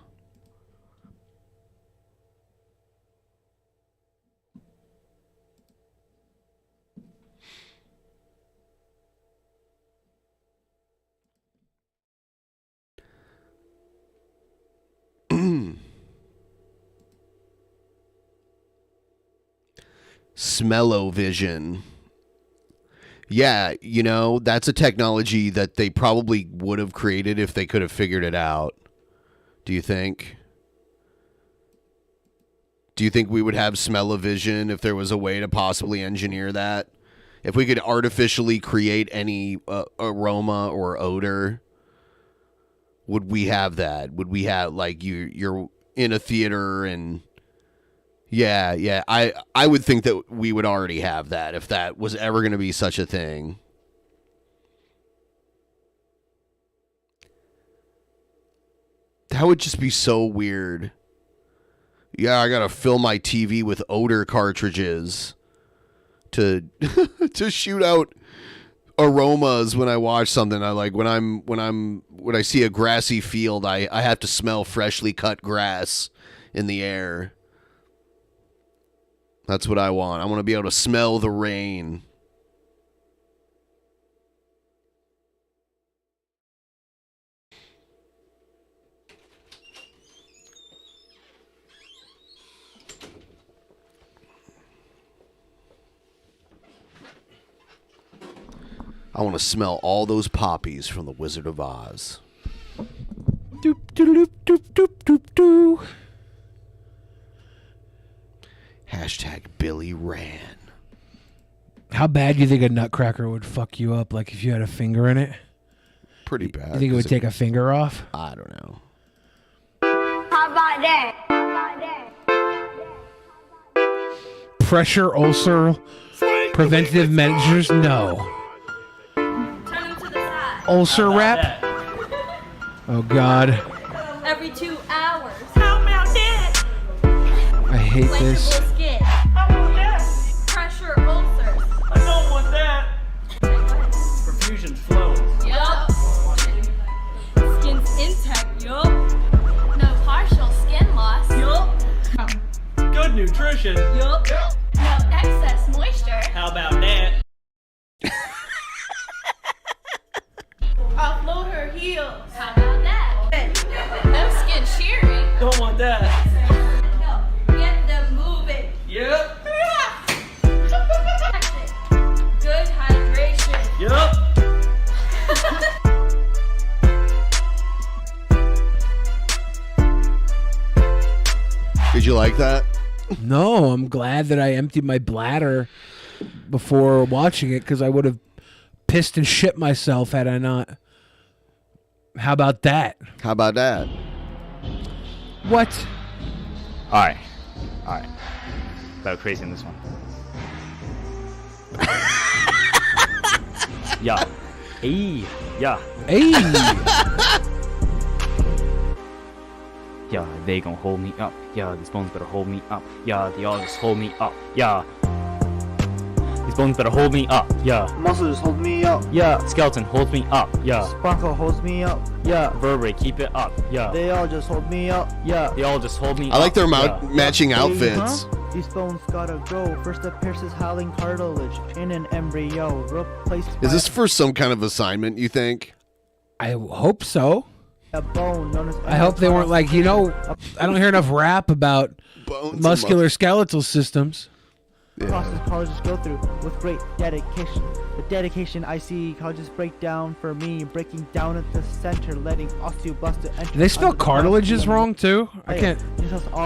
Smell-o-vision. Yeah, you know, that's a technology that they probably would have created if they could have figured it out. Do you think? Do you think we would have smell-o-vision if there was a way to possibly engineer that? If we could artificially create any aroma or odor, would we have that? Would we have, like, you're in a theater and... Yeah, I would think that we would already have that if that was ever going to be such a thing. That would just be so weird. Yeah, I got to fill my TV with odor cartridges to to shoot out aromas when I watch something. I like when I see a grassy field, I have to smell freshly cut grass in the air. That's what I want. I want to be able to smell the rain. I want to smell all those poppies from the Wizard of Oz. Doop doop doop doop doop doop. Hashtag Billy ran. How bad do you think a nutcracker would fuck you up? Like if you had a finger in it? Pretty bad. You think it would take a finger off? I don't know. How about that? Pressure ulcer preventative measures? No. Ulcer rep? Oh God. Every 2 hours. How about that? I hate this. Skin. I want that. Pressure ulcers. I don't want that. Perfusion flows. Yup. Skin's intact. Yup. No partial skin loss. Yup. Good nutrition. Yup. No excess moisture. How about that? Offload her heels. How about that? No skin shearing. Don't want that. Get them moving. Yep. Good hydration. Yep. Did you like that? No, I'm glad that I emptied my bladder before watching it because I would have pissed and shit myself had I not. How about that? How about that? What? Alright. Go crazy in this one. Yeah. Hey. Yeah. Hey. Yeah, they gonna hold me up. Yeah, these bones better hold me up. Yeah, they all just hold me up. Yeah. These Bones, Bones better hold me up, yeah. Muscles hold me up, Yeah. Skeleton, hold me up, yeah. Sparkle holds me up, yeah. Vertebrae, keep it up, yeah. They all just hold me up, yeah. They all just hold me I up. like their yeah. matching outfits. These bones gotta grow. First appears howling cartilage in an embryo. Replaced Is this for some kind of assignment, you think? I hope so. a bone known as I hope they weren't like, I don't hear enough rap about muscular skeletal systems. process colleges go through with great dedication. The dedication I see colleges break down for me, breaking down at the center, letting osteoblasts enter. Do they spell cartilages wrong too? I can't.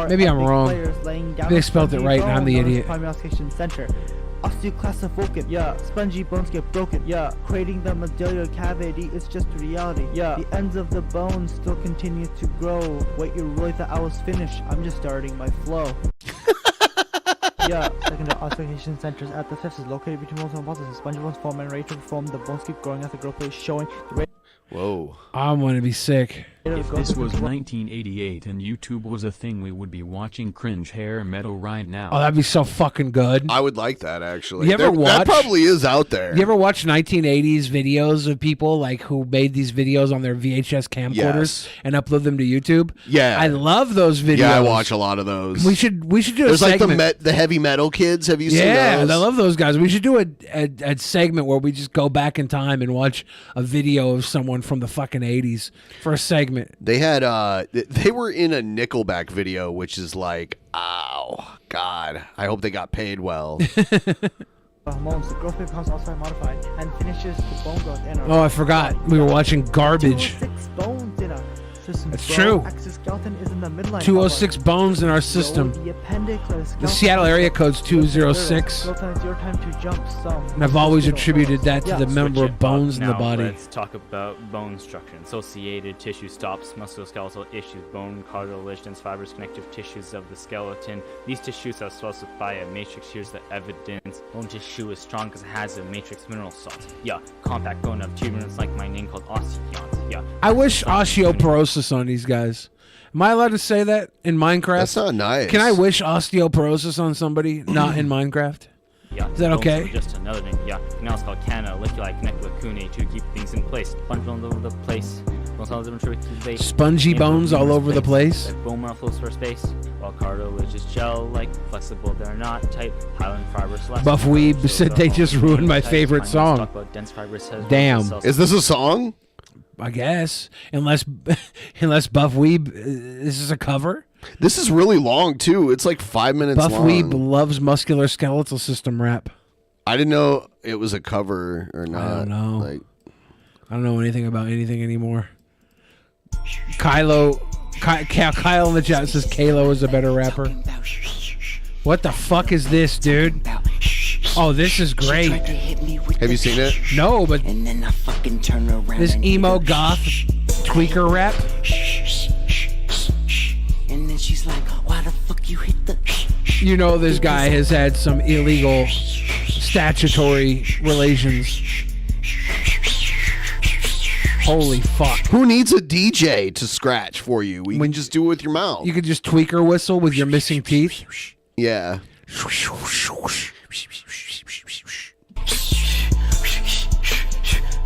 Maybe I'm wrong. Maybe they spelled it right and I'm the idiot. Center. Osteoclast of Vulcan, yeah. Spongy bones get broken, yeah. Creating the medullary cavity is just reality, yeah. The ends of the bones still continue to grow. Wait, you really thought I was finished? I'm just starting my flow. Yeah, secondary ossification centers at the fifth is located between bones and muscles. Spongy bones form and ready to form. The bones keep growing as the growth rate is showing. The rate Whoa. I'm gonna be sick. If this was 1988 and YouTube was a thing, we would be watching cringe hair metal right now. Oh, that'd be so fucking good. I would like that, actually. You ever watch? That probably is out there. You ever watch 1980s videos of people like who made these videos on their VHS camcorders and upload them to YouTube? Yeah. I love those videos. Yeah, I watch a lot of those. We should do There's a like segment. the heavy metal kids. Have you seen Yeah, those? I love those guys. We should do a segment where we just go back in time and watch a video of someone from the fucking 80s for a segment. They had they were in a Nickelback video, which is like, ow, God. I hope they got paid well. hormones, the growth rate becomes also modified and finishes the bone growth in our Oh, I forgot. We were watching garbage. 206 bones in our system. That's true. Exoskeleton is in the midline. 206 bones in our system. The appendix or The Seattle area code's 206. Skeleton is your time to jump some. And I've always attributed that to the member of bones in the Now, body. Let's talk about bone structure. Associated tissue stops, musculoskeletal issues, bone, cartilage, dense fibers, connective tissues of the skeleton. These tissues are supposed by a matrix. Here's the evidence. Bone tissue is strong because it has a matrix mineral salt. Yeah, compact bone of tuberous like my name called osteons. Yeah. I wish osteoporosis on these guys. Am I allowed to say that in Minecraft? That's not nice. Can I wish osteoporosis on somebody not in Minecraft? Yeah, Is that bones okay? are just another thing. Yeah, now it's called canaliculi connect with cunei to keep things in place. Sponge bones all over the place. Bones all over the place. Spongy bones all over the place. Like bone marrow flows for space, while cartilage is gel-like, flexible. They're not tight. Hyaline fibers less. Buff Weeb said they just ruined my favorite song. Talk about dense fibers has Damn. Is this a song? I guess, unless Buff Weeb, this is a cover. This is really long too. It's like 5 minutes Buff long. Weeb loves muscular skeletal system rap. I didn't know it was a cover or not. I don't know. Like, I don't know anything about anything anymore. Kyle in the chat says Kalo is a better rapper. What the fuck is this, dude? Oh, this is great. Have you seen it? No, but this emo goth tweaker rap. And then she's like, why the fuck you hit the... You know this guy has had some illegal statutory relations. Holy fuck. Who needs a DJ to scratch for you? We can just do it with your mouth. You could just tweaker whistle with your missing teeth. Yeah.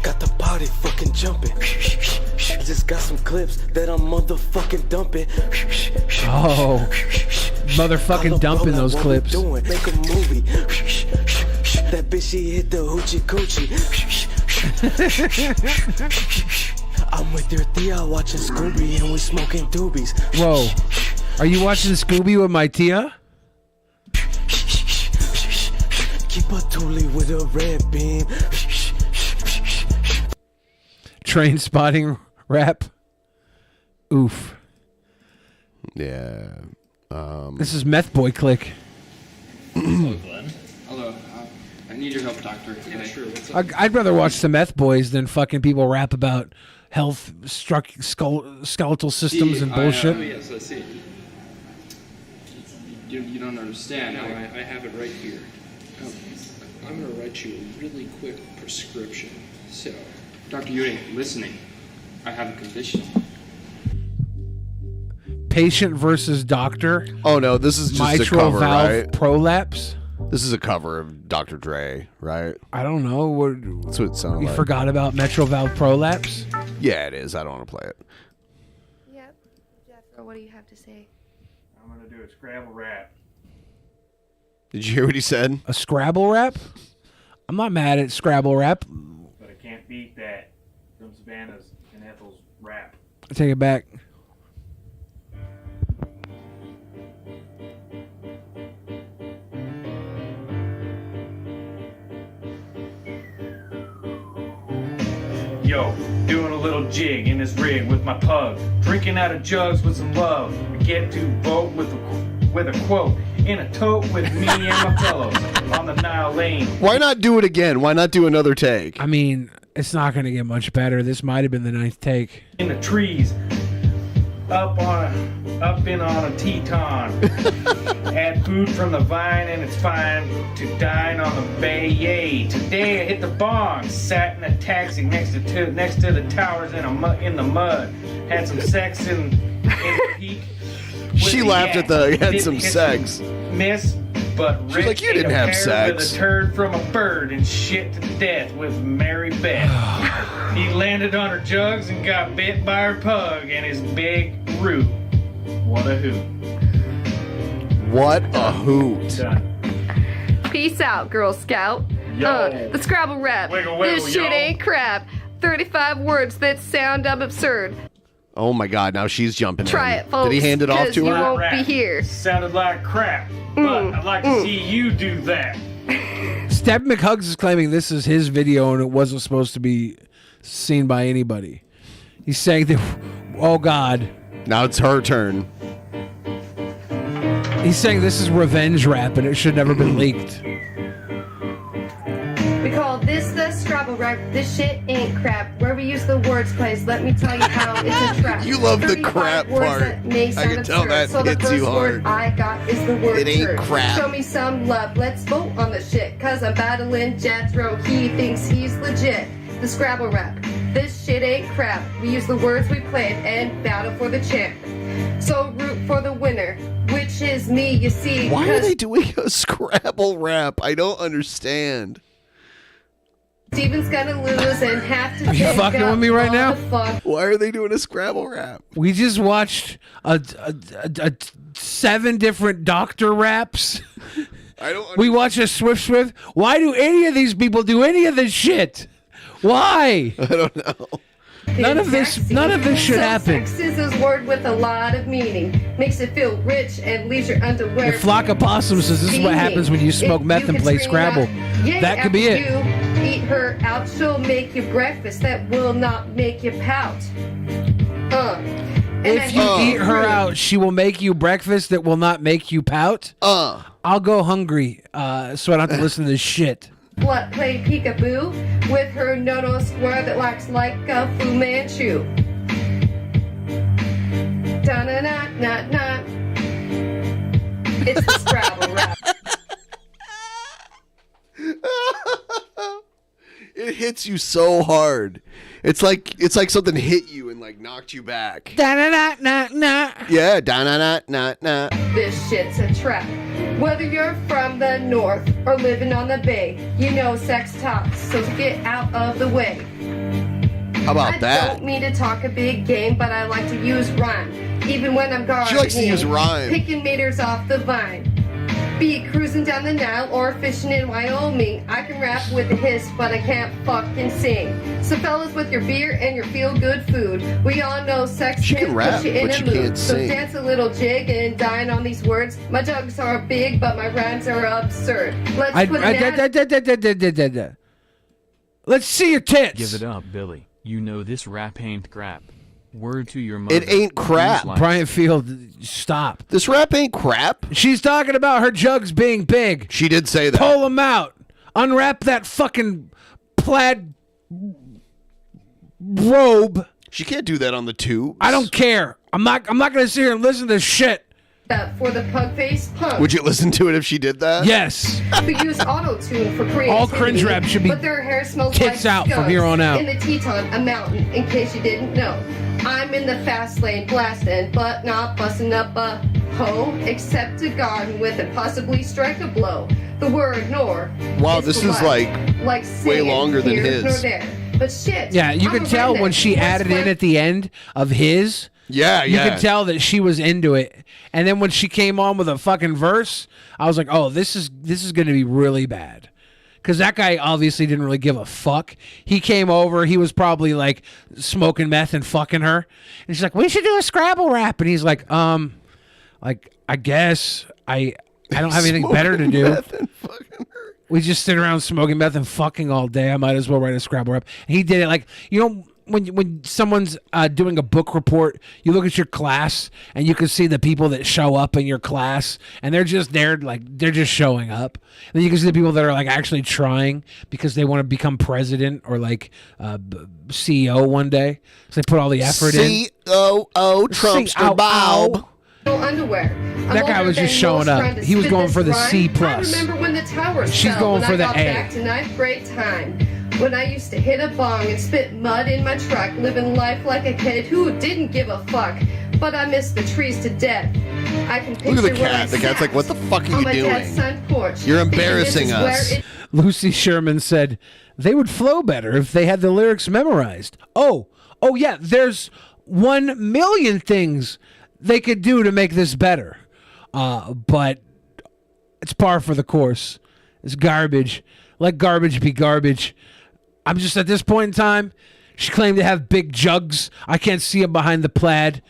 Got the party fucking jumping. I just got some clips that I'm motherfucking dumping. Oh, motherfucking dumping those clips. Make a movie. That bitch, she hit the hoochie coochie. I'm with your Thea watching Scooby and we smoking doobies. Whoa, are you watching Scooby with my Tia? Keep a toolie with a red beam. Train spotting rap. Oof. Yeah. This is Meth Boy Click. Hello, Glenn. Hello. I need your help, doctor. Yeah, sure. What's up? I'd rather watch the Meth Boys than fucking people rap about health, skeletal systems and bullshit. Yes, I see. You don't understand. No, I have it right here. I'm going to write you a really quick prescription. So, Dr. you ain't listening. I have a condition. Patient versus doctor. Oh no, this is just mitral a cover, valve right? prolapse. This is a cover of Dr. Dre, right? I don't know. What, That's what it sounded you like. forgot about Metro Valve Prolapse? Yeah, it is. I don't want to play it. Yep. Jeffro, what do you have to say? I'm gonna do a Scrabble rap. Did you hear what he said? A Scrabble rap? I'm not mad at Scrabble rap. But I can't beat that from Savannah's and Ethel's rap. I take it back. Yo, doing a little jig in this rig with my pug, drinking out of jugs with some love. We get to vote with a quote in a tote with me and my fellows on the Nile Lane. Why not do it again? Why not do another take? I mean, it's not going to get much better. This might have been the 9th take. In the trees, up in on a Teton. Add food from the vine and it's fine to dine on the bay. Yay! Today I hit the bong. Sat in a taxi next to the towers in the mud. Had some sex in the peak. She laughed at the had some hit sex. Miss, but She's Rick like, you ate didn't a have pear sex. with a turd from a bird and shit to death with Mary Beth. He landed on her jugs and got bit by her pug and his big root. What a hoot. What a hoot. Peace out, Girl Scout. Yo. The Scrabble rap. Wiggle, wiggle, This shit yo. ain't crap. 35 words that sound absurd. Oh my God! Now she's jumping Try in. it, folks. Did he hand it off 'cause to you her? won't be here. Sounded like crap, but I'd like to see you do that. Stab McHugs is claiming this is his video and it wasn't supposed to be seen by anybody. He's saying that, oh God. Now it's her turn. He's saying this is revenge rap and it should never been leaked. We call this the Scrabble rap. This shit ain't crap. Where we use the words place, let me tell you how it's a trap. You love the 35 crap words part. that may I sound can tell absurd. that So the hits first you word hard. I got is the word It ain't turd. crap. Show me some love. Let's vote on the shit. Cause I'm battling Jethro. He thinks he's legit. The Scrabble rap. This shit ain't crap. We use the words we played and battle for the champ. So root for the winner, which is me, you see. Why are 'cause they doing a Scrabble rap? I don't understand. Steven's gonna lose and have to Are you take fucking up with me right all now? the fuck. Why are they doing a Scrabble rap? We just watched a 7 different doctor raps. I don't. We watched a Swift. Why do any of these people do any of this shit? Why? I don't know. None of this should happen. Sex is a word with a lot of meaning. Makes it feel rich and leaves your underwear. The flock of possums says this is what happens when you smoke meth and play Scrabble. That could be it. You eat her out, she'll make you breakfast that will not make you pout. If you eat her out, she will make you breakfast that will not make you pout. I'll go hungry, so I don't have to listen to this shit. What play peekaboo with her no square that lacks like a Fu Manchu. Da-na-na-na-na. It's the Scrabble rap. It hits you so hard. It's like something hit you and like knocked you back. Da-na-na-na-na. Yeah, da-na-na-na-na. This shit's a trap. Whether you're from the north or living on the bay, you know sex talks, so get out of the way. How about I that? don't mean to talk a big game, but I like to use rhyme, even when I'm gardening. She likes to use rhyme. Picking meters off the vine. Be it cruising down the Nile or fishing in Wyoming. I can rap with a hiss, but I can't fucking sing. So fellas, with your beer and your feel-good food, we all know sex She can rap, put you in but a she mood. can't So sing. dance a little jig and dine on these words. My jugs are big, but my rhymes are absurd. Let's put an ad- Let's see your tits. Give it up, Billy. You know this rap ain't crap. Word to your mother. It ain't crap. Brian Field, stop. This rap ain't crap. She's talking about her jugs being big. She did say that. Pull them out. Unwrap that fucking plaid robe. She can't do that on the tube. I don't care. I'm not gonna sit here and listen to this shit. for the pug-faced punk. Would you listen to it if she did that? Yes. Who use auto-tune for creativity. All cringe rap should be But their hair smells tits like out from skunks. here on out. In the Teton, a mountain, in case you didn't know. I'm in the fast lane, blasting, but not busting up a hoe, except to garden with and possibly strike a blow. The word nor. Wow, is this for is what? like Like way saying longer than here his. nor there. But shit. Yeah, you I'm could a tell when redneck. she What's added in what- at the end of his. Yeah, You yeah. could tell that she was into it. And then when she came on with a fucking verse, I was like, "Oh, this is going to be really bad." Cuz that guy obviously didn't really give a fuck. He came over, he was probably like smoking meth and fucking her. And she's like, "We should do a Scrabble rap." And he's like, I guess I don't have anything better to do. We just sit around smoking meth and fucking all day. I might as well write a Scrabble rap. And he did it like, you know, when someone's doing a book report, you look at your class and you can see the people that show up in your class, and they're just there, like they're just showing up. And then you can see the people that are like actually trying because they want to become president or like CEO one day. So they put all the effort in. C-O-O Trumpster Bob. No underwear. That guy was just showing up. He was going for the C+. I remember when the towers She's fell going when for I the got A. back to 9th grade time. When I used to hit a bong and spit mud in my truck, living life like a kid who didn't give a fuck. But I miss the trees to death. I can picture Look at the where I cat. The cat's sat like, what the fuck are on you my dad's doing? front porch, You're thinking embarrassing this is where us. it- Lucy Sherman said they would flow better if they had the lyrics memorized. Oh yeah, there's 1,000,000 things they could do to make this better. But it's par for the course. It's garbage. Let garbage be garbage. I'm just at this point in time, she claimed to have big jugs. I can't see him behind the plaid.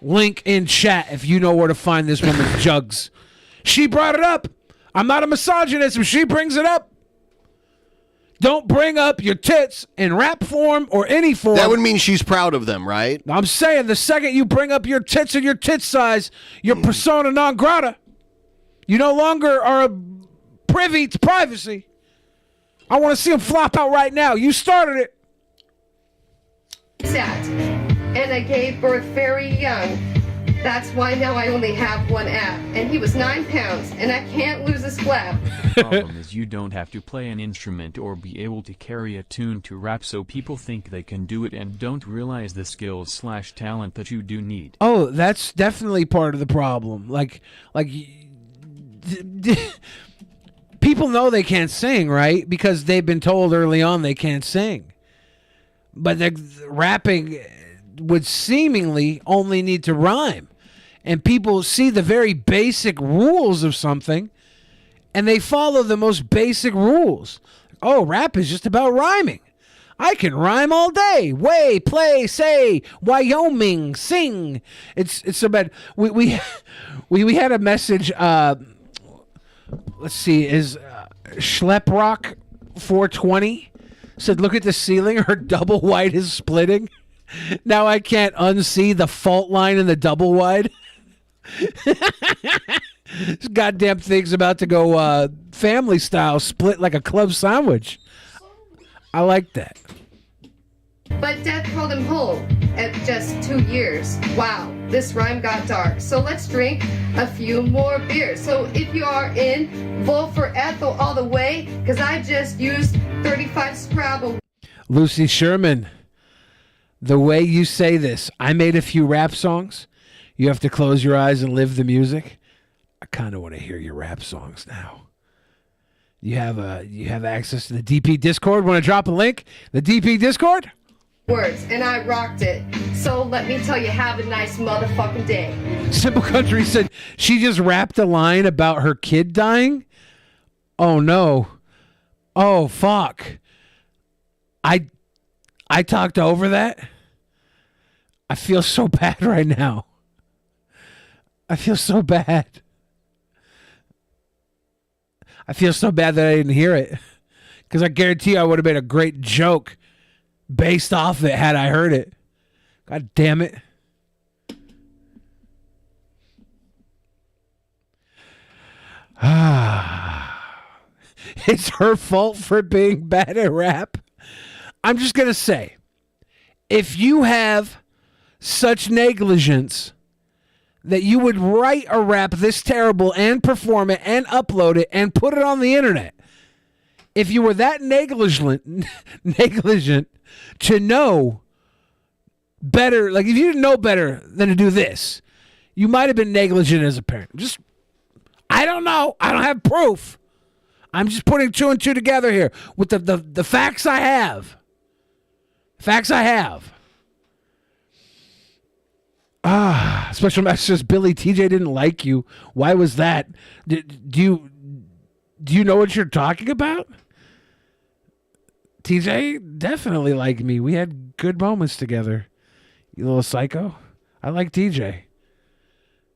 Link in chat if you know where to find this woman's jugs. She brought it up. I'm not a misogynist if she brings it up. Don't bring up your tits in rap form or any form. That would mean she's proud of them, right? I'm saying the second you bring up your tits and your tit size, you're persona non grata. You no longer are privy to privacy. I want to see him flop out right now. You started it. sat. And I gave birth very young. That's why now I only have one app. And he was 9 pounds, and I can't lose his flap. The problem is you don't have to play an instrument or be able to carry a tune to rap, so people think they can do it and don't realize the skills/talent that you do need. Oh, that's definitely part of the problem. Like people know they can't sing, right? Because they've been told early on they can't sing. But the rapping would seemingly only need to rhyme. And people see the very basic rules of something, and they follow the most basic rules. Oh, rap is just about rhyming. I can rhyme all day. Way, play, say, Wyoming, sing. It's so bad. We had a message. Let's see. Is Schleprock 420 said, "Look at the ceiling. Her double wide is splitting. Now I can't unsee the fault line in the double wide." This goddamn thing's about to go family style, split like a club sandwich. I like that. But Dad called him home at just 2 years. Wow, this rhyme got dark. So let's drink a few more beers. So if you are in, vote for Ethel all the way, because I just used 35 Scrabble. Lucy Sherman, the way you say this, I made a few rap songs. You have to close your eyes and live the music. I kind of want to hear your rap songs now. You have access to the DP Discord. Want to drop a link? The DP Discord? Words, and I rocked it. So let me tell you, have a nice motherfucking day. Simple Country said she just rapped a line about her kid dying. Oh no. Oh fuck. I talked over that. I feel so bad right now. I feel so bad. I feel so bad that I didn't hear it. Because I guarantee you I would have made a great joke based off it had I heard it. God damn it. It's her fault for being bad at rap. I'm just going to say, if you have such negligence that you would write a rap this terrible and perform it and upload it and put it on the internet, if you were that negligent to know better, like if you didn't know better than to do this, you might have been negligent as a parent. Just, I don't know. I don't have proof. I'm just putting 2 and 2 together here with the facts I have. Facts I have. Special message says, Billy, TJ didn't like you. Why was that? Do you know what you're talking about? TJ definitely liked me. We had good moments together. You little psycho. I like TJ.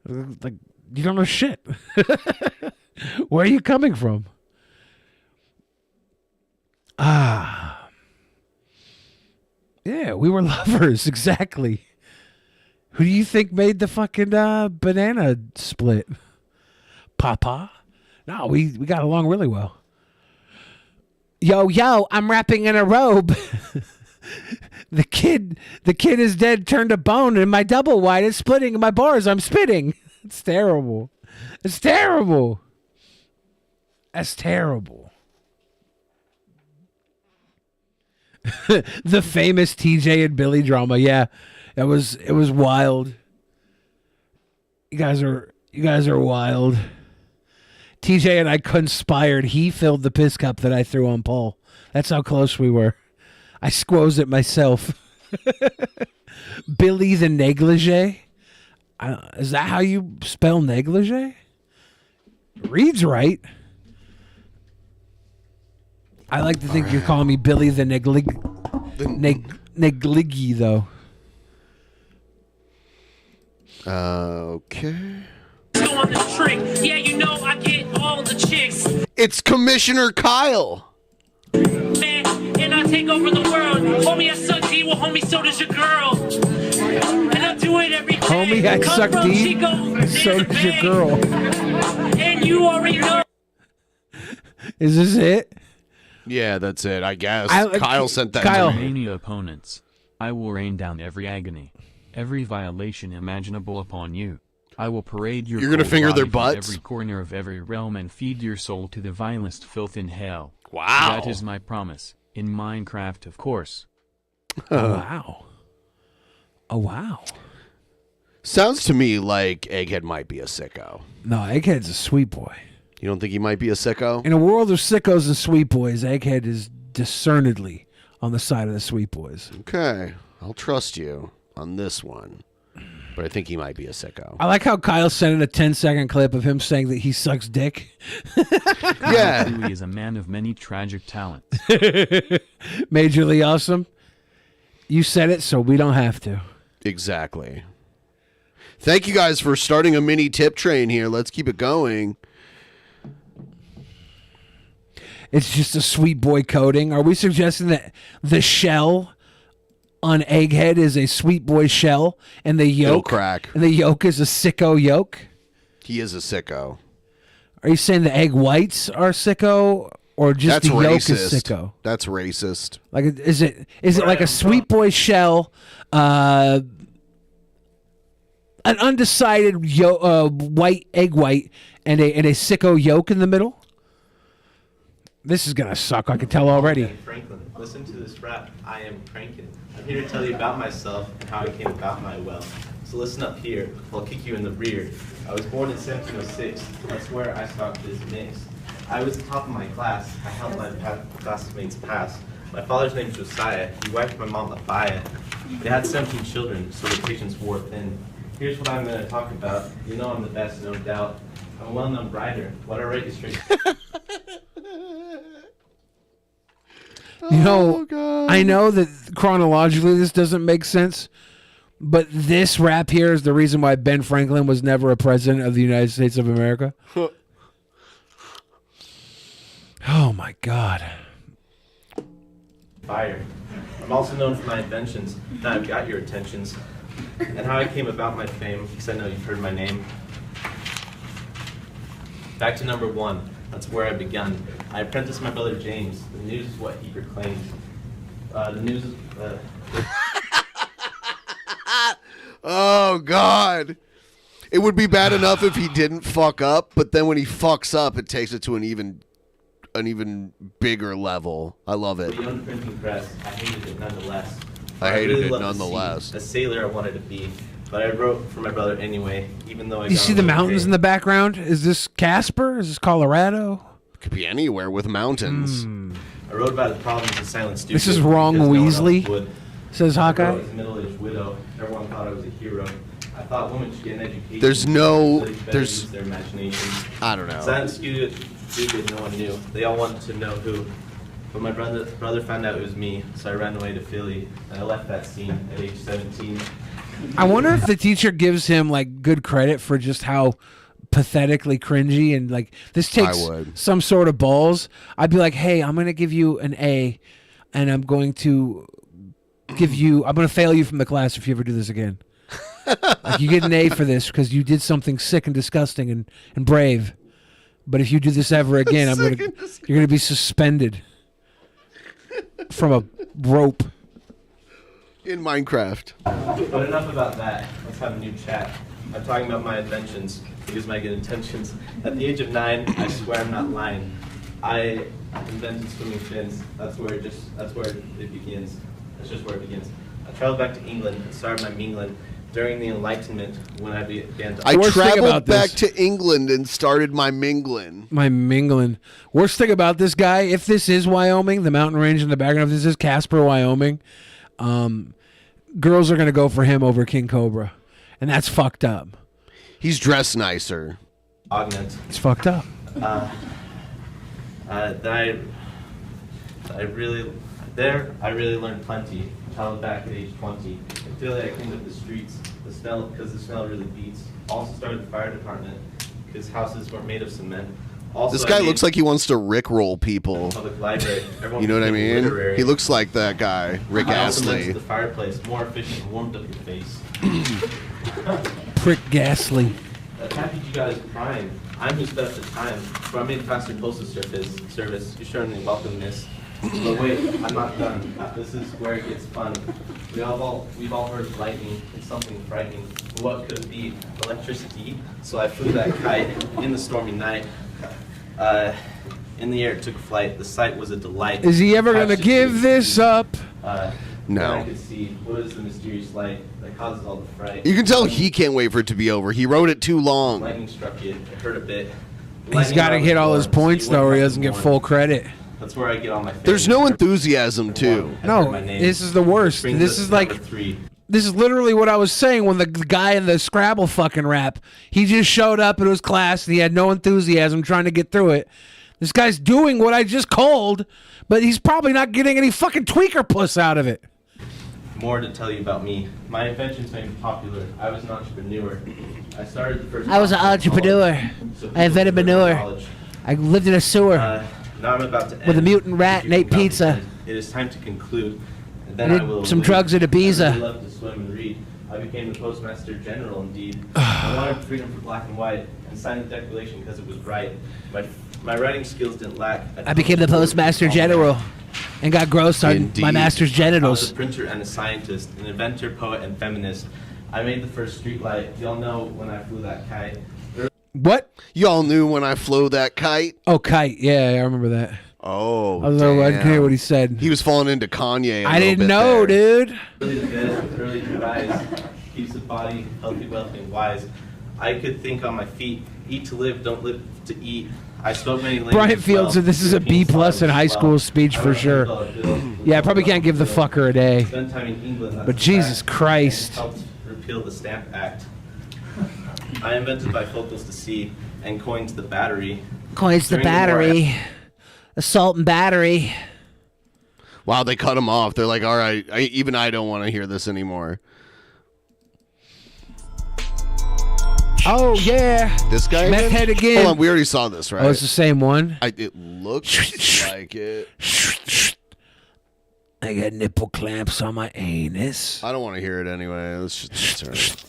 Like, you don't know shit. Where are you coming from? Yeah, we were lovers. Exactly. Who do you think made the fucking banana split? Papa? No, we got along really well. Yo, I'm rapping in a robe. The kid is dead, turned to bone, and my double wide is splitting, and my bars I'm spitting. It's terrible. It's terrible. That's terrible. The famous TJ and Billy drama. Yeah, it was wild. You guys are wild. TJ and I conspired. He filled the piss cup that I threw on Paul. That's how close we were. I squoze it myself. Billy the negligee. Is that how you spell negligee? Reads right. I like to think you're calling me Billy the negligee, though. Okay. On the trick. Yeah, you know I get all the chicks. It's Commissioner Kyle. Man, and I take over the world. Homie, I suck D. Well, homie, so does your girl. And I do it every day. Homie, I suck D. So does your girl. And you already know. Is this it? Yeah, that's it, I guess. Kyle sent that Kyle. to me. Many opponents. I will rain down every agony, every violation imaginable upon you. I will parade your You're gonna cold finger their body from butts? every corner of every realm and feed your soul to the vilest filth in hell. Wow. That is my promise. In Minecraft, of course. Oh, wow. Oh, wow. Sounds to me like Egghead might be a sicko. No, Egghead's a sweet boy. You don't think he might be a sicko? In a world of sickos and sweet boys, Egghead is discernedly on the side of the sweet boys. Okay, I'll trust you on this one. But I think he might be a sicko. I like how Kyle sent in a 10-second clip of him saying that he sucks dick. Yeah. He is a man of many tragic talents. Majorly awesome. You said it, so we don't have to. Exactly. Thank you guys for starting a mini tip train here. Let's keep it going. It's just a sweet boy coating. Are we suggesting that the shell on Egghead is a sweet boy shell and the It'll yolk crack. and the yolk is a sicko yolk? He is a sicko. Are you saying the egg whites are sicko or just That's the yolk racist. is sicko? That's racist. Like, is it like a sweet boy shell, an undecided white egg white, and a sicko yolk in the middle? This is gonna suck. I can tell already. Franklin, listen to this rap. I am cranking. I'm here to tell you about myself and how I came about my wealth. So listen up here. I'll kick you in the rear. I was born in 1706. That's where I started this mix. I was the top of my class. I helped my classmates pass. My father's name is Josiah. He wiped my mom Abaya. They had 17 children, so the patience wore thin. Here's what I'm going to talk about. You know I'm the best, no doubt. I'm a well-known writer. What I write is straight. You know, I know that chronologically this doesn't make sense, but this rap here is the reason why Ben Franklin was never a president of the United States of America. Oh my God. Fire. I'm also known for my inventions. Now I've got your attentions. And how I came about my fame, because I know you've heard my name. Back to number one. That's where I begun. I apprenticed my brother James. The news is what he proclaimed. The news is... Oh, God. It would be bad enough if he didn't fuck up, but then when he fucks up, it takes it to an even bigger level. I love it. The young printing press, I hated it nonetheless. I hated really it loved the nonetheless. sea. A sailor I wanted to be, but I wrote for my brother anyway, even though I You got see a the little mountains paid. in the background? Is this Casper? Is this Colorado? Could be anywhere with mountains. I wrote about his problems in Silent Studio. This is wrong, because no one else Weasley, would. says I Hawkeye. was a middle-aged widow. Everyone thought I was a hero. I thought women should get an education. There's their imagination. I don't know. Silent Studio, no one knew. They all wanted to know who. But my brother found out it was me, so I ran away to Philly, and I left that scene at age 17. I wonder if the teacher gives him like good credit for just how pathetically cringy and like this takes some sort of balls. I'd be like, hey, I'm gonna give you an A, and I'm going to fail you from the class if you ever do this again. Like, you get an A for this because you did something sick and disgusting and brave. But if you do this ever again, you're gonna be suspended from a rope. In Minecraft. But enough about that. Let's have a new chat. I'm talking about my inventions because my good intentions. At the age of 9, I swear I'm not lying. I invented swimming fins. That's where it begins. That's just where it begins. I traveled back to England and started my mingling during the Enlightenment when I began to. I traveled back to England and started my mingling. My mingling. Worst thing about this guy, if this is Wyoming, the mountain range in the background, if this is Casper, Wyoming, girls are going to go for him over King Cobra. And that's fucked up. He's dressed nicer. Augment. It's fucked up. I really learned plenty. Traveled back at age 20. In Philly, I cleaned up the streets. The smell really beats. Also started the fire department because houses were made of cement. Also, This guy looks like he wants to rickroll people. Public library. Everyone You know what I became mean? literary. He looks like that guy, Rick I also Astley. invented the fireplace, more efficient, warmed up your face. Prick Ghastly. Happy you guys crying. I'm who sped up the time. But I made faster postal service. You certainly welcome this. But wait, I'm not done. This is where it gets fun. We've all heard of lightning. It's something frightening. But what could it be? Electricity. So I flew that kite in the stormy night. In the air, it took flight. The sight was a delight. Is he ever going to give this up? No. I could see what is the mysterious light that causes all the fright. You can tell he can't wait for it to be over. He wrote it too long. Lightning struck it. It hurt a bit. He's got to hit all his points, though, or he doesn't get full credit. That's where I get all my. There's no enthusiasm, too. No, this is the worst. This is like... This is literally what I was saying when the guy in the Scrabble fucking rap, he just showed up in his class and he had no enthusiasm trying to get through it. This guy's doing what I just called, but he's probably not getting any fucking tweaker puss out of it. More to tell you about me. My inventions made me popular. I was an entrepreneur. I started the first. I was an entrepreneur. I invented manure. I lived in a sewer Now I'm about to end. with a mutant rat and ate pizza. It is time to conclude. And I then I did will some leave. drugs at I Ibiza. really love to swim and read. I became the Postmaster General, indeed. I wanted freedom for black and white and signed the Declaration because it was right. My writing skills didn't lack. I became the Postmaster General and got gross on my master's I was genitals. a printer and a scientist, an inventor, poet, and feminist. I made the first street light. Y'all know when I flew that kite. What? Y'all knew when I flew that kite? Oh, kite. Yeah, I remember that. Oh, I didn't hear what he said. He was falling into Kanye. I didn't know, dude. Really good, early to rise, keeps the body healthy, wealthy, and wise. I could think on my feet, eat to live, don't live to eat. I spoke many languages. Brian Field said this is a B+ in high school speech for sure. Yeah, I probably can't give the fucker a day. Spend time in England, But Jesus Christ. helped repeal the Stamp Act. I invented bifocals to see and coined the battery. Coins the During war, battery. Assault and battery. Wow, they cut him off. They're like, all right, even I don't want to hear this anymore. Oh, yeah. This guy Meth head again. Hold on, we already saw this, right? Oh, it's the same one? It looks like it. I got nipple clamps on my anus. I don't want to hear it anyway. Let's turn it.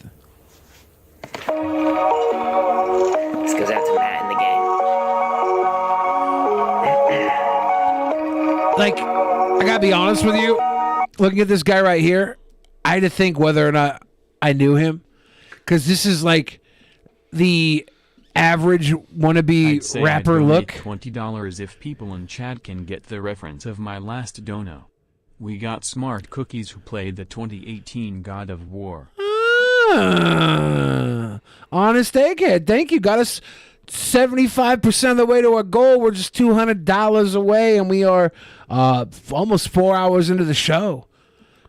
This goes out to Matt and the gang. Like, I gotta be honest with you. Looking at this guy right here, I had to think whether or not I knew him. Because this is like the average wannabe rapper look. $20 if people in chat can get the reference of my last dono. We got Smart Cookies who played the 2018 God of War. Honest egghead. Thank you. Got us 75% of the way to our goal. We're just $200 away, and we are almost 4 hours into the show.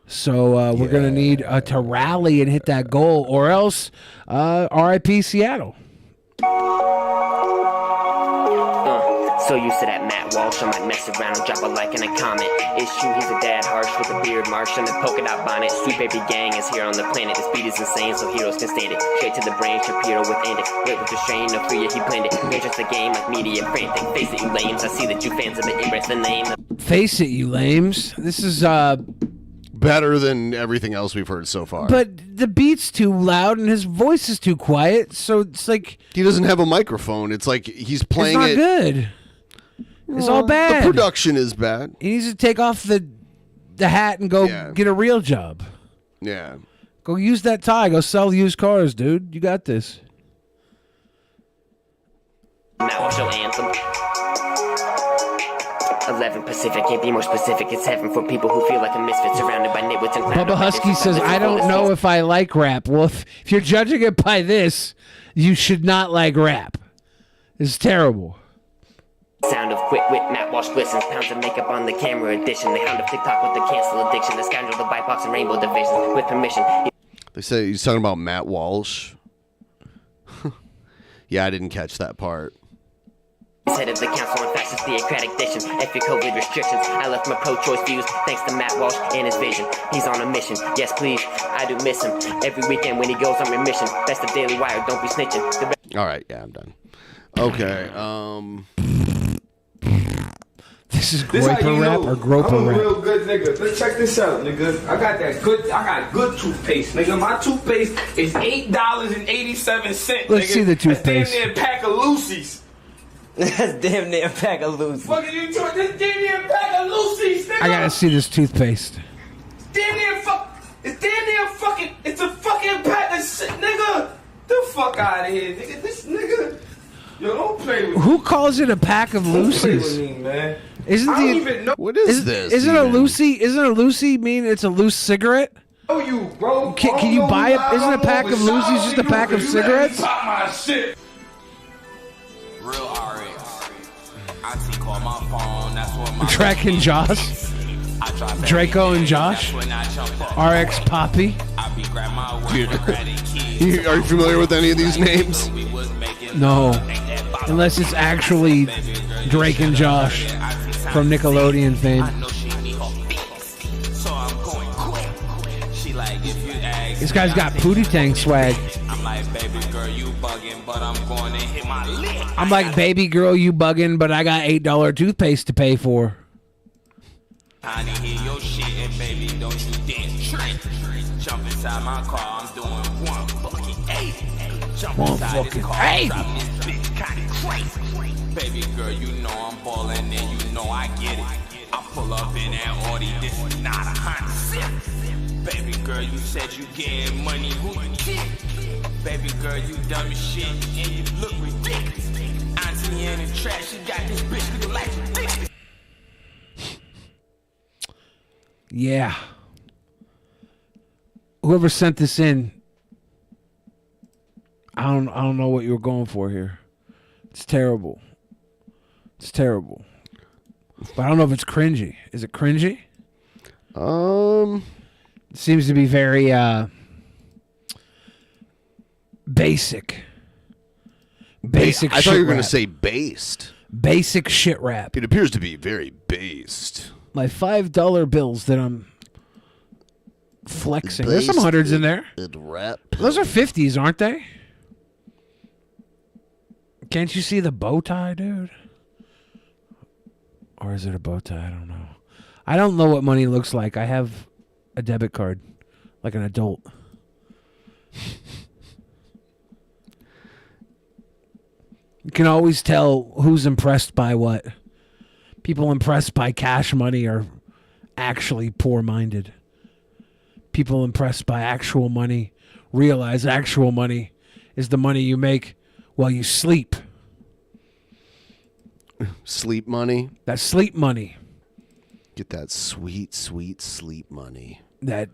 So we're going to need to rally and hit that goal, or else RIP Seattle. So used to that Matt Walsh, I might mess around and drop a like and a comment. It's true, he's a dad, harsh with a beard, Martian and polka dot bonnet. Sweet baby gang is here on the planet. This beat is insane, so heroes can stand it. Straight to the brain, Shapiro with it. Wait with the strain, no fear, he planned it. We're just a game like media frantic. Face it, you lames. I see that you fans of it embrace the name. Face it, you lames. This is better than everything else we've heard so far. But the beat's too loud and his voice is too quiet, so it's like he doesn't have a microphone. It's like he's playing it's not good. It's all bad. The production is bad. He needs to take off the hat and go get a real job. Yeah. Go use that tie. Go sell used cars, dude. You got this. Now I'll show anthem. 11 Pacific, can't be more specific. It's heaven for people who feel like a misfit, surrounded by nitwits and Bubba Husky says, I don't know if I like rap. Well, if you're judging it by this, you should not like rap. It's terrible. Sound of quick wit, Matt Walsh glistens. Pounds of makeup on the camera edition. The hound of TikTok with the cancel addiction. The scoundrel, the BIPOC and rainbow division. With permission. They say he's talking about Matt Walsh. Yeah, I didn't catch that part. Head of the council on fascist theocratic diction. F your COVID restrictions. I left my pro-choice views thanks to Matt Walsh and his vision. He's on a mission. Yes, please. I do miss him. Every weekend when he goes on remission. Best of Daily Wire. Don't be snitching. All right, yeah, I'm done. Okay. This is Groper Rap or Groper I'm a Rap? real good nigga. Let's check this out, nigga. I got good toothpaste, nigga. My toothpaste is $8.87. Let's see the toothpaste. That's damn near a pack of Lucy's. That's damn near a pack of Lucy's. Fuck are you doing? This damn near a pack of Lucy's, nigga. I gotta see this toothpaste. Damn near it's damn near fucking. It's a fucking pack of shit, nigga. The fuck out of here, nigga. This nigga. Yo, don't play with me. Who calls it a pack of Don't play Lucy's? with me, man. Isn't I don't even know. What is this? Isn't a Lucy? Isn't a Lucy mean it's a loose cigarette? Oh, you, bro. Can you buy it? Isn't a pack of Lucy's just a pack of cigarettes? Pop my shit. Real RX. I see call my phone. That's what my Drake and Josh. Draco and Josh. RX Poppy. Are you familiar with any of these names? No. Unless it's actually Drake and Josh from Nickelodeon fame. This guy's got Pootie Tang swag. I'm like, baby girl, you bugging, but I'm going to hit my lick. I'm like, baby girl, you bugging, but I got $8 toothpaste to pay for. I didn't hear your shit, and baby, don't you dare trip. Jump inside my car, I'm doing one fucking eight. Jump One inside fucking this car, eight. drop this bitch kinda crazy. Baby girl, you know I'm ballin', and you know I get it. I pull up in that Audi, this is not a Honda Civic. Baby girl, you said you getting money, who you get? Baby girl, you dumb as shit, and you look ridiculous. Auntie in the trash, she got this bitch looking like a dick. Yeah. Whoever sent this in, I don't know what you were going for here. It's terrible. It's terrible. But I don't know if it's cringy. Is it cringy? It seems to be very basic. Basic. I thought shit you were going to rap. say based. Basic shit rap. It appears to be very based. My $5 bills that I'm flexing. There's some hundreds in there. Rap. Those are 50s, aren't they? Can't you see the bow tie, dude? Or is it a bow tie? I don't know. I don't know what money looks like. I have a debit card, like an adult. You can always tell who's impressed by what. People impressed by cash money are actually poor-minded. People impressed by actual money realize actual money is the money you make while you sleep. Sleep money? That's sleep money. Get that sweet, sweet sleep money. That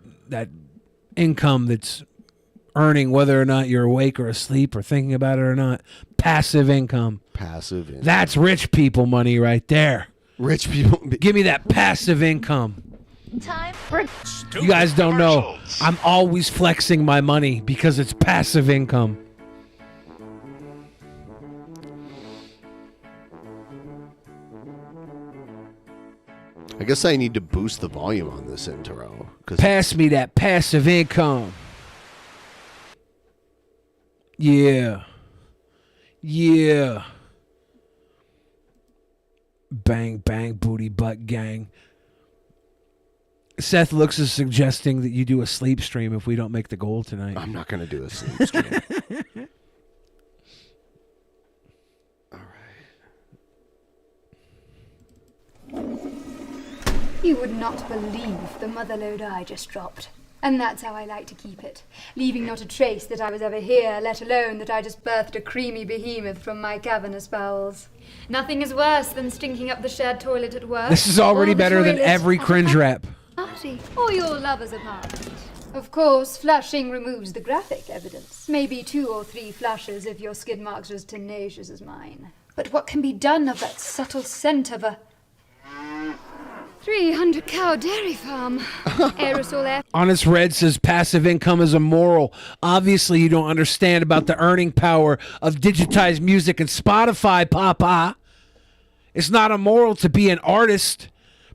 income that's earning whether or not you're awake or asleep or thinking about it or not. Passive income. Passive income. That's rich people money right there. Rich people. Give me that passive income. Time for You guys don't know. I'm always flexing my money because it's passive income. I guess I need to boost the volume on this intro. Pass me that passive income. Yeah. Yeah. Bang, bang, booty butt gang. Seth Looks is suggesting that you do a sleep stream if we don't make the goal tonight. I'm not going to do a sleep stream. You would not believe the motherload I just dropped. And that's how I like to keep it, leaving not a trace that I was ever here, let alone that I just birthed a creamy behemoth from my cavernous bowels. Nothing is worse than stinking up the shared toilet at work. This is already better than every cringe rap. Party, or your lover's apartment. Of course, flushing removes the graphic evidence. Maybe 2 or 3 flushes if your skid marks are as tenacious as mine. But what can be done of that subtle scent of a 300-cow dairy farm? Aerosol air. Honest Red says passive income is immoral. Obviously, you don't understand about the earning power of digitized music and Spotify, Papa. It's not immoral to be an artist.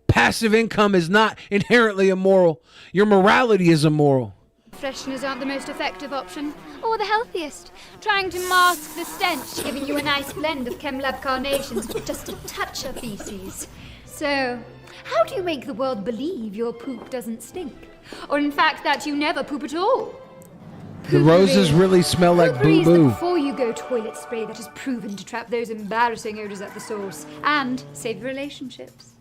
Passive income is not inherently immoral. Your morality is immoral. Fresheners aren't the most effective option. Or the healthiest. Trying to mask the stench, giving you a nice blend of ChemLab carnations with just a touch of feces. So, how do you make the world believe your poop doesn't stink? Or in fact that you never poop at all? The roses really smell like Poopery is the boo-boo. before-you-go toilet spray that has proven to trap those embarrassing odors at the source and save relationships.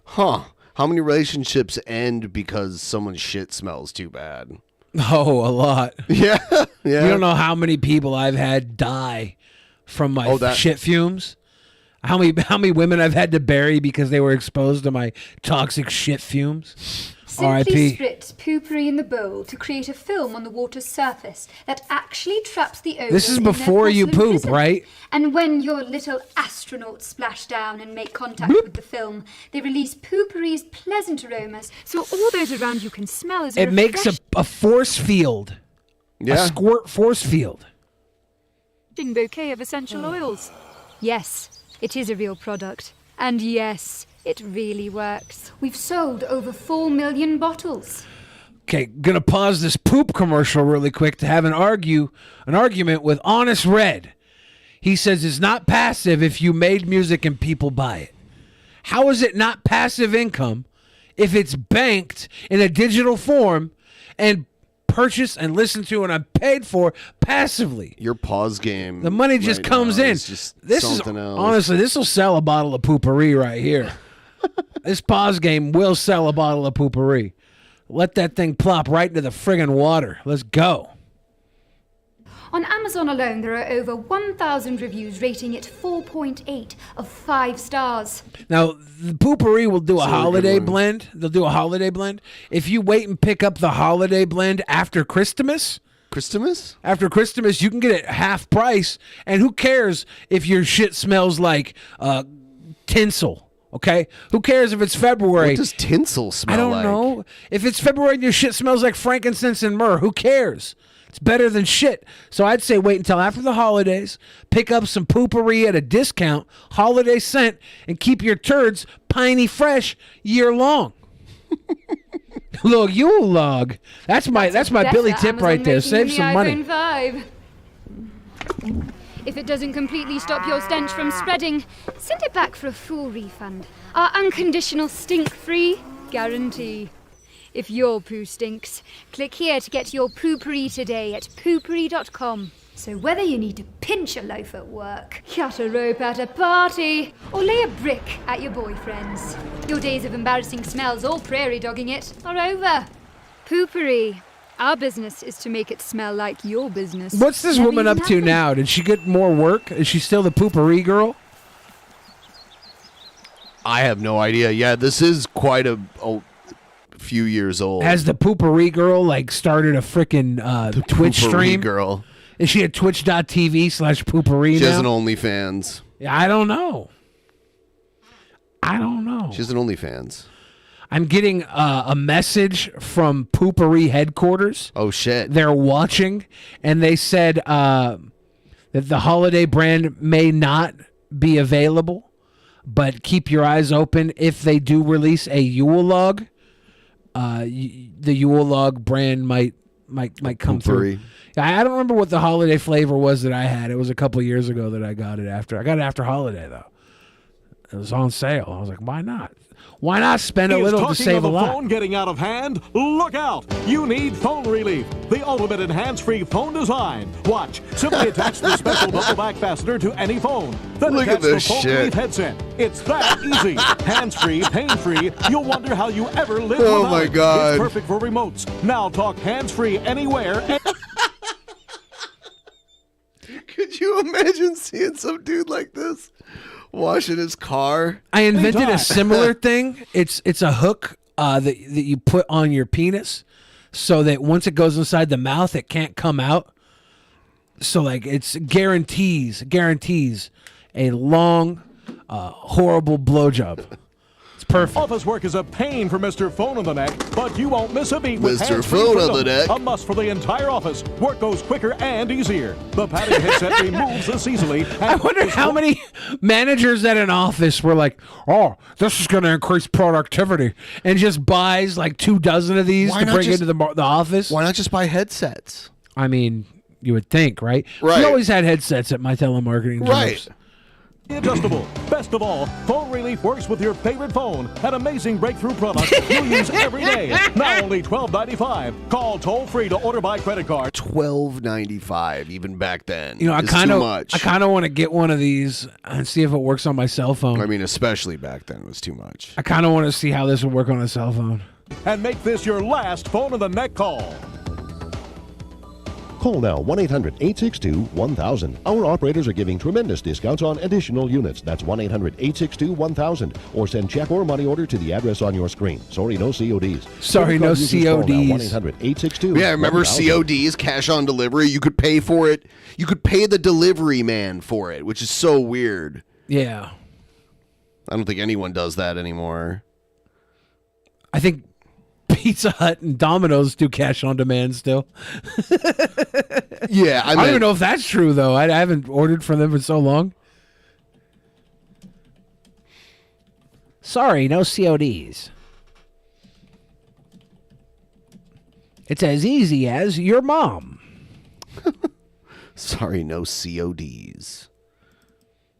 Huh. How many relationships end because someone's shit smells too bad? Oh, a lot. Yeah. Yeah. You don't know how many people I've had die from my shit fumes. How many women I've had to bury because they were exposed to my toxic shit fumes. Simply R.I.P. spritz poopery in the bowl to create a film on the water's surface that actually traps the odor. This is in their before you porcelain poop, prison. right? And when your little astronauts splash down and make contact with the film, they release poopery's pleasant aromas, so all those around you can smell as It makes a force field. Yeah. A squirt force field. bouquet of essential oils. Yes, it is a real product. And yes, it really works. We've sold over 4 million bottles. Okay, gonna pause this poop commercial really quick to have an argument with Honest Red. He says it's not passive if you made music and people buy it. How is it not passive income if it's banked in a digital form and purchased and listened to and I'm paid for passively? Your pause game. The money just right comes now in. is just This is something else. honestly, this will sell a bottle of poopery right here. This pause game will sell a bottle of poopery. Let that thing plop right into the friggin' water. Let's go. On Amazon alone, there are over 1,000 reviews rating it 4.8 of 5 stars. Now, the poopery will do a It's a really good holiday one. blend. They'll do a holiday blend. If you wait and pick up the holiday blend after Christmas, after Christmas, you can get it half price. And who cares if your shit smells like tinsel? Okay, who cares if it's February? What does tinsel smell I don't like? know. If it's February and your shit smells like frankincense and myrrh, who cares? It's better than shit. So I'd say wait until after the holidays, pick up some poopery at a discount, holiday scent, and keep your turds piney fresh year long. Look, Yule log. That's my Billy tip right there. Save some money. iPhone 5. If it doesn't completely stop your stench from spreading, send it back for a full refund. Our unconditional stink-free guarantee. If your poo stinks, click here to get your poopery today at poopery.com. So whether you need to pinch a loaf at work, cut a rope at a party, or lay a brick at your boyfriend's, your days of embarrassing smells or prairie dogging it are over. Poopery. Our business is to make it smell like your business. What's this Never woman even up to happened. now? Did she get more work? Is she still the poopery girl? I have no idea. Yeah, this is quite a few years old. Has the Poopery girl like started a freaking Twitch Poopery stream? girl. Is she at twitch.tv/Poopery She now? has an OnlyFans. Yeah, I don't know. She has an OnlyFans. I'm getting a message from Poopery headquarters. Oh, shit. They're watching, and they said that the holiday brand may not be available, but keep your eyes open. If they do release a Yule log, the Yule log brand might come through. I don't remember what the holiday flavor was that I had. It was a couple years ago that I got it after. I got it after holiday, though. It was on sale. I was like, why not? Why not spend a little to save a lot? Phone getting out of hand? Look out! You need phone relief. The ultimate in hands-free phone design. Watch. Simply attach the special double back fastener to any phone. Then Look attach at this the phone shit. relief headset. It's that easy. Hands-free, pain-free. You'll wonder how you ever live Oh without my it. God. It's perfect for remotes. Now talk hands-free anywhere. Could you imagine seeing some dude like this washing his car? I invented a similar thing. It's a hook that you put on your penis, so that once it goes inside the mouth, it can't come out. So like it's guarantees a long, horrible blowjob. It's perfect. Office work is a pain for Mr. Phone on the Neck, but you won't miss a beat with Mr. hands-free Phone on freedom. the Neck. A must for the entire office. Work goes quicker and easier. The padding headset removes this easily. I wonder how many managers at an office were like, "Oh, this is going to increase productivity," and just buys like 24 of these to bring into the office. Why not just buy headsets? I mean, you would think, right? Right. We always had headsets at my telemarketing jobs. Adjustable. Best of all, Phone Relief works with your favorite phone. An amazing breakthrough product you'll use every day. Now only $12.95. Call toll free to order by credit card. $12.95 even back then. You know, I is kind too of much. want to get one of these and see if it works on my cell phone. I mean, especially back then, it was too much. I kind of want to see how this would work on a cell phone. And make this your last Phone of the Neck call. Call now 1-800-862-1000. Our operators are giving tremendous discounts on additional units. That's 1-800-862-1000. Or send check or money order to the address on your screen. Sorry, no CODs. Sorry, no CODs. 1-800-862-1000. Yeah, remember CODs, cash on delivery? You could pay for it. You could pay the delivery man for it, which is so weird. Yeah. I don't think anyone does that anymore. I think Pizza Hut and Domino's do cash on demand still. Yeah, I don't even know if that's true though. I haven't ordered from them in so long. Sorry, no CODs. It's as easy as your mom. Sorry, no CODs.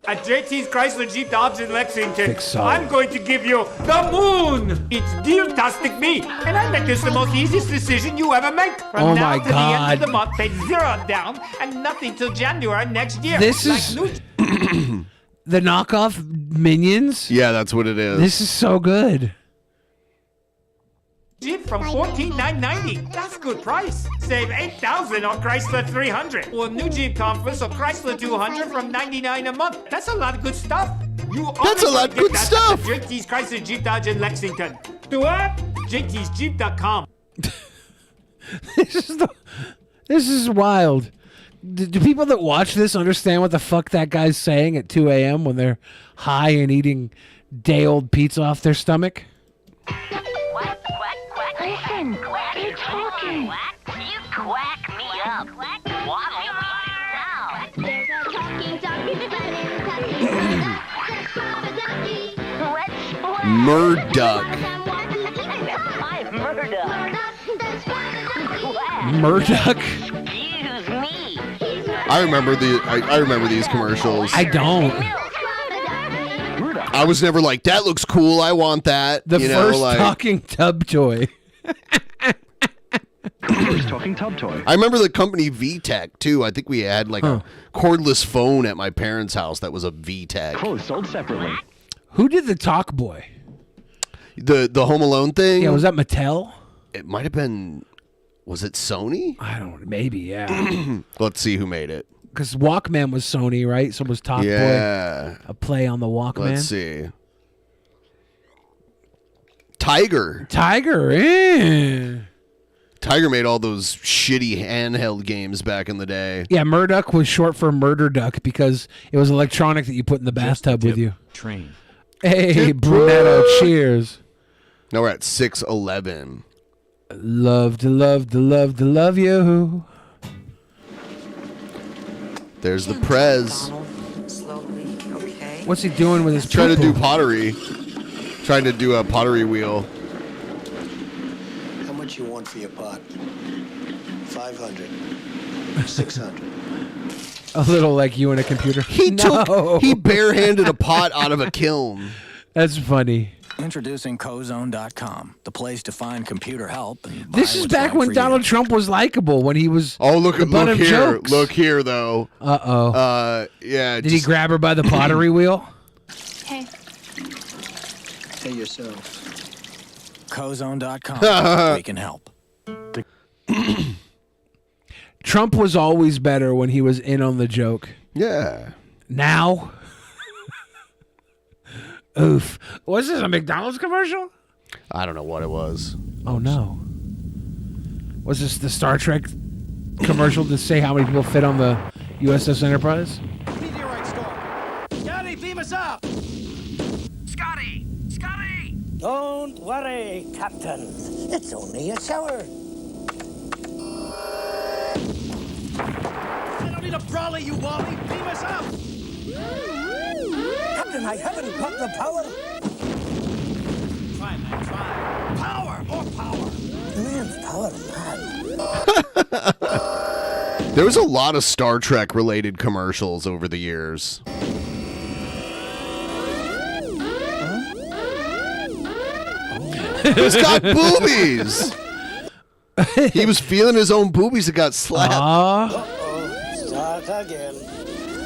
At JT's Chrysler Jeep Dodge in Lexington, Fix so. I'm going to give you the moon! It's deal-tastic me, and I make this the most easiest decision you ever make. From Oh now my to the end God. of the month, pay 0 down and nothing till January next year. This Like is new the knockoff Minions. Yeah, that's what it is. This is so good. Jeep from $14,990. That's a good price. Save $8,000 on Chrysler 300. Or new Jeep Compass or Chrysler 200 from $99 a month. That's a lot of good stuff. That's a lot of good stuff. JT's Chrysler Jeep Dodge in Lexington. Do what? JT'sJeep.com. This is wild. Do people that watch this understand what the fuck that guy's saying at 2 a.m. when they're high and eating day-old pizza off their stomach? Listen, they're talking. You quack me up. There's a Murdoch. Murdoch? I remember these commercials. I don't. I was never like, that looks cool. I want that. The you first know, like, talking tub toy. First talking tub toy. I remember the company VTech too. I think we had like a cordless phone at my parents' house that was a VTech. Oh, sold separately. Who did the Talk Boy? The Home Alone thing? Yeah, was that Mattel? It might have been. Was it Sony? I don't. Maybe, yeah. Let's see who made it. Because Walkman was Sony, right? So was Talk Yeah. Boy a play on the Walkman? Let's see. Tiger. Tiger, Tiger made all those shitty handheld games back in the day. Yeah, Murdoch was short for Murder Duck because it was electronic that you put in the bathtub with you. Train. Hey, Brunetto, cheers. Now we're at 6:11. Love to love you. There's the Prez. Slowly, okay. What's he doing with his Trying to poo-poo? do pottery. Trying to do a pottery wheel. How much you want for your pot? 500. 600. A little like you and a computer. He barehanded a pot out of a kiln. That's funny. Introducing Cozone.com, the place to find computer help. And buy This is what's back right when for Donald Trump was likable, when he was look the butt of here. jokes. Look here, though. Uh-oh. Yeah. Did he grab her by the pottery wheel? Hey. Hey, yourself. Cozone.com, we can help. Trump was always better when he was in on the joke. Yeah. Now? Oof. Was this a McDonald's commercial? I don't know what it was. Oh, no. Was this the Star Trek commercial to say how many people fit on the USS Enterprise? Meteorite storm. Scotty, beam us up. Scotty! Scotty! Don't worry, Captain. It's only a shower. I don't need a brawler, you wally. Beam us up. Captain, I haven't got the power. Try, man, try. Power! More power! Man's power, man. There was a lot of Star Trek related commercials over the years. He's got boobies. He was feeling his own boobies that got slapped. Start again.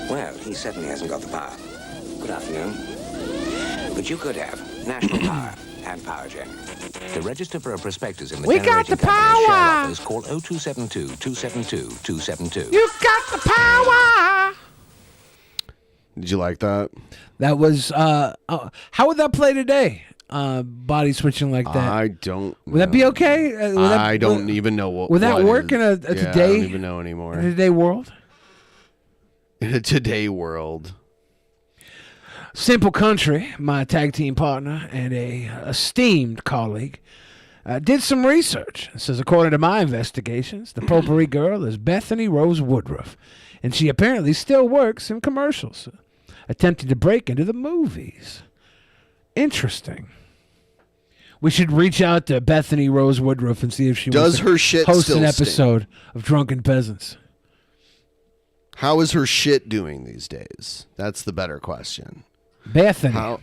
Well, he certainly hasn't got the power. Good afternoon. But you could have National Power and PowerGen. To register for a prospectus in the We got the power. office, call 0272-272-272. You got the power. Did you like that? That was, how would that play today? Body switching like that. I don't. Would that be okay? I don't even know what. Would that what work is. in a Yeah, today? I don't even know anymore. In a today world? In a today world. Simple Country, my tag team partner and a esteemed colleague, did some research. It says, according to my investigations, the potpourri girl is Bethany Rose Woodruff, and she apparently still works in commercials, attempting to break into the movies. Interesting. We should reach out to Bethany Rose Woodruff and see if she Does wants to her shit host still an stink? episode of Drunken Peasants. How is her shit doing these days? That's the better question. Bethany.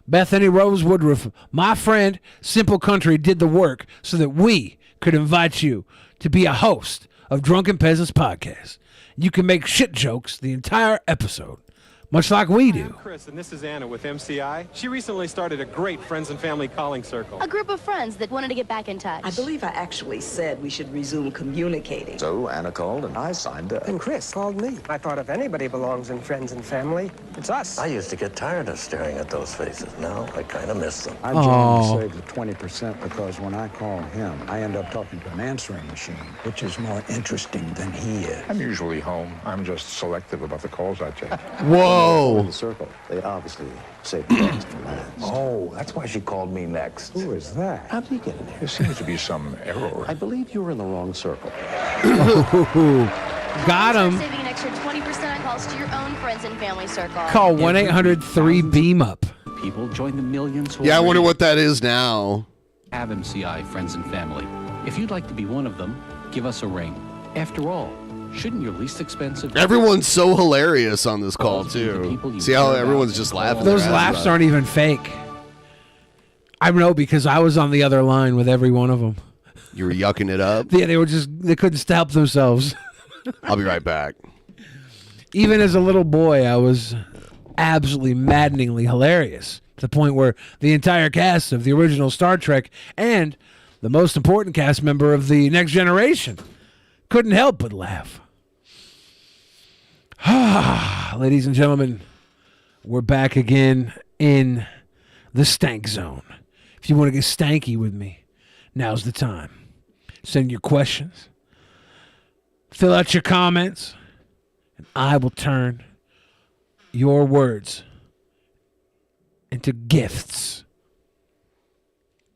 Bethany Rose Woodruff, my friend, Simple Country, did the work so that we could invite you to be a host of Drunken Peasants podcast. You can make shit jokes the entire episode, much like we do. I'm Chris, and this is Anna with MCI. She recently started a great friends and family calling circle. A group of friends that wanted to get back in touch. I believe I actually said we should resume communicating. So Anna called and I signed up. And Chris called me. I thought if anybody belongs in friends and family, it's us. I used to get tired of staring at those faces. Now I kind of miss them. I generally save the 20% because when I call him, I end up talking to an answering machine, which is more interesting than he is. I'm usually home. I'm just selective about the calls I take. Whoa. The circle. They obviously save the best for last. Oh, that's why she called me next. Who is that? How did you get in here? There seems to be some error. I believe you were in the wrong circle. Got him. Saving an extra 20% on calls to your own friends and family circle. Call 1-800-3-BEAM-UP. People join the millions who Yeah, I wonder what that is now. have MCI friends and family. If you'd like to be one of them, give us a ring. After all, shouldn't your least expensive... Everyone's so hilarious on this call, too. See how everyone's just laughing? Those their ass laughs off. aren't even fake. I know because I was on the other line with every one of them. You were yucking it up? Yeah, they couldn't stop themselves. I'll be right back. Even as a little boy, I was absolutely maddeningly hilarious to the point where the entire cast of the original Star Trek and the most important cast member of the Next Generation couldn't help but laugh. Ladies and gentlemen, we're back again in the stank zone. If you want to get stanky with me, now's the time. Send your questions. Fill out your comments. And I will turn your words into gifts.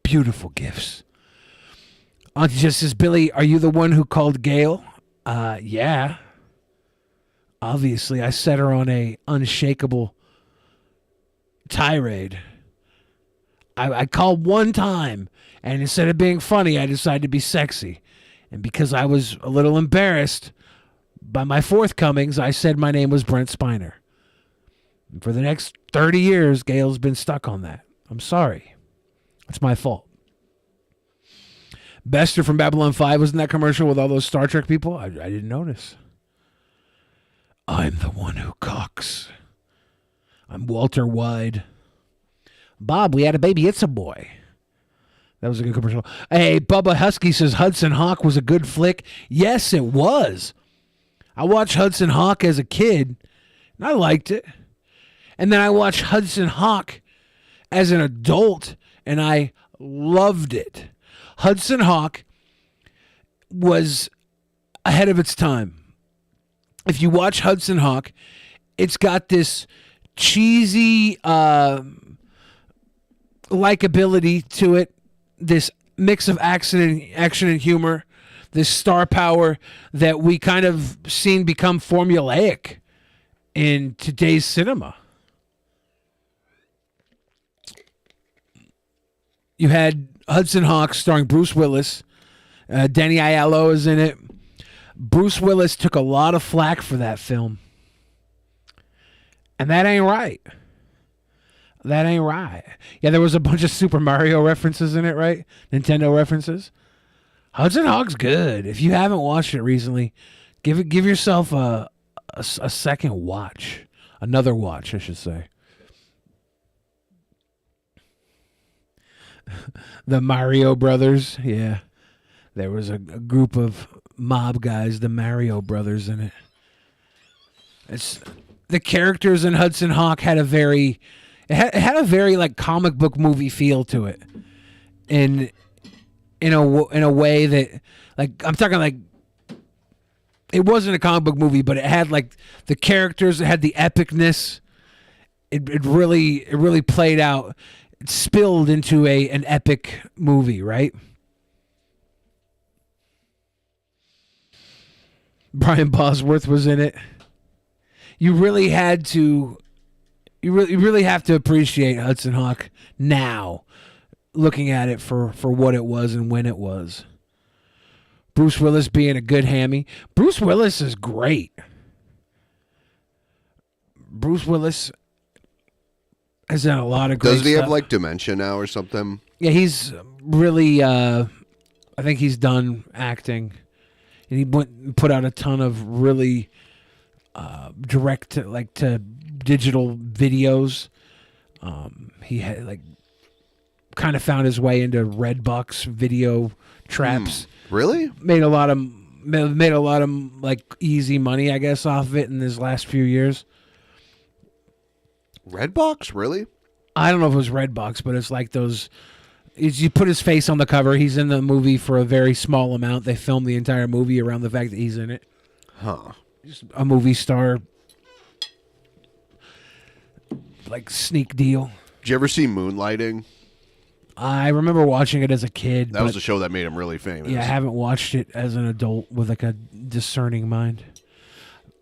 Beautiful gifts. Auntie just says, Billy, are you the one who called Gail? Yeah. Obviously, I set her on a unshakable tirade. I called one time, and instead of being funny, I decided to be sexy. And because I was a little embarrassed by my forthcomings, I said my name was Brent Spiner. And for the next 30 years, Gail's been stuck on that. I'm sorry. It's my fault. Bester from Babylon 5 was in that commercial with all those Star Trek people? I didn't notice. I'm the one who cocks. I'm Walter Wyde. Bob, we had a baby. It's a boy. That was a good commercial. Hey, Bubba Husky says Hudson Hawk was a good flick. Yes, it was. I watched Hudson Hawk as a kid, and I liked it. And then I watched Hudson Hawk as an adult, and I loved it. Hudson Hawk was ahead of its time. If you watch Hudson Hawk, it's got this cheesy likability to it, this mix of action and humor, this star power that we kind of seen become formulaic in today's cinema. You had Hudson Hawk starring Bruce Willis. Danny Aiello is in it. Bruce Willis took a lot of flack for that film. And that ain't right. That ain't right. Yeah, there was a bunch of Super Mario references in it, right? Nintendo references. Hudson Hawk's good. If you haven't watched it recently, give yourself a second watch. Another watch, I should say. The Mario Brothers, yeah. There was a group of mob guys, the Mario Brothers, in it. It's the characters in Hudson Hawk had a very like comic book movie feel to it, in a way that, like, I'm talking like, it wasn't a comic book movie, but it had like the characters, it had the epicness. It really played out. It spilled into an epic movie, right? Brian Bosworth was in it. You really have to appreciate Hudson Hawk now, looking at it for what it was and when it was. Bruce Willis being a good hammy. Bruce Willis is great. Bruce Willis has done a lot of great stuff. Doesn't he have like dementia now or something? Yeah, he's really, I think he's done acting. And he went and put out a ton of really direct to digital videos. He had like kind of found his way into Redbox video traps. Really? Made a lot of like easy money, I guess, off of it in his last few years. Redbox, really? I don't know if it was Redbox, but it's like those. You put his face on the cover. He's in the movie for a very small amount. They filmed the entire movie around the fact that he's in it. Huh. Just a movie star, like, sneak deal. Did you ever see Moonlighting? I remember watching it as a kid. That was the show that made him really famous. Yeah, I haven't watched it as an adult with like a discerning mind.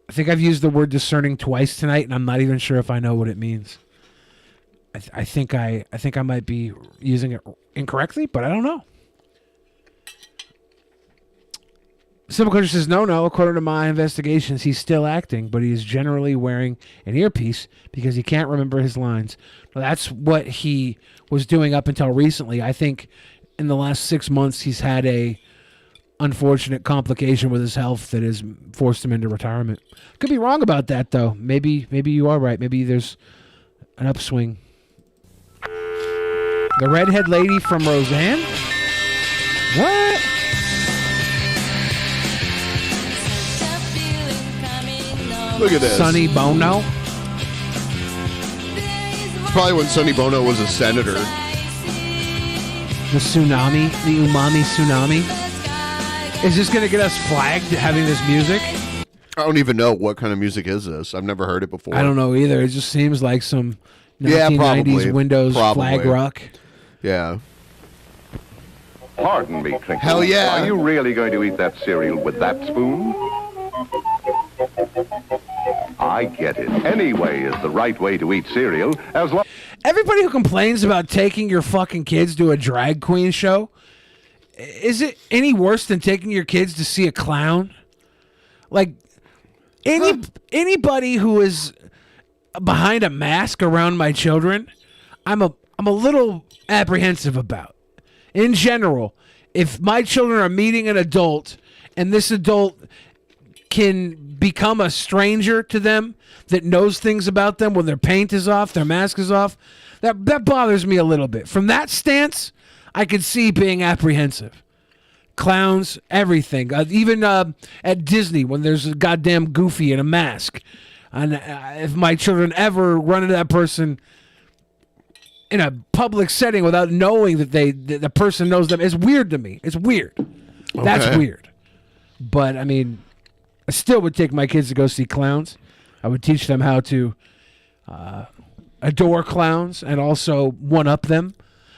I think I've used the word discerning twice tonight, and I'm not even sure if I know what it means. I think I might be using it incorrectly, but I don't know. Simple Country says, no, according to my investigations, he's still acting, but he is generally wearing an earpiece because he can't remember his lines. Well, that's what he was doing up until recently. I think in the last 6 months, he's had a unfortunate complication with his health that has forced him into retirement. Could be wrong about that, though. Maybe you are right. Maybe there's an upswing. The redhead lady from Roseanne? What? Look at this. Sonny Bono? Probably when Sonny Bono was a senator. the tsunami, the umami tsunami. Is this going to get us flagged having this music? I don't even know what kind of music is this. I've never heard it before. I don't know either. It just seems like some 1990s Windows flag rock. Yeah. Pardon me, Crinkle. Hell yeah. Are you really going to eat that cereal with that spoon? I get it. Any way is the right way to eat cereal, as long... Everybody who complains about taking your fucking kids to a drag queen show, is it any worse than taking your kids to see a clown? Like, anybody who is behind a mask around my children, I'm a little apprehensive about. In general, if my children are meeting an adult and this adult can become a stranger to them that knows things about them when their paint is off, their mask is off, that bothers me a little bit. From that stance, I could see being apprehensive. Clowns, everything. Even at Disney, when there's a goddamn Goofy in a mask. And if my children ever run into that person in a public setting without knowing that the person knows them, it's weird to me. It's weird. Okay. That's weird. But, I mean, I still would take my kids to go see clowns. I would teach them how to adore clowns and also one-up them.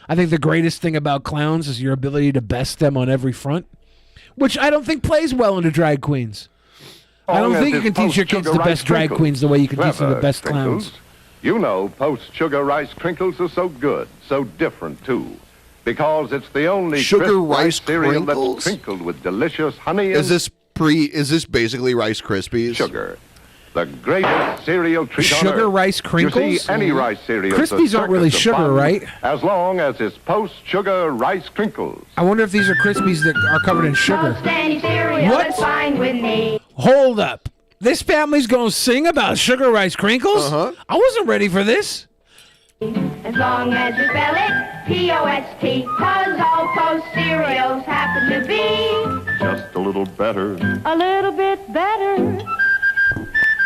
I think the greatest thing about clowns is your ability to best them on every front, which I don't think plays well into drag queens. I don't think you can teach your kids to best drag queens the way you can teach them the best clowns. You know, post-sugar rice crinkles are so good, so different, too. Because it's the only sugar rice cereal crinkles? that's crinkled with delicious honey Is this basically Rice Krispies? Sugar. The greatest cereal treat on Sugar earth. rice crinkles? You see, any rice cereal Krispies aren't really sugar, right? As long as it's post-sugar rice crinkles. I wonder if these are Krispies that are covered in sugar. What? Fine with me. Hold up. This family's going to sing about sugar rice crinkles? I wasn't ready for this. As long as you spell it P-O-S-T, 'cause all post cereals happen to be Just a little better. a little bit better.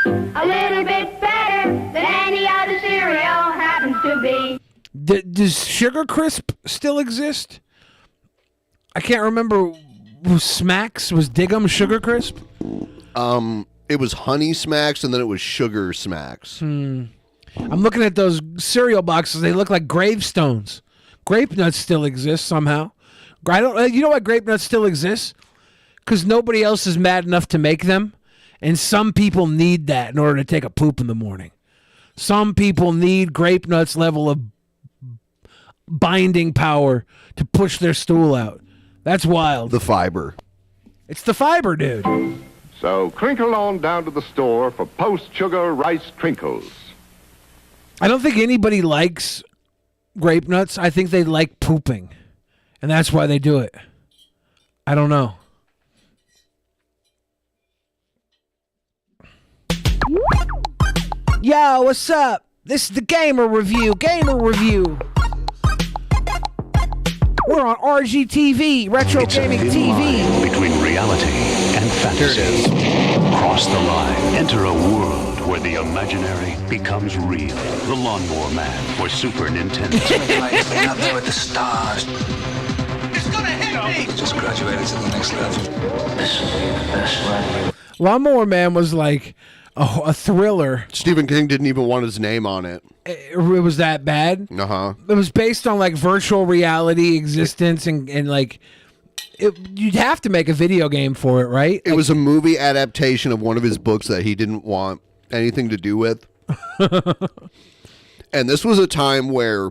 A little bit better than any other cereal happens to be. Does Sugar Crisp still exist? I can't remember. Smacks was Diggum Sugar Crisp? It was Honey Smacks and then it was Sugar Smacks. I'm looking at those cereal boxes. They look like gravestones. Grape Nuts still exist somehow. You know why Grape Nuts still exists? Because nobody else is mad enough to make them. And some people need that in order to take a poop in the morning. Some people need Grape Nuts level of binding power to push their stool out. That's wild. The fiber. It's the fiber, dude. So crinkle on down to the store for post-sugar rice crinkles. I don't think anybody likes Grape Nuts. I think they like pooping. And that's why they do it. I don't know. Yo, what's up? This is the Gamer Review. We're on RGTV, Retro Gaming TV. Between reality and fantasy. Cross the line. Enter a world where the imaginary becomes real. The Lawnmower Man for Super Nintendo. Been up there with the stars. It's gonna hit me! Just graduated to the next level. This will be the best life. Lawnmower Man was like a thriller. Stephen King didn't even want his name on it. It was that bad? Uh-huh. It was based on like virtual reality existence and like you'd have to make a video game for it, right? It was a movie adaptation of one of his books that he didn't want anything to do with. And this was a time where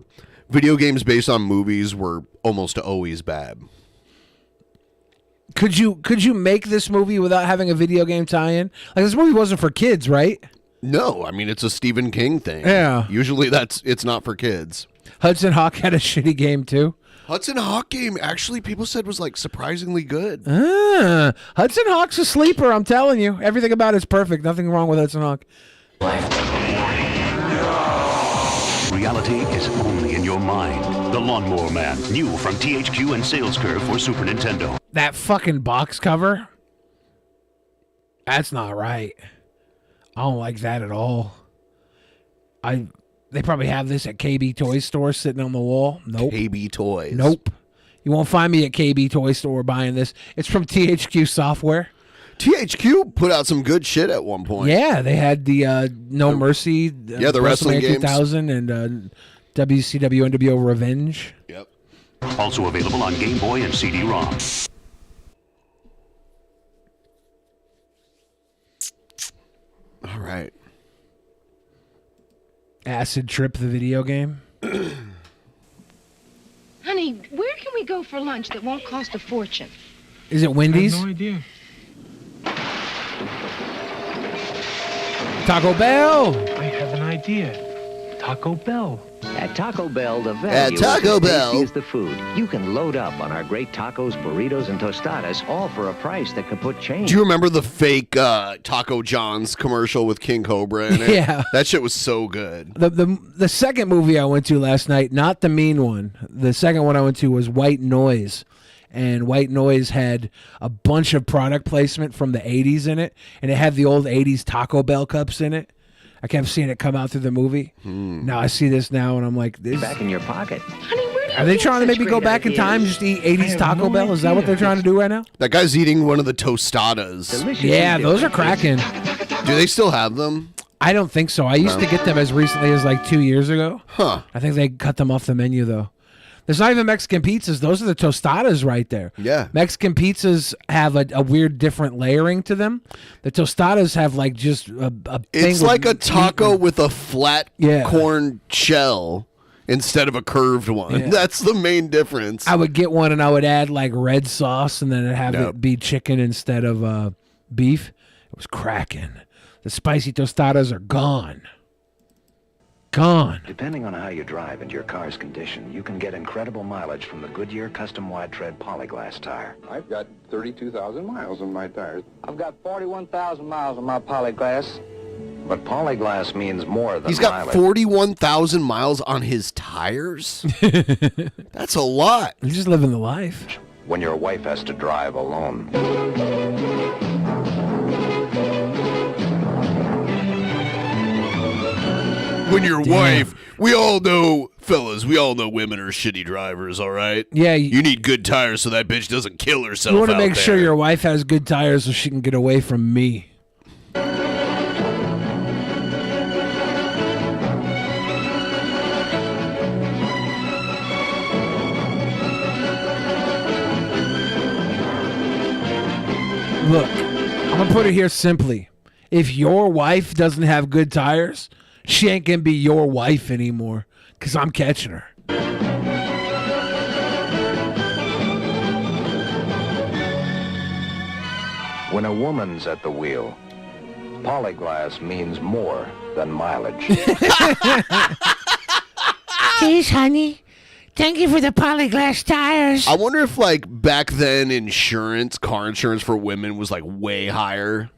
video games based on movies were almost always bad. Could you make this movie without having a video game tie-in? Like, this movie wasn't for kids, right? No, I mean, it's a Stephen King thing. Yeah. Usually it's not for kids. Hudson Hawk had a shitty game too. Hudson Hawk game, actually, people said was like surprisingly good. Hudson Hawk's a sleeper, I'm telling you. Everything about it's perfect. Nothing wrong with Hudson Hawk. Reality is only in your mind. The Lawnmower Man, new from THQ and Sales Curve for Super Nintendo. That fucking box cover? That's not right. I don't like that at all. They probably have this at KB Toy Store sitting on the wall. Nope. KB Toys. Nope. You won't find me at KB Toy Store buying this. It's from THQ Software. THQ put out some good shit at one point. Yeah, they had the No Mercy, the wrestling games. 2000, and WCW NWO Revenge. Yep. Also available on Game Boy and CD-ROM. All right. Acid Trip, the video game. Honey, where can we go for lunch that won't cost a fortune? Is it Wendy's? I have no idea. Taco Bell. I have an idea. Taco Bell. At Taco Bell, the value is the food. You can load up on our great tacos, burritos, and tostadas, all for a price that could put change. Do you remember the fake Taco John's commercial with King Cobra in it? Yeah. That shit was so good. The second movie I went to last night, not the mean one. The second one I went to was White Noise. And White Noise had a bunch of product placement from the 80s in it. And it had the old 80s Taco Bell cups in it. I kept seeing it come out through the movie. Now I see this now, and I'm like, "This back in your pocket." Honey, where do you are they get trying to such maybe go great back in ideas? time, just eat 80s Taco Bell? Is that what they're trying to do right now? That guy's eating one of the tostadas. Yeah, those are cracking. Do they still have them? I don't think so. I used to get them as recently as like 2 years ago. Huh. I think they cut them off the menu, though. There's not even Mexican pizzas. Those are the tostadas right there. Yeah. Mexican pizzas have a weird different layering to them. The tostadas have like just a thing. It's with like a taco meat. with a flat corn shell instead of a curved one. Yeah. That's the main difference. I would get one and I would add like red sauce and then have it be chicken instead of beef. It was cracking. The spicy tostadas are gone. Gone. Depending on how you drive and your car's condition, you can get incredible mileage from the Goodyear Custom Wide Tread Polyglass tire. I've got 32,000 miles on my tires. I've got 41,000 miles on my Polyglass. But Polyglass means more than He's got mileage. 41,000 miles on his tires? That's a lot. He's just living the life. When your wife has to drive alone. When your wife, we all know, fellas, we all know women are shitty drivers, all right? Yeah. You need good tires so that bitch doesn't kill herself. You want to out make sure there. your wife has good tires so she can get away from me. Look, I'm going to put it here simply. If your wife doesn't have good tires, she ain't going to be your wife anymore because I'm catching her. When a woman's at the wheel, Polyglass means more than mileage. Geez, honey. Thank you for the Polyglass tires. I wonder if, like, back then insurance, car insurance for women was, like, way higher.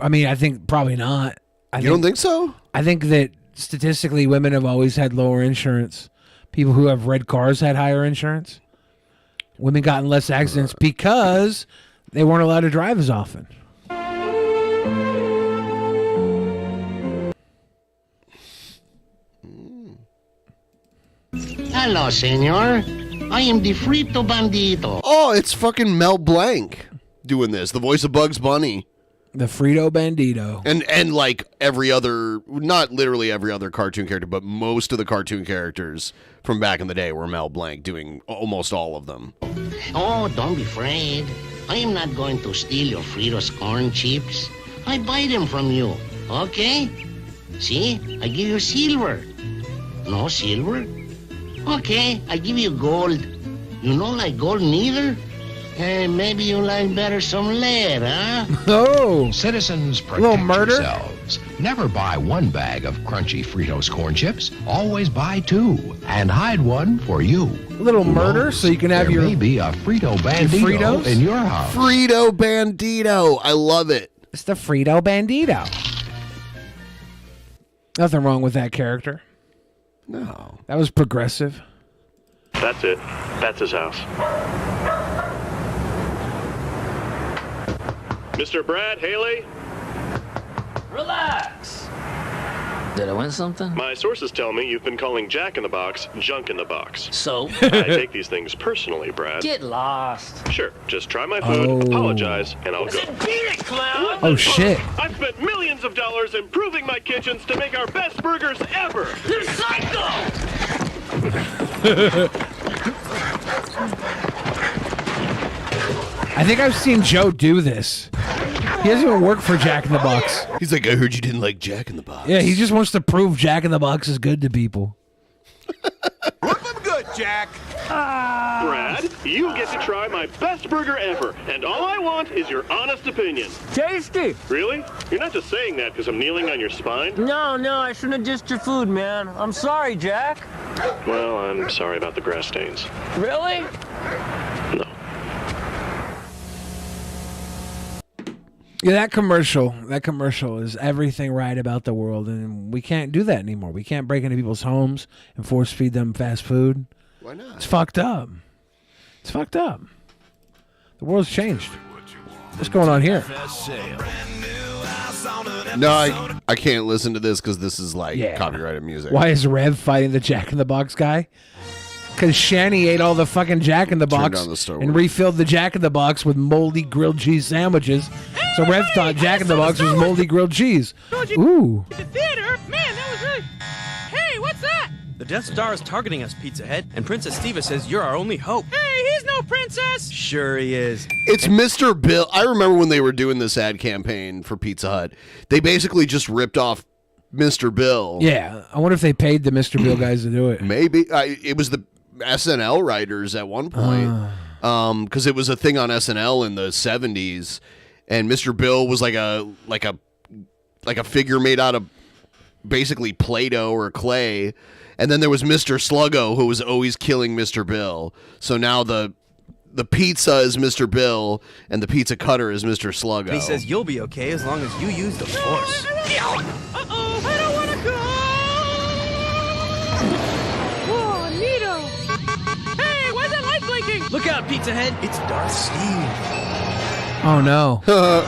I mean, I think probably not. You don't think so? I think that statistically women have always had lower insurance. People who have red cars had higher insurance. Women got in less accidents because they weren't allowed to drive as often. Hello, senor. I am the Frito Bandito. Oh, it's fucking Mel Blanc doing this. The voice of Bugs Bunny. The Frito Bandito. And like every other, not literally every other cartoon character, but most of the cartoon characters from back in the day were Mel Blanc doing almost all of them. Oh, don't be afraid. I am not going to steal your Fritos corn chips. I buy them from you, okay? See, I give you silver. No silver? Okay, I give you gold. You don't like gold neither? Maybe you like better some lead, huh? Oh. Citizens, Little protect murder? yourselves. Never buy one bag of crunchy Fritos corn chips. Always buy two. And hide one for you. A little murder so you can have There may be a Frito Bandito Fritos? in your house. Frito Bandito. I love it. It's the Frito Bandito. Nothing wrong with that character. No. That was progressive. That's it. That's his house. Mr. Brad Haley? Relax. Did I win something? My sources tell me you've been calling Jack in the Box junk in the box. So? I take these things personally, Brad. Get lost. Sure, just try my food, apologize, and I'll go. Beat it, clown! Oh, shit. I've spent millions of dollars improving my kitchens to make our best burgers ever. You're psycho! I think I've seen Joe do this. He doesn't even work for Jack in the Box. He's like, I heard you didn't like Jack in the Box. Yeah, he just wants to prove Jack in the Box is good to people. Good, Jack. Brad, you get to try my best burger ever, and all I want is your honest opinion. Tasty. Really? You're not just saying that because I'm kneeling on your spine? No, I shouldn't have dissed your food, man. I'm sorry, Jack. Well, I'm sorry about the grass stains. Really? No. Yeah, that commercial is everything right about the world, and we can't do that anymore. We can't break into people's homes and force feed them fast food. Why not? It's fucked up. It's fucked up. The world's changed. What's going on here? No, I can't listen to this because this is like copyrighted music. Why is Rev fighting the Jack in the Box guy? Because Shani ate all the fucking Jack in the Box down the Star and refilled the Jack in the Box with moldy grilled cheese sandwiches. So Rev thought Jack in the Box was moldy grilled cheese. Ooh. The theater? Man, that was really... Hey, what's that? The Death Star is targeting us, Pizza Head, and Princess Stiva says you're our only hope. Hey, he's no princess! Sure he is. It's Mr. Bill. I remember when they were doing this ad campaign for Pizza Hut. They basically just ripped off Mr. Bill. Yeah, I wonder if they paid the Mr. Bill guys to do it. Maybe. It was the SNL writers at one point. Because it was a thing on SNL in the 70s. And Mr. Bill was like a figure made out of basically Play-Doh or clay. And then there was Mr. Sluggo, who was always killing Mr. Bill. So now the pizza is Mr. Bill, and the pizza cutter is Mr. Sluggo. And he says you'll be okay as long as you use the Force. Uh-oh, I don't want to go! Whoa, neato! Hey, why's that light blinking? Look out, Pizza Head. It's Darth Steve. Oh, no. Oh,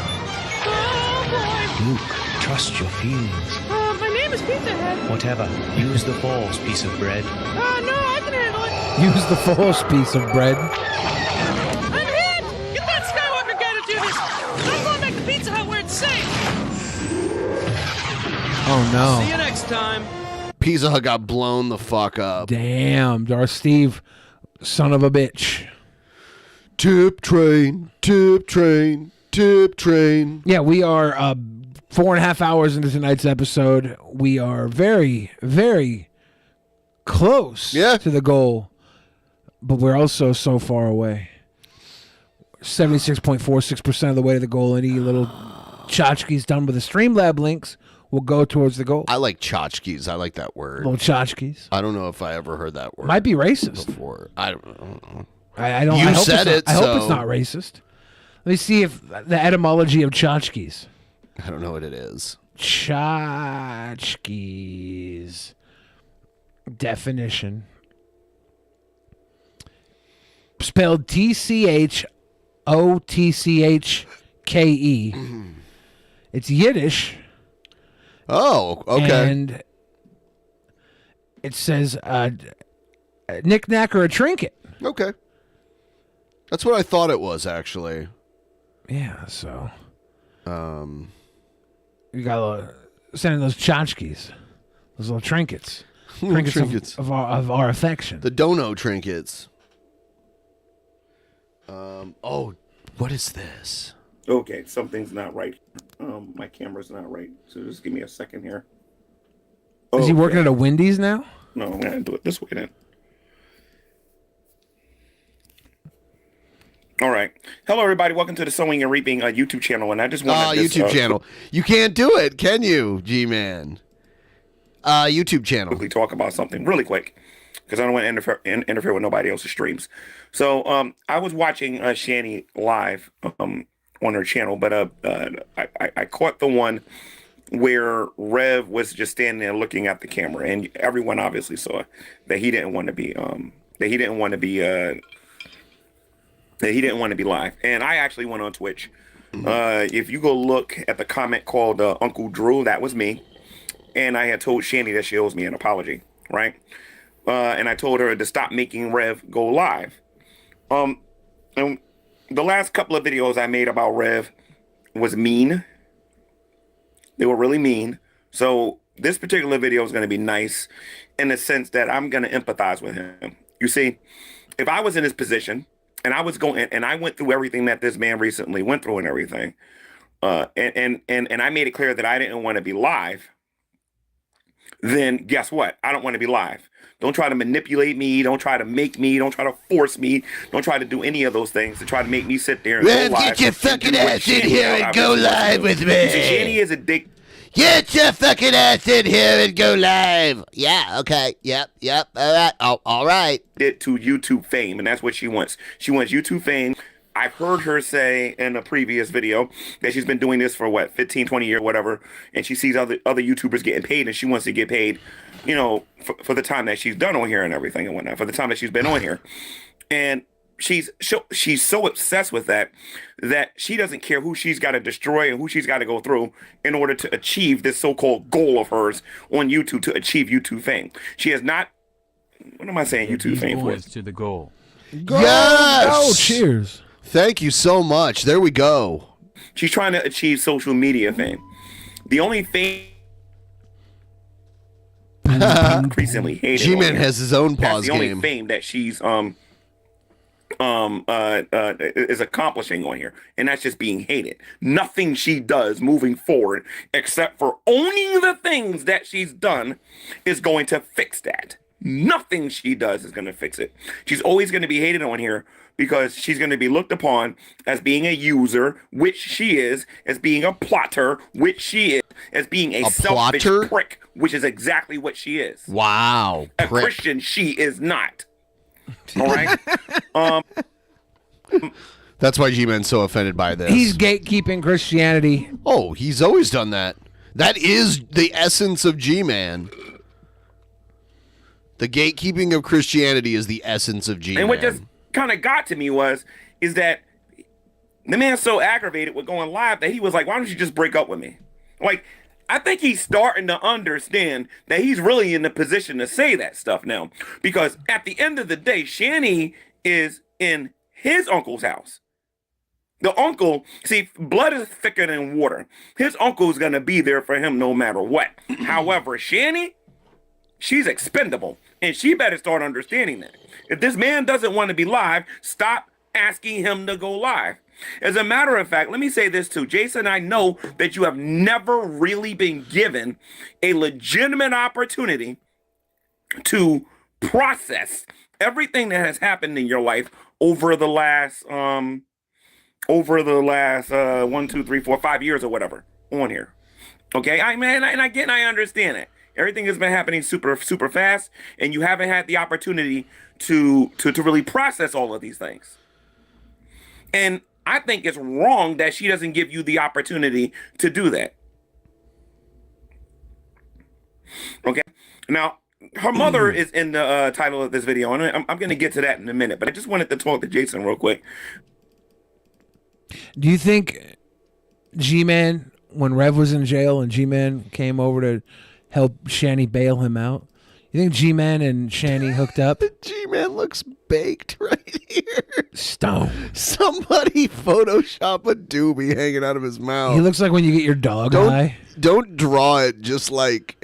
Luke, trust your feelings. boy! My name is Pizza Head. Whatever. Use the Force, piece of bread. No, I can handle it. Use the Force piece of bread. I'm hit! Get that Skywalker guy to do this! I'm going back to Pizza Hut where it's safe! Oh, no. See you next time. Pizza Hut got blown the fuck up. Damn, Darth Steve, son of a bitch. Tip train, tip train, tip train. Yeah, we are 4.5 hours into tonight's episode. We are very, very close to the goal, but we're also so far away. 76.46% of the way to the goal. Any little tchotchkes done with the Streamlab links will go towards the goal. I like tchotchkes. I like that word. Little tchotchkes. I don't know if I ever heard that word. Might be racist. Before. I don't know. I don't. You I hope said it's it. not, I hope it's not racist. Let me see if the etymology of tchotchkes. I don't know what it is. Tchotchkes. Definition. Spelled TCHOTCHKE. It's Yiddish. Oh, okay. And it says a knick-knack or a trinket. Okay. That's what I thought it was, actually. Yeah, so. You got sending those tchotchkes, those little trinkets. Trinkets. Of our affection. The dono trinkets. Oh, what is this? Okay, something's not right. My camera's not right. So just give me a second here. Is he working at a Wendy's now? No, I'm gonna do it this way then. All right. Hello, everybody. Welcome to the Sowing and Reaping YouTube channel. And I just want to YouTube channel. You can't do it, can you, G-Man? YouTube channel. Quickly talk about something really quick because I don't want to interfere with nobody else's streams. So I was watching Shani live on her channel, but I caught the one where Rev was just standing there looking at the camera, and everyone obviously saw that he didn't want to be that he didn't want to be live. And I actually went on Twitch. If you go look at the comment called Uncle Drew, that was me. and I had told Shanny that she owes me an apology, right? And I told her to stop making Rev go live. And the last couple of videos I made about Rev was mean. They were really mean. So this particular video is going to be nice in the sense that I'm going to empathize with him. You see, if I was in his position and I was going and I went through everything that this man recently went through and everything, and I made it clear that I didn't want to be live, then guess what? I don't want to be live. Don't try to manipulate me. Don't try to make me. Don't try to force me. Don't try to do any of those things to try to make me sit there and go live. Get your fucking ass in here and go live with me. Shanny is a dick. Get your fucking ass in here and go live. Yeah, okay. Yep. All right. Oh, all right. It to YouTube fame, and that's what she wants. She wants YouTube fame. I've heard her say in a previous video that she's been doing this for, 15, 20 years, whatever, and she sees other YouTubers getting paid, and she wants to get paid, for the time that she's done on here and everything and whatnot, for the time that she's been on here. And she's so obsessed with that she doesn't care who she's got to destroy and who she's got to go through in order to achieve this so-called goal of hers on YouTube, to achieve YouTube fame. She has not, what am I saying, YouTube fame for? To the goal. Yes! Oh, cheers. Thank you so much. There we go. She's trying to achieve social media fame. The only fame increasingly hated. G-Man has his own pause That's the only game. fame that she's is accomplishing on here, and that's just being hated. Nothing she does moving forward, except for owning the things that she's done, is going to fix that. Nothing she does is going to fix it. She's always going to be hated on here because she's going to be looked upon as being a user, which she is, as being a plotter, which she is, as being a selfish plotter? prick, which is exactly what she is. Wow. A Christian, she is not. All right? That's why G-Man's so offended by this. He's gatekeeping Christianity. Oh, he's always done that. That is the essence of G-Man. The gatekeeping of Christianity is the essence of G-Man. And what just kind of got to me is that the man's so aggravated with going live that he was like, why don't you just break up with me? Like, I think he's starting to understand that he's really in the position to say that stuff now. Because at the end of the day, Shanny is in his uncle's house. The uncle, see, blood is thicker than water. His uncle's going to be there for him no matter what. However, Shanny, she's expendable. And she better start understanding that. If this man doesn't want to be live, stop asking him to go live. As a matter of fact, let me say this too. Jason, I know that you have never really been given a legitimate opportunity to process everything that has happened in your life over the last 1, 2, 3, 4, 5 years or whatever on here. Okay, I understand it. Everything has been happening super fast, and you haven't had the opportunity to really process all of these things. And I think it's wrong that she doesn't give you the opportunity to do that. Okay. Now, her mother is in the title of this video, and I'm going to get to that in a minute, but I just wanted to talk to Jason real quick. Do you think G-Man, when Rev was in jail and G-Man came over to help Shanny bail him out, you think G-Man and Shanny hooked up? G-Man looks baked right here. Stone. Somebody Photoshop a doobie hanging out of his mouth. He looks like when you get your dog eye. Don't draw it just like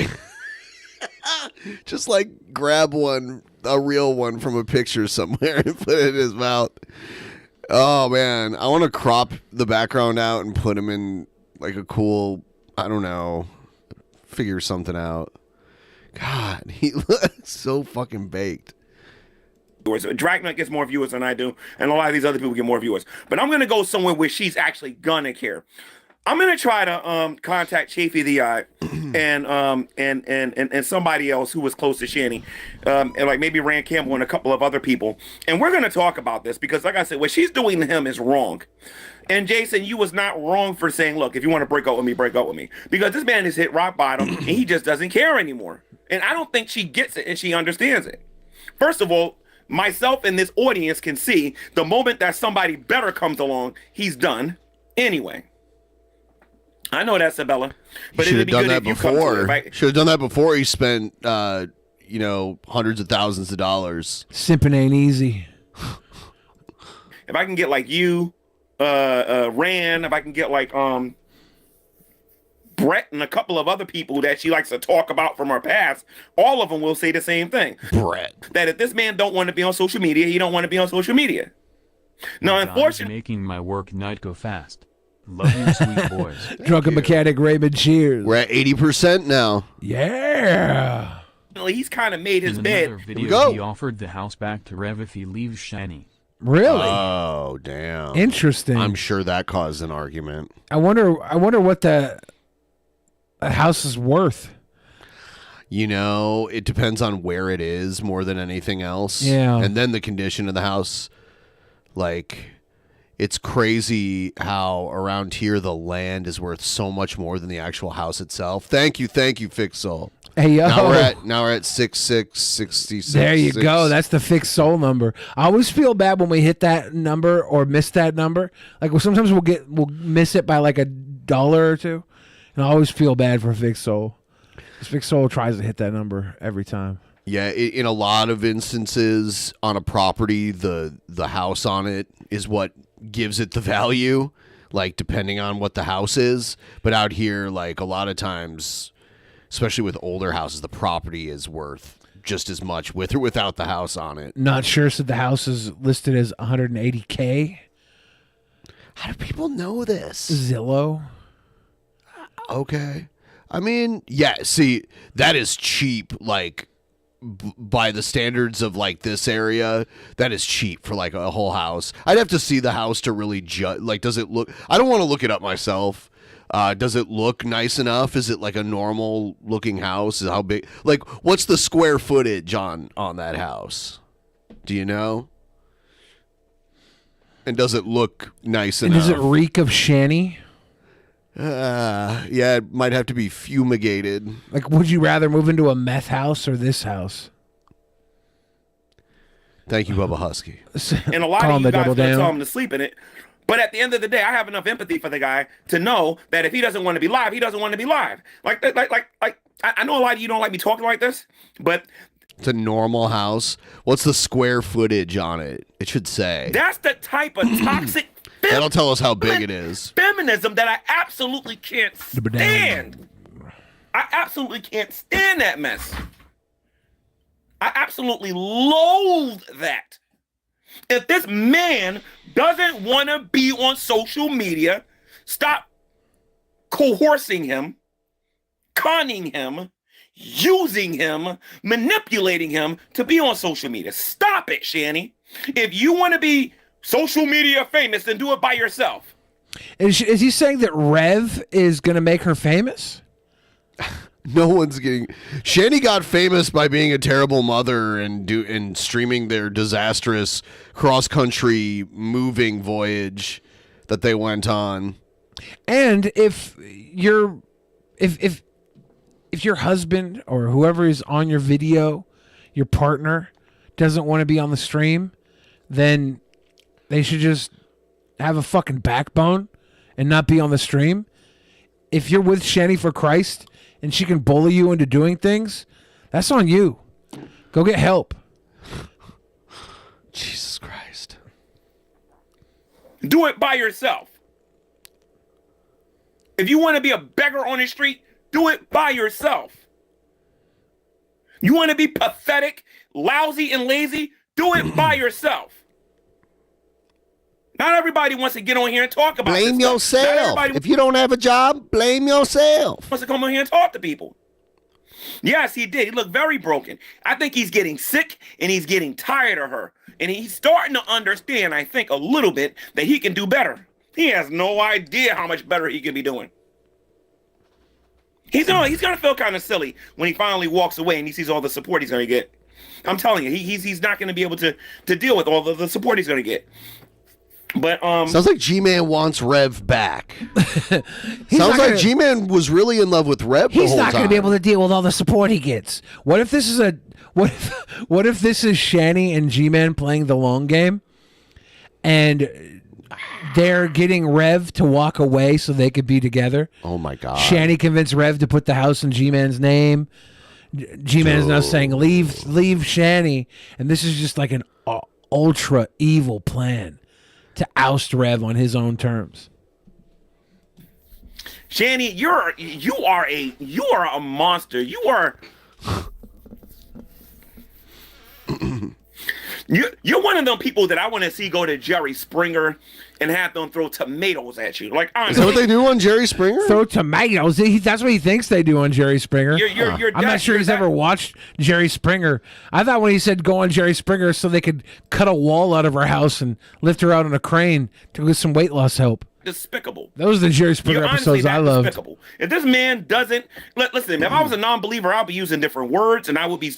grab a real one from a picture somewhere and put it in his mouth. Oh man, I want to crop the background out and put him in like a cool, I don't know, figure something out. God, he looks so fucking baked. Dragnet gets more viewers than I do, and a lot of these other people get more viewers. But I'm going to go somewhere where she's actually gonna care. I'm going to try to contact Chafee the Eye and somebody else who was close to Shanny, and like maybe Rand Campbell and a couple of other people, and we're going to talk about this because, like I said, what she's doing to him is wrong. And Jason, you was not wrong for saying, look, if you want to break up with me, break up with me. Because this man has hit rock bottom and he just doesn't care anymore. And I don't think she gets it and she understands it. First of all, myself and this audience can see the moment that somebody better comes along, he's done anyway. I know that's Isabella. But Should have it'd be done good that if you come to before. it, right? Should have done that before he spent, hundreds of thousands of dollars. Simping ain't easy. If I can get like you, Rand, if I can get like Brett and a couple of other people that she likes to talk about from her past, all of them will say the same thing. Brett. That if this man don't want to be on social media, he don't want to be on social media. Now, unfortunately, making my work night go fast. Love you, sweet boys. Drunken mechanic Raymond Cheers. We're at 80% now. Yeah. he's kind of made his In bed. another video, he offered the house back to Rev if he leaves Shani. Really? Oh, damn. Interesting. I'm sure that caused an argument. I wonder what the house is worth. It depends on where it is more than anything else. Yeah. And then the condition of the house. Like, it's crazy how around here the land is worth so much more than the actual house itself. Thank you, Fixol. Hey, yo. Now we're at 6666. There you go. That's the fixed soul number. I always feel bad when we hit that number or miss that number. Like sometimes we'll miss it by like $1 or $2, and I always feel bad for fixed soul. Fixed soul tries to hit that number every time. Yeah, in a lot of instances on a property, the house on it is what gives it the value, like depending on what the house is. But out here, like a lot of times, especially with older houses, the property is worth just as much with or without the house on it. Not sure, so the house is listed as $180K. How do people know this? Zillow. Okay. I mean, yeah, see, that is cheap, like, by the standards of, like, this area, that is cheap for, like, a whole house. I'd have to see the house to really judge. Like, does it look... I don't want to look it up myself. Does it look nice enough? Is it, like, a normal-looking house? How big... Like, what's the square footage on that house? Do you know? And does it look nice enough? And does it reek of Shani? Yeah, it might have to be fumigated. Like, would you rather move into a meth house or this house? Thank you, Bubba Husky. And a lot of you guys going to tell him to sleep in it. But at the end of the day, I have enough empathy for the guy to know that if he doesn't want to be live, he doesn't want to be live. Like I know a lot of you don't like me talking like this, but... It's a normal house. What's the square footage on it? It should say. That's the type of toxic... That'll tell us how big it is. Feminism that I absolutely can't stand. I absolutely can't stand that mess. I absolutely loathe that. If this man doesn't want to be on social media, stop coercing him, conning him, using him, manipulating him to be on social media. Stop it, Shani. If you want to be social media famous, then do it by yourself. Is he saying that Rev is going to make her famous? No one's getting... Shani got famous by being a terrible mother and streaming their disastrous cross-country moving voyage that they went on. And if your husband or whoever is on your video, your partner, doesn't want to be on the stream, then they should just have a fucking backbone and not be on the stream. If you're with Shani for Christ and she can bully you into doing things, that's on you. Go get help. Jesus Christ. Do it by yourself. If you want to be a beggar on the street, do it by yourself. You want to be pathetic, lousy, and lazy, do it by yourself. Not everybody wants to get on here and talk about Blame this yourself. Not everybody if you don't have a job, blame yourself. Wants to come on here and talk to people. Yes, he did. He looked very broken. I think he's getting sick and he's getting tired of her. And he's starting to understand, I think, a little bit that he can do better. He has no idea how much better he can be doing. He's gonna feel kind of silly when he finally walks away and he sees all the support he's gonna get. I'm telling you, he's not gonna be able to deal with all the support he's gonna get. But sounds like G-Man wants Rev back. Sounds like G-Man was really in love with Rev. He's the whole not going to time. be able to deal with all the support he gets. What if this is what if this is Shani and G-Man playing the long game, and they're getting Rev to walk away so they could be together. Oh my God. Shanny convinced Rev to put the house in G-Man's name. G-Man is now saying, leave Shanny. And this is just like an ultra evil plan to oust Rev on his own terms. Shanny, you are a monster. You're one of them people that I want to see go to Jerry Springer and have them throw tomatoes at you. Like, honestly. Is that what they do on Jerry Springer? Throw tomatoes. That's what he thinks they do on Jerry Springer. I'm not sure he's ever watched Jerry Springer. I thought when he said go on Jerry Springer so they could cut a wall out of her house and lift her out on a crane to get some weight loss help. Despicable. Those are the Jerry Springer episodes I love. Despicable. If this man doesn't listen, if I was a non-believer, I'll be using different words and I would be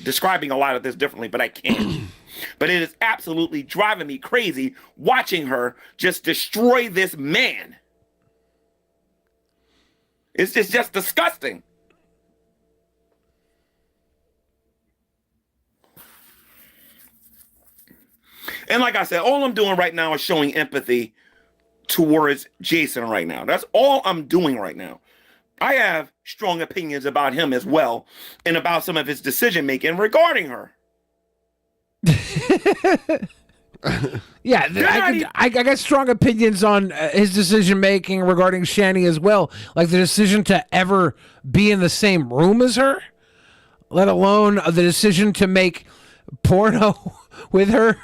describing a lot of this differently, but I can't. But it is absolutely driving me crazy watching her just destroy this man. It's just disgusting. And like I said, all I'm doing right now is showing empathy towards Jason right now. That's all I'm doing right now. I have strong opinions about him as well and about some of his decision making regarding her. Yeah, I got strong opinions on his decision making regarding Shanny as well. Like the decision to ever be in the same room as her, let alone the decision to make porno with her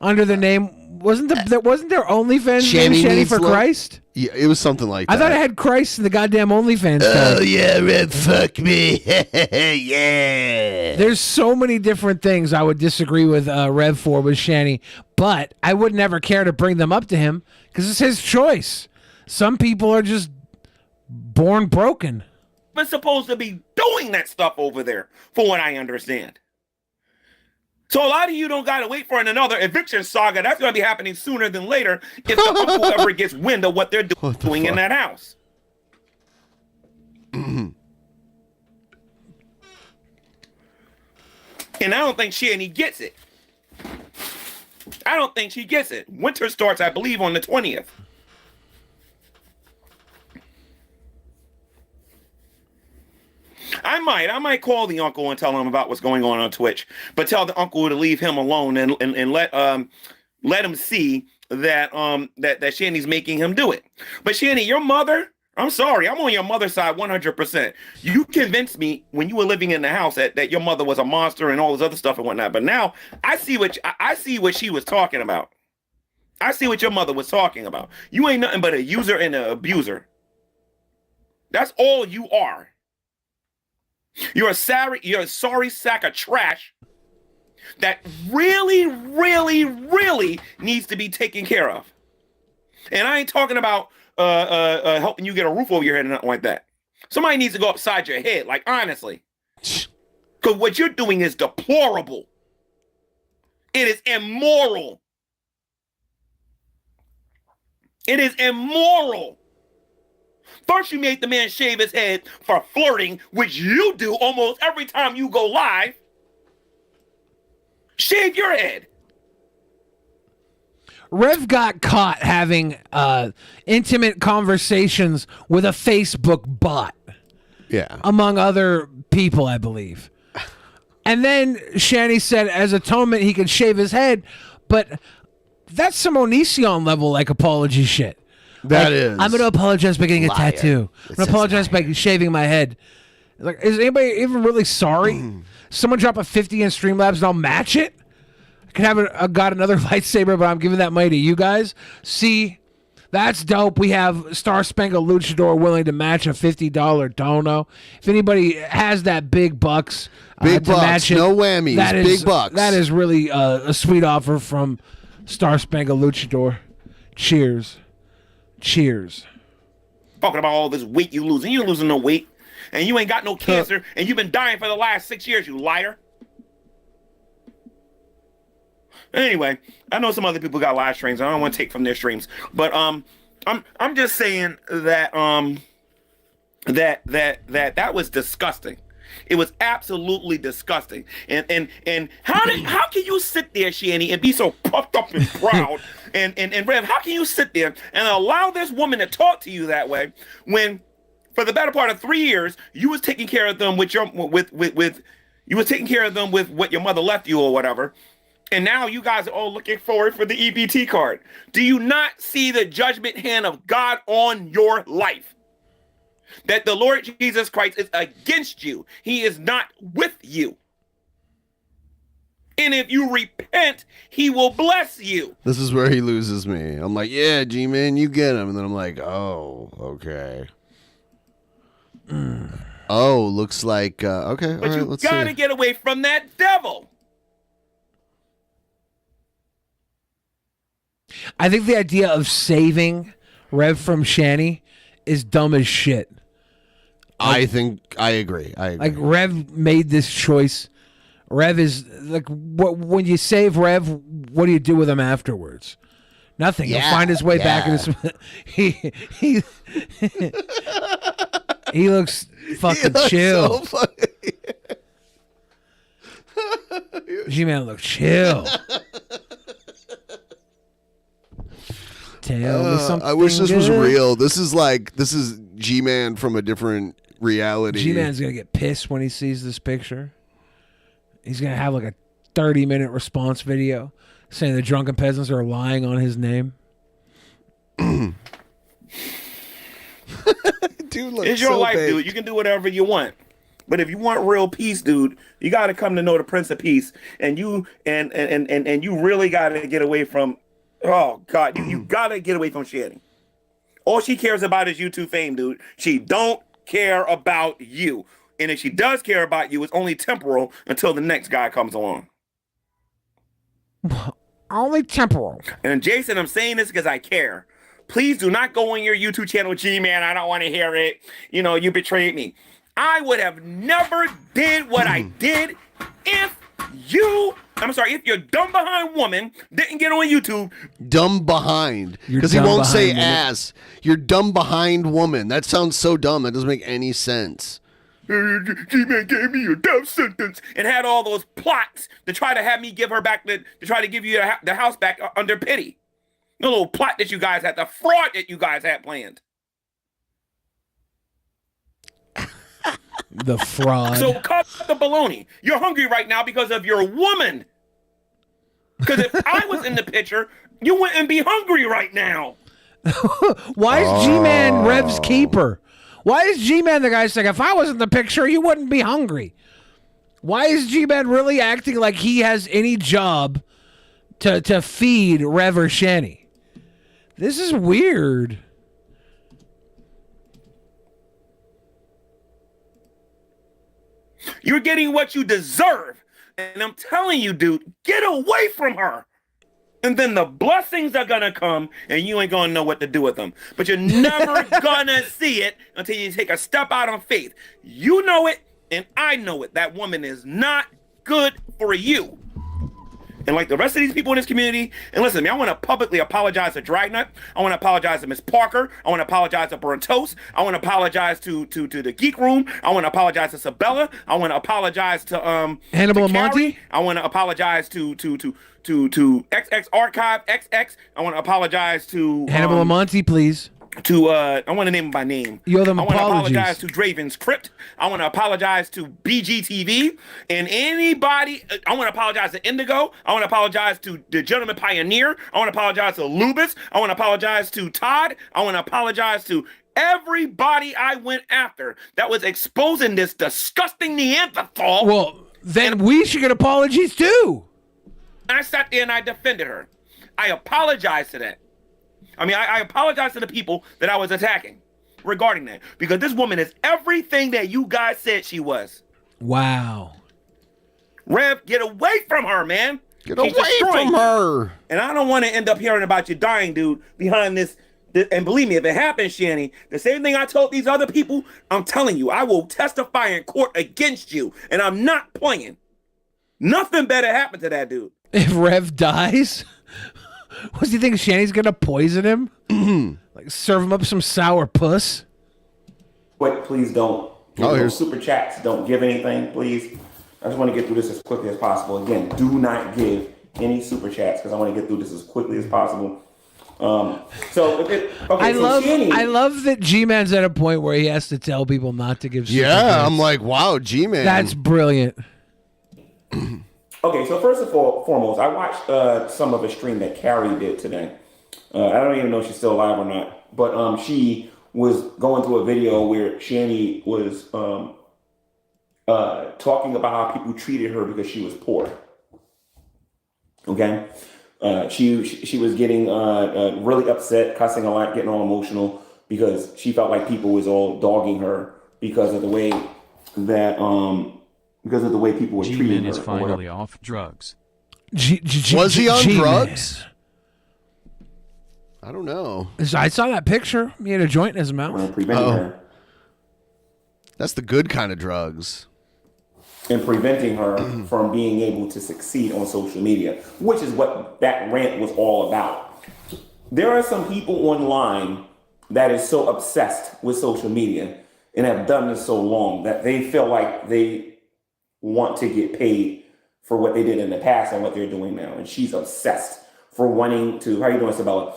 under the name. Wasn't there OnlyFans name Shanny for Christ? Yeah, it was something like that. I thought I had Christ in the goddamn OnlyFans. Oh yeah, Red, fuck me. Yeah. There's so many different things I would disagree with Rev for with Shanny, but I would never care to bring them up to him because it's his choice. Some people are just born broken. We're supposed to be doing that stuff over there, for what I understand. So a lot of you don't got to wait for another eviction saga. That's going to be happening sooner than later if the uncle ever gets wind of what they're doing in that house. And I don't think Shanny gets it. I don't think she gets it. Winter starts, I believe, on the 20th. I might call the uncle and tell him about what's going on Twitch, but tell the uncle to leave him alone and let him see that that Shanny's making him do it. But Shanny, your mother, I'm sorry, I'm on your mother's side 100%. You convinced me when you were living in the house that your mother was a monster and all this other stuff and whatnot. But now I see what she was talking about. I see what your mother was talking about. You ain't nothing but a user and an abuser. That's all you are. You're a sorry sack of trash that really, really, really needs to be taken care of. And I ain't talking about helping you get a roof over your head and nothing like that. Somebody needs to go upside your head, like honestly. Because what you're doing is deplorable. It is immoral. It is immoral. First, you made the man shave his head for flirting, which you do almost every time you go live. Shave your head. Rev got caught having intimate conversations with a Facebook bot. Yeah. Among other people, I believe. And then Shanny said as atonement he could shave his head, but that's some Onision level like apology shit. That is. I'm going to apologize by getting a liar. tattoo. I'm going to apologize by shaving my head. Like, is anybody even really sorry? Someone drop a 50 in Streamlabs and I'll match it? I could have got another lightsaber, but I'm giving that money to you guys. See, that's dope. We have Star Spangled Luchador willing to match a $50 dono. If anybody has that big bucks, big to bucks, match it, no whammies, big bucks. That is really a sweet offer from Star Spangled Luchador. Cheers. Cheers. Talking about all this weight you losing. You ain't losing no weight. And you ain't got no cancer. And you've been dying for the last 6 years, you liar. Anyway, I know some other people got live streams. I don't want to take from their streams. But I'm just saying that that was disgusting. It was absolutely disgusting. And how can you sit there, Shanny, and be so puffed up and proud And Rev, how can you sit there and allow this woman to talk to you that way when, for the better part of 3 years, you was taking care of them with what your mother left you or whatever, and now you guys are all looking forward for the EBT card? Do you not see the judgment hand of God on your life? That the Lord Jesus Christ is against you. He is not with you. And if you repent, he will bless you. This is where he loses me. I'm like, yeah, G-Man, you get him. And then I'm like, oh, okay. Oh, looks like, okay. But all you right, let's gotta see. get away from that devil. I think the idea of saving Rev from Shani is dumb as shit. I think I agree. Like, Rev made this choice. Rev is like, what? When you save Rev, what do you do with him afterwards? Nothing. He'll find his way back in his. He he looks fucking chill. So G-Man look chill. Tell me something. I wish this was good. real. This is G-Man from a different reality. G-Man's gonna get pissed when he sees this picture. He's gonna have like a 30-minute response video saying the Drunken Peasants are lying on his name. Dude, It's your life, dude. You can do whatever you want. But if you want real peace, dude, you got to come to know the Prince of Peace, and you really got to get away from. Oh God, you got to get away from Shani. All she cares about is YouTube fame, dude. She don't care about you, and if she does care about you, it's only temporal until the next guy comes along. Only temporal. And Jason, I'm saying this because I care. Please do not go on your YouTube channel, G-Man. I don't want to hear it. You know, you betrayed me. I would have never did what I did if your dumb behind woman didn't get on YouTube. Dumb behind. Because he dumb won't say behind woman. ass. You're dumb behind woman. That sounds so dumb. That doesn't make any sense. G-Man gave me a death sentence and had all those plots to try to have me give her back, to try to give you the house back under pity. The little plot that you guys had, the fraud that you guys had planned. The fraud. So cut the baloney. You're hungry right now because of your woman. Because if I was in the picture, you wouldn't be hungry right now. Why is G-Man Rev's keeper? Why is G-Man the guy saying, if I was in the picture, you wouldn't be hungry? Why is G-Man really acting like he has any job to feed Rev or Shani? This is weird. You're getting what you deserve. And I'm telling you, dude, get away from her. And then the blessings are going to come and you ain't going to know what to do with them. But you're never going to see it until you take a step out on faith. You know it and I know it. That woman is not good for you. And like the rest of these people in this community, and listen to me, I want to publicly apologize to Dragnut. I want to apologize to Miss Parker. I want to apologize to Burnt Toast. I want to apologize to the Geek Room. I want to apologize to Sabella. I want to apologize to Hannibal to and Monty. I want to apologize to XX Archive XX. I want to apologize to Hannibal and Monty, please. I want to name them by name. You owe them I want to apologies. apologize to Draven's Crypt. I want to apologize to BGTV and anybody. I want to apologize to Indigo. I want to apologize to the Gentleman Pioneer. I want to apologize to Lubis. I want to apologize to Todd. I want to apologize to everybody I went after that was exposing this disgusting Neanderthal. Well, then we should get apologies too. I sat there and I defended her. I apologize to that. I apologize to the people that I was attacking regarding that. Because this woman is everything that you guys said she was. Wow. Rev, get away from her, man. Get away from her. And I don't want to end up hearing about you dying, dude, behind this. And believe me, if it happens, Shani, the same thing I told these other people, I'm telling you, I will testify in court against you. And I'm not playing. Nothing better happen to that dude. If Rev dies... What do you think? Shani's gonna poison him? Like serve him up some sour puss? Wait, please don't. Here's super chats. Don't give anything, please. I just want to get through this as quickly as possible. Again, do not give any super chats because I want to get through this as quickly as possible. I love that G-Man's at a point where he has to tell people not to give super chats. I'm like, wow, G-Man. That's brilliant. Okay, so first and foremost, I watched some of a stream that Carrie did today. I don't even know if she's still alive or not, but she was going through a video where Shani was talking about how people treated her because she was poor. Okay? She was getting really upset, cussing a lot, getting all emotional because she felt like people was all dogging her because of the way that people were treating her. G-Man is finally off drugs. Was he on drugs? I don't know. I saw that picture. He had a joint in his mouth. That's the good kind of drugs. And preventing her from being able to succeed on social media, which is what that rant was all about. There are some people online that is so obsessed with social media and have done this so long that they feel like they want to get paid for what they did in the past and what they're doing now. And she's obsessed for wanting to, how you doing, Sabella?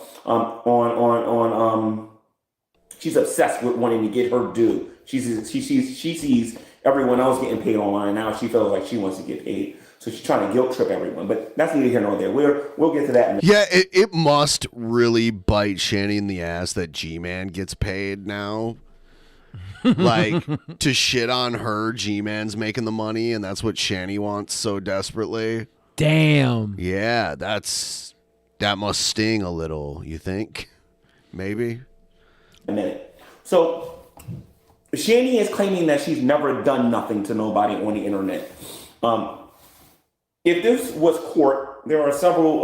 She's obsessed with wanting to get her due. She sees everyone else getting paid online. Now she feels like she wants to get paid. So she's trying to guilt trip everyone. But that's neither here nor there. We'll get to that in a minute. Yeah, it must really bite Shani in the ass that G-Man gets paid now. Like, to shit on her, G-Man's making the money, and that's what Shani wants so desperately. Damn. Yeah, that must sting a little, you think? Maybe? A minute. So Shani is claiming that she's never done nothing to nobody on the internet. If this was court, there are several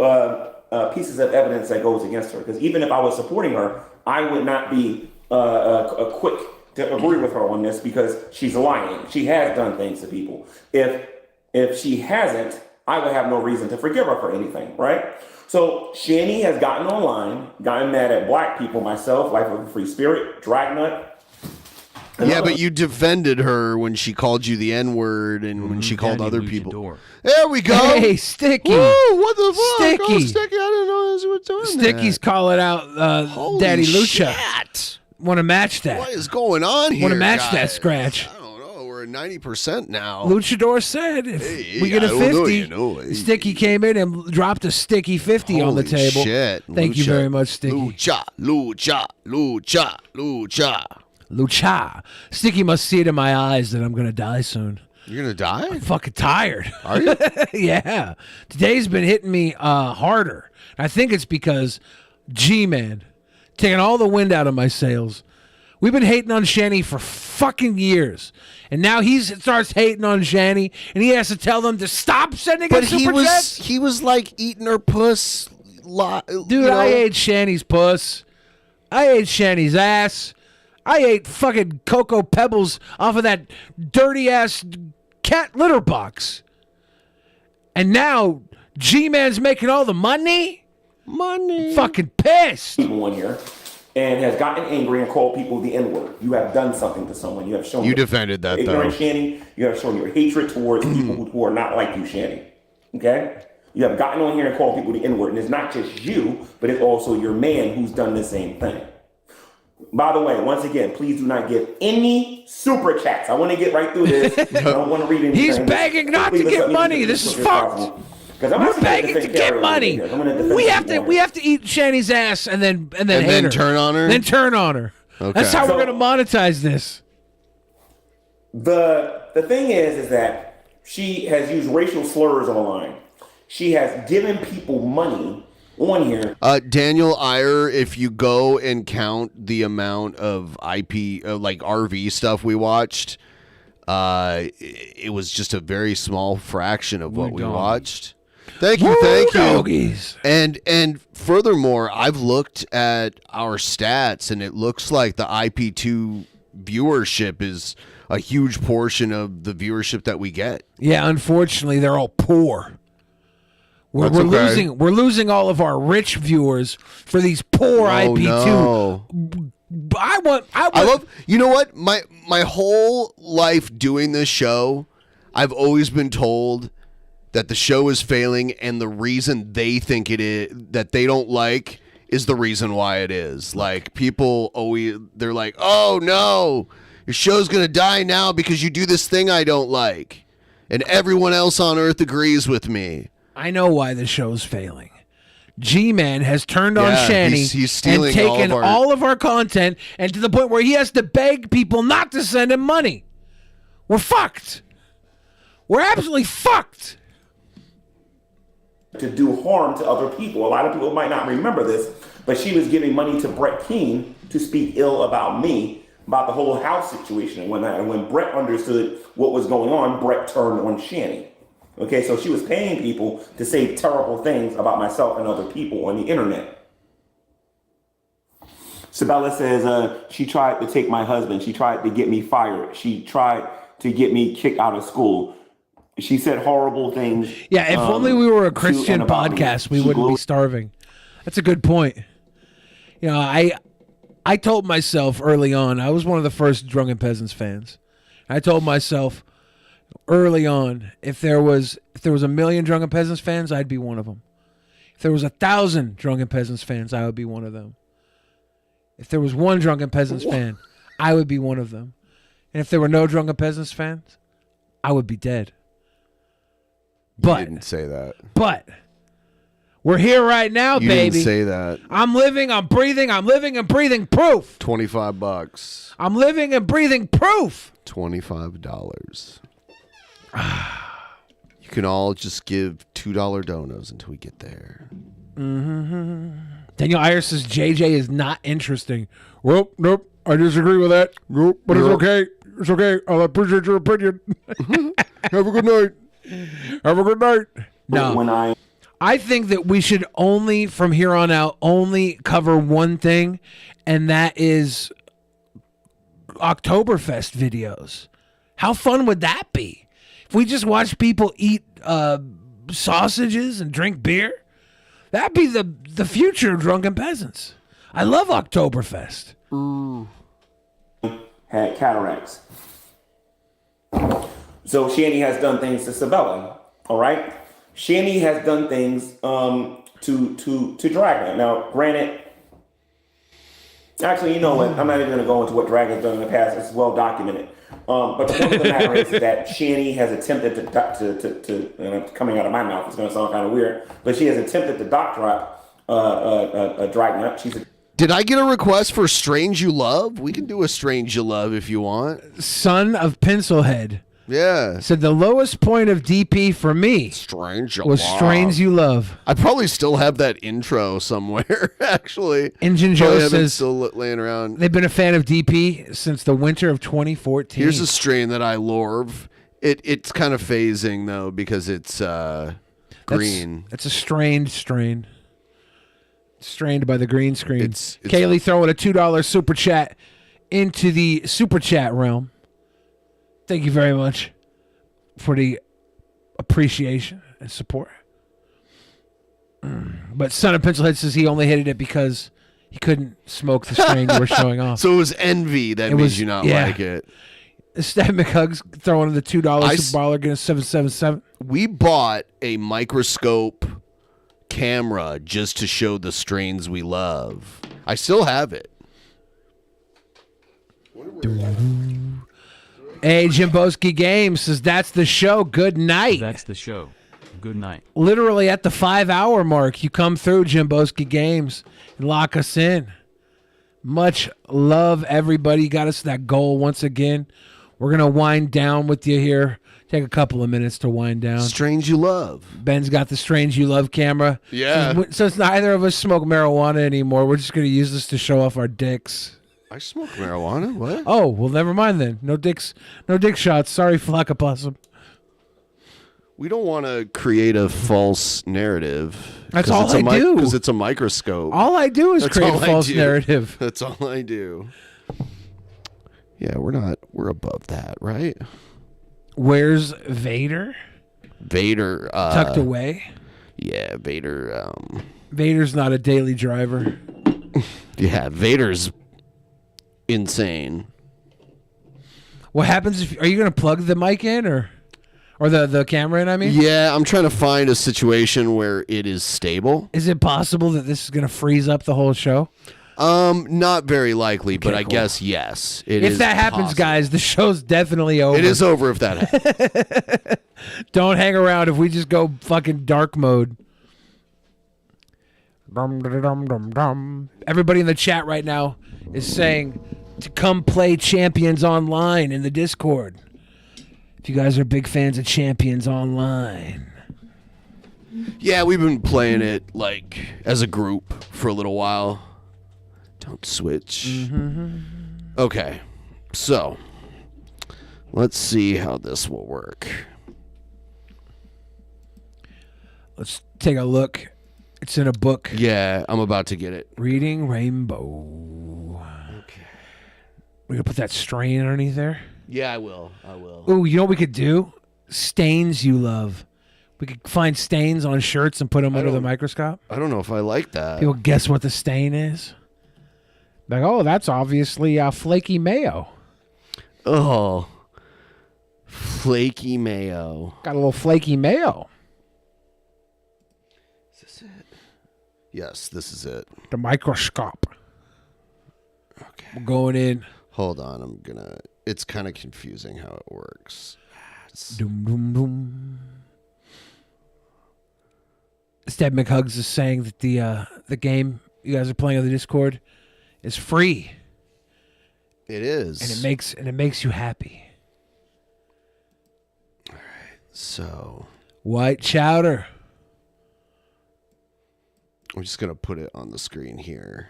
pieces of evidence that goes against her. Because even if I was supporting her, I would not be quick to agree with her on this because she's lying. She has done things to people. If she hasn't, I would have no reason to forgive her for anything, right? So Shani has gotten online, gotten mad at black people, myself, Life of a Free Spirit, Dragnut. Yeah, but you defended her when she called you the N-word and when she called other people. There we go. Hey, Sticky. Woo, what the fuck? Sticky. Oh, Sticky, I didn't know this was doing Sticky's that. calling out Holy Daddy Lucha. shit. Want to match that? What is going on here, Want to match guys? that scratch? I don't know. We're at 90% now. Luchador said if we get a 50, Sticky came in and dropped a sticky 50 on the Holy table. shit. Thank you Lucha. very much, Sticky. Lucha, lucha, lucha, lucha. Lucha. Sticky must see it in my eyes that I'm going to die soon. You're going to die? I'm fucking tired. Are you? Yeah. Today's been hitting me harder. I think it's because G-Man taking all the wind out of my sails. We've been hating on Shani for fucking years. And now he starts hating on Shani, and he has to tell them to stop sending us super chats. He was like eating her puss. Dude, I ate Shani's puss. I ate Shani's ass. I ate fucking Cocoa Pebbles off of that dirty-ass cat litter box. And now G-Man's making all the money? Money. Fucking pissed. People in here and has gotten angry and called people the N-word. You have done something to someone. You have shown You defended that, though. Shani. You have shown your hatred towards people who are not like you, Shani. Okay? You have gotten on here and called people the N-word. And it's not just you, but it's also your man who's done the same thing. By the way, once again, please do not give any super chats. I want to get right through this. I don't want to read anything. He's begging not to get money. This is fucked. We're begging to get money. We have to eat Shani's ass and then hate her. Turn on her. Then turn on her. Okay. That's how we're gonna monetize this. The thing is that she has used racial slurs online. She has given people money on here. Daniel Iyer, if you go and count the amount of IP, like RV stuff we watched, it was just a very small fraction of what we watched. Thank you, thank you. Doggies. And furthermore, I've looked at our stats, and it looks like the IP2 viewership is a huge portion of the viewership that we get. Yeah, unfortunately, they're all poor. We're losing all of our rich viewers for these poor IP2. No. I love. You know what? My whole life doing this show, I've always been told that the show is failing, and the reason they think it is that they don't like is the reason why it is. Like, people always, they're like, oh no, your show's gonna die now because you do this thing I don't like, and everyone else on earth agrees with me. I know why the show's failing. G-Man has turned on Shanny he's stealing and taken all of our content, and to the point where he has to beg people not to send him money. We're fucked. We're absolutely fucked. To do harm to other people. A lot of people might not remember this, but she was giving money to Brett Keane to speak ill about me, about the whole house situation. And when Brett understood what was going on, Brett turned on Shanny. Okay, so she was paying people to say terrible things about myself and other people on the internet. Sabella says she tried to take my husband. She tried to get me fired. She tried to get me kicked out of school. She said horrible things. Yeah, if only we were a Christian podcast, we wouldn't be starving. That's a good point. You know, I told myself early on, I was one of the first Drunken Peasants fans. I told myself early on, if there was 1 million Drunken Peasants fans, I'd be one of them. If there was 1,000 Drunken Peasants fans, I would be one of them. If there was one Drunken Peasants fan, I would be one of them. And if there were no Drunken Peasants fans, I would be dead. But you didn't say that. But we're here right now, you baby. You didn't say that. I'm living, I'm breathing, I'm living and breathing proof. $25. I'm living and breathing proof. $25. You can all just give $2 donos until we get there. Mm-hmm. Daniel Ayers says JJ is not interesting. Well, nope. I disagree with that. Nope, but it's okay. It's okay. I'll appreciate your opinion. Have a good night. Have a good night. No. I think that we should only, from here on out, only cover one thing, and that is Oktoberfest videos. How fun would that be? If we just watch people eat sausages and drink beer, that'd be the future of Drunken Peasants. I love Oktoberfest. Had cataracts. So Shanny has done things to Sabella. All right, Shanny has done things to Dragon. Now, granted, actually, you know what? I'm not even going to go into what Dragon's done in the past. It's well documented. But the point of the matter is that Shanny has attempted to and coming out of my mouth, it's going to sound kind of weird, but she has attempted to doctor Dragon. Did I get a request for Strange You Love? We can do a Strange You Love if you want. Son of Pencilhead. Yeah. Said the lowest point of DP for me Strange You was Love. Strange You Love. I probably still have that intro somewhere, actually. Engine Joe says still laying around. They've been a fan of DP since the winter of 2014. Here's a strain that I love. It's kind of phasing, though, because it's green. It's a strained strain. Strained by the green screen. It's Kaylee throwing a $2 super chat into the super chat realm. Thank you very much for the appreciation and support. But Son of Pencilhead says he only hated it because he couldn't smoke the strain you were showing off. So it was envy that made you not like it. Stan McHugs throwing in the $2 super baller, getting a 777. We bought a microscope camera just to show the strains we love. I still have it. Hey, Jimboski Games says that's the show. Good night. That's the show. Good night. Literally at the 5-hour mark, you come through Jimboski Games and lock us in. Much love, everybody. You got us that goal once again. We're going to wind down with you here. Take a couple of minutes to wind down. Strange You Love. Ben's got the Strange You Love camera. Yeah. Since neither of us smoke marijuana anymore, we're just going to use this to show off our dicks. I smoke marijuana. What? Oh, well, never mind then. No dicks. No dick shots. Sorry, Flaccapossum. We don't want to create a false narrative. That's all I do. Because it's a microscope. All I do is create a false narrative. That's all I do. Yeah, we're above that, right? Where's Vader? Vader. Tucked away? Yeah, Vader. Vader's not a daily driver. Yeah, Vader's insane. What happens if... Are you going to plug the mic in, or Or the camera in, I mean? Yeah, I'm trying to find a situation where it is stable. Is it possible that this is going to freeze up the whole show? Not very likely, but I cool. guess yes. If that happens, guys, the show's definitely over. It is over if that happens. Don't hang around if we just go fucking dark mode. Everybody in the chat right now is saying to come play Champions Online in the Discord. If you guys are big fans of Champions Online. Yeah, we've been playing it like as a group for a little while. Don't switch. Okay, so let's see how this will work. Let's take a look. It's in a book. Yeah, I'm about to get it. Reading Rainbow. Okay. We're going to put that strain underneath there? Yeah, I will. I will. Ooh, you know what we could do? Stains you love. We could find stains on shirts and put them under the microscope. I don't know if I like that. People guess what the stain is. Like, oh, that's obviously flaky mayo. Oh, flaky mayo. Got a little flaky mayo. Is this it? Yes, this is it. The microscope. Okay. We're going in. Hold on, it's kind of confusing how it works. Doom, doom, doom. Stab McHugs is saying that the game you guys are playing on the Discord is free. It is. And it makes you happy. All right. So, white chowder. I'm just going to put it on the screen here.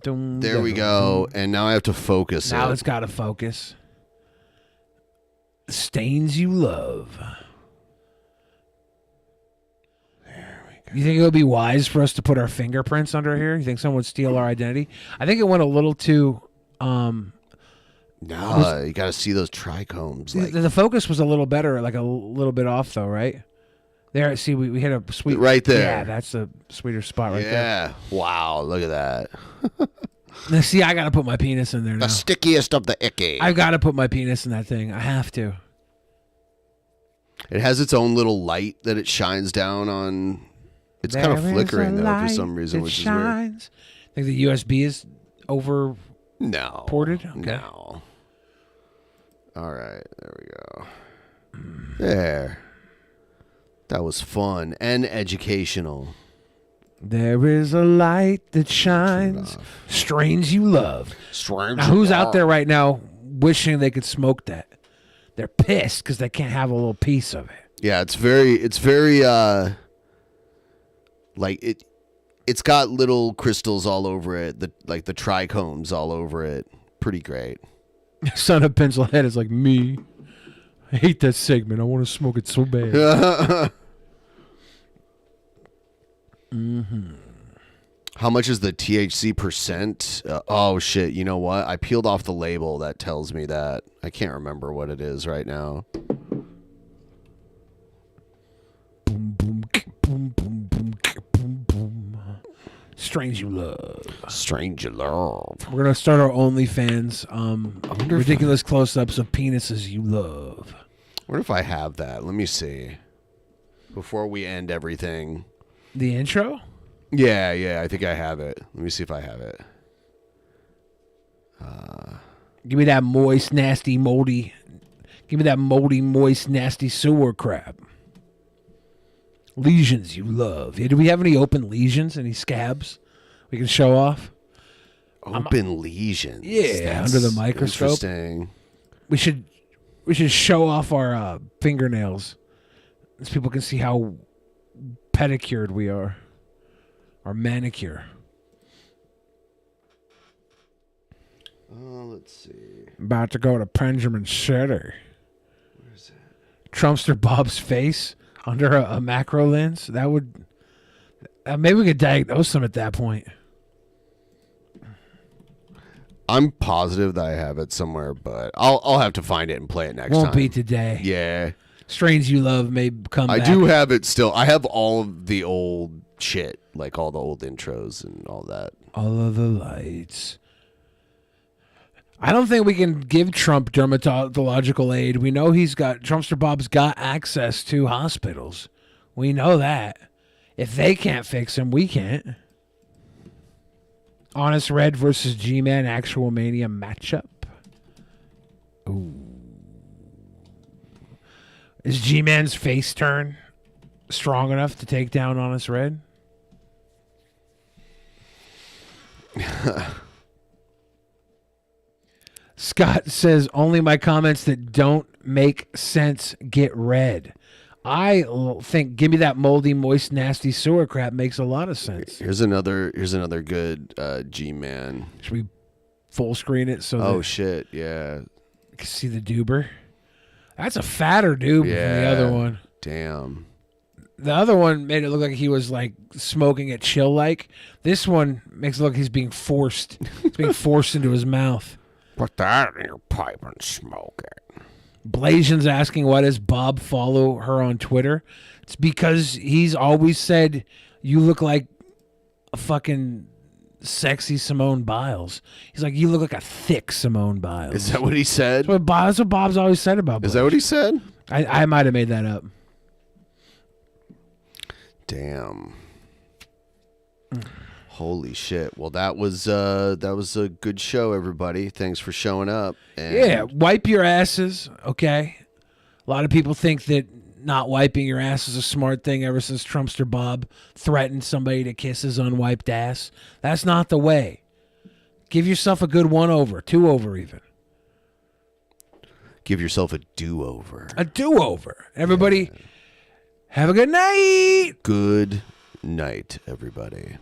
Dum, there we go. And now I have to focus Now it. it's got to focus. Stains you love. You think it would be wise for us to put our fingerprints under here? You think someone would steal our identity? I think it went a little too. No, you got to see those trichomes. Like the focus was a little better, like a little bit off, though, right? There, see, we hit a sweet right there. Yeah, that's a sweeter spot right there. Yeah. Wow, look at that. Now, see, I got to put my penis in there now. The stickiest of the icky. I've got to put my penis in that thing. I have to. It has its own little light that it shines down on. It's kind of flickering though for some reason, which is weird. Think the USB is over ported? Okay. No. All right, there we go. There. That was fun and educational. There is a light that shines, strains you love. Strains now, who's out there right now wishing they could smoke that? They're pissed because they can't have a little piece of it. Yeah, it's very like it's got little crystals all over it, the trichomes all over it. Pretty great. Son of Pencilhead is like me. I hate that segment. I want to smoke it so bad. How much is the THC percent? Oh shit! You know what? I peeled off the label that tells me that. I can't remember what it is right now. Boom boom boom boom boom boom boom. Strains you love. Strange you love. We're gonna start our OnlyFans. Ridiculous close-ups of penises you love. I wonder if I have that. Let me see. Before we end everything. The intro? Yeah, I think I have it. Let me see if I have it. Give me that moist, nasty, moldy. Give me that moldy, moist, nasty sewer crap. Lesions you love. Yeah, do we have any open lesions? Any scabs we can show off? Open lesions. Yeah, under the microscope. Interesting. We should show off our fingernails, so people can see how pedicured we are, or manicure. Let's see. About to go to Benjamin City. Where is it? Trumpster Bob's face under a macro lens. That would maybe we could diagnose him at that point. I'm positive that I have it somewhere, but I'll have to find it and play it next time. Won't be today. Yeah. Strains you love may come back. I do have it still. I have all of the old shit, like all the old intros and all that. All of the lights. I don't think we can give Trump dermatological aid. We know Trumpster Bob's got access to hospitals. We know that. If they can't fix him, we can't. Honest Red versus G-Man Actual Mania matchup. Ooh. Is G-Man's face turn strong enough to take down Honest Red? Scott says, only my comments that don't make sense get read. I think give me that moldy, moist, nasty sewer crap makes a lot of sense. Here's another good G-Man. Should we full screen it so shit, yeah. You can see the doober. That's a fatter doober than the other one. Damn. The other one made it look like he was like smoking a chill like. This one makes it look like he's being forced. It's being forced into his mouth. Put that in your pipe and smoke it. Blasian's asking, why does Bob follow her on Twitter? It's because he's always said, you look like a fucking sexy Simone Biles. He's like, you look like a thick Simone Biles. Is that what he said? That's what Bob's always said about Blasian. Is that what he said? I might have made that up. Damn. Holy shit. Well, that was a good show, everybody. Thanks for showing up. And yeah, wipe your asses, okay? A lot of people think that not wiping your ass is a smart thing ever since Trumpster Bob threatened somebody to kiss his unwiped ass. That's not the way. Give yourself a good 1-over, 2-over even. Give yourself a do-over. A do-over. Everybody, have a good night. Good night, everybody.